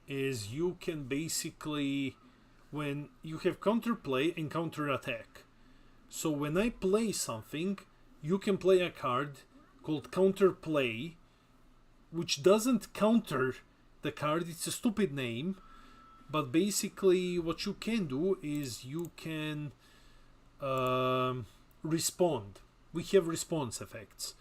is you can basically, when you have counter play and counter attack. So when I play something, you can play a card called counter play, which doesn't counter the card. It's a stupid name, but basically what you can do is you can respond. We have response effects.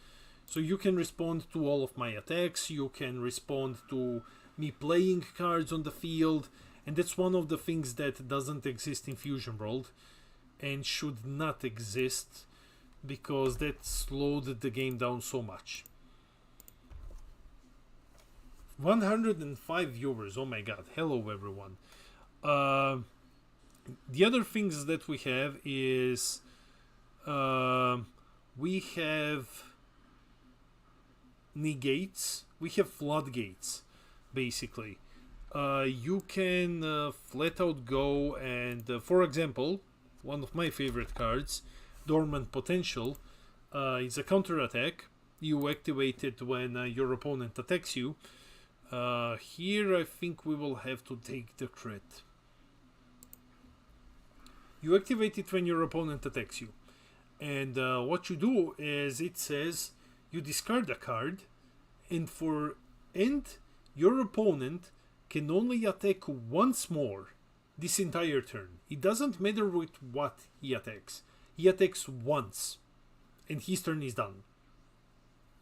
So you can respond to all of my attacks, you can respond to me playing cards on the field, and that's one of the things that doesn't exist in Fusion World and should not exist, because that slowed the game down so much. 105 viewers, oh my god, hello everyone. The other things that we have is we have negates, we have floodgates, basically. You can flat out go and, for example, one of my favorite cards, Dormant Potential, is a counter attack. You activate it when your opponent attacks you. Here I think we will have to take the crit. You activate it when your opponent attacks you. And what you do is, it says you discard a card, and your opponent can only attack once more this entire turn. It doesn't matter with what he attacks. He attacks once, and his turn is done.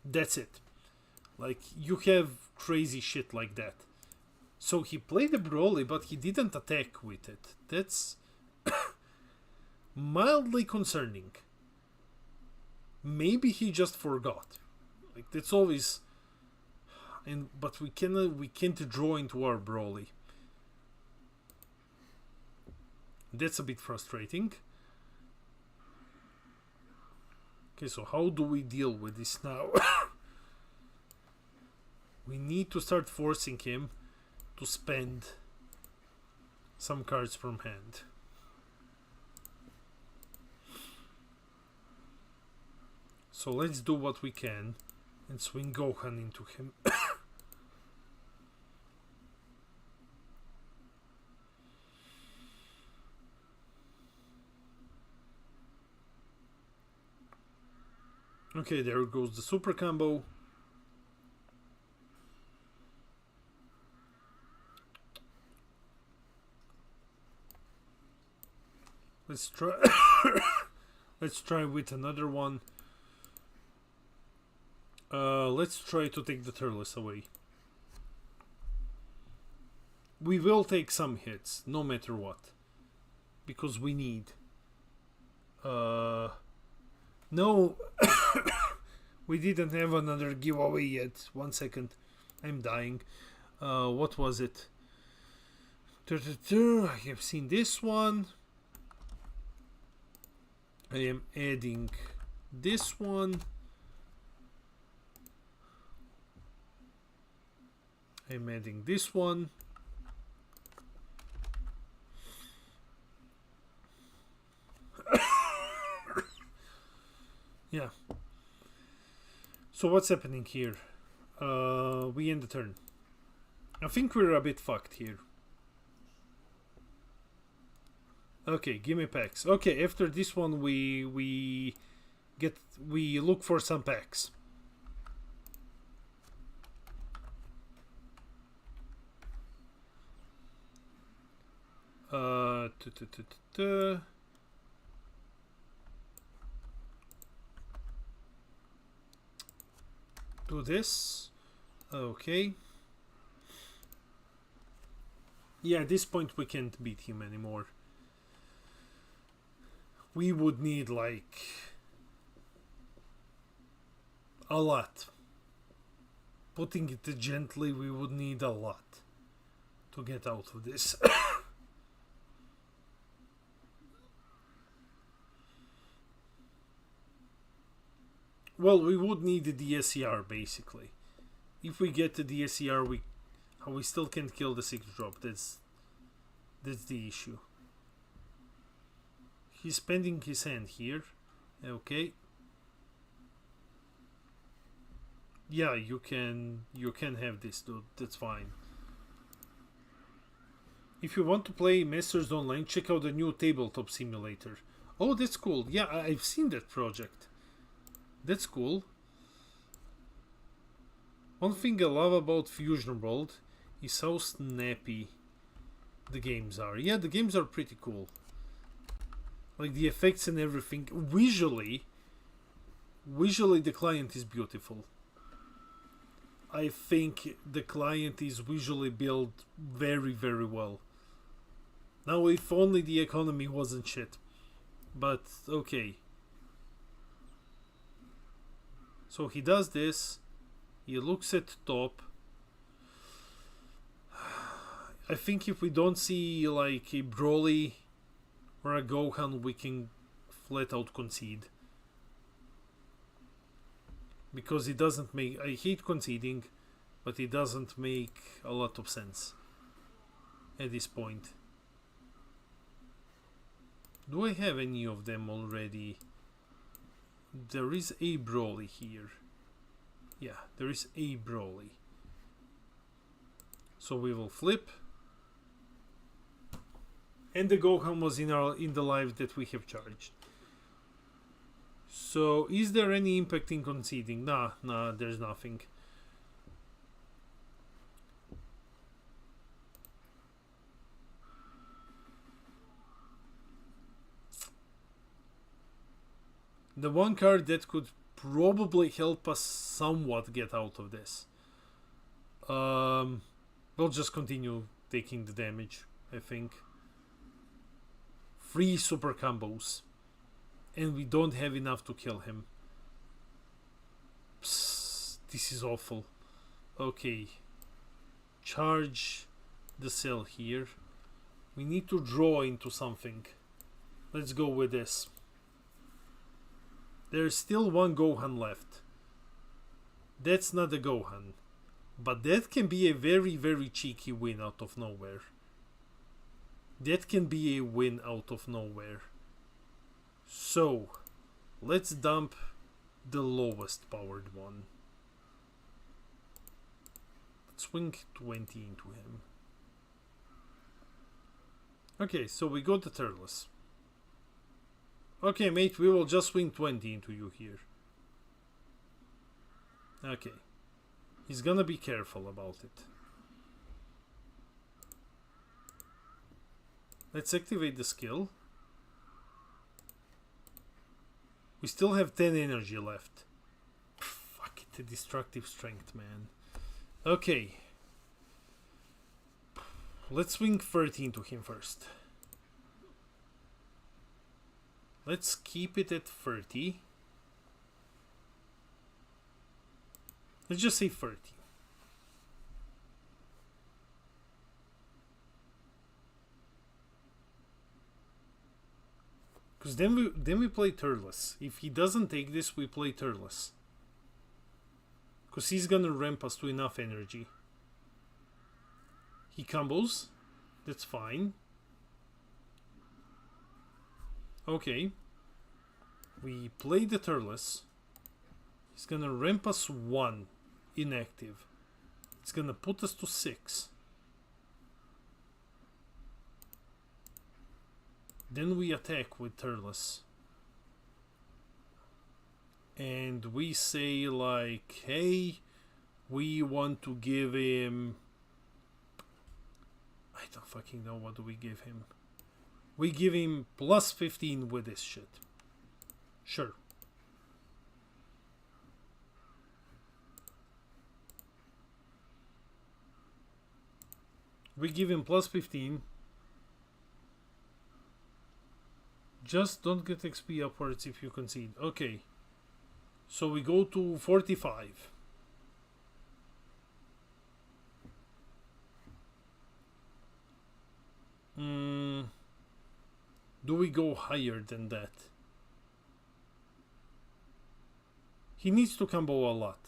That's it. Like, you have crazy shit like that. So he played a Broly, but he didn't attack with it. That's mildly concerning. Maybe he just forgot. Like, that's always... but we can't draw into our Broly. That's a bit frustrating. Okay, so how do we deal with this now? We need to start forcing him to spend some cards from hand. So let's do what we can and swing Gohan into him. Okay, there goes the super combo. Let's try. Let's try with another one. Let's try to take the Turles away. We will take some hits, no matter what, because we need. No, we didn't have another giveaway yet. 1 second, I'm dying. What was it? I have seen this one. I am adding this one. I'm adding this one. Yeah. So what's happening here? We end the turn. I think we're a bit fucked here. Okay, give me packs. Okay, after this one we look for some packs. Do this. Okay. Yeah, at this point we can't beat him anymore. We would need like a lot. Putting it gently, we would need a lot to get out of this. Well, we would need the DSCR basically. If we get the DSCR, we still can't kill the 6th drop. That's the issue. He's spending his hand here. Okay. Yeah, you can have this, dude. That's fine. If you want to play Masters Online, check out the new tabletop simulator. Oh, that's cool. Yeah, I've seen that project. That's cool. One thing I love about Fusion World is how snappy the games are. Yeah, the games are pretty cool. Like the effects and everything. Visually, visually the client is beautiful. I think the client is visually built very, very well. Now, if only the economy wasn't shit. But, okay. So he does this. He looks at top. I think if we don't see like a Broly or a Gohan, we can flat out concede. Because it doesn't make... I hate conceding, but it doesn't make a lot of sense at this point. Do I have any of them already? There is a Broly here. Yeah, there is a Broly. So we will flip. And the Gohan was in the life that we have charged. So, is there any impact in conceding? Nah, there's nothing. The one card that could probably help us somewhat get out of this. We'll just continue taking the damage, I think. 3 super combos. And we don't have enough to kill him. Psst, this is awful. Okay. Charge the cell here. We need to draw into something. Let's go with this. There's still one Gohan left. That's not a Gohan. But that can be a very, very cheeky win out of nowhere. That can be a win out of nowhere. So, let's dump the lowest powered one. Let's swing 20 into him. Okay, so we got the Turles. Okay, mate, we will just swing 20 into you here. Okay. He's gonna be careful about it. Let's activate the skill. We still have 10 energy left. Fuck it, the destructive strength, man. Okay. Let's swing 13 to him first. Let's keep it at 30. Let's just say 30. Because then we play Turles. If he doesn't take this, we play Turles. Because he's gonna ramp us to enough energy. He combos. That's fine. Okay. We play the Turles. He's gonna ramp us 1 inactive. It's gonna put us to 6. Then we attack with Turles. And we say like, hey, we want to give him... I don't fucking know, what do we give him? We give him plus 15 with this shit. Sure. We give him plus 15. Just don't get XP upwards if you concede. Okay. So we go to 45. Do we go higher than that? He needs to combo a lot.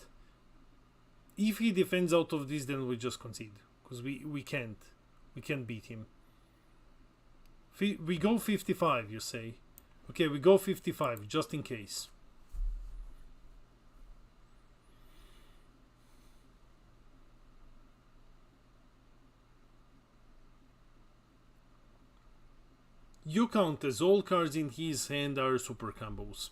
If he defends out of this, then we just concede. Because we can't. We can't beat him. We go 55, you say. Okay, we go 55, just in case. You count as all cards in his hand are super combos.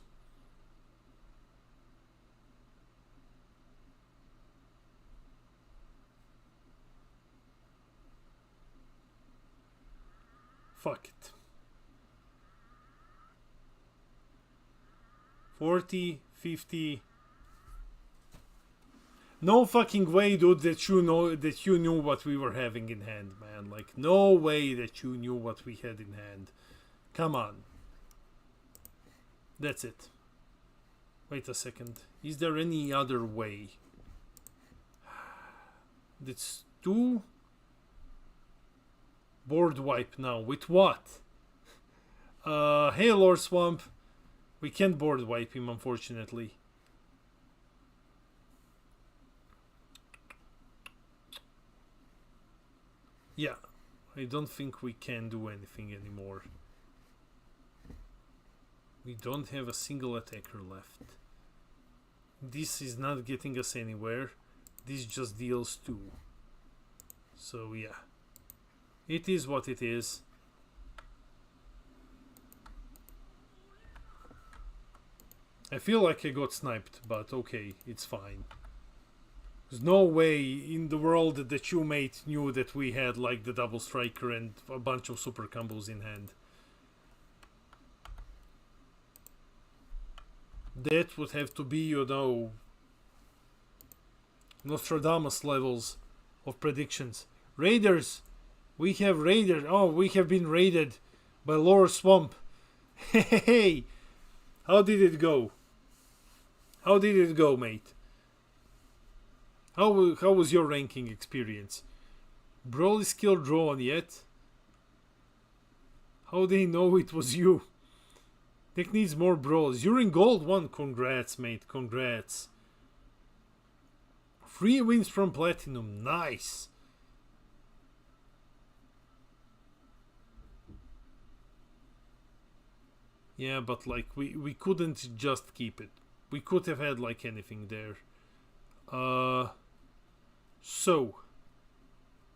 Fuck it. 40, 50. No fucking way, dude, that you knew what we were having in hand, man. Like, no way that you knew what we had in hand. Come on. That's it. Wait a second. Is there any other way? That's 2 board wipe now. With what? Hey, Lord Swamp. We can't board wipe him, unfortunately. Yeah, I don't think we can do anything anymore. We don't have a single attacker left. This is not getting us anywhere. This just deals 2. So yeah, it is what it is. I feel like I got sniped, but okay, it's fine. There's no way in the world that you mate knew that we had like the double striker and a bunch of super combos in hand. That would have to be, you know, Nostradamus levels of predictions. Raiders! We have raided. Oh, we have been raided by Lord Swamp. Hey! How did it go? How did it go, mate? How was your ranking experience? Broly skill drawn yet? How they know it was you? Tech needs more brawls. You're in gold 1. Congrats, mate. Congrats. 3 wins from platinum. Nice. Yeah, but like we couldn't just keep it. We could have had like anything there. So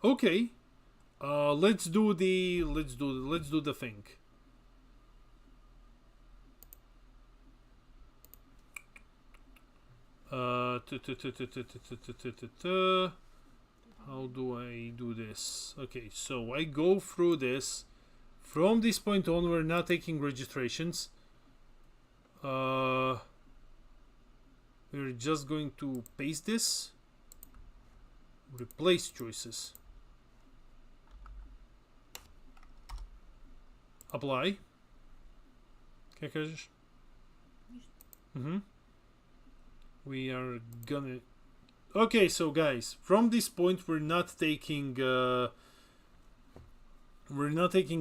okay, let's do the thing. How do I do this? Okay, so I go through this. From this point on, we're not taking registrations. We're just going to paste this. Replace choices. Apply. We are gonna... Okay, so guys, from this point we're not taking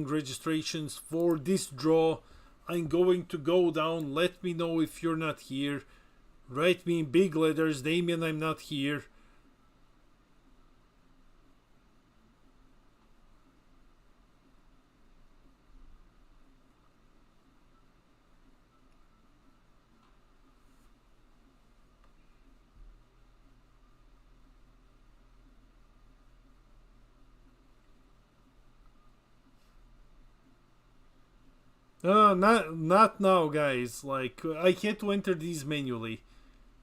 registrations for this draw. I'm going to go down. Let me know if you're not here. Write me in big letters, Damien, I'm not here. Not now, guys. Like, I had to enter these manually.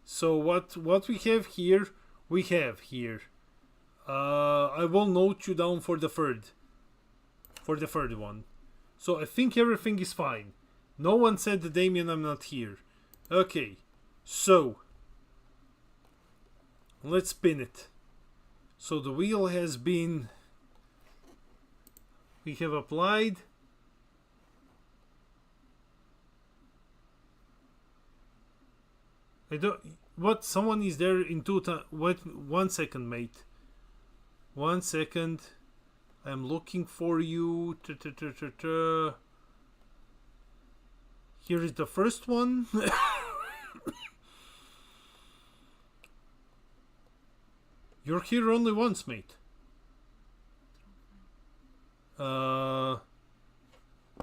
So what we have here, we have here. I will note you down for the third one. So I think everything is fine. No one said, Damien, I'm not here. Okay, so let's spin it. So the wheel has been... We have applied... I don't... What? Someone is there in 2 times... What? 1 second, mate. 1 second. I'm looking for you. Here is the first one. You're here only once, mate. Let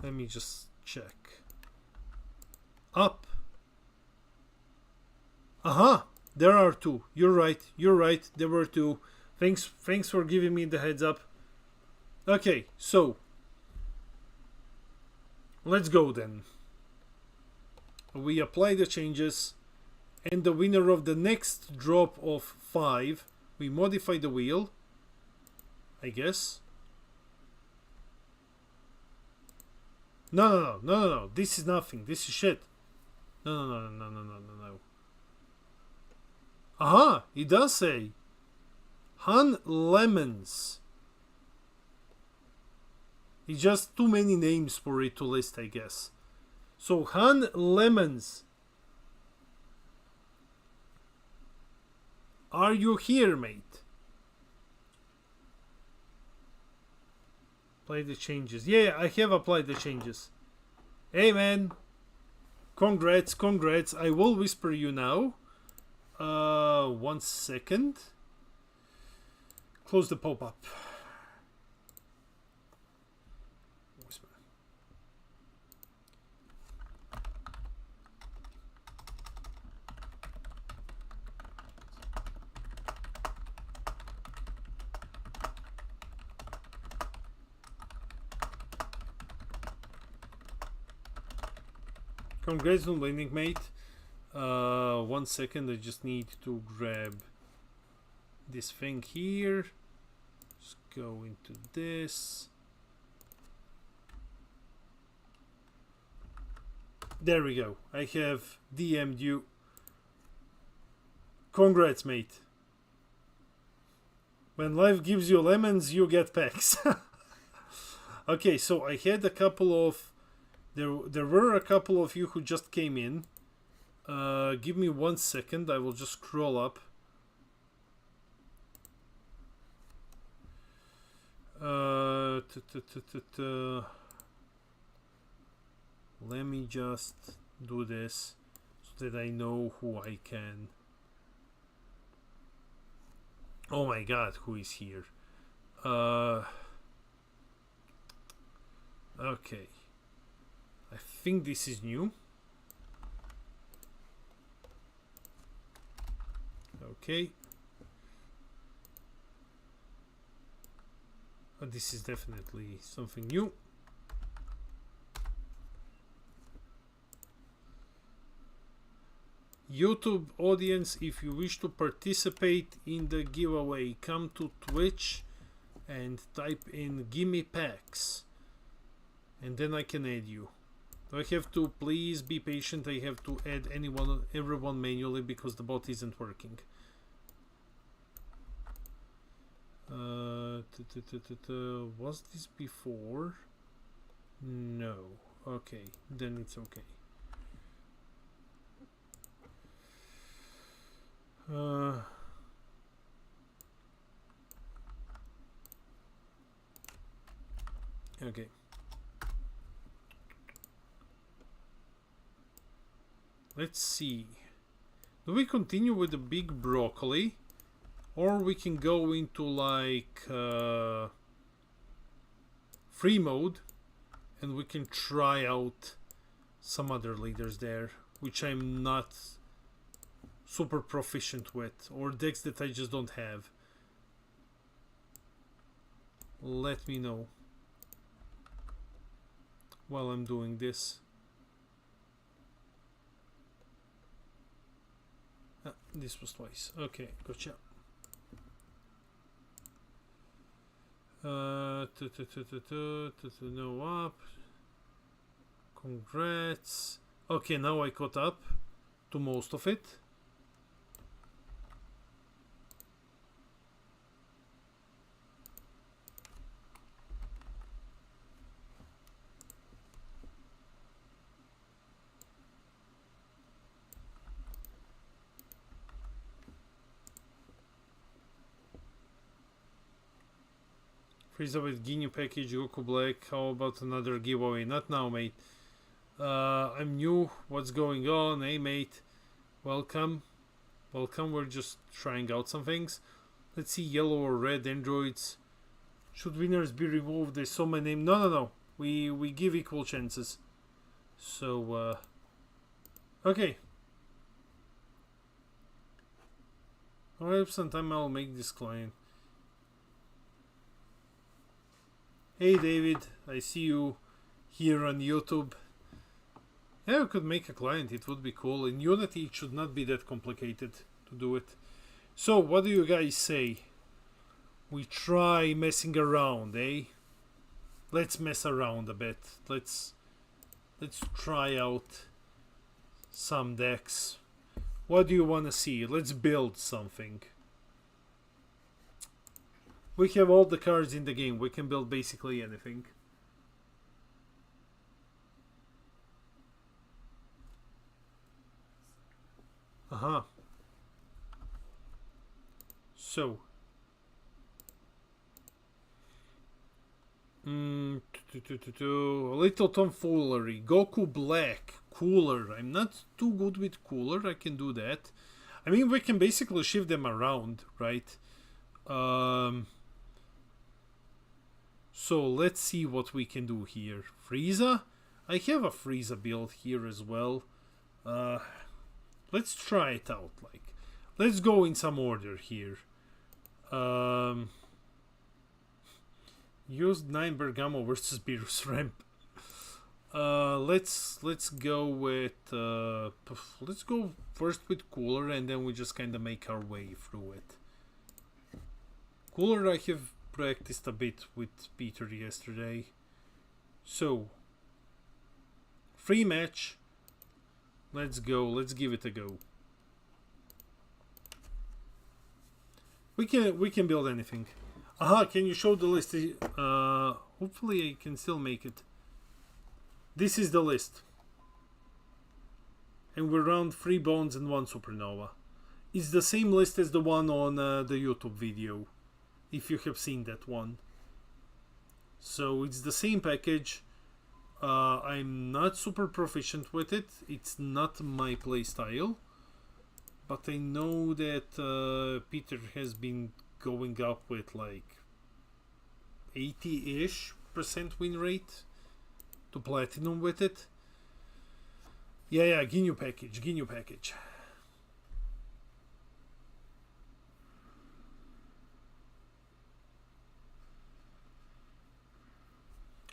me just check. Up. There are 2. You're right. There were 2. Thanks for giving me the heads up. Okay, so let's go then. We apply the changes, and the winner of the next drop of 5, we modify the wheel, I guess. No. This is nothing. This is shit. No. Aha, it does say Han Lemons. It's just too many names for it to list, I guess. So Han Lemons, are you here, mate? Apply the changes. Yeah, I have applied the changes. Hey man, congrats, congrats. I will whisper you now. 1 second. Close the pop-up. Congrats on winning, mate. 1 second, I just need to grab this thing here. Just go into this. There we go. I have DM'd you. Congrats, mate. When life gives you lemons, you get packs. Okay, so I had a couple of... There were a couple of you who just came in. Give me 1 second. I will just scroll up. Let me just do this so that I know who I can. Oh my god, who is here? Okay. I think this is new. Okay. But this is definitely something new. YouTube audience, if you wish to participate in the giveaway, come to Twitch and type in "gimme packs," and then I can add you. I have to, please be patient, I have to add everyone manually because the bot isn't working. Was this before? No. Okay, then it's okay. Okay. Let's see. Do we continue with the big broccoli? Or we can go into like free mode and we can try out some other leaders there, which I'm not super proficient with, or decks that I just don't have. Let me know while I'm doing this. This was twice. Okay, gotcha. No up. Congrats. Okay, now I caught up to most of it. Frieza with Ginyu package, Goku Black. How about another giveaway? Not now, mate. I'm new. What's going on? Hey, mate. Welcome. Welcome. We're just trying out some things. Let's see, yellow or red androids. Should winners be removed? There's so many names. No. We give equal chances. So, okay. I hope sometime I'll make this client. Hey David, I see you here on YouTube. Yeah, we could make a client, it would be cool. In Unity it should not be that complicated to do it. So, what do you guys say? We try messing around, eh? Let's mess around a bit. Let's try out some decks. What do you want to see? Let's build something. We have all the cards in the game. We can build basically anything. So. Little tomfoolery. Goku Black. Cooler. I'm not too good with cooler. I can do that. I mean, we can basically shift them around, right? So let's see what we can do here. Frieza? I have a Frieza build here as well. Let's try it out. Like, let's go in some order here. Used 9 Bergamo versus Beerus Ramp. Let's go with let's go first with Cooler, and then we just kind of make our way through it. Cooler I have practiced a bit with Peter yesterday. So, free match. Let's go. Let's give it a go. We can build anything. Aha! Can you show the list? Hopefully I can still make it. This is the list, and we're around 3 bones and 1 supernova. It's the same list as the one on the YouTube video, if you have seen that one. So it's the same package. I'm not super proficient with it. It's not my playstyle, but I know that Peter has been going up with like 80-ish% win rate to platinum with it. Yeah, Ginyu package.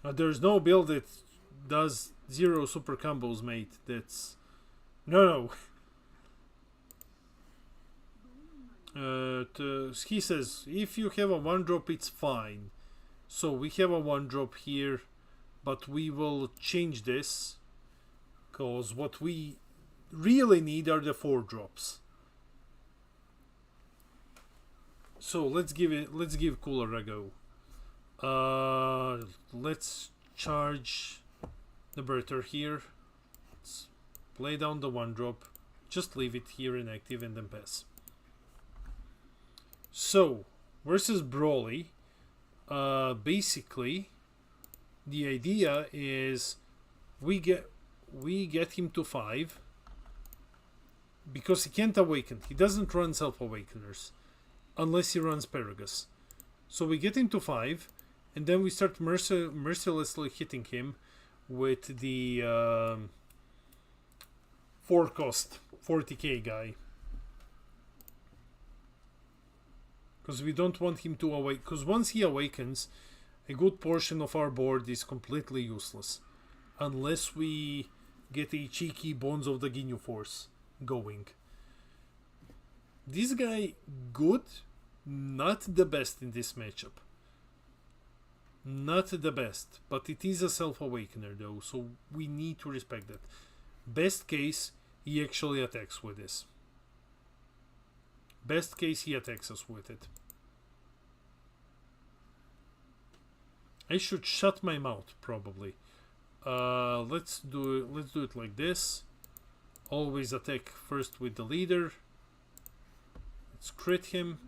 There's no build that does 0 super combos, mate. That's no. He says if you have a 1-drop, it's fine. So we have a 1-drop here, but we will change this because what we really need are the 4-drops. So let's give Cooler a go. Let's charge the Bertha here. Let's play down the 1-drop. Just leave it here inactive and then pass. So versus Broly, basically the idea is we get him to 5 because he can't awaken. He doesn't run self-awakeners unless he runs Paragus. So we get him to 5, and then we start mercilessly hitting him with the 4-cost 40k guy. Because we don't want him to awake. Because once he awakens, a good portion of our board is completely useless. Unless we get a cheeky Bones of the Ginyu Force going. This guy, good. Not the best in this matchup. Not the best. But it is a self-awakener though. So we need to respect that. Best case, he actually attacks with this. Best case, he attacks us with it. I should shut my mouth, probably. Let's do it like this. Always attack first with the leader. Let's crit him.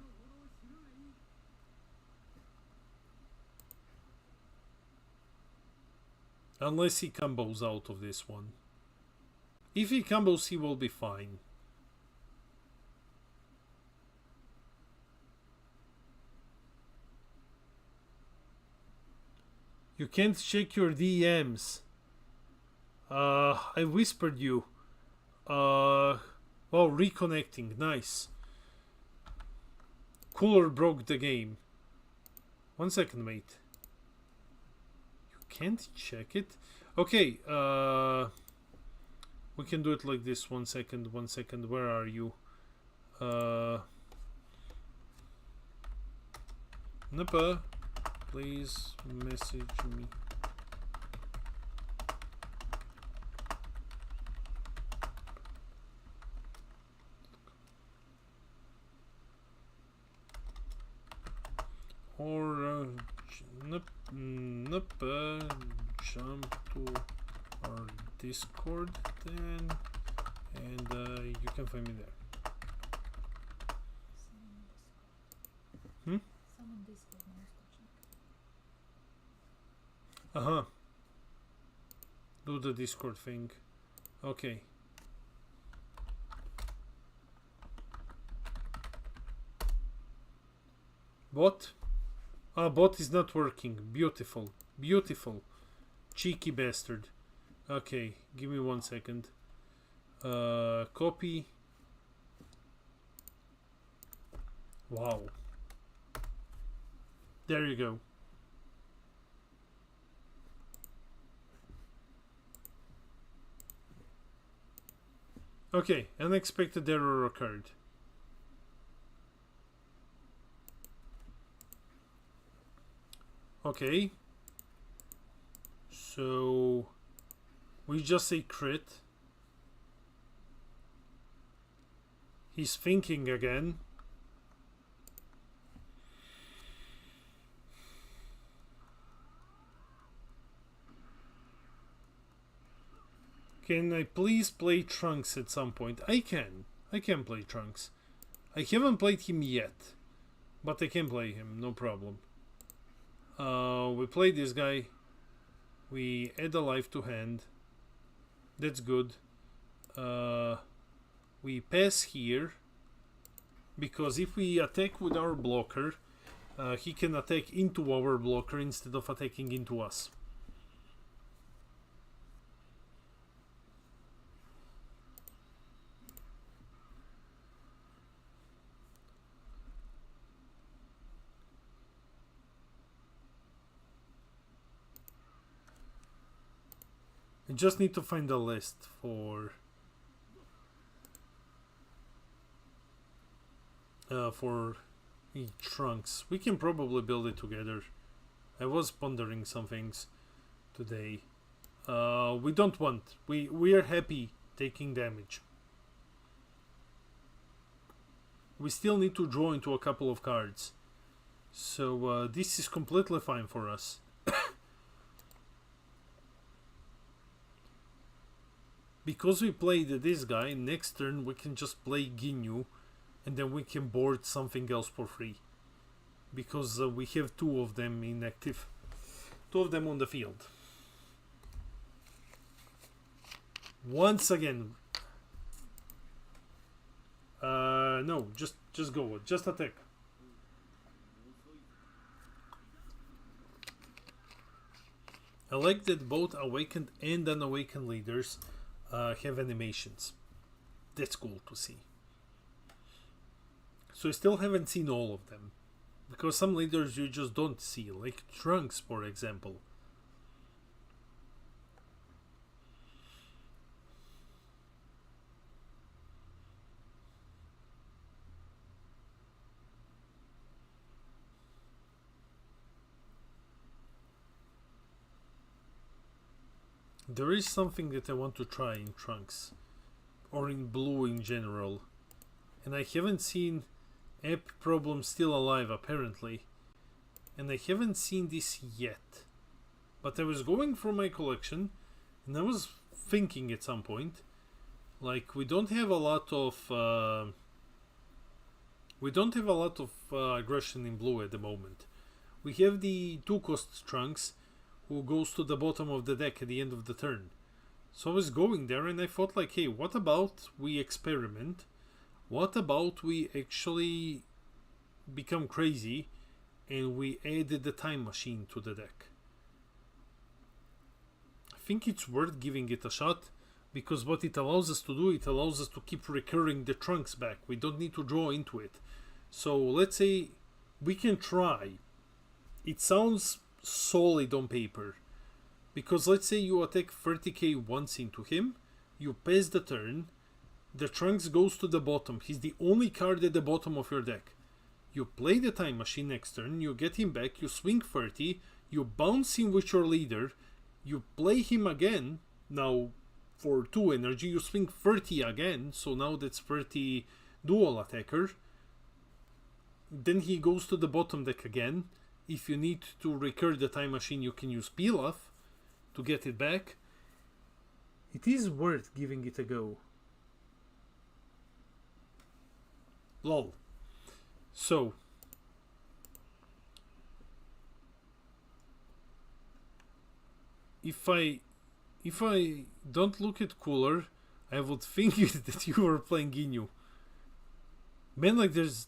Unless he combos out of this one. If he combos, he will be fine. You can't check your DMs. I whispered you. Well, reconnecting. Nice. Cooler broke the game. 1 second, mate. You can't check it? Okay, we can do it like this. 1 second, 1 second. Where are you? Napa. Please message me. Nope. Jump to our Discord then, and you can find me there. Do the Discord thing. Okay. Bot? Ah, bot is not working. Beautiful. Beautiful. Cheeky bastard. Okay, give me 1 second. Copy. Wow. There you go. Okay, unexpected error occurred. Okay. So we just say crit. He's thinking again. Can I please play Trunks at some point? I can play Trunks. I haven't played him yet, but I can play him, no problem. We play this guy. We add a life to hand. That's good. We pass here, because if we attack with our blocker, he can attack into our blocker instead of attacking into us. I just need to find a list for Trunks. We can probably build it together. I was pondering some things today. We don't want. We are happy taking damage. We still need to draw into a couple of cards. So this is completely fine for us. Because we played this guy, next turn we can just play Ginyu, and then we can board something else for free. Because we have two of them inactive. Two of them on the field. Once again. No, just go. Just attack. I like that both awakened and unawakened leaders have animations. That's cool to see. So I still haven't seen all of them, because some leaders you just don't see, like Trunks, for example. There is something that I want to try in Trunks, or in Blue in general, and I haven't seen App Problem Still Alive apparently, and I haven't seen this yet. But I was going through my collection, and I was thinking at some point, like we don't have a lot of aggression in Blue at the moment. We have the 2-cost Trunks, who goes to the bottom of the deck at the end of the turn. So I was going there and I thought like, hey, what about we experiment? What about we actually become crazy and we added the time machine to the deck? I think it's worth giving it a shot, because what it allows us to do, it allows us to keep recurring the Trunks back. We don't need to draw into it. So let's say we can try. It sounds solid on paper, because let's say you attack 30k once into him, you pass the turn, the Trunks goes to the bottom, he's the only card at the bottom of your deck. You play the time machine next turn, you get him back, you swing 30, you bounce him with your leader, you play him again, now for 2 energy, you swing 30 again, so now that's 30 dual attacker. Then he goes to the bottom deck again, If you need to recur the time machine, you can use Pilaf to get it back. It is worth giving it a go. Lol. So, if I don't look at Cooler, I would think that you were playing Ginyu. Man, like is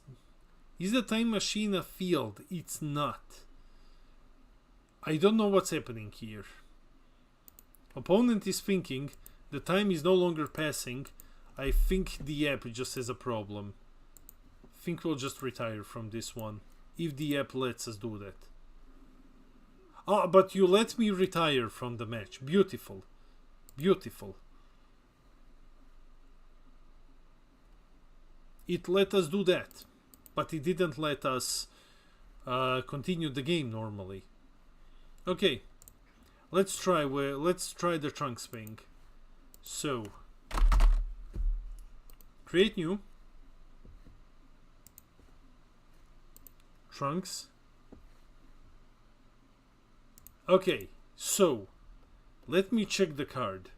the time machine a field? It's not. I don't know what's happening here. Opponent is thinking the time is no longer passing. I think the app just has a problem. I think we'll just retire from this one if the app lets us do that. Ah, but you let me retire from the match. Beautiful. Beautiful. It let us do that, but it didn't let us continue the game normally. Okay, let's try the Trunks thing. So, create new Trunks. Okay, so let me check the card.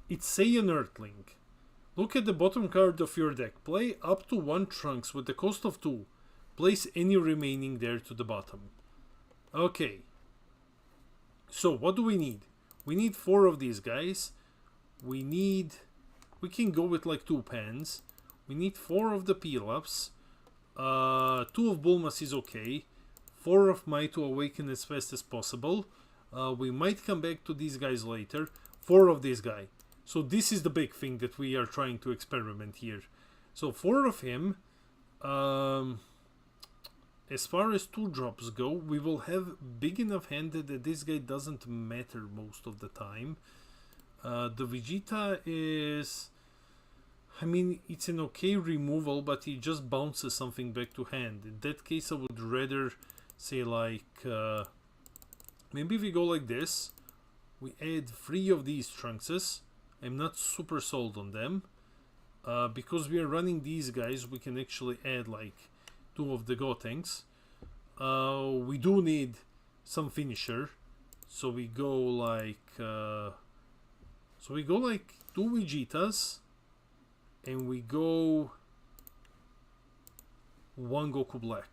It's say an Earthling. Look at the bottom card of your deck. Play up to 1 Trunks with the cost of 2. Place any remaining there to the bottom. Okay. So what do we need? We need 4 of these guys. We can go with like 2 pans. We need 4 of the Pilafs. 2 of Bulmas is okay. 4 of Might to awaken as fast as possible. We might come back to these guys later. 4 of this guy. So this is the big thing that we are trying to experiment here. So 4 of him. As far as 2 drops go, we will have big enough hand that this guy doesn't matter most of the time. The Vegeta is... I mean, it's an okay removal, but he just bounces something back to hand. In that case, I would rather say like... maybe we go like this. We add 3 of these Trunkses. I'm not super sold on them. Because we are running these guys, we can actually add like 2 of the Gotenks. We do need some finisher. So we go like... so we go like 2 Vegetas. And we go 1 Goku Black.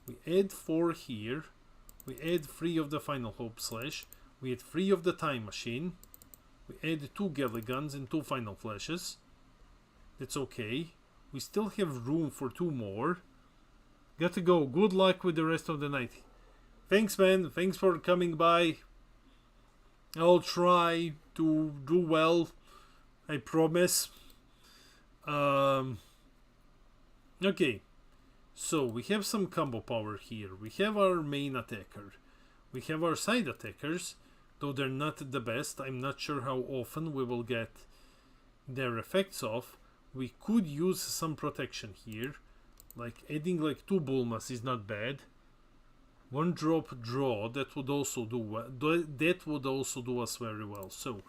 We add 4 here. We add 3 of the Final Hope Slash. We add 3 of the Time Machine. We add 2 Galligans and 2 Final Flashes. That's okay. We still have room for 2 more. Gotta go. Good luck with the rest of the night. Thanks, man. Thanks for coming by. I'll try to do well. I promise. Okay. So, we have some combo power here. We have our main attacker. We have our side attackers. Though they're not the best. I'm not sure how often we will get their effects off. We could use some protection here. Like adding like 2 Bulmas is not bad. 1 drop draw, that would also do us very well. So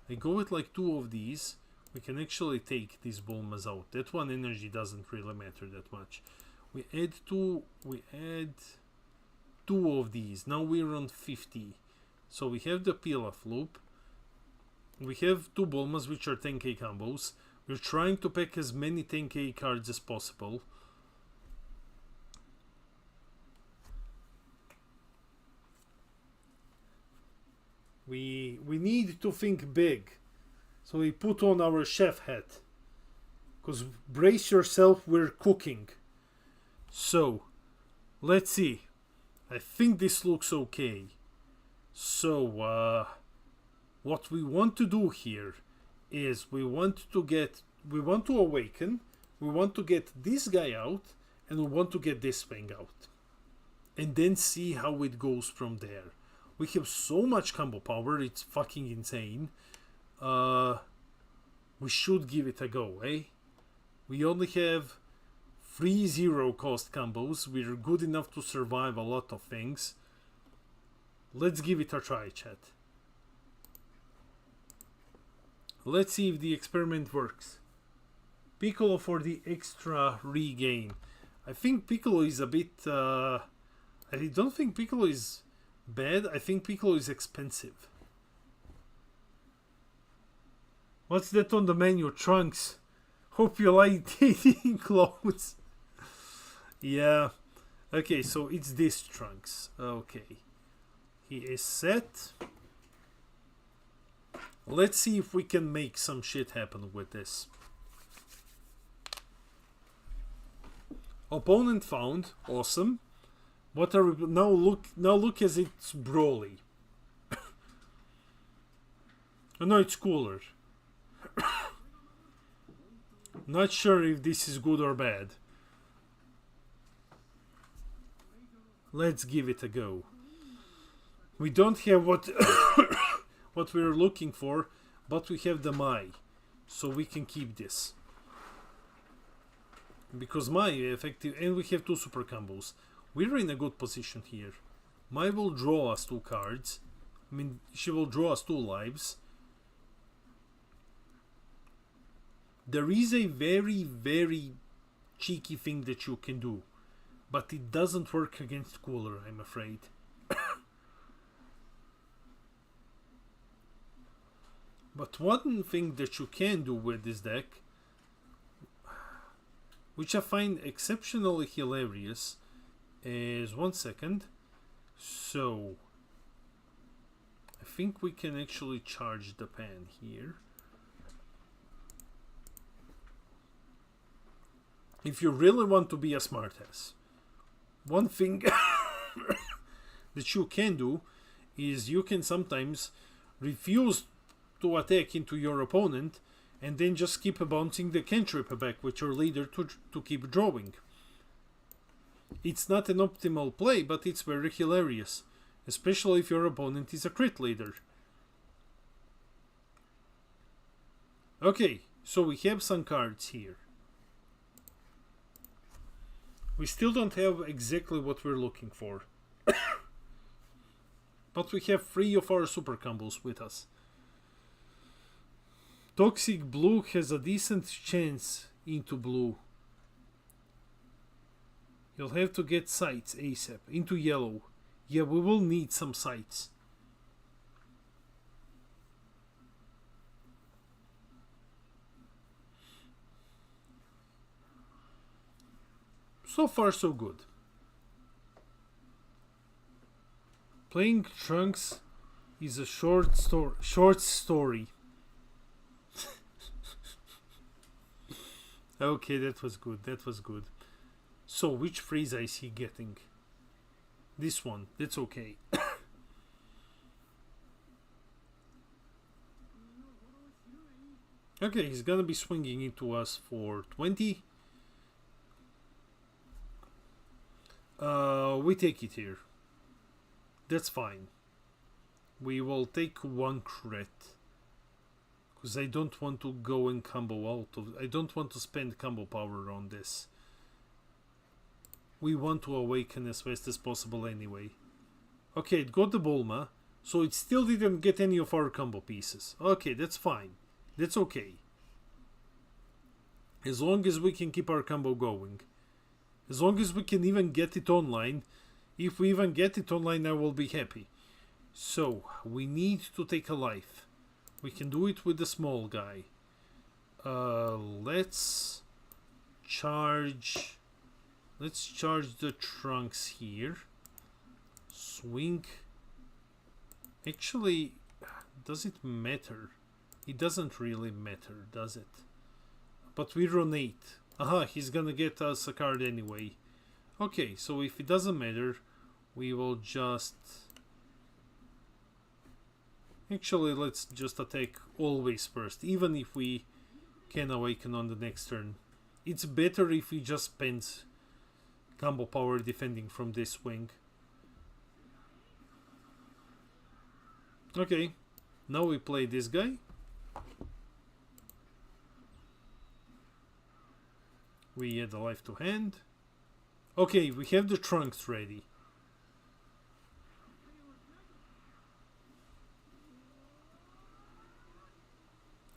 I go with like 2 of these. We can actually take these Bulmas out. That 1 energy doesn't really matter that much. We add 2 of these. Now we're on 50. So we have the Pilaf loop. We have 2 Bulmas, which are 10k combos. We're trying to pack as many 10k cards as possible. We need to think big. So we put on our chef hat. Because brace yourself, we're cooking. So, let's see. I think this looks okay. So, what we want to do here is we want to awaken, we want to get this guy out, and we want to get this thing out. And then see how it goes from there. We have so much combo power, it's fucking insane. We should give it a go, eh? We only have 3 0 cost combos. We're good enough to survive a lot of things. Let's give it a try, chat. Let's see if the experiment works. Piccolo for the extra regain. I think Piccolo is a bit... I don't think Piccolo is bad. I think Piccolo is expensive. What's that on the menu? Trunks. Hope you like eating clothes. Yeah. Okay, so it's this Trunks. Okay. He is set. Let's see if we can make some shit happen with this. Opponent found. Awesome. What are we now? Look as it's Broly. Oh, no, it's cooler. Not sure if this is good or bad. Let's give it a go. We don't have what what we're looking for, but we have the Mai, so we can keep this. Because Mai effective, and we have 2 super combos. We're in a good position here. Mai will draw us 2 cards. I mean, she will draw us 2 lives. There is a very, very cheeky thing that you can do, but it doesn't work against Cooler, I'm afraid. But one thing that you can do with this deck, which I find exceptionally hilarious, is 1 second. So I think we can actually charge the pan here. If you really want to be a smartass, one thing that you can do is you can sometimes refuse to attack into your opponent and then just keep bouncing the cantrip back with your leader to keep drawing. It's not an optimal play, but it's very hilarious, especially if your opponent is a crit leader. Okay, so we have some cards here. We still don't have exactly what we're looking for. But we have 3 of our super combos with us. Toxic Blue has a decent chance into blue. You'll have to get sights ASAP. Into yellow. Yeah, we will need some sights. So far so good. Playing Trunks is a short story. Okay, that was good. That was good. So, which Frieza is he getting? This one. That's okay. Okay, he's gonna be swinging into us for 20. We take it here. That's fine. We will take 1 crit. Because I don't want to go and combo out of... I don't want to spend combo power on this. We want to awaken as fast as possible anyway. Okay, it got the Bulma. So it still didn't get any of our combo pieces. Okay, that's fine. That's okay. As long as we can keep our combo going. As long as we can even get it online. If we even get it online, I will be happy. So, we need to take a life. We can do it with the small guy. Let's charge the Trunks here. Swing. Actually, does it matter? It doesn't really matter, does it? But we run 8. Aha, he's gonna get us a card anyway. Okay, so if it doesn't matter, we will just... Actually, let's just attack always first, even if we can awaken on the next turn. It's better if we just spend combo power defending from this swing. Okay, now we play this guy. We add a life to hand. Okay, we have the Trunks ready.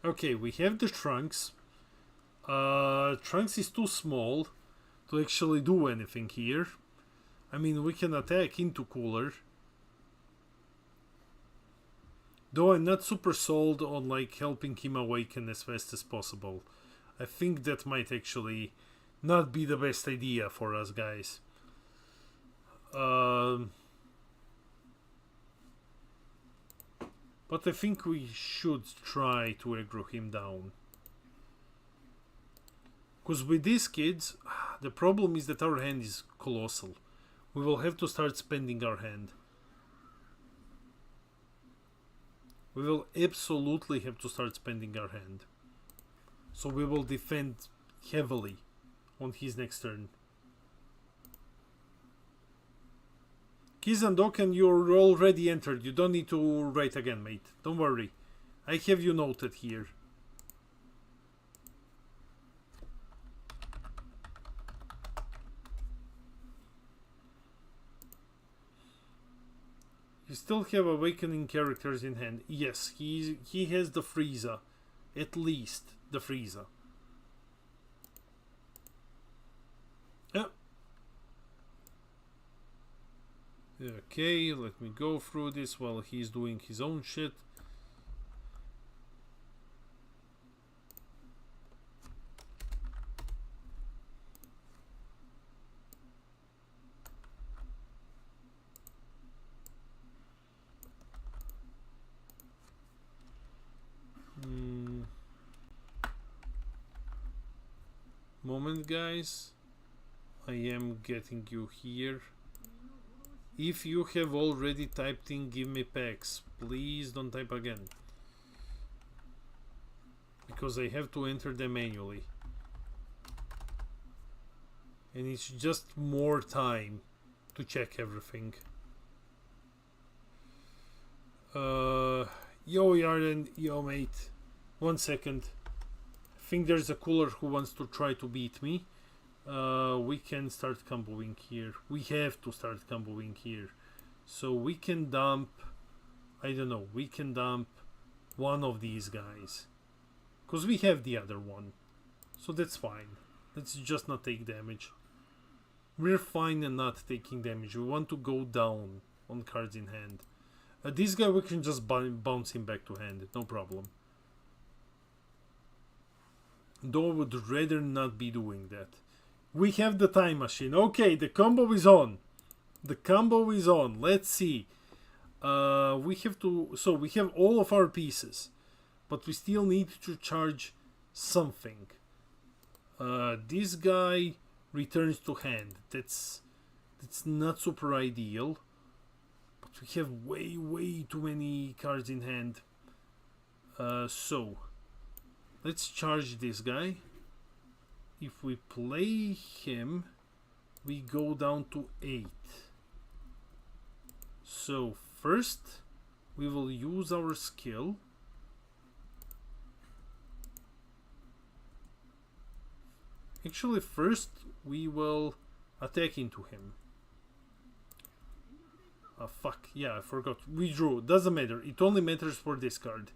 Okay, we have the Trunks. Trunks is too small, to actually do anything here. I mean, we can attack into Cooler. Though I'm not super sold on like helping him awaken as fast as possible. I think that might actually not be the best idea for us, guys. But I think we should try to aggro him down. Because with these kids, the problem is that our hand is colossal. We will have to start spending our hand. We will absolutely have to start spending our hand. So we will defend heavily on his next turn. Kizandokan, you're already entered. You don't need to write again, mate. Don't worry. I have you noted here. You still have awakening characters in hand. Yes, he has the Frieza. At least the Frieza. Yeah. Okay, let me go through this while he's doing his own shit. Moment, guys. I am getting you here. If you have already typed in give me packs, please don't type again. Because I have to enter them manually. And it's just more time to check everything. Yo Yarden, yo mate. 1 second. I think there's a cooler who wants to try to beat me. We can start comboing here. We have to start comboing here. So we can dump, I don't know, we can dump one of these guys. Because we have the other one. So that's fine. Let's just not take damage. We're fine and not taking damage. We want to go down on cards in hand. This guy we can just bounce him back to hand. No problem. Though I would rather not be doing that. We have the time machine. Okay, the combo is on. The combo is on. Let's see. We have to... So we have all of our pieces. But we still need to charge something. This guy returns to hand. That's not super ideal. But we have way too many cards in hand. So... Let's charge this guy. If we play him, we go down to 8. So first, we will use our skill. Actually, first, we will attack into him. Fuck, yeah, I forgot. We drew. Doesn't matter. It only matters for this card.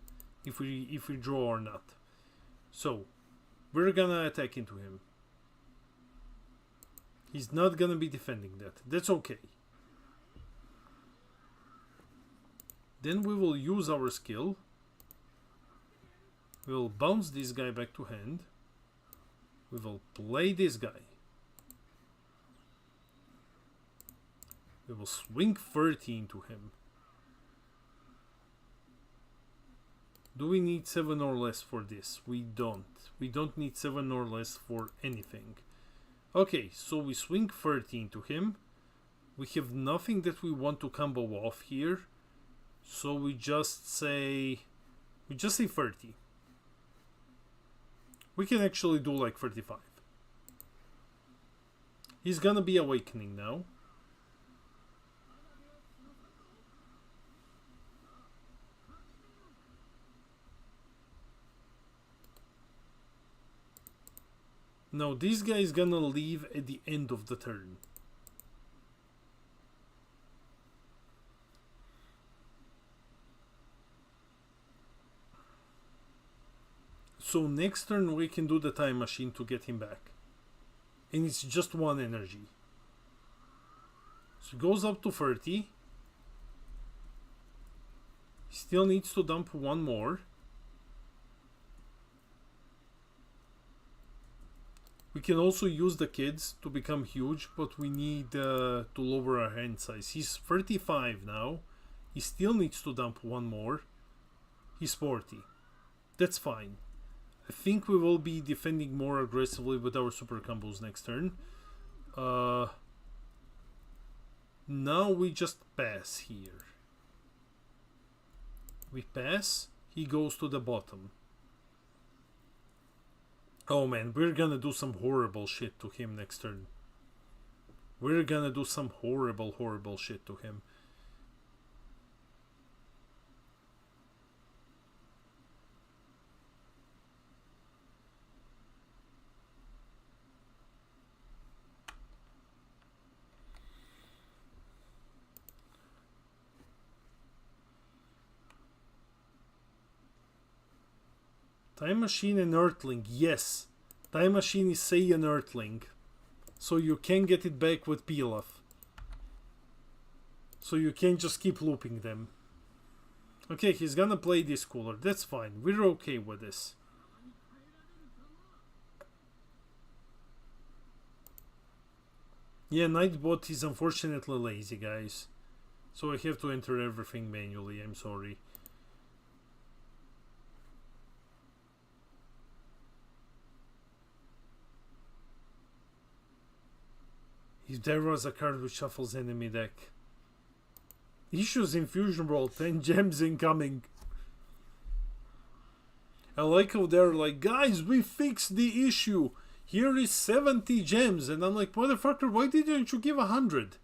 If we draw or not. So, we're gonna attack into him. He's not gonna be defending that. That's okay. Then we will use our skill. We will bounce this guy back to hand. We will play this guy. We will swing 30 into him. Do we need 7 or less for this? We don't. We don't need 7 or less for anything. Okay, so we swing 30 into him. We have nothing that we want to combo off here. So we just say 30. We can actually do like 35. He's gonna be awakening now. Now this guy is gonna leave at the end of the turn. So next turn we can do the time machine to get him back. and it's just 1 energy. So it goes up to 30. Still needs to dump 1 more. We can also use the kids to become huge, but we need to lower our hand size. He's 35 now. He still needs to dump 1 more. He's 40. That's fine. I think we will be defending more aggressively with our super combos next turn. Now we just pass here. We pass. He goes to the bottom. Oh man, we're gonna do some horrible shit to him next turn. We're gonna do some horrible shit to him. Time Machine and Earthling, yes. Time Machine is Saiyan Earthling. So you can get it back with Pilaf. So you can just keep looping them. Okay, he's gonna play this cooler. That's fine. We're okay with this. Yeah, Nightbot is unfortunately lazy, guys. So I have to enter everything manually. I'm sorry. If there was a card which shuffles enemy deck. Issues in Fusion World, 10 gems incoming. I like how they're like, guys, we fixed the issue. Here is 70 gems. And I'm like, motherfucker, why didn't you give 100?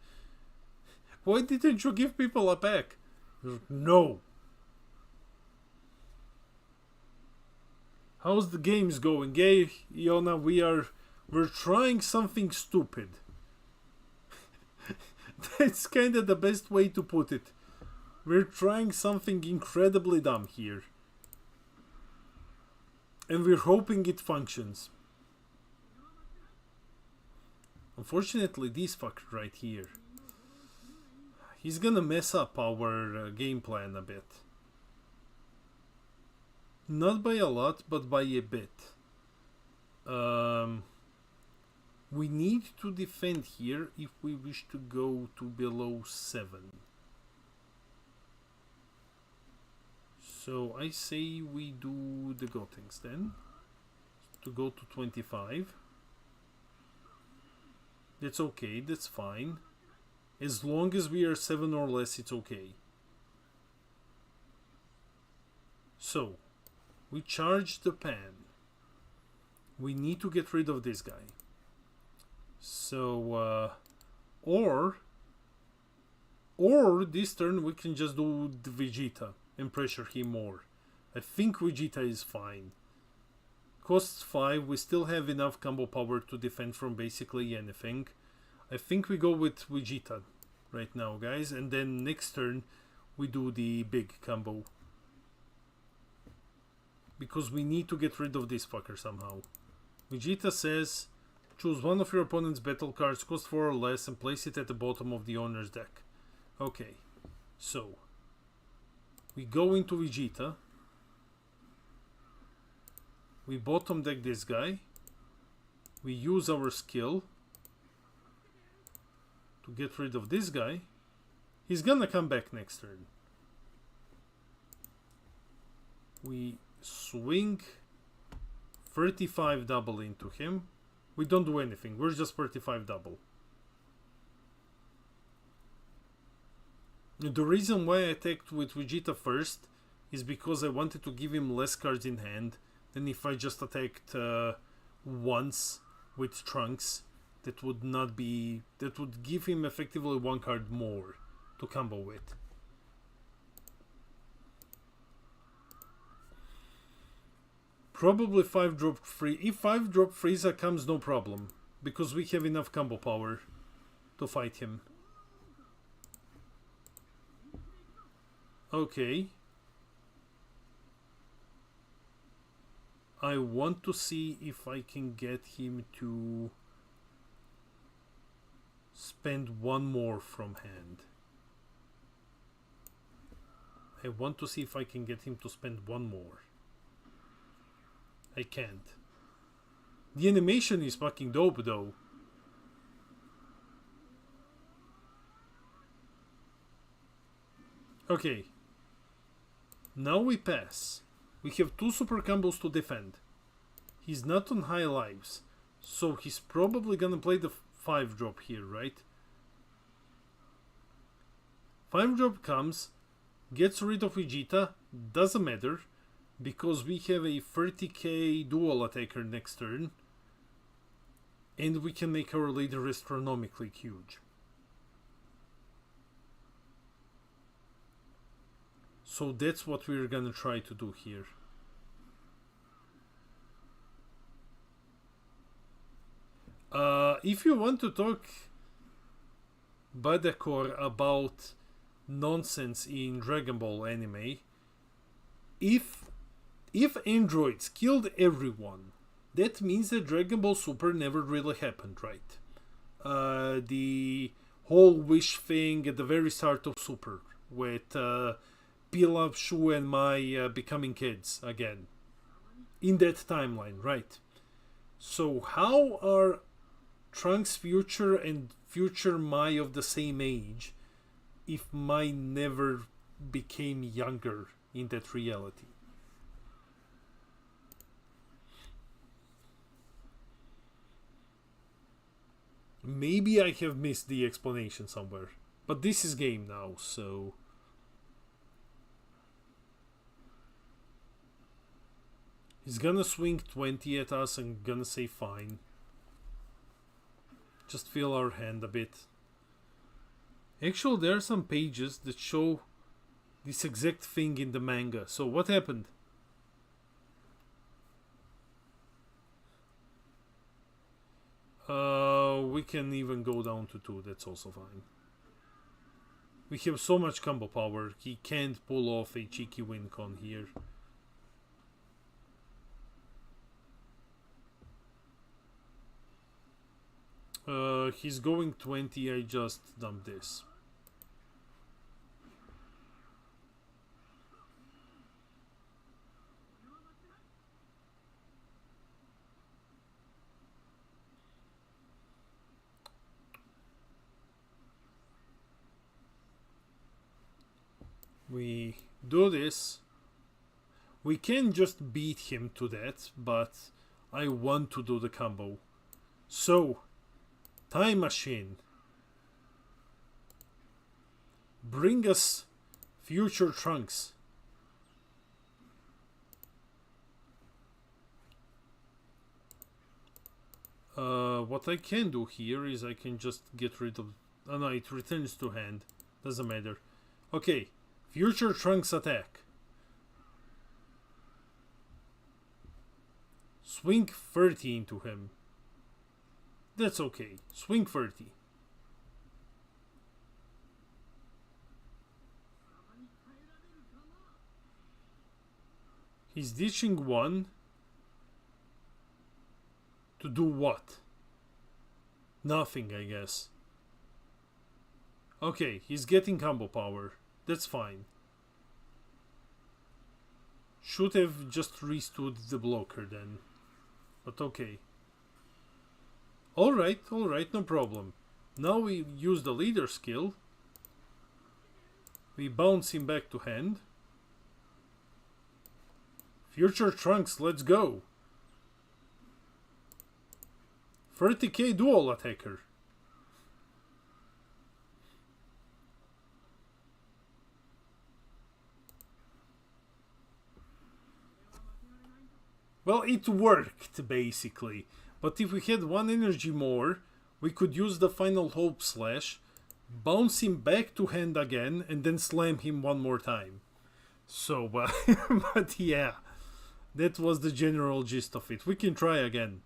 Why didn't you give people a pack? Like, no. How's the games going? Hey, Iona, we're trying something stupid. That's kind of the best way to put it. We're trying something incredibly dumb here. And we're hoping it functions. Unfortunately, this fucker right here. He's gonna mess up our game plan a bit. Not by a lot, but by a bit. We need to defend here if we wish to go to below 7. So I say we do the Gotenks then. To go to 25. That's okay, that's fine. As long as we are 7 or less, it's okay. So, we charge the pan. We need to get rid of this guy. So, or this turn we can just do the Vegeta and pressure him more. I think Vegeta is fine. Costs 5, we still have enough combo power to defend from basically anything. I think we go with Vegeta right now, guys, and then next turn we do the big combo. Because we need to get rid of this fucker somehow. Vegeta says, choose one of your opponent's battle cards, cost 4 or less, and place it at the bottom of the owner's deck. Okay, so we go into Vegeta. We bottom deck this guy. We use our skill to get rid of this guy. He's gonna come back next turn. We swing 35 double into him. We don't do anything, we're just 35 double. The reason why I attacked with Vegeta first is because I wanted to give him less cards in hand than if I just attacked once with Trunks. That would not be... that would give him effectively 1 card more to combo with. Probably 5 drop free. If 5 drop Frieza comes, no problem. Because we have enough combo power to fight him. Okay. I want to see if I can get him to spend one more from hand. I want to see if I can get him to spend one more. I can't. The animation is fucking dope though. Okay. Now we pass. We have 2 super combos to defend. He's not on high lives, so he's probably gonna play the 5-drop here, right? 5-drop comes, gets rid of Vegeta, doesn't matter, because we have a 30k dual attacker next turn, and we can make our leader astronomically huge. So that's what we're gonna try to do here. If you want to talk Badakor about nonsense in Dragon Ball anime, if androids killed everyone, that means that Dragon Ball Super never really happened, right? The whole wish thing at the very start of Super with Pilaf, Shu and Mai becoming kids again in that timeline, right? So how are Trunks' future and future Mai of the same age if Mai never became younger in that reality? Maybe I have missed the explanation somewhere, but this is game now, so he's gonna swing 20 at us and gonna say fine. Just feel our hand a bit. Actually, there are some pages that show this exact thing in the manga. So what happened? We can even go down to 2. That's also fine. We have so much combo power. He can't pull off a cheeky win con here. He's going 20, I just dumped this. We do this. We can just beat him to that, but I want to do the combo. So, Time Machine, bring us future Trunks. What I can do here is I can just get rid of... Oh no, it returns to hand. Doesn't matter. Okay, future Trunks attack. Swing 30 into him. That's okay. Swing 30. He's ditching 1. To do what? Nothing, I guess. Okay, he's getting combo power. That's fine. Should have just restood the blocker then. But okay. Alright, no problem. Now we use the leader skill. We bounce him back to hand. Future Trunks, let's go. 30k dual attacker. Well, it worked basically. But if we had 1 energy more, we could use the final hope slash, bounce him back to hand again, and then slam him 1 more time. So, but yeah, that was the general gist of it. We can try again.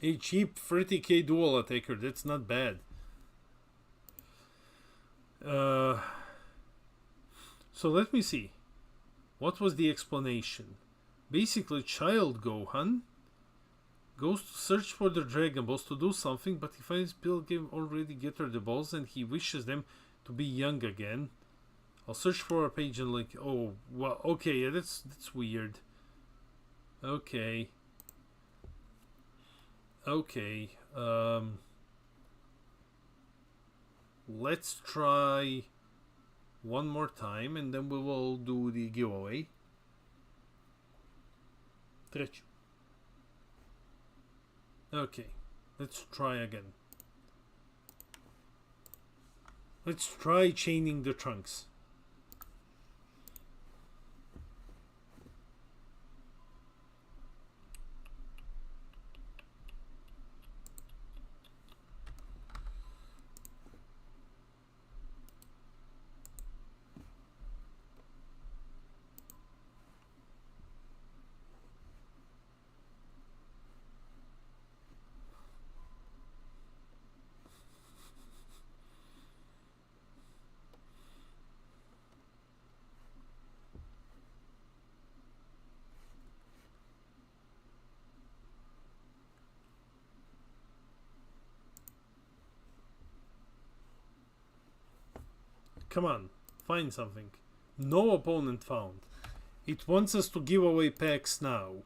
A cheap 30k dual attacker, that's not bad. So let me see. What was the explanation? Basically, Child Gohan Goes to search for the Dragon Balls to do something, but he finds Pilgrim already gathered the balls and he wishes them to be young again. I'll search for a page and link. Oh, well, okay, yeah, that's weird. Okay. Okay. Let's try one more time and then we will do the giveaway. Treću. Okay, let's try again. Let's try chaining the trunks. Come on, find something. No opponent found. It wants us to give away packs now.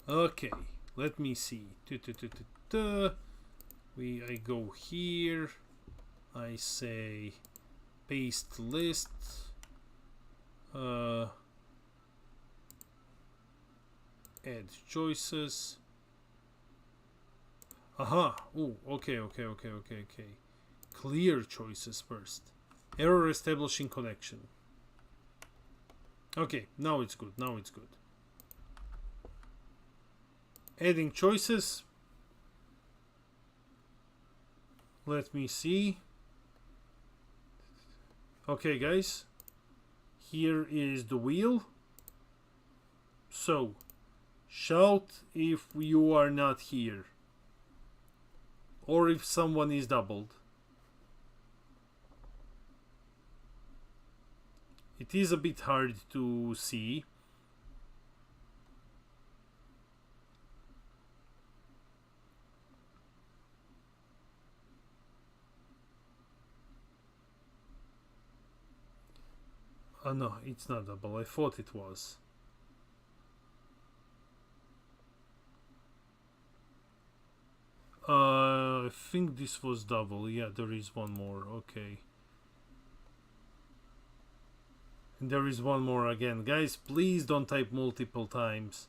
Okay, let me see. I go here. I say paste list. Add choices. Aha. Oh, okay. Clear choices first. Error establishing connection. Okay, now it's good. Adding choices. Let me see. Okay, guys. Here is the wheel. So, shout if you are not here. Or if someone is doubled. It is a bit hard to see. Oh no, it's not double. I thought it was. I think this was double. Yeah, there is one more. Okay. And there is one more again. Guys, please don't type multiple times.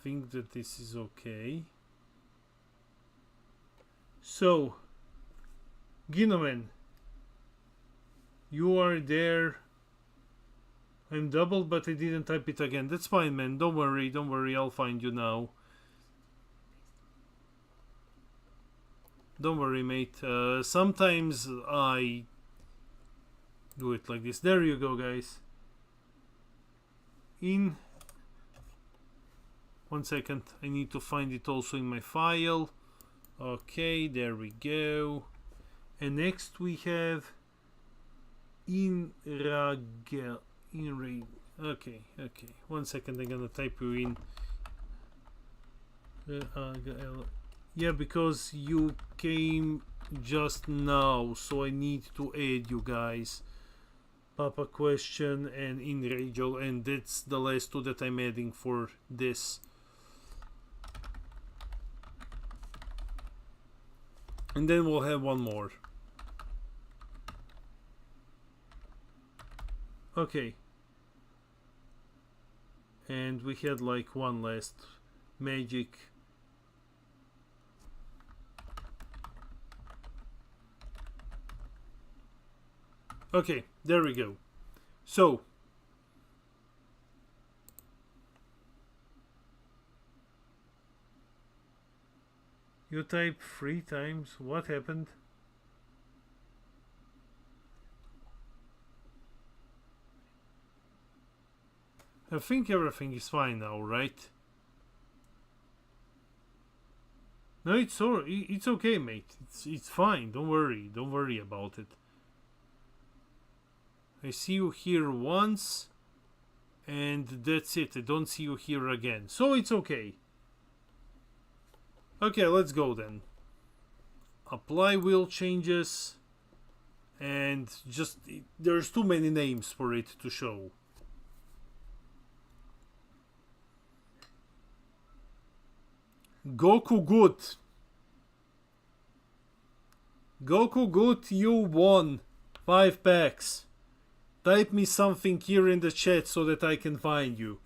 Think that this is okay. So, Ginomen, you are there. I'm doubled, but I didn't type it again. That's fine, man. Don't worry. I'll find you now. Don't worry, mate. Sometimes I do it like this. There you go, guys. In 1 second. I need to find it also in my file. Okay, there we go. And next we have Okay. 1 second. I'm gonna type you in. Yeah, because you came just now, so I need to add you guys. Papa Question and in Rachel, and that's the last two that I'm adding for this. And then we'll have one more. Okay. And we had like one last magic. Okay, there we go. So, you type 3 times. What happened? I think everything is fine now, right? No, it's okay, mate. It's fine. Don't worry about it. I see you here once, And that's it. I don't see you here again. So it's okay. Okay, let's go then. Apply wheel changes. And just, there's too many names for it to show. Goku good. Goku good, you won 5 packs. Type me something here in the chat so that I can find you.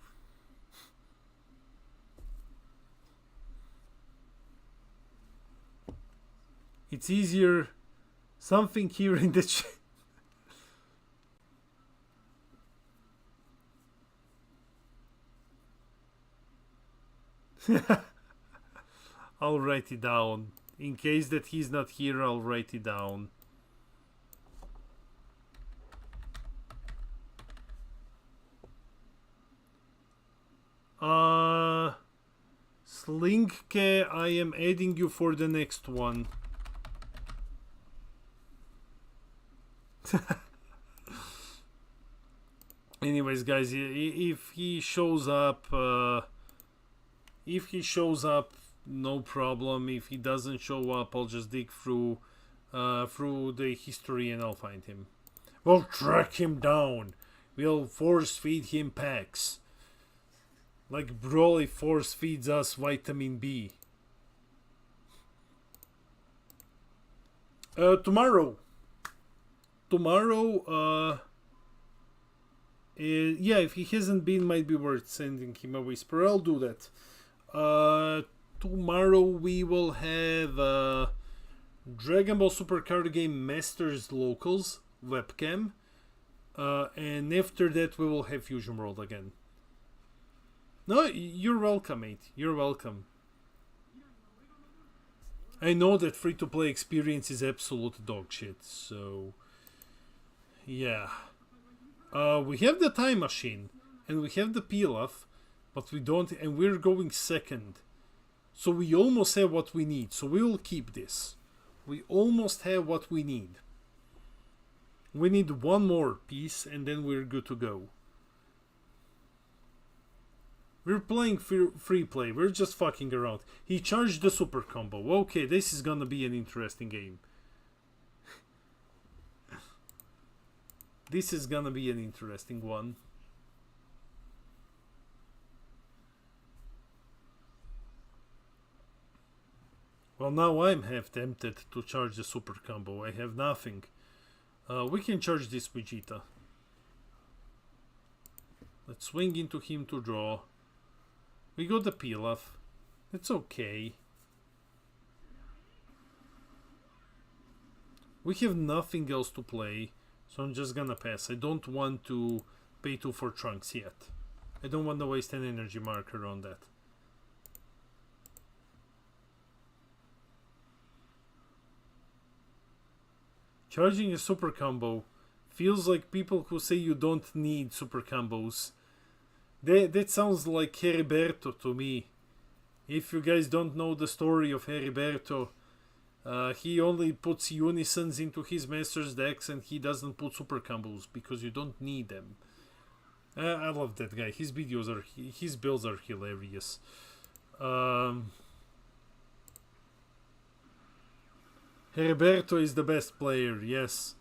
It's easier. Something here in the chat. I'll write it down. In case that he's not here, I'll write it down. Slinke, I am adding you for the next one. Anyways, guys, if he shows up, no problem. If he doesn't show up, I'll just dig through the history and I'll find him. We'll track him down. We'll force feed him packs. Like Broly force feeds us vitamin B. Tomorrow, yeah, if he hasn't been, might be worth sending him a whisper. I'll do that. Tomorrow we will have Dragon Ball Super Card Game Masters Locals webcam, and after that we will have Fusion World again. No, you're welcome, mate. You're welcome. I know that free-to-play experience is absolute dog shit, so yeah. We have the time machine and we have the pilaf, but we don't, and we're going second. So we almost have what we need. So we will keep this. We almost have what we need. We need one more piece and then we're good to go. We're playing free play. We're just fucking around. He charged the super combo. Okay, this is gonna be an interesting game. This is gonna be an interesting one. Well, now I'm half tempted to charge the super combo. I have nothing. We can charge this Vegeta. Let's swing into him to draw. We got the Pilaf. It's okay. We have nothing else to play, so I'm just gonna pass. I don't want to pay 2 for Trunks yet. I don't want to waste an energy marker on that. Charging a super combo feels like people who say you don't need super combos. That sounds like Heriberto to me. If you guys don't know the story of Heriberto, he only puts unisons into his master's decks and he doesn't put super combos because you don't need them. I love that guy. His videos are, his builds are hilarious. Heriberto is the best player, yes.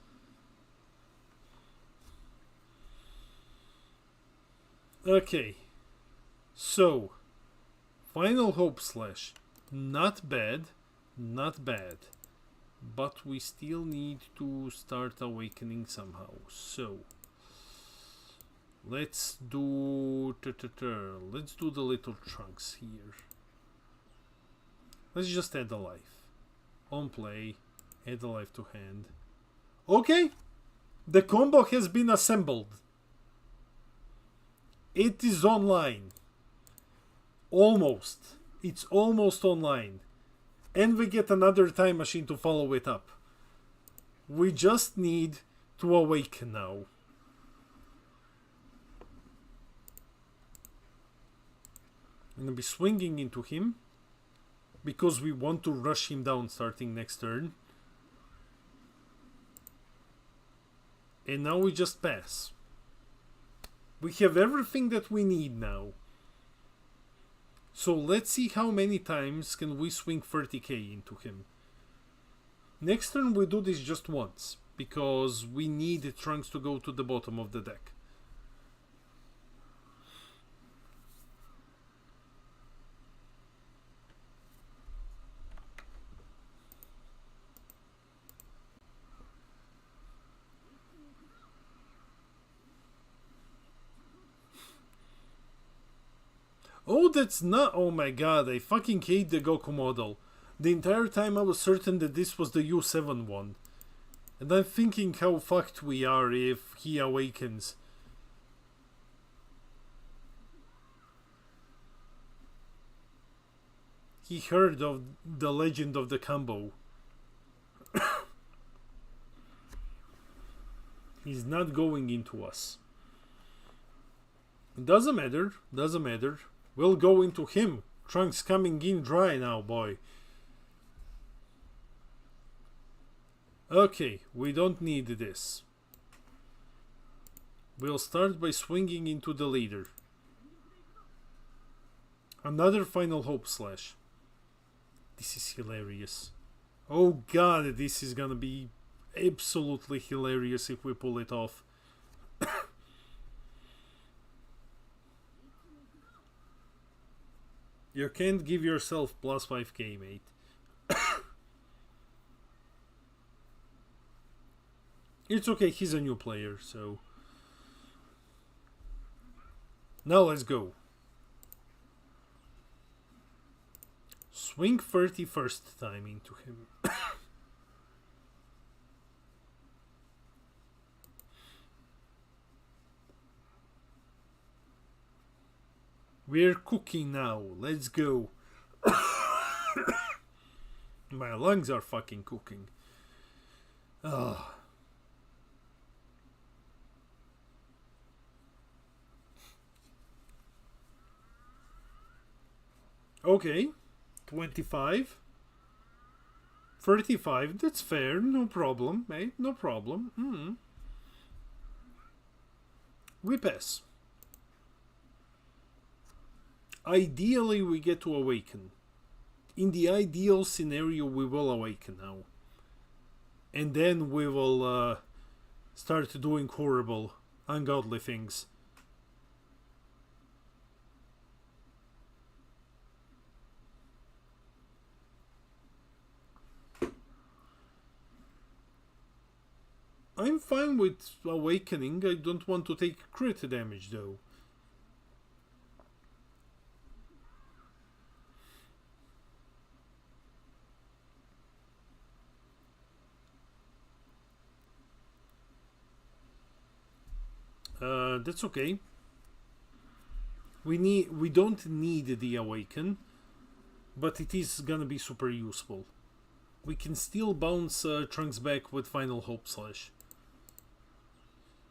Okay, so Final Hope Slash, not bad, not bad, but we still need to start awakening somehow. So let's do the little Trunks here. Let's just add a life on play, add a life to hand. Okay, the combo has been assembled. It is online. Almost. It's almost online. And we get another time machine to follow it up. We just need to awaken now. I'm gonna be swinging into him because we want to rush him down starting next turn. And now we just pass. We have everything that we need now. So let's see how many times can we swing 30k into him. Next turn we do this just once, because we need Trunks to go to the bottom of the deck. Oh, that's not... Oh my god, I fucking hate the Goku model. The entire time I was certain that this was the U7 one. And I'm thinking how fucked we are if he awakens. He heard of the legend of the combo. He's not going into us. Doesn't matter, doesn't matter. We'll go into him. Trunks coming in dry now, boy. Okay, we don't need this. We'll start by swinging into the leader. Another Final Hope slash. This is hilarious. Oh god, this is gonna be absolutely hilarious if we pull it off. You can't give yourself plus 5k, mate. It's okay, he's a new player, so... Now let's go. Swing 30 first time into him. We're cooking now. Let's go. My lungs are fucking cooking. Ah. Okay. 25. 35. That's fair. No problem, mate. No problem. We pass. Ideally, we get to awaken. In the ideal scenario, we will awaken now. And then we will start doing horrible, ungodly things. I'm fine with awakening. I don't want to take crit damage though. That's okay. We don't need the awaken, but it is gonna be super useful. We can still bounce Trunks back with Final Hope slash.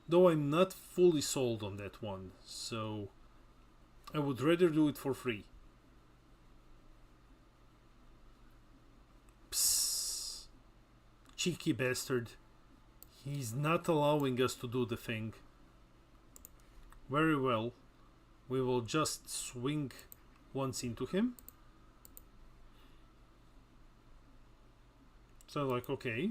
Though I'm not fully sold on that one, so I would rather do it for free. Psst. Cheeky bastard. He's not allowing us to do the thing. Very well. We will just swing once into him. So like, okay.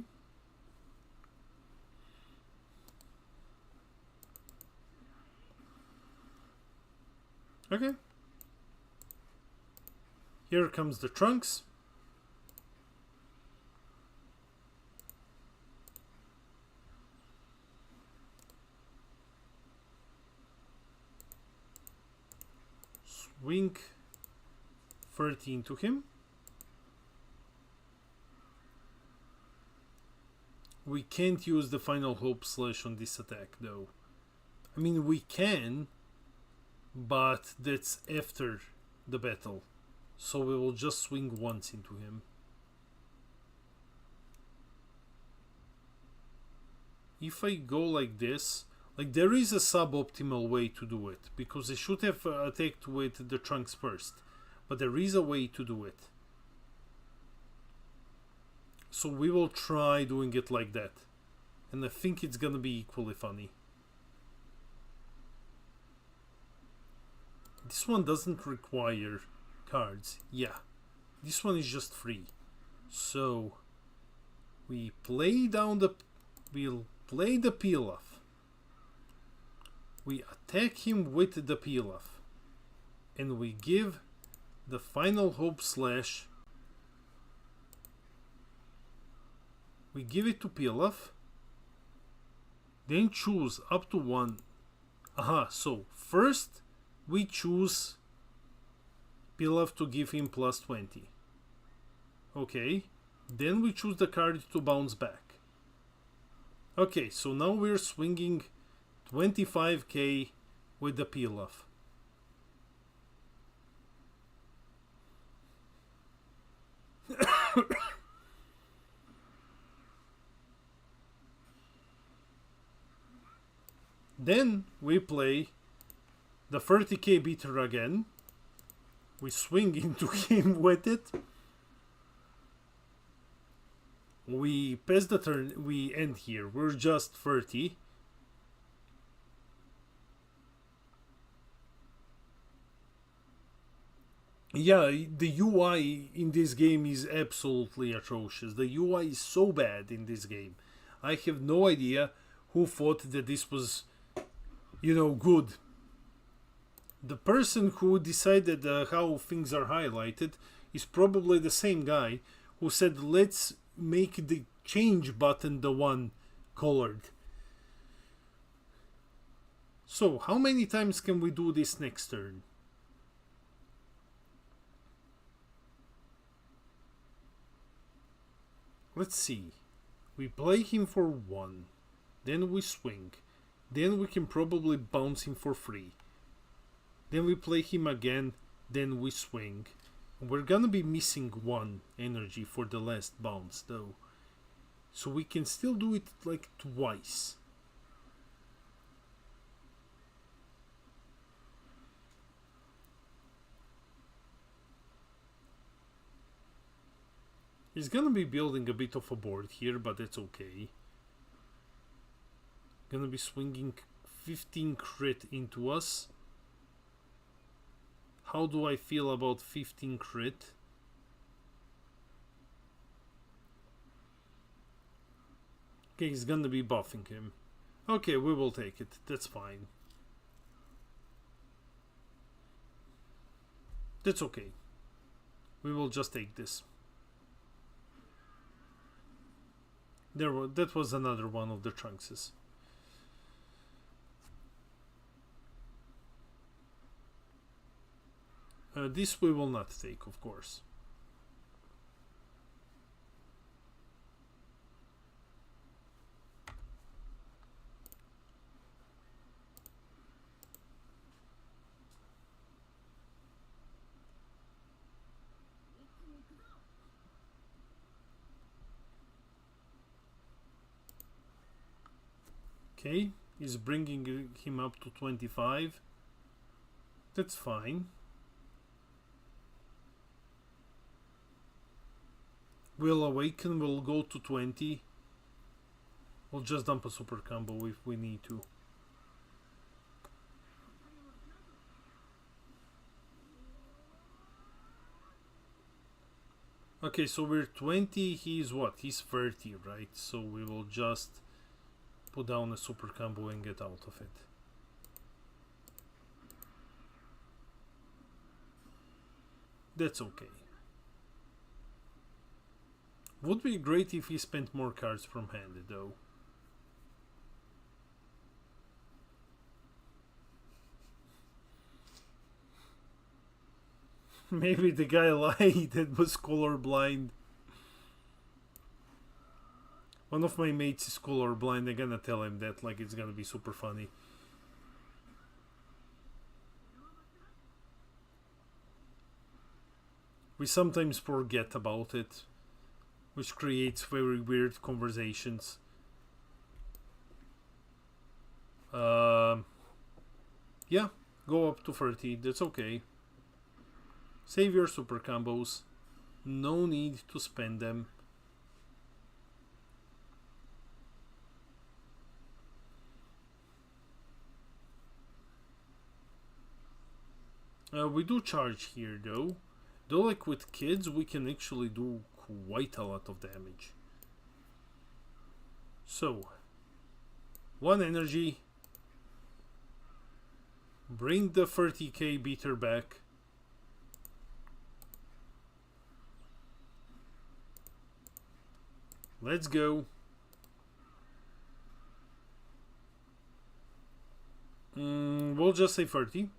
Okay. Here comes the Trunks. Swing 30 into him. We can't use the Final Hope slash on this attack though. I mean, we can, but that's after the battle. So we will just swing once into him. If I go like this, like there is a suboptimal way to do it, because I should have attacked with the Trunks first, but there is a way to do it. So we will try doing it like that, and I think it's gonna be equally funny. This one doesn't require cards. Yeah, this one is just free. So we play down the, we'll play the Pilaf. We attack him with the Pilaf, and we give the Final Hope Slash. We give it to Pilaf. Then choose up to one. Aha, so first we choose Pilaf to give him plus 20. Okay, then we choose the card to bounce back. Okay, so now we're swinging 25k with the Pilaf. Then we play the 30k beater again. We swing into him with it. We pass the turn, we end here. We're just 30. Yeah, the UI in this game is absolutely atrocious. The UI is so bad in this game. I have no idea who thought that this was, you know, good. The person who decided how things are highlighted is probably the same guy who said, let's make the change button the one colored. So, how many times can we do this next turn? Let's see. We play him for 1. Then we swing. Then we can probably bounce him for free. Then we play him again. Then we swing. We're gonna be missing 1 energy for the last bounce though. So we can still do it like twice. He's gonna be building a bit of a board here, but that's okay. Gonna be swinging 15 crit into us. How do I feel about 15 crit? Okay, he's gonna be buffing him. Okay, we will take it. That's fine. That's okay. We will just take this. That was another one of the Trunkses. This we will not take, of course. Okay, he's bringing him up to 25. That's fine. We'll awaken, we'll go to 20. We'll just dump a super combo if we need to. Okay, so we're 20, he's what? He's 30, right? So we will just put down a super combo and get out of it. That's okay. Would be great if he spent more cards from hand, though. Maybe the guy lied and was colorblind. One of my mates is colorblind. I'm gonna tell him that, like, it's gonna be super funny. We sometimes forget about it, which creates very weird conversations. Yeah, go up to 30, that's okay. Save your super combos. No need to spend them. We do charge here though. Though like with kids we can actually do quite a lot of damage. So, 1 energy. Bring the 30k beater back. Let's go. We'll just say 30.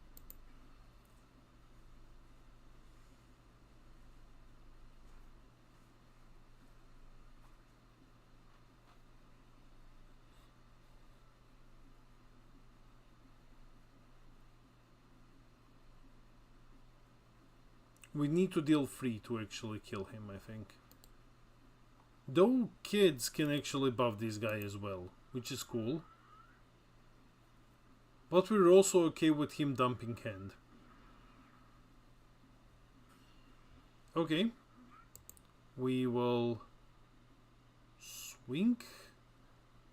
We need to deal free to actually kill him, I think. Though kids can actually buff this guy as well, which is cool. But we're also okay with him dumping hand. Okay. We will swing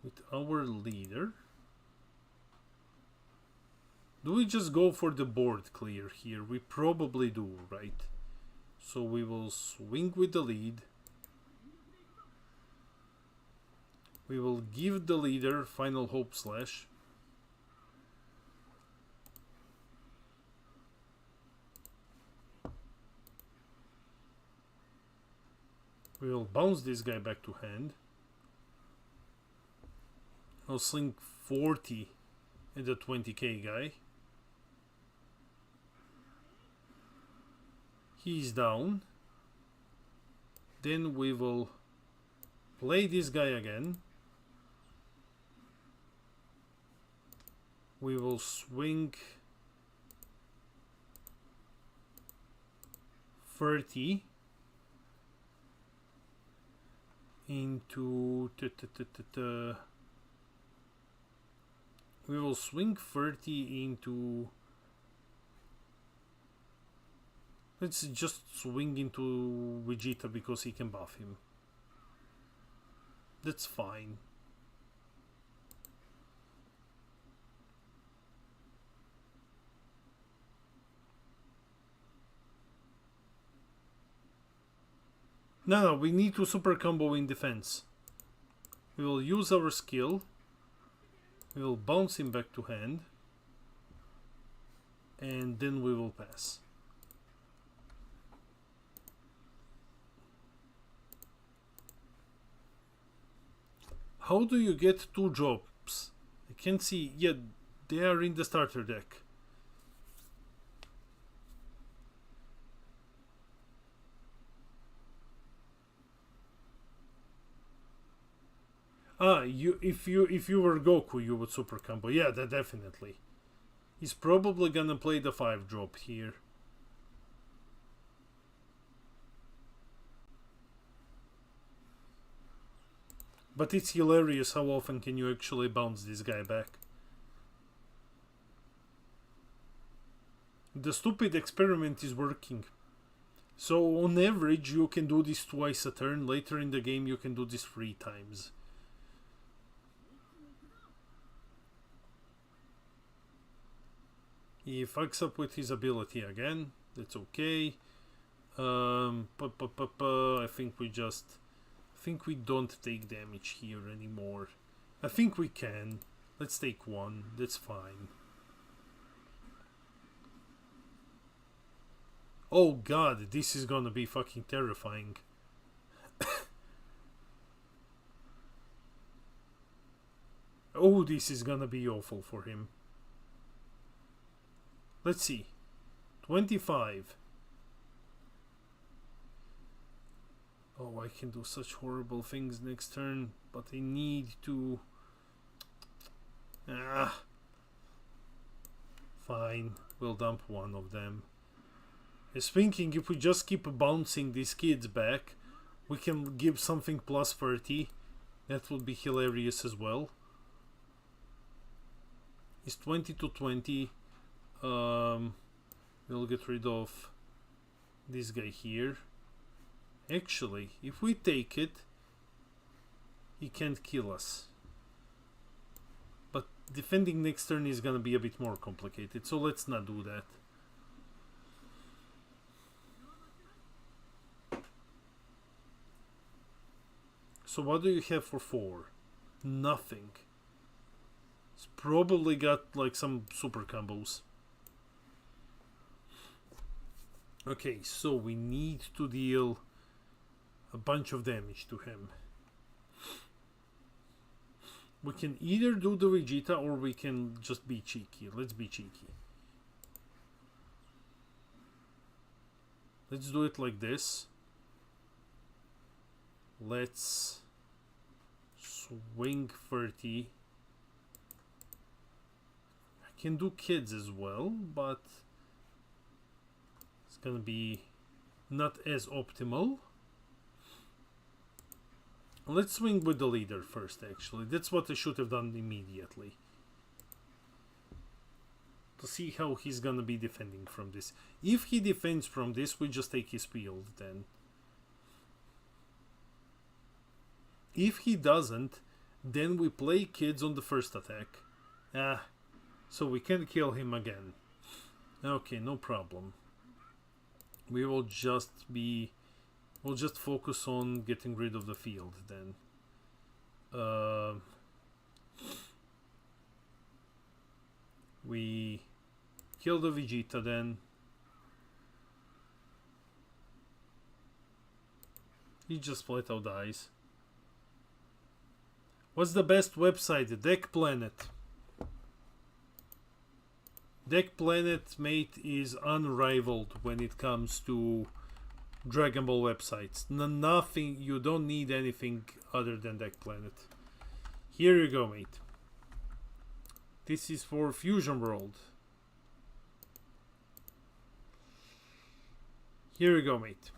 with our leader. Do we just go for the board clear here? We probably do, right? So we will swing with the lead. We will give the leader final hope slash. We will bounce this guy back to hand. I'll sling 40 at the 20k guy. He's down. Then we will play this guy again. We will swing 30 into we will swing 30 into, let's just swing into Vegeta because he can buff him. That's fine. No, we need to super combo in defense. We will use our skill. We will bounce him back to hand. And then we will pass. How do you get 2 drops? I can't see. Yeah, they are in the starter deck. Ah, if you were Goku, you would super combo. Yeah, that definitely. He's probably gonna play the 5 drop here. But it's hilarious how often can you actually bounce this guy back. The stupid experiment is working. So on average you can do this twice a turn. Later in the game you can do this 3 times. He fucks up with his ability again. That's okay. I think we don't take damage here anymore. I think we can. Let's take 1. That's fine. Oh god, this is gonna be fucking terrifying. Oh, this is gonna be awful for him. Let's see. 25. Oh, I can do such horrible things next turn, but I need to... Fine, we'll dump 1 of them. I was thinking if we just keep bouncing these kids back, we can give something plus 30. That would be hilarious as well. It's 20 to 20. We'll get rid of this guy here. Actually, if we take it, he can't kill us. But defending next turn is gonna be a bit more complicated, so let's not do that. So what do you have for 4? Nothing. It's probably got like some super combos. Okay, so we need to deal a bunch of damage to him. We can either do the Vegeta or we can just be cheeky. Let's be cheeky. Let's do it like this. Let's swing 30. I can do kids as well, but it's gonna be not as optimal. Let's swing with the leader first, actually. That's what I should have done immediately. To see how he's gonna be defending from this. If he defends from this, we just take his field then. If he doesn't, then we play kids on the first attack. So we can kill him again. Okay, no problem. We will just be... We'll just focus on getting rid of the field then. We kill the Vegeta then. He just flat out dies. What's the best website? Deck Planet. Deck Planet, mate, is unrivaled when it comes to Dragon Ball websites. Nothing, you don't need anything other than Deck Planet. Here you go, mate. This is for Fusion World. Here you go, mate.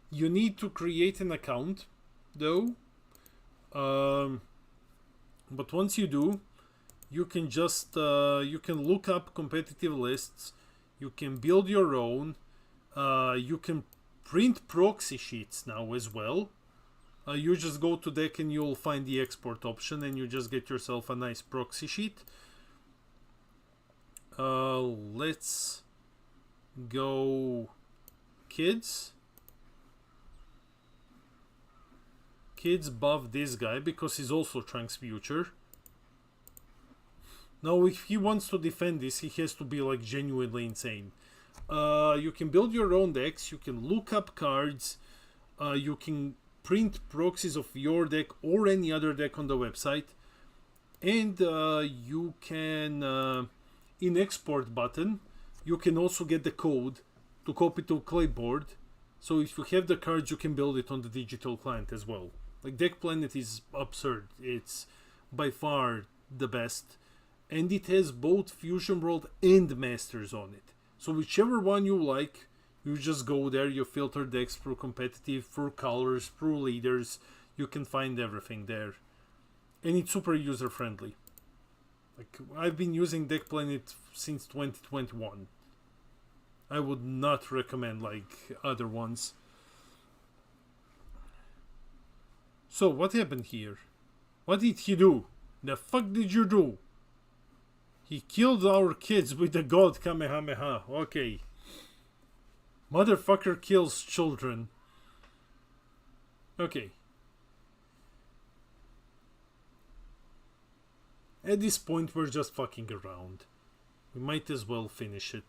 You need to create an account, though. But once you do, you can just you can look up competitive lists. You can build your own. You can print proxy sheets now as well. You just go to deck and you'll find the export option and you just get yourself a nice proxy sheet. Let's go kids. Kids buff this guy because he's also Trunks' future. Now if he wants to defend this, he has to be like genuinely insane. You can build your own decks, you can look up cards, you can print proxies of your deck or any other deck on the website, and you can, in export button, you can also get the code to copy to clipboard, so if you have the cards you can build it on the digital client as well. Like Deck Planet is absurd, it's by far the best, and it has both Fusion World and Masters on it. So whichever one you like, you just go there, you filter decks through competitive, through colors, through leaders, you can find everything there. And it's super user friendly. Like, I've been using Deck Planet since 2021. I would not recommend like other ones. So what happened here? What did he do? The fuck did you do? He killed our kids with the God Kamehameha. Okay. Motherfucker kills children. Okay. At this point we're just fucking around. We might as well finish it.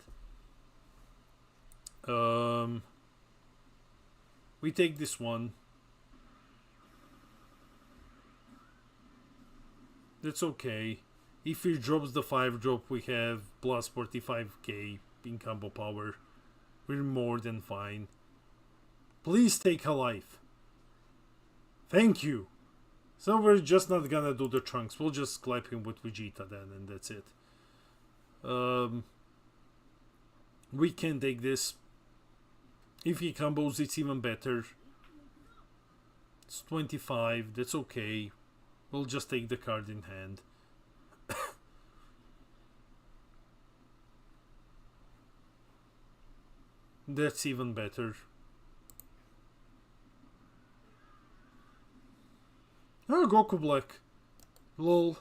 We take this one. That's okay. If he drops the 5 drop, we have plus 45k in combo power. We're more than fine. Please take a life. Thank you. So we're just not gonna do the Trunks. We'll just clap him with Vegeta then, and that's it. We can take this. If he combos, it's even better. It's 25. That's okay. We'll just take the card in hand. That's even better. Oh, Goku Black. Lol.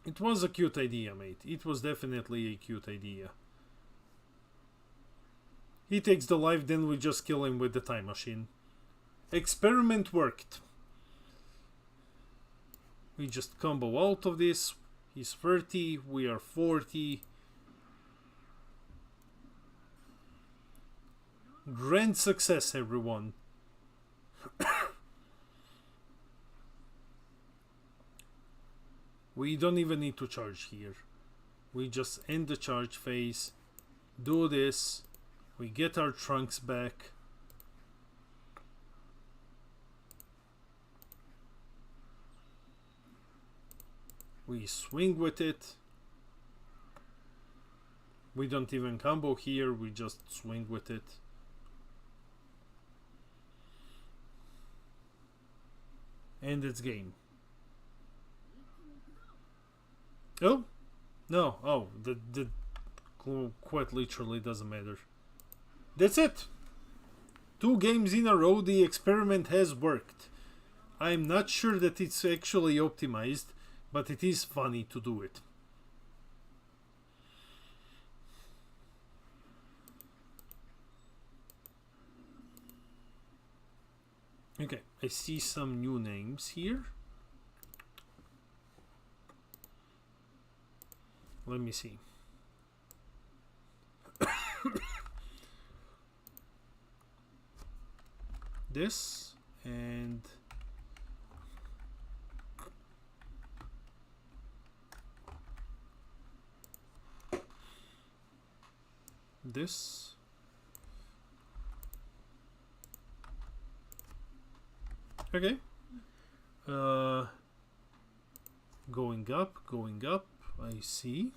It was a cute idea, mate. It was definitely a cute idea. He takes the life, then we just kill him with the time machine. Experiment worked. We just combo out of this. He's 30, we are 40. Grand success, everyone. We don't even need to charge here. We just end the charge phase, do this, we get our trunks back. We swing with it. We don't even combo here, we just swing with it. And it's game. Oh? No. Oh, the quite literally doesn't matter. That's it. 2 games in a row, the experiment has worked. I'm not sure that it's actually optimized, but it is funny to do it. Okay, I see some new names here. Let me see. This and this. Okay. Going up, I see.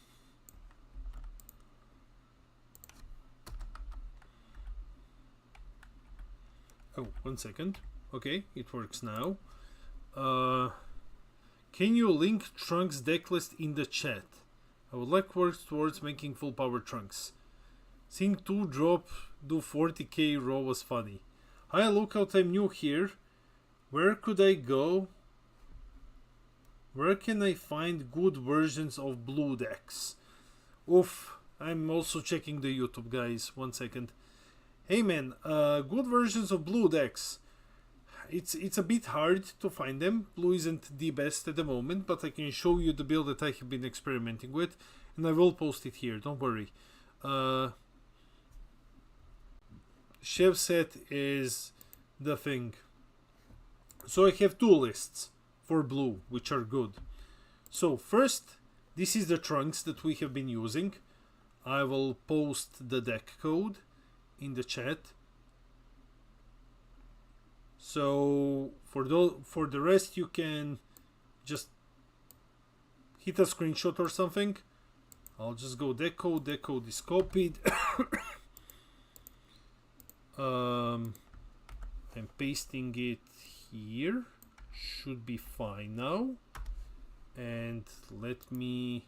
Oh, 1 second. Okay, it works now. Can you link Trunks decklist in the chat? I would like work towards making full power Trunks. Seeing 2 drop do 40k raw was funny. Hi, lookout, I'm new here. Where could I go? Where can I find good versions of blue decks? Oof, I'm also checking the YouTube, guys. 1 second. Hey man, good versions of blue decks. It's a bit hard to find them. Blue isn't the best at the moment, but I can show you the build that I have been experimenting with, and I will post it here, don't worry. Chef set is the thing. So I have 2 lists for blue, which are good. So first, this is the trunks that we have been using. I will post the deck code in the chat. So for the rest, you can just hit a screenshot or something. I'll just go deck code. Deck code is copied. I'm pasting it here. Should be fine now. And let me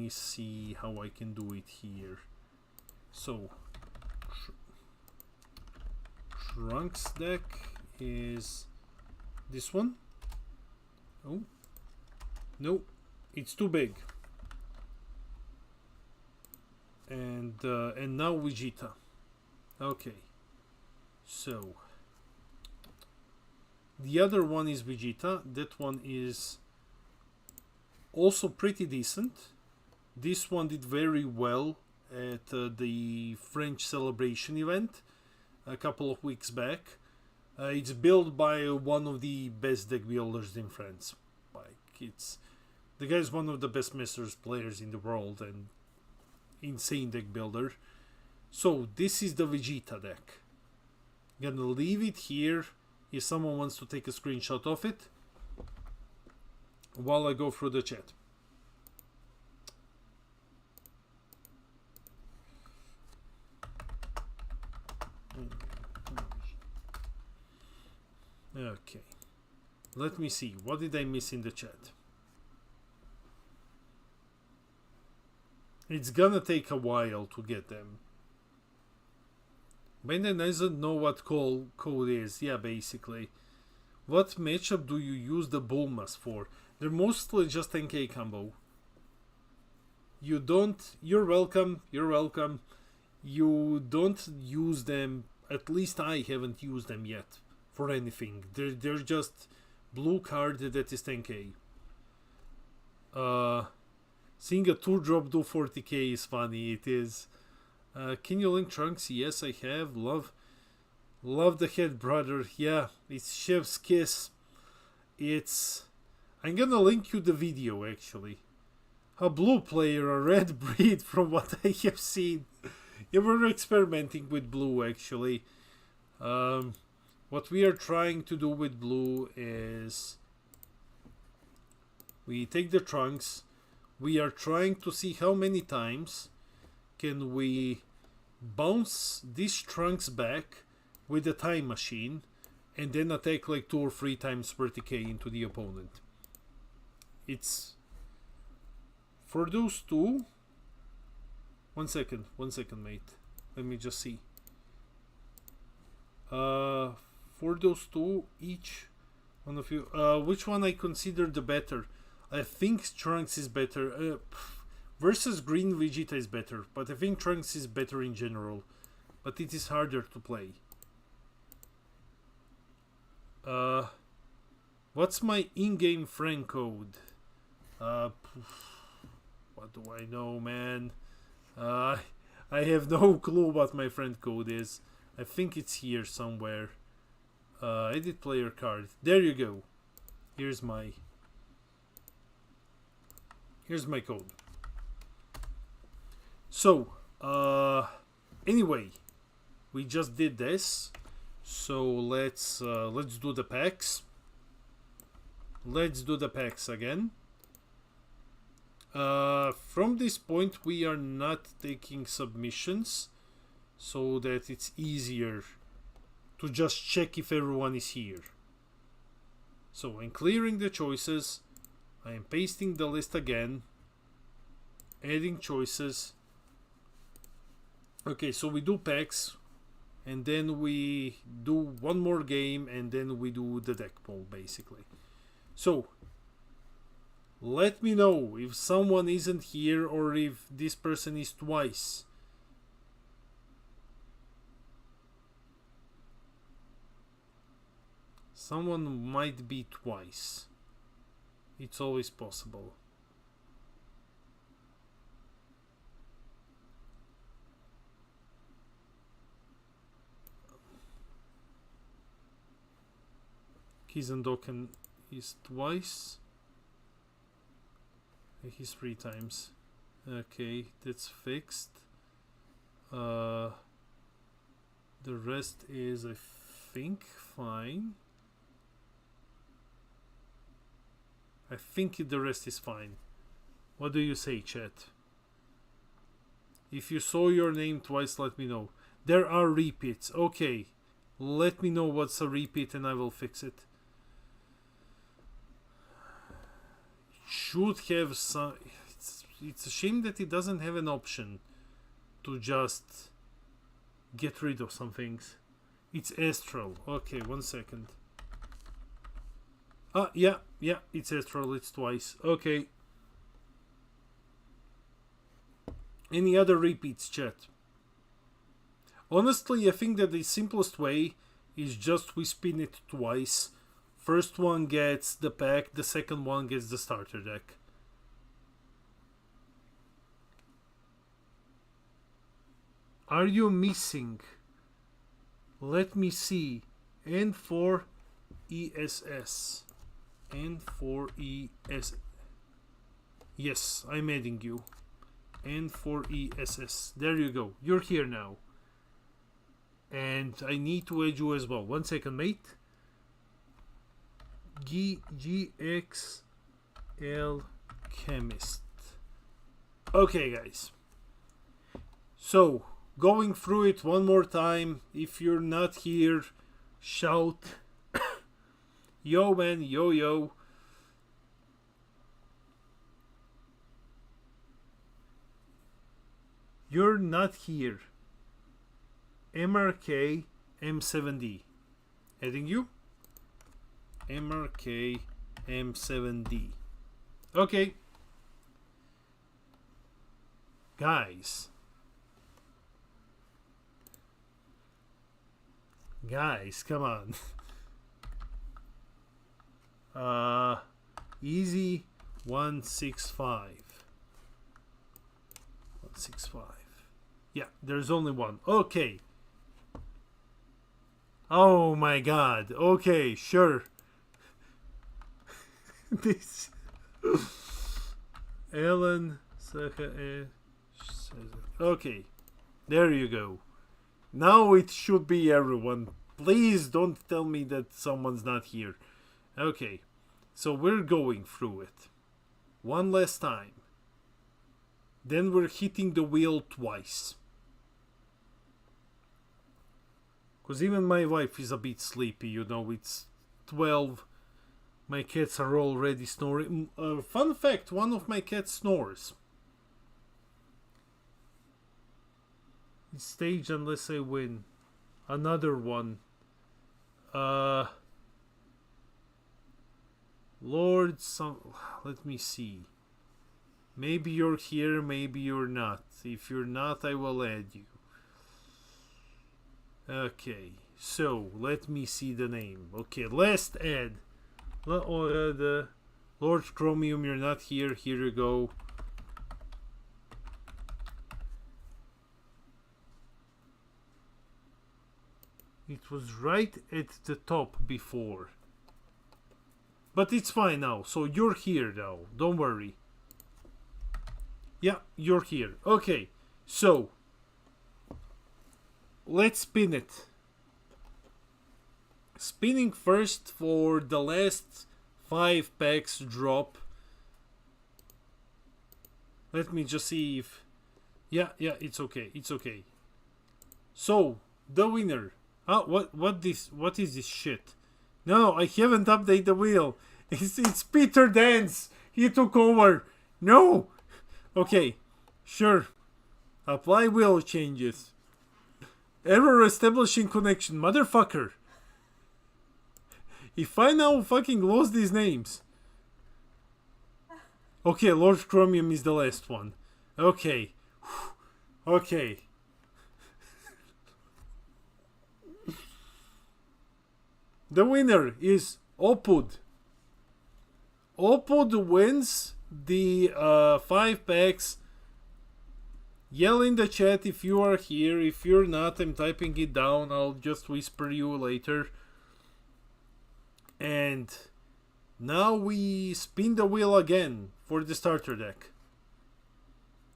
see how I can do it here. So Trunks deck is this one. Oh no, it's too big. And now Vegeta. Okay, so the other one is Vegeta. That one is also pretty decent. This one did very well at the French celebration event a couple of weeks back. It's built by one of the best deck builders in France. Like, the guy's one of the best Masters players in the world and insane deck builder. So this is the Vegeta deck. Gonna leave it here if someone wants to take a screenshot of it while I go through the chat. Okay, let me see, what did I miss in the chat? It's gonna take a while to get them. Benden doesn't know what code is. Yeah, basically. What matchup do you use the Bulmas for? They're mostly just NK combo. You don't... You're welcome. You're welcome. you don't use them. At least I haven't used them yet for anything. They're just blue card that is 10k. Seeing a 2-drop do 40k is funny. It is. Can you link Trunks? Yes, I have. Love the head, brother. Yeah, it's Chef's Kiss. I'm gonna link you the video actually. A blue player, a red breed from what I have seen. Yeah, we're experimenting with blue actually. What we are trying to do with blue is we take the Trunks. We are trying to see how many times can we bounce these Trunks back with a time machine and then attack like 2 or 3 times 30k into the opponent. It's for those two. One second, mate. Let me just see. For those two, each one of you. Which one I consider the better? I think Trunks is better. Versus Green Vegeta is better, but I think Trunks is better in general. But it is harder to play. What's my in-game friend code? What do I know, man? I have no clue what my friend code is. I think it's here somewhere. Edit player card. There you go. Here's my code. So, anyway, we just did this. So let's do the packs. Let's do the packs again. From this point we are not taking submissions, so that it's easier to just check if everyone is here. So I'm clearing the choices, I am pasting the list again, adding choices. Okay, so we do packs, and then we do one more game, and then we do the deck poll basically. So let me know if someone isn't here or if this person is twice. Someone might be twice. It's always possible. Kizendoken is twice. He's 3 times. Okay, that's fixed. The rest is, I think, fine. I think the rest is fine. What do you say, chat? If you saw your name twice, let me know. There are repeats. Okay, let me know what's a repeat and I will fix it. Should have some. It's a shame that it doesn't have an option to just get rid of some things. It's Astral. Okay, 1 second. Yeah, it's Astral. It's twice. Okay. Any other repeats, chat? Honestly, I think that the simplest way is just we spin it twice. First one gets the pack, the second one gets the starter deck. Are you missing? Let me see. N4 ESS. N4 ESS. Yes, I'm adding you. N4 ESS. There you go. You're here now. And I need to add you as well. 1 second, mate. GXL Chemist. Okay, guys. So, going through it one more time. If you're not here, shout. Yo, man. Yo, yo. You're not here. MRK M7D. Adding you. MRK M7D. Okay. Guys. Guys, come on. Easy 165. 165. Yeah, there's only one. Okay. Oh my god. Okay, sure. This Ellen. Okay. There you go. Now it should be everyone. Please don't tell me that someone's not here. Okay. So we're going through it. One last time. Then we're hitting the wheel twice. Because even my wife is a bit sleepy, you know, it's 12. My cats are already snoring. Fun fact, one of my cats snores. It's staged unless I win. Another one. Lord, let me see. Maybe you're here, maybe you're not. If you're not, I will add you. Okay, so let me see the name. Okay, last add. Lord Chromium, you're not here. Here you go. It was right at the top before. But it's fine now. So you're here now. Don't worry. Yeah, you're here. Okay, so let's spin it. Spinning first for the last 5 packs drop. Let me just see if... Yeah, it's okay. It's okay. So, the winner. What is this shit? No, I haven't updated the wheel. It's Peter Dance. He took over. No. Okay, sure. Apply wheel changes. Error establishing connection. Motherfucker. If I now fucking lost these names. Okay, Lord Chromium is the last one. Okay. Okay. The winner is Opud. Opud wins the 5 packs. Yell in the chat if you are here. If you're not, I'm typing it down. I'll just whisper you later. And now we spin the wheel again for the starter deck.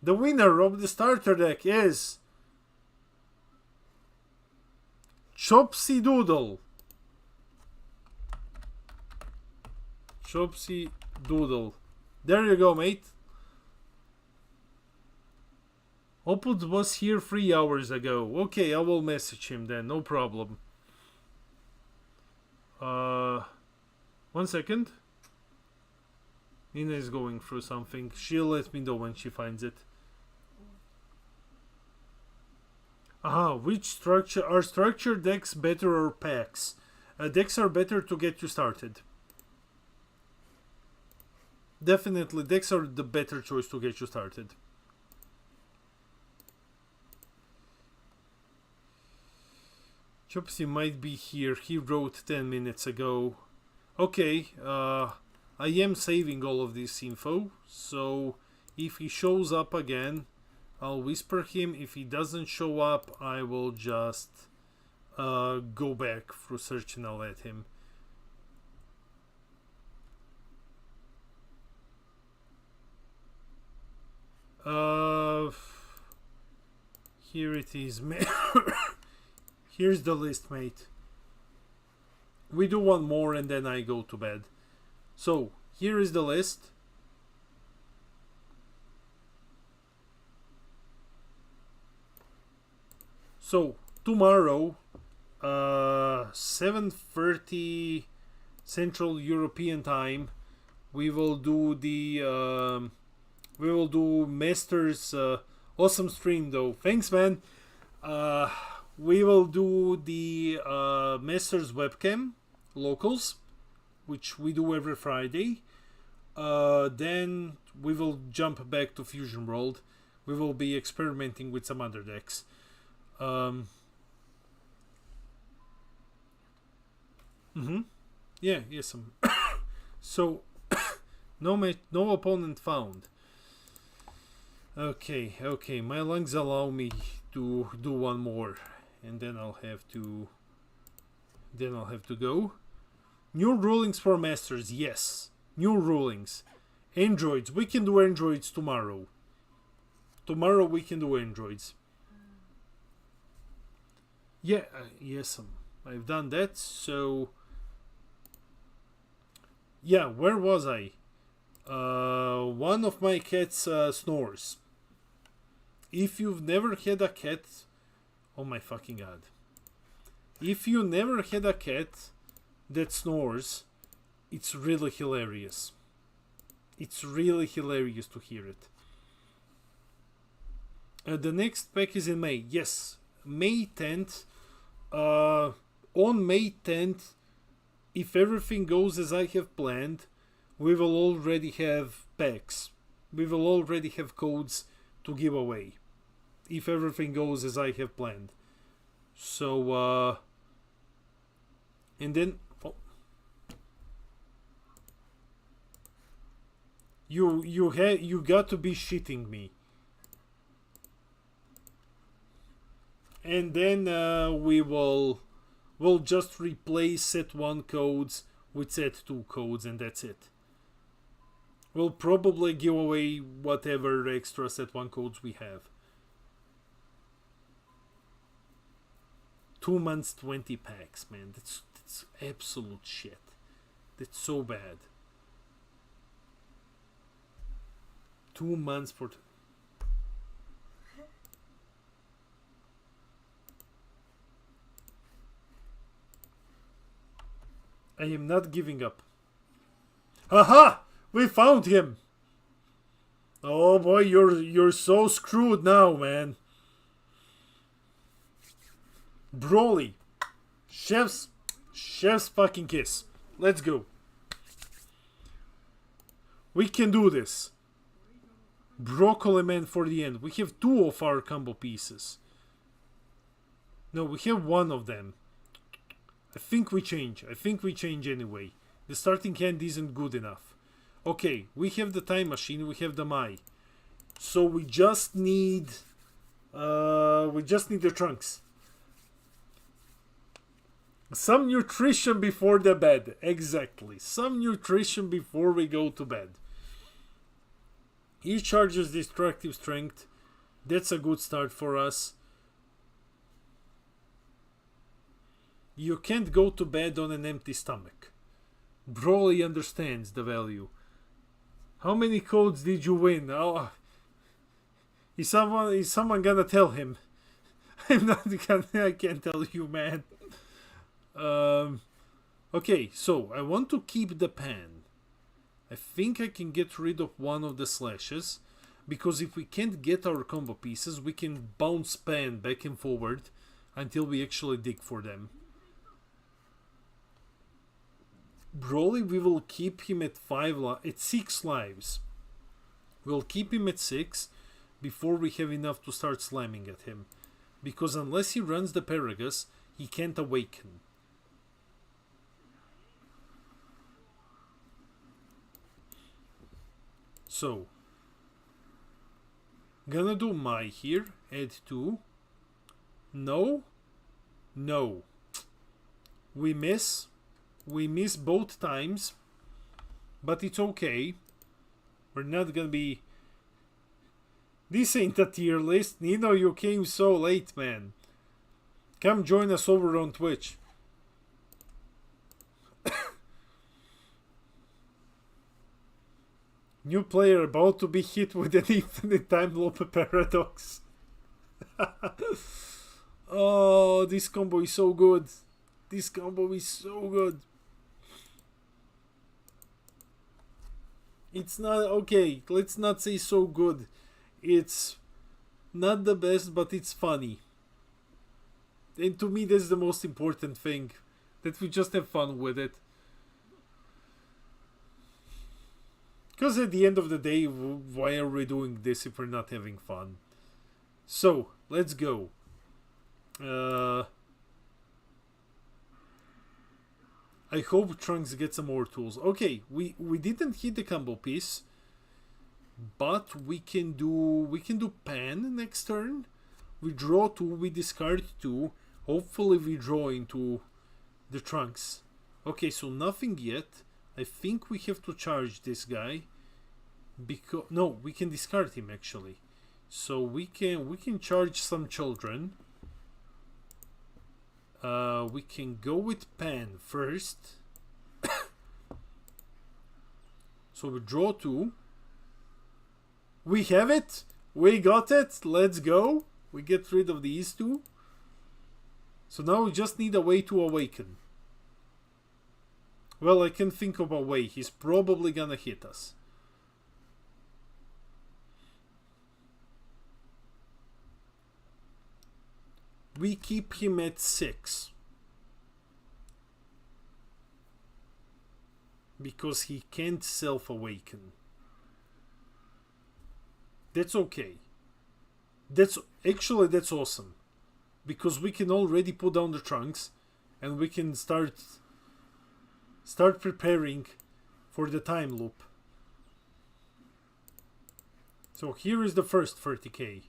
The winner of the starter deck is Chopsy Doodle. Chopsy Doodle. There you go, mate. Opud was here 3 hours ago. Okay, I will message him then, no problem. 1 second. Nina is going through something. She'll let me know when she finds it. Aha, which structure are structure decks better or packs? Decks are better to get you started. Definitely, decks are the better choice to get you started. Chopsy might be here. He wrote 10 minutes ago. Okay, I am saving all of this info, so if he shows up again, I'll whisper him. If he doesn't show up, I will just go back through search and I'll add him. Here it is. Here's the list, mate. We do one more and then I go to bed. So, here is the list. So, tomorrow, 7:30 Central European Time, we will do the Masters. Awesome stream though. Thanks, man. We will do the Masters webcam locals, which we do every Friday. Then we will jump back to Fusion World. We will be experimenting with some other decks. Mm-hmm. Yeah, yes. So, no opponent found. Okay, okay. My lungs allow me to do one more, and then I'll have to. Then I'll have to go. New rulings for masters. Yes, new rulings. Androids. We can do androids tomorrow. Tomorrow we can do androids. Yeah, yes. I've done that. So, yeah. Where was I? One of my cats snores. If you've never had a cat, oh my fucking god. If you never had a cat that snores, it's really hilarious. It's really hilarious to hear it. The next pack is in May. Yes, May 10th. On May 10th, if everything goes as I have planned, we will already have packs. We will already have codes to give away. If everything goes as I have planned. So, and then... Oh, you got to be shitting me. And then we'll just replace set 1 codes with set 2 codes, and that's it. We'll probably give away whatever extra set 1 codes we have. 2 months, 20 packs, man. That's absolute shit. That's so bad. 2 months for... I am not giving up. Aha! We found him! Oh boy, you're so screwed now, man. Broly. Chef's fucking kiss. Let's go. We can do this. Broccoli Man for the end. We have 2 of our combo pieces. No, we have 1 of them. I think we change. I think we change anyway. The starting hand isn't good enough. Okay, we have the time machine. We have the Mai. So we just need the trunks. Some nutrition before the bed. Exactly. Some nutrition before we go to bed. He charges destructive strength. That's a good start for us. You can't go to bed on an empty stomach. Broly understands the value. How many codes did you win? Oh, is someone gonna tell him? I'm not gonna. I can't tell you, man. Okay, so I want to keep the pan. I think I can get rid of one of the slashes, because if we can't get our combo pieces, we can bounce pan back and forward until we actually dig for them. Broly, we will keep him at 6 lives. We'll keep him at 6 before we have enough to start slamming at him. Because unless he runs the Paragus, he can't awaken. So, gonna do Mai here, add 2. No. No. We miss both times, but it's okay. We're not gonna be... This ain't a tier list. Nino, you came so late, man. Come join us over on Twitch. New player about to be hit with an infinite time loop paradox. Oh, this combo is so good. This combo is so good. It's not... Okay, let's not say so good. It's not the best, but it's funny. And to me, that's the most important thing. That we just have fun with it. Because at the end of the day, why are we doing this if we're not having fun? So, let's go. I hope Trunks gets some more tools. Okay, we didn't hit the combo piece, but we can do pan next turn. We draw 2, we discard 2. Hopefully we draw into the Trunks. Okay, so nothing yet. I think we have to charge this guy. Because no, we can discard him actually. So we can charge some children. We can go with pan first. So we draw 2. We have it. We got it. Let's go. We get rid of these 2. So now we just need a way to awaken. Well, I can think of a way. He's probably gonna hit us. We keep him at 6. Because he can't self-awaken. That's okay. That's awesome. Because we can already put down the Trunks and we can start preparing for the time loop. So here is the first 30k.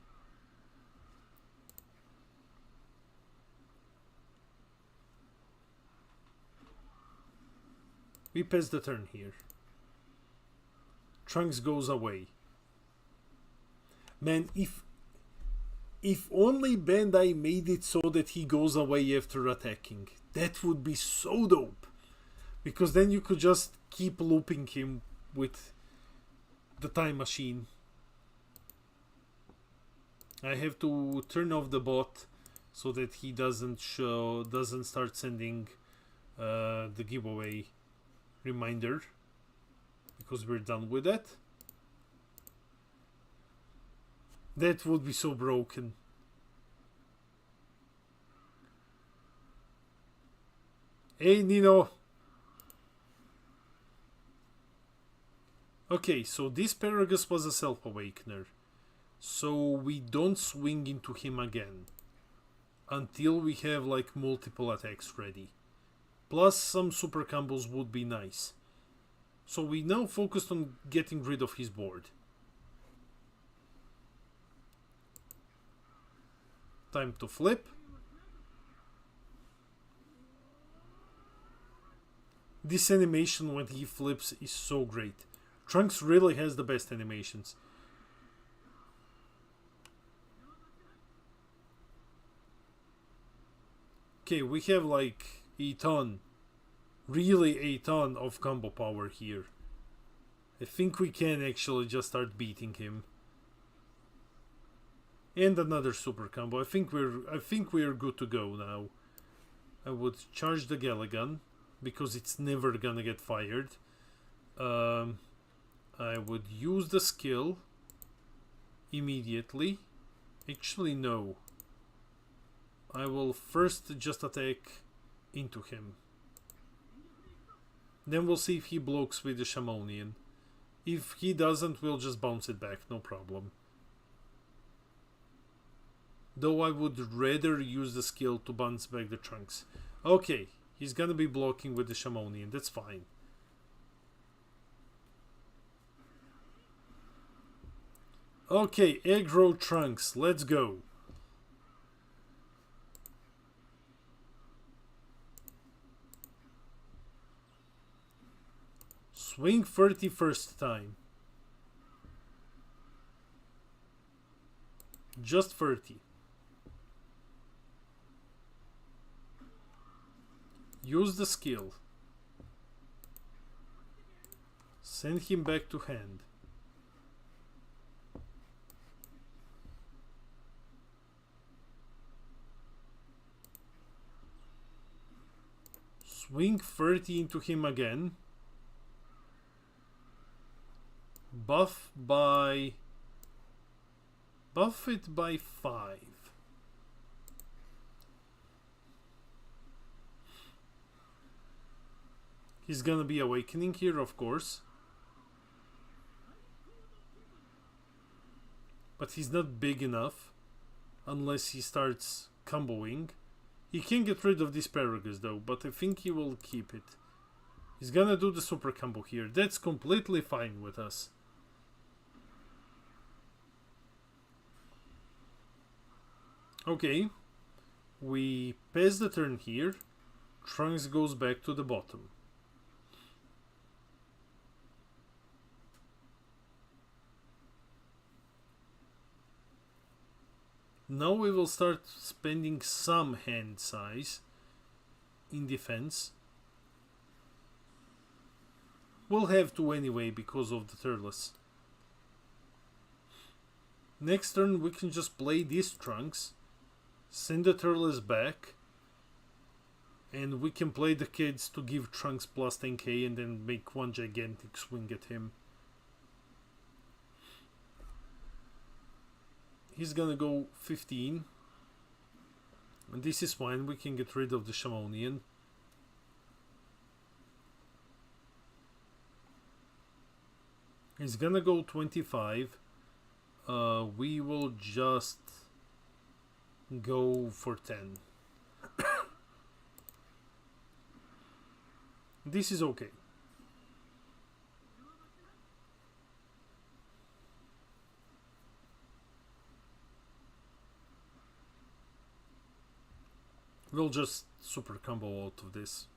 We pass the turn here. Trunks goes away. Man, if only Bandai made it so that he goes away after attacking. That would be so dope. Because then you could just keep looping him with the time machine. I have to turn off the bot so that he doesn't start sending the giveaway reminder, because we're done with that. That would be so broken. Hey Nino. Okay, so this Paragus was a self-awakener, so we don't swing into him again until we have like multiple attacks ready. Plus some super combos would be nice. So we now focused on getting rid of his board. Time to flip. This animation when he flips is so great. Trunks really has the best animations. Okay, we have like a ton, really a ton of combo power here. I think we can actually just start beating him. And another super combo. I think we're good to go now. I would charge the Galagan because it's never gonna get fired. I would use the skill immediately. Actually, no. I will first just attack into him. Then we'll see if he blocks with the Shamonian. If he doesn't, we'll just bounce it back, no problem. Though I would rather use the skill to bounce back the Trunks. Okay, he's gonna be blocking with the Shamonian, that's fine. Okay, aggro Trunks, let's go. Swing 31st time. Just 30. Use the skill. Send him back to hand. Swing 30 into him again. Buff it by 5. He's gonna be awakening here, of course. But he's not big enough unless he starts comboing. He can get rid of this Paragus though, but I think he will keep it. He's gonna do the super combo here. That's completely fine with us. Okay. We pass the turn here. Trunks goes back to the bottom. Now we will start spending some hand size in defense. We'll have to anyway because of the Turles. Next turn we can just play these Trunks, send the Turles back, and we can play the kids to give Trunks plus 10k and then make one gigantic swing at him. He's gonna go 15. And this is fine, we can get rid of the Shamonian. He's gonna go 25. We will just go for 10. This is okay. We'll just super combo out of this.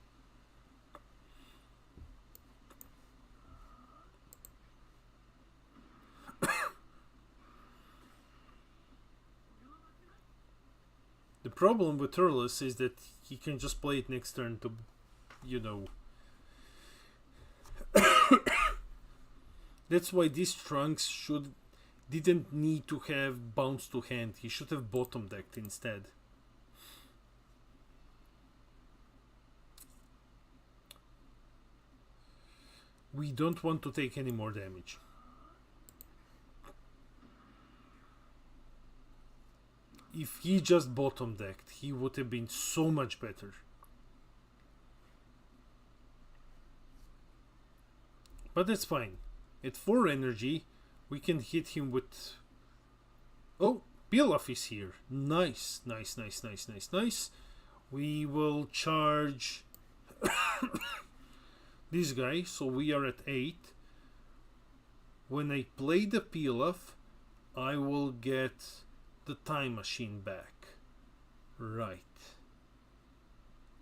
The problem with Turles is that he can just play it next turn to, you know. That's why these Trunks didn't need to have bounce to hand. He should have bottom decked instead. We don't want to take any more damage. If he just bottom decked, he would have been so much better. But that's fine. At 4 energy, we can hit him with... Oh, Pilaf is here. Nice, nice, nice, nice, nice, nice. We will charge this guy, so we are at 8. When I play the Pilaf, I will get the time machine back. Right.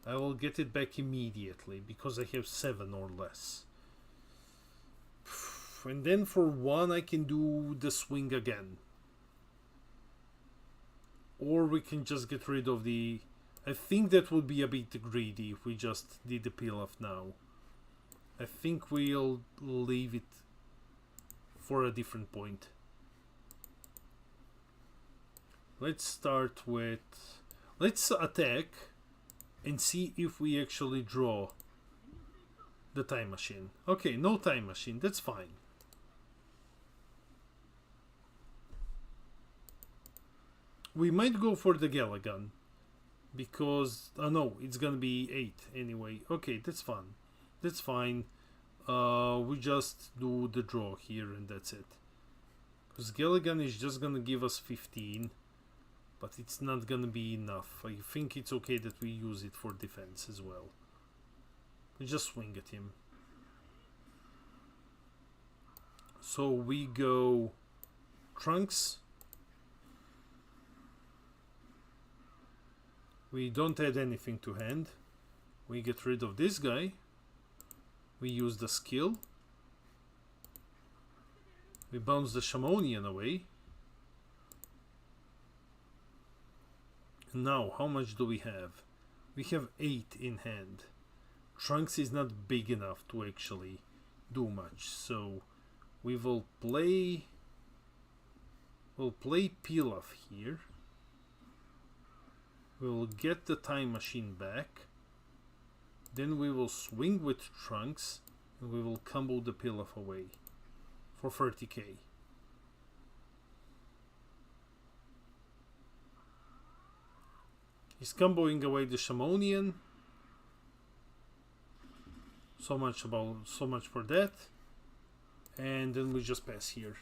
I will get it back immediately because I have 7 or less. And then for 1 I can do the swing again. Or we can just get rid of the... I think that would be a bit greedy if we just did the Pilaf now. I think we'll leave it for a different point. Let's start with... Let's attack and see if we actually draw the time machine. Okay, no time machine, that's fine. We might go for the Galagan because... Oh no, it's gonna be 8 anyway. Okay, that's fun. That's fine. We just do the draw here and that's it. Because Galagan is just gonna give us 15. But it's not gonna be enough. I think it's okay that we use it for defense as well. We just swing at him. So we go Trunks. We don't add anything to hand. We get rid of this guy. We use the skill. We bounce the Shamonian away. Now, how much do we have? We have 8 in hand. Trunks is not big enough to actually do much, so we will play... We'll play Pilaf here. We'll get the time machine back. Then we will swing with Trunks and we will combo the Pilaf away for 30k. He's comboing away the Shamonian. So much for that. And then we just pass here.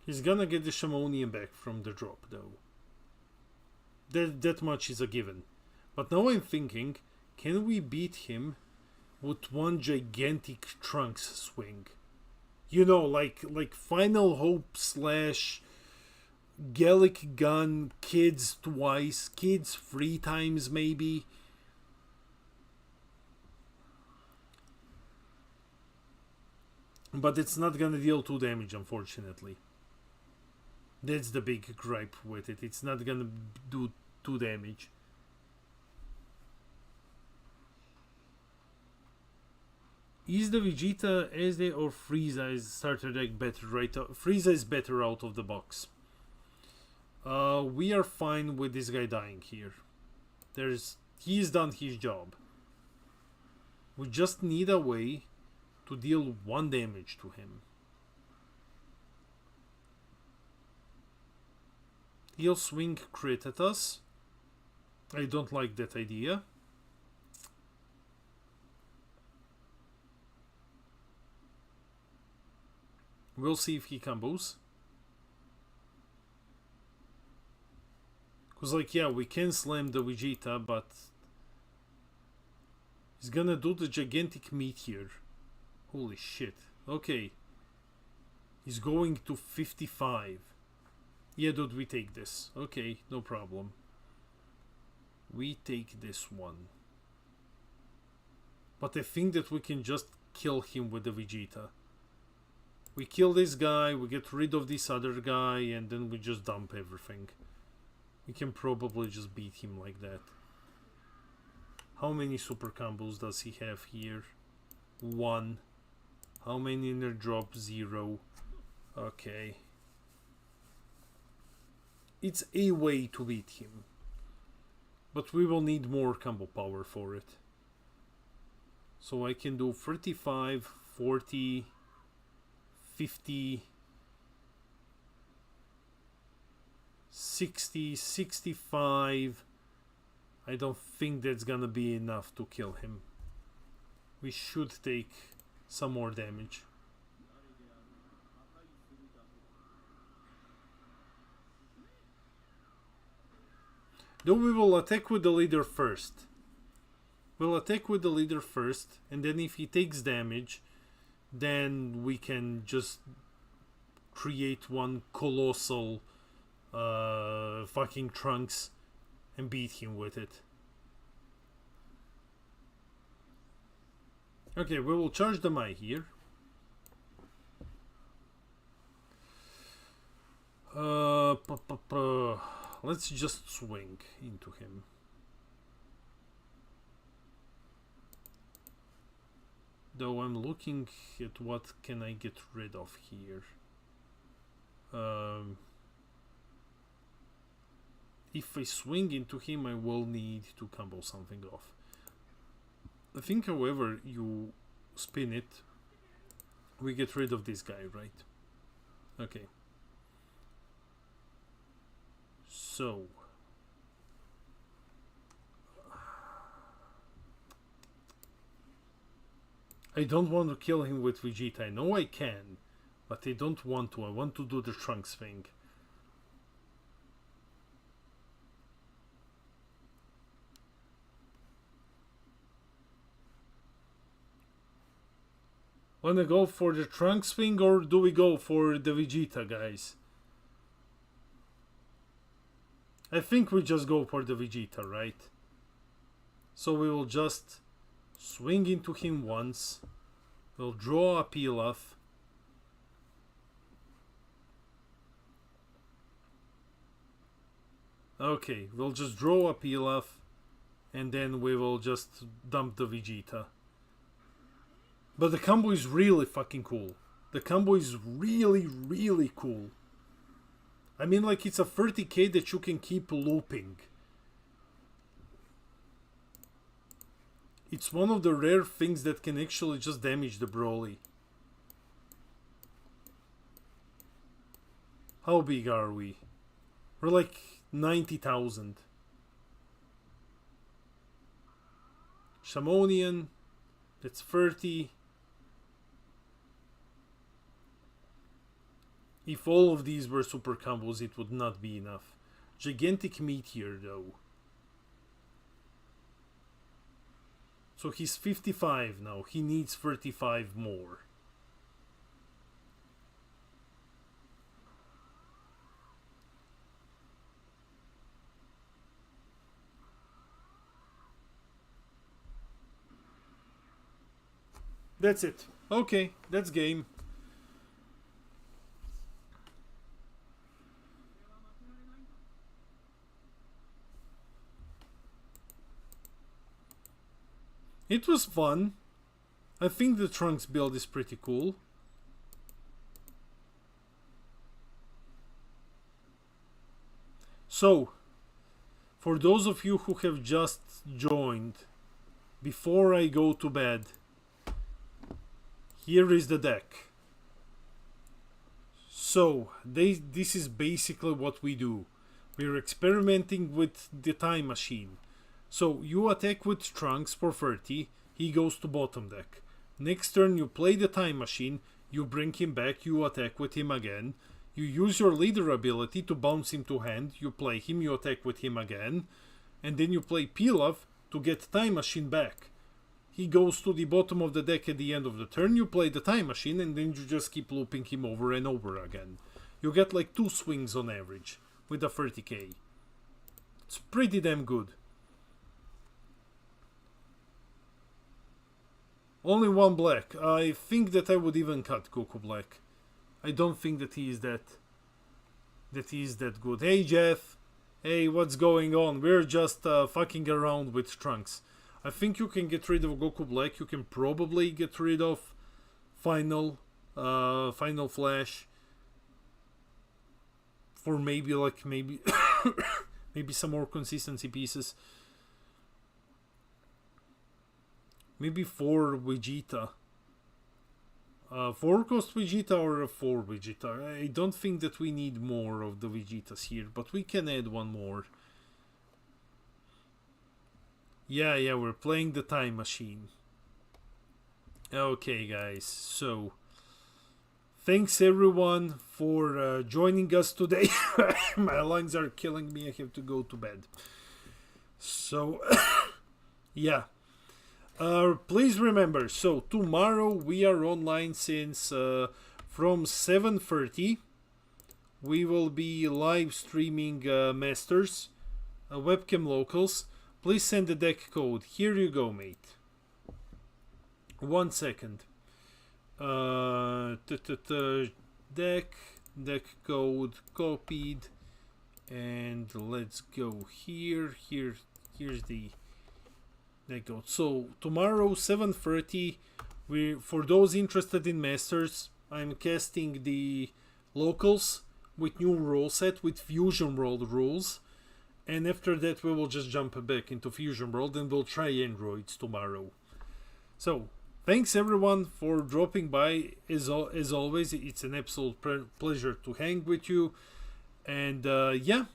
He's gonna get the Shamonian back from the drop though. That much is a given. But now I'm thinking, can we beat him with one gigantic Trunks swing? You know, like Final Hope slash Gallic Gun, kids twice, kids 3 times maybe. But it's not gonna deal 2 damage, unfortunately. That's the big gripe with it. It's not gonna do 2 damage. Is the Vegeta SD or Frieza is starter deck better? Right, Frieza is better out of the box. We are fine with this guy dying here. He's done his job. We just need a way to deal 1 damage to him. He'll swing crit at us. I don't like that idea. We'll see if he combos. Because, like, yeah, we can slam the Vegeta, but he's gonna do the gigantic meteor. Holy shit. Okay. He's going to 55. Yeah, dude, we take this. Okay, no problem. We take this one. But I think that we can just kill him with the Vegeta. We kill this guy, we get rid of this other guy, and then we just dump everything. We can probably just beat him like that. How many super combos does he have here? 1. How many inner drop? 0. Okay. It's a way to beat him. But we will need more combo power for it. So I can do 35, 40, 50, 60, 65. I don't think that's gonna be enough to kill him. We should take some more damage. Then we will attack with the leader first. We'll attack with the leader first, and then if he takes damage, then we can just create one colossal fucking Trunks and beat him with it. Okay, we will charge the Mai here. Let's just swing into him. Though I'm looking at what can I get rid of here. If I swing into him, I will need to combo something off. I think, however, you spin it, we get rid of this guy, right? Okay. So I don't want to kill him with Vegeta. I know I can, but I don't want to. I want to do the Trunks thing. Wanna go for the Trunks thing, or do we go for the Vegeta, guys? I think we just go for the Vegeta, right? So we will just swing into him once. We'll draw a Pilaf. Okay, we'll just draw a Pilaf, and then we will just dump the Vegeta. But the combo is really fucking cool. The combo is really, really cool. I mean, like, it's a 30k that you can keep looping. It's one of the rare things that can actually just damage the Broly. How big are we? We're like 90,000. Shamonian, that's 30. If all of these were super combos, it would not be enough. Gigantic Meteor, though. So he's 55 now. He needs 35 more. That's it. Okay, that's game. It was fun. I think the Trunks build is pretty cool. So, for those of you who have just joined, before I go to bed, here is the deck. So, this is basically what we do. We're experimenting with the time machine. So, you attack with Trunks for 30, he goes to bottom deck. Next turn you play the time machine, you bring him back, you attack with him again. You use your leader ability to bounce him to hand, you play him, you attack with him again. And then you play Pilaf to get time machine back. He goes to the bottom of the deck at the end of the turn, you play the time machine, and then you just keep looping him over and over again. You get like 2 swings on average with a 30k. It's pretty damn good. Only 1 black. I think that I would even cut Goku Black. I don't think that he is that good. Hey Jeff, hey, what's going on? We're just fucking around with Trunks. I think you can get rid of Goku Black. You can probably get rid of Final Flash for maybe maybe some more consistency pieces. Maybe 4 Vegeta. 4 cost Vegeta or a 4 Vegeta. I don't think that we need more of the Vegetas here, but we can add 1 more. Yeah, we're playing the time machine. Okay, guys, so thanks everyone for joining us today. My lungs are killing me. I have to go to bed. So, yeah. Please remember, so tomorrow we are online since from 7:30. We will be live streaming Masters, webcam locals. Please send the deck code. Here you go, mate. 1 second. Deck code copied, and let's go here. Here's the deck code. So tomorrow 7:30. For those interested in Masters, I'm casting the locals with new rule set with Fusion World rules. And after that we will just jump back into Fusion World and we'll try androids tomorrow. So, thanks everyone for dropping by. As always, it's an absolute pleasure to hang with you. And yeah,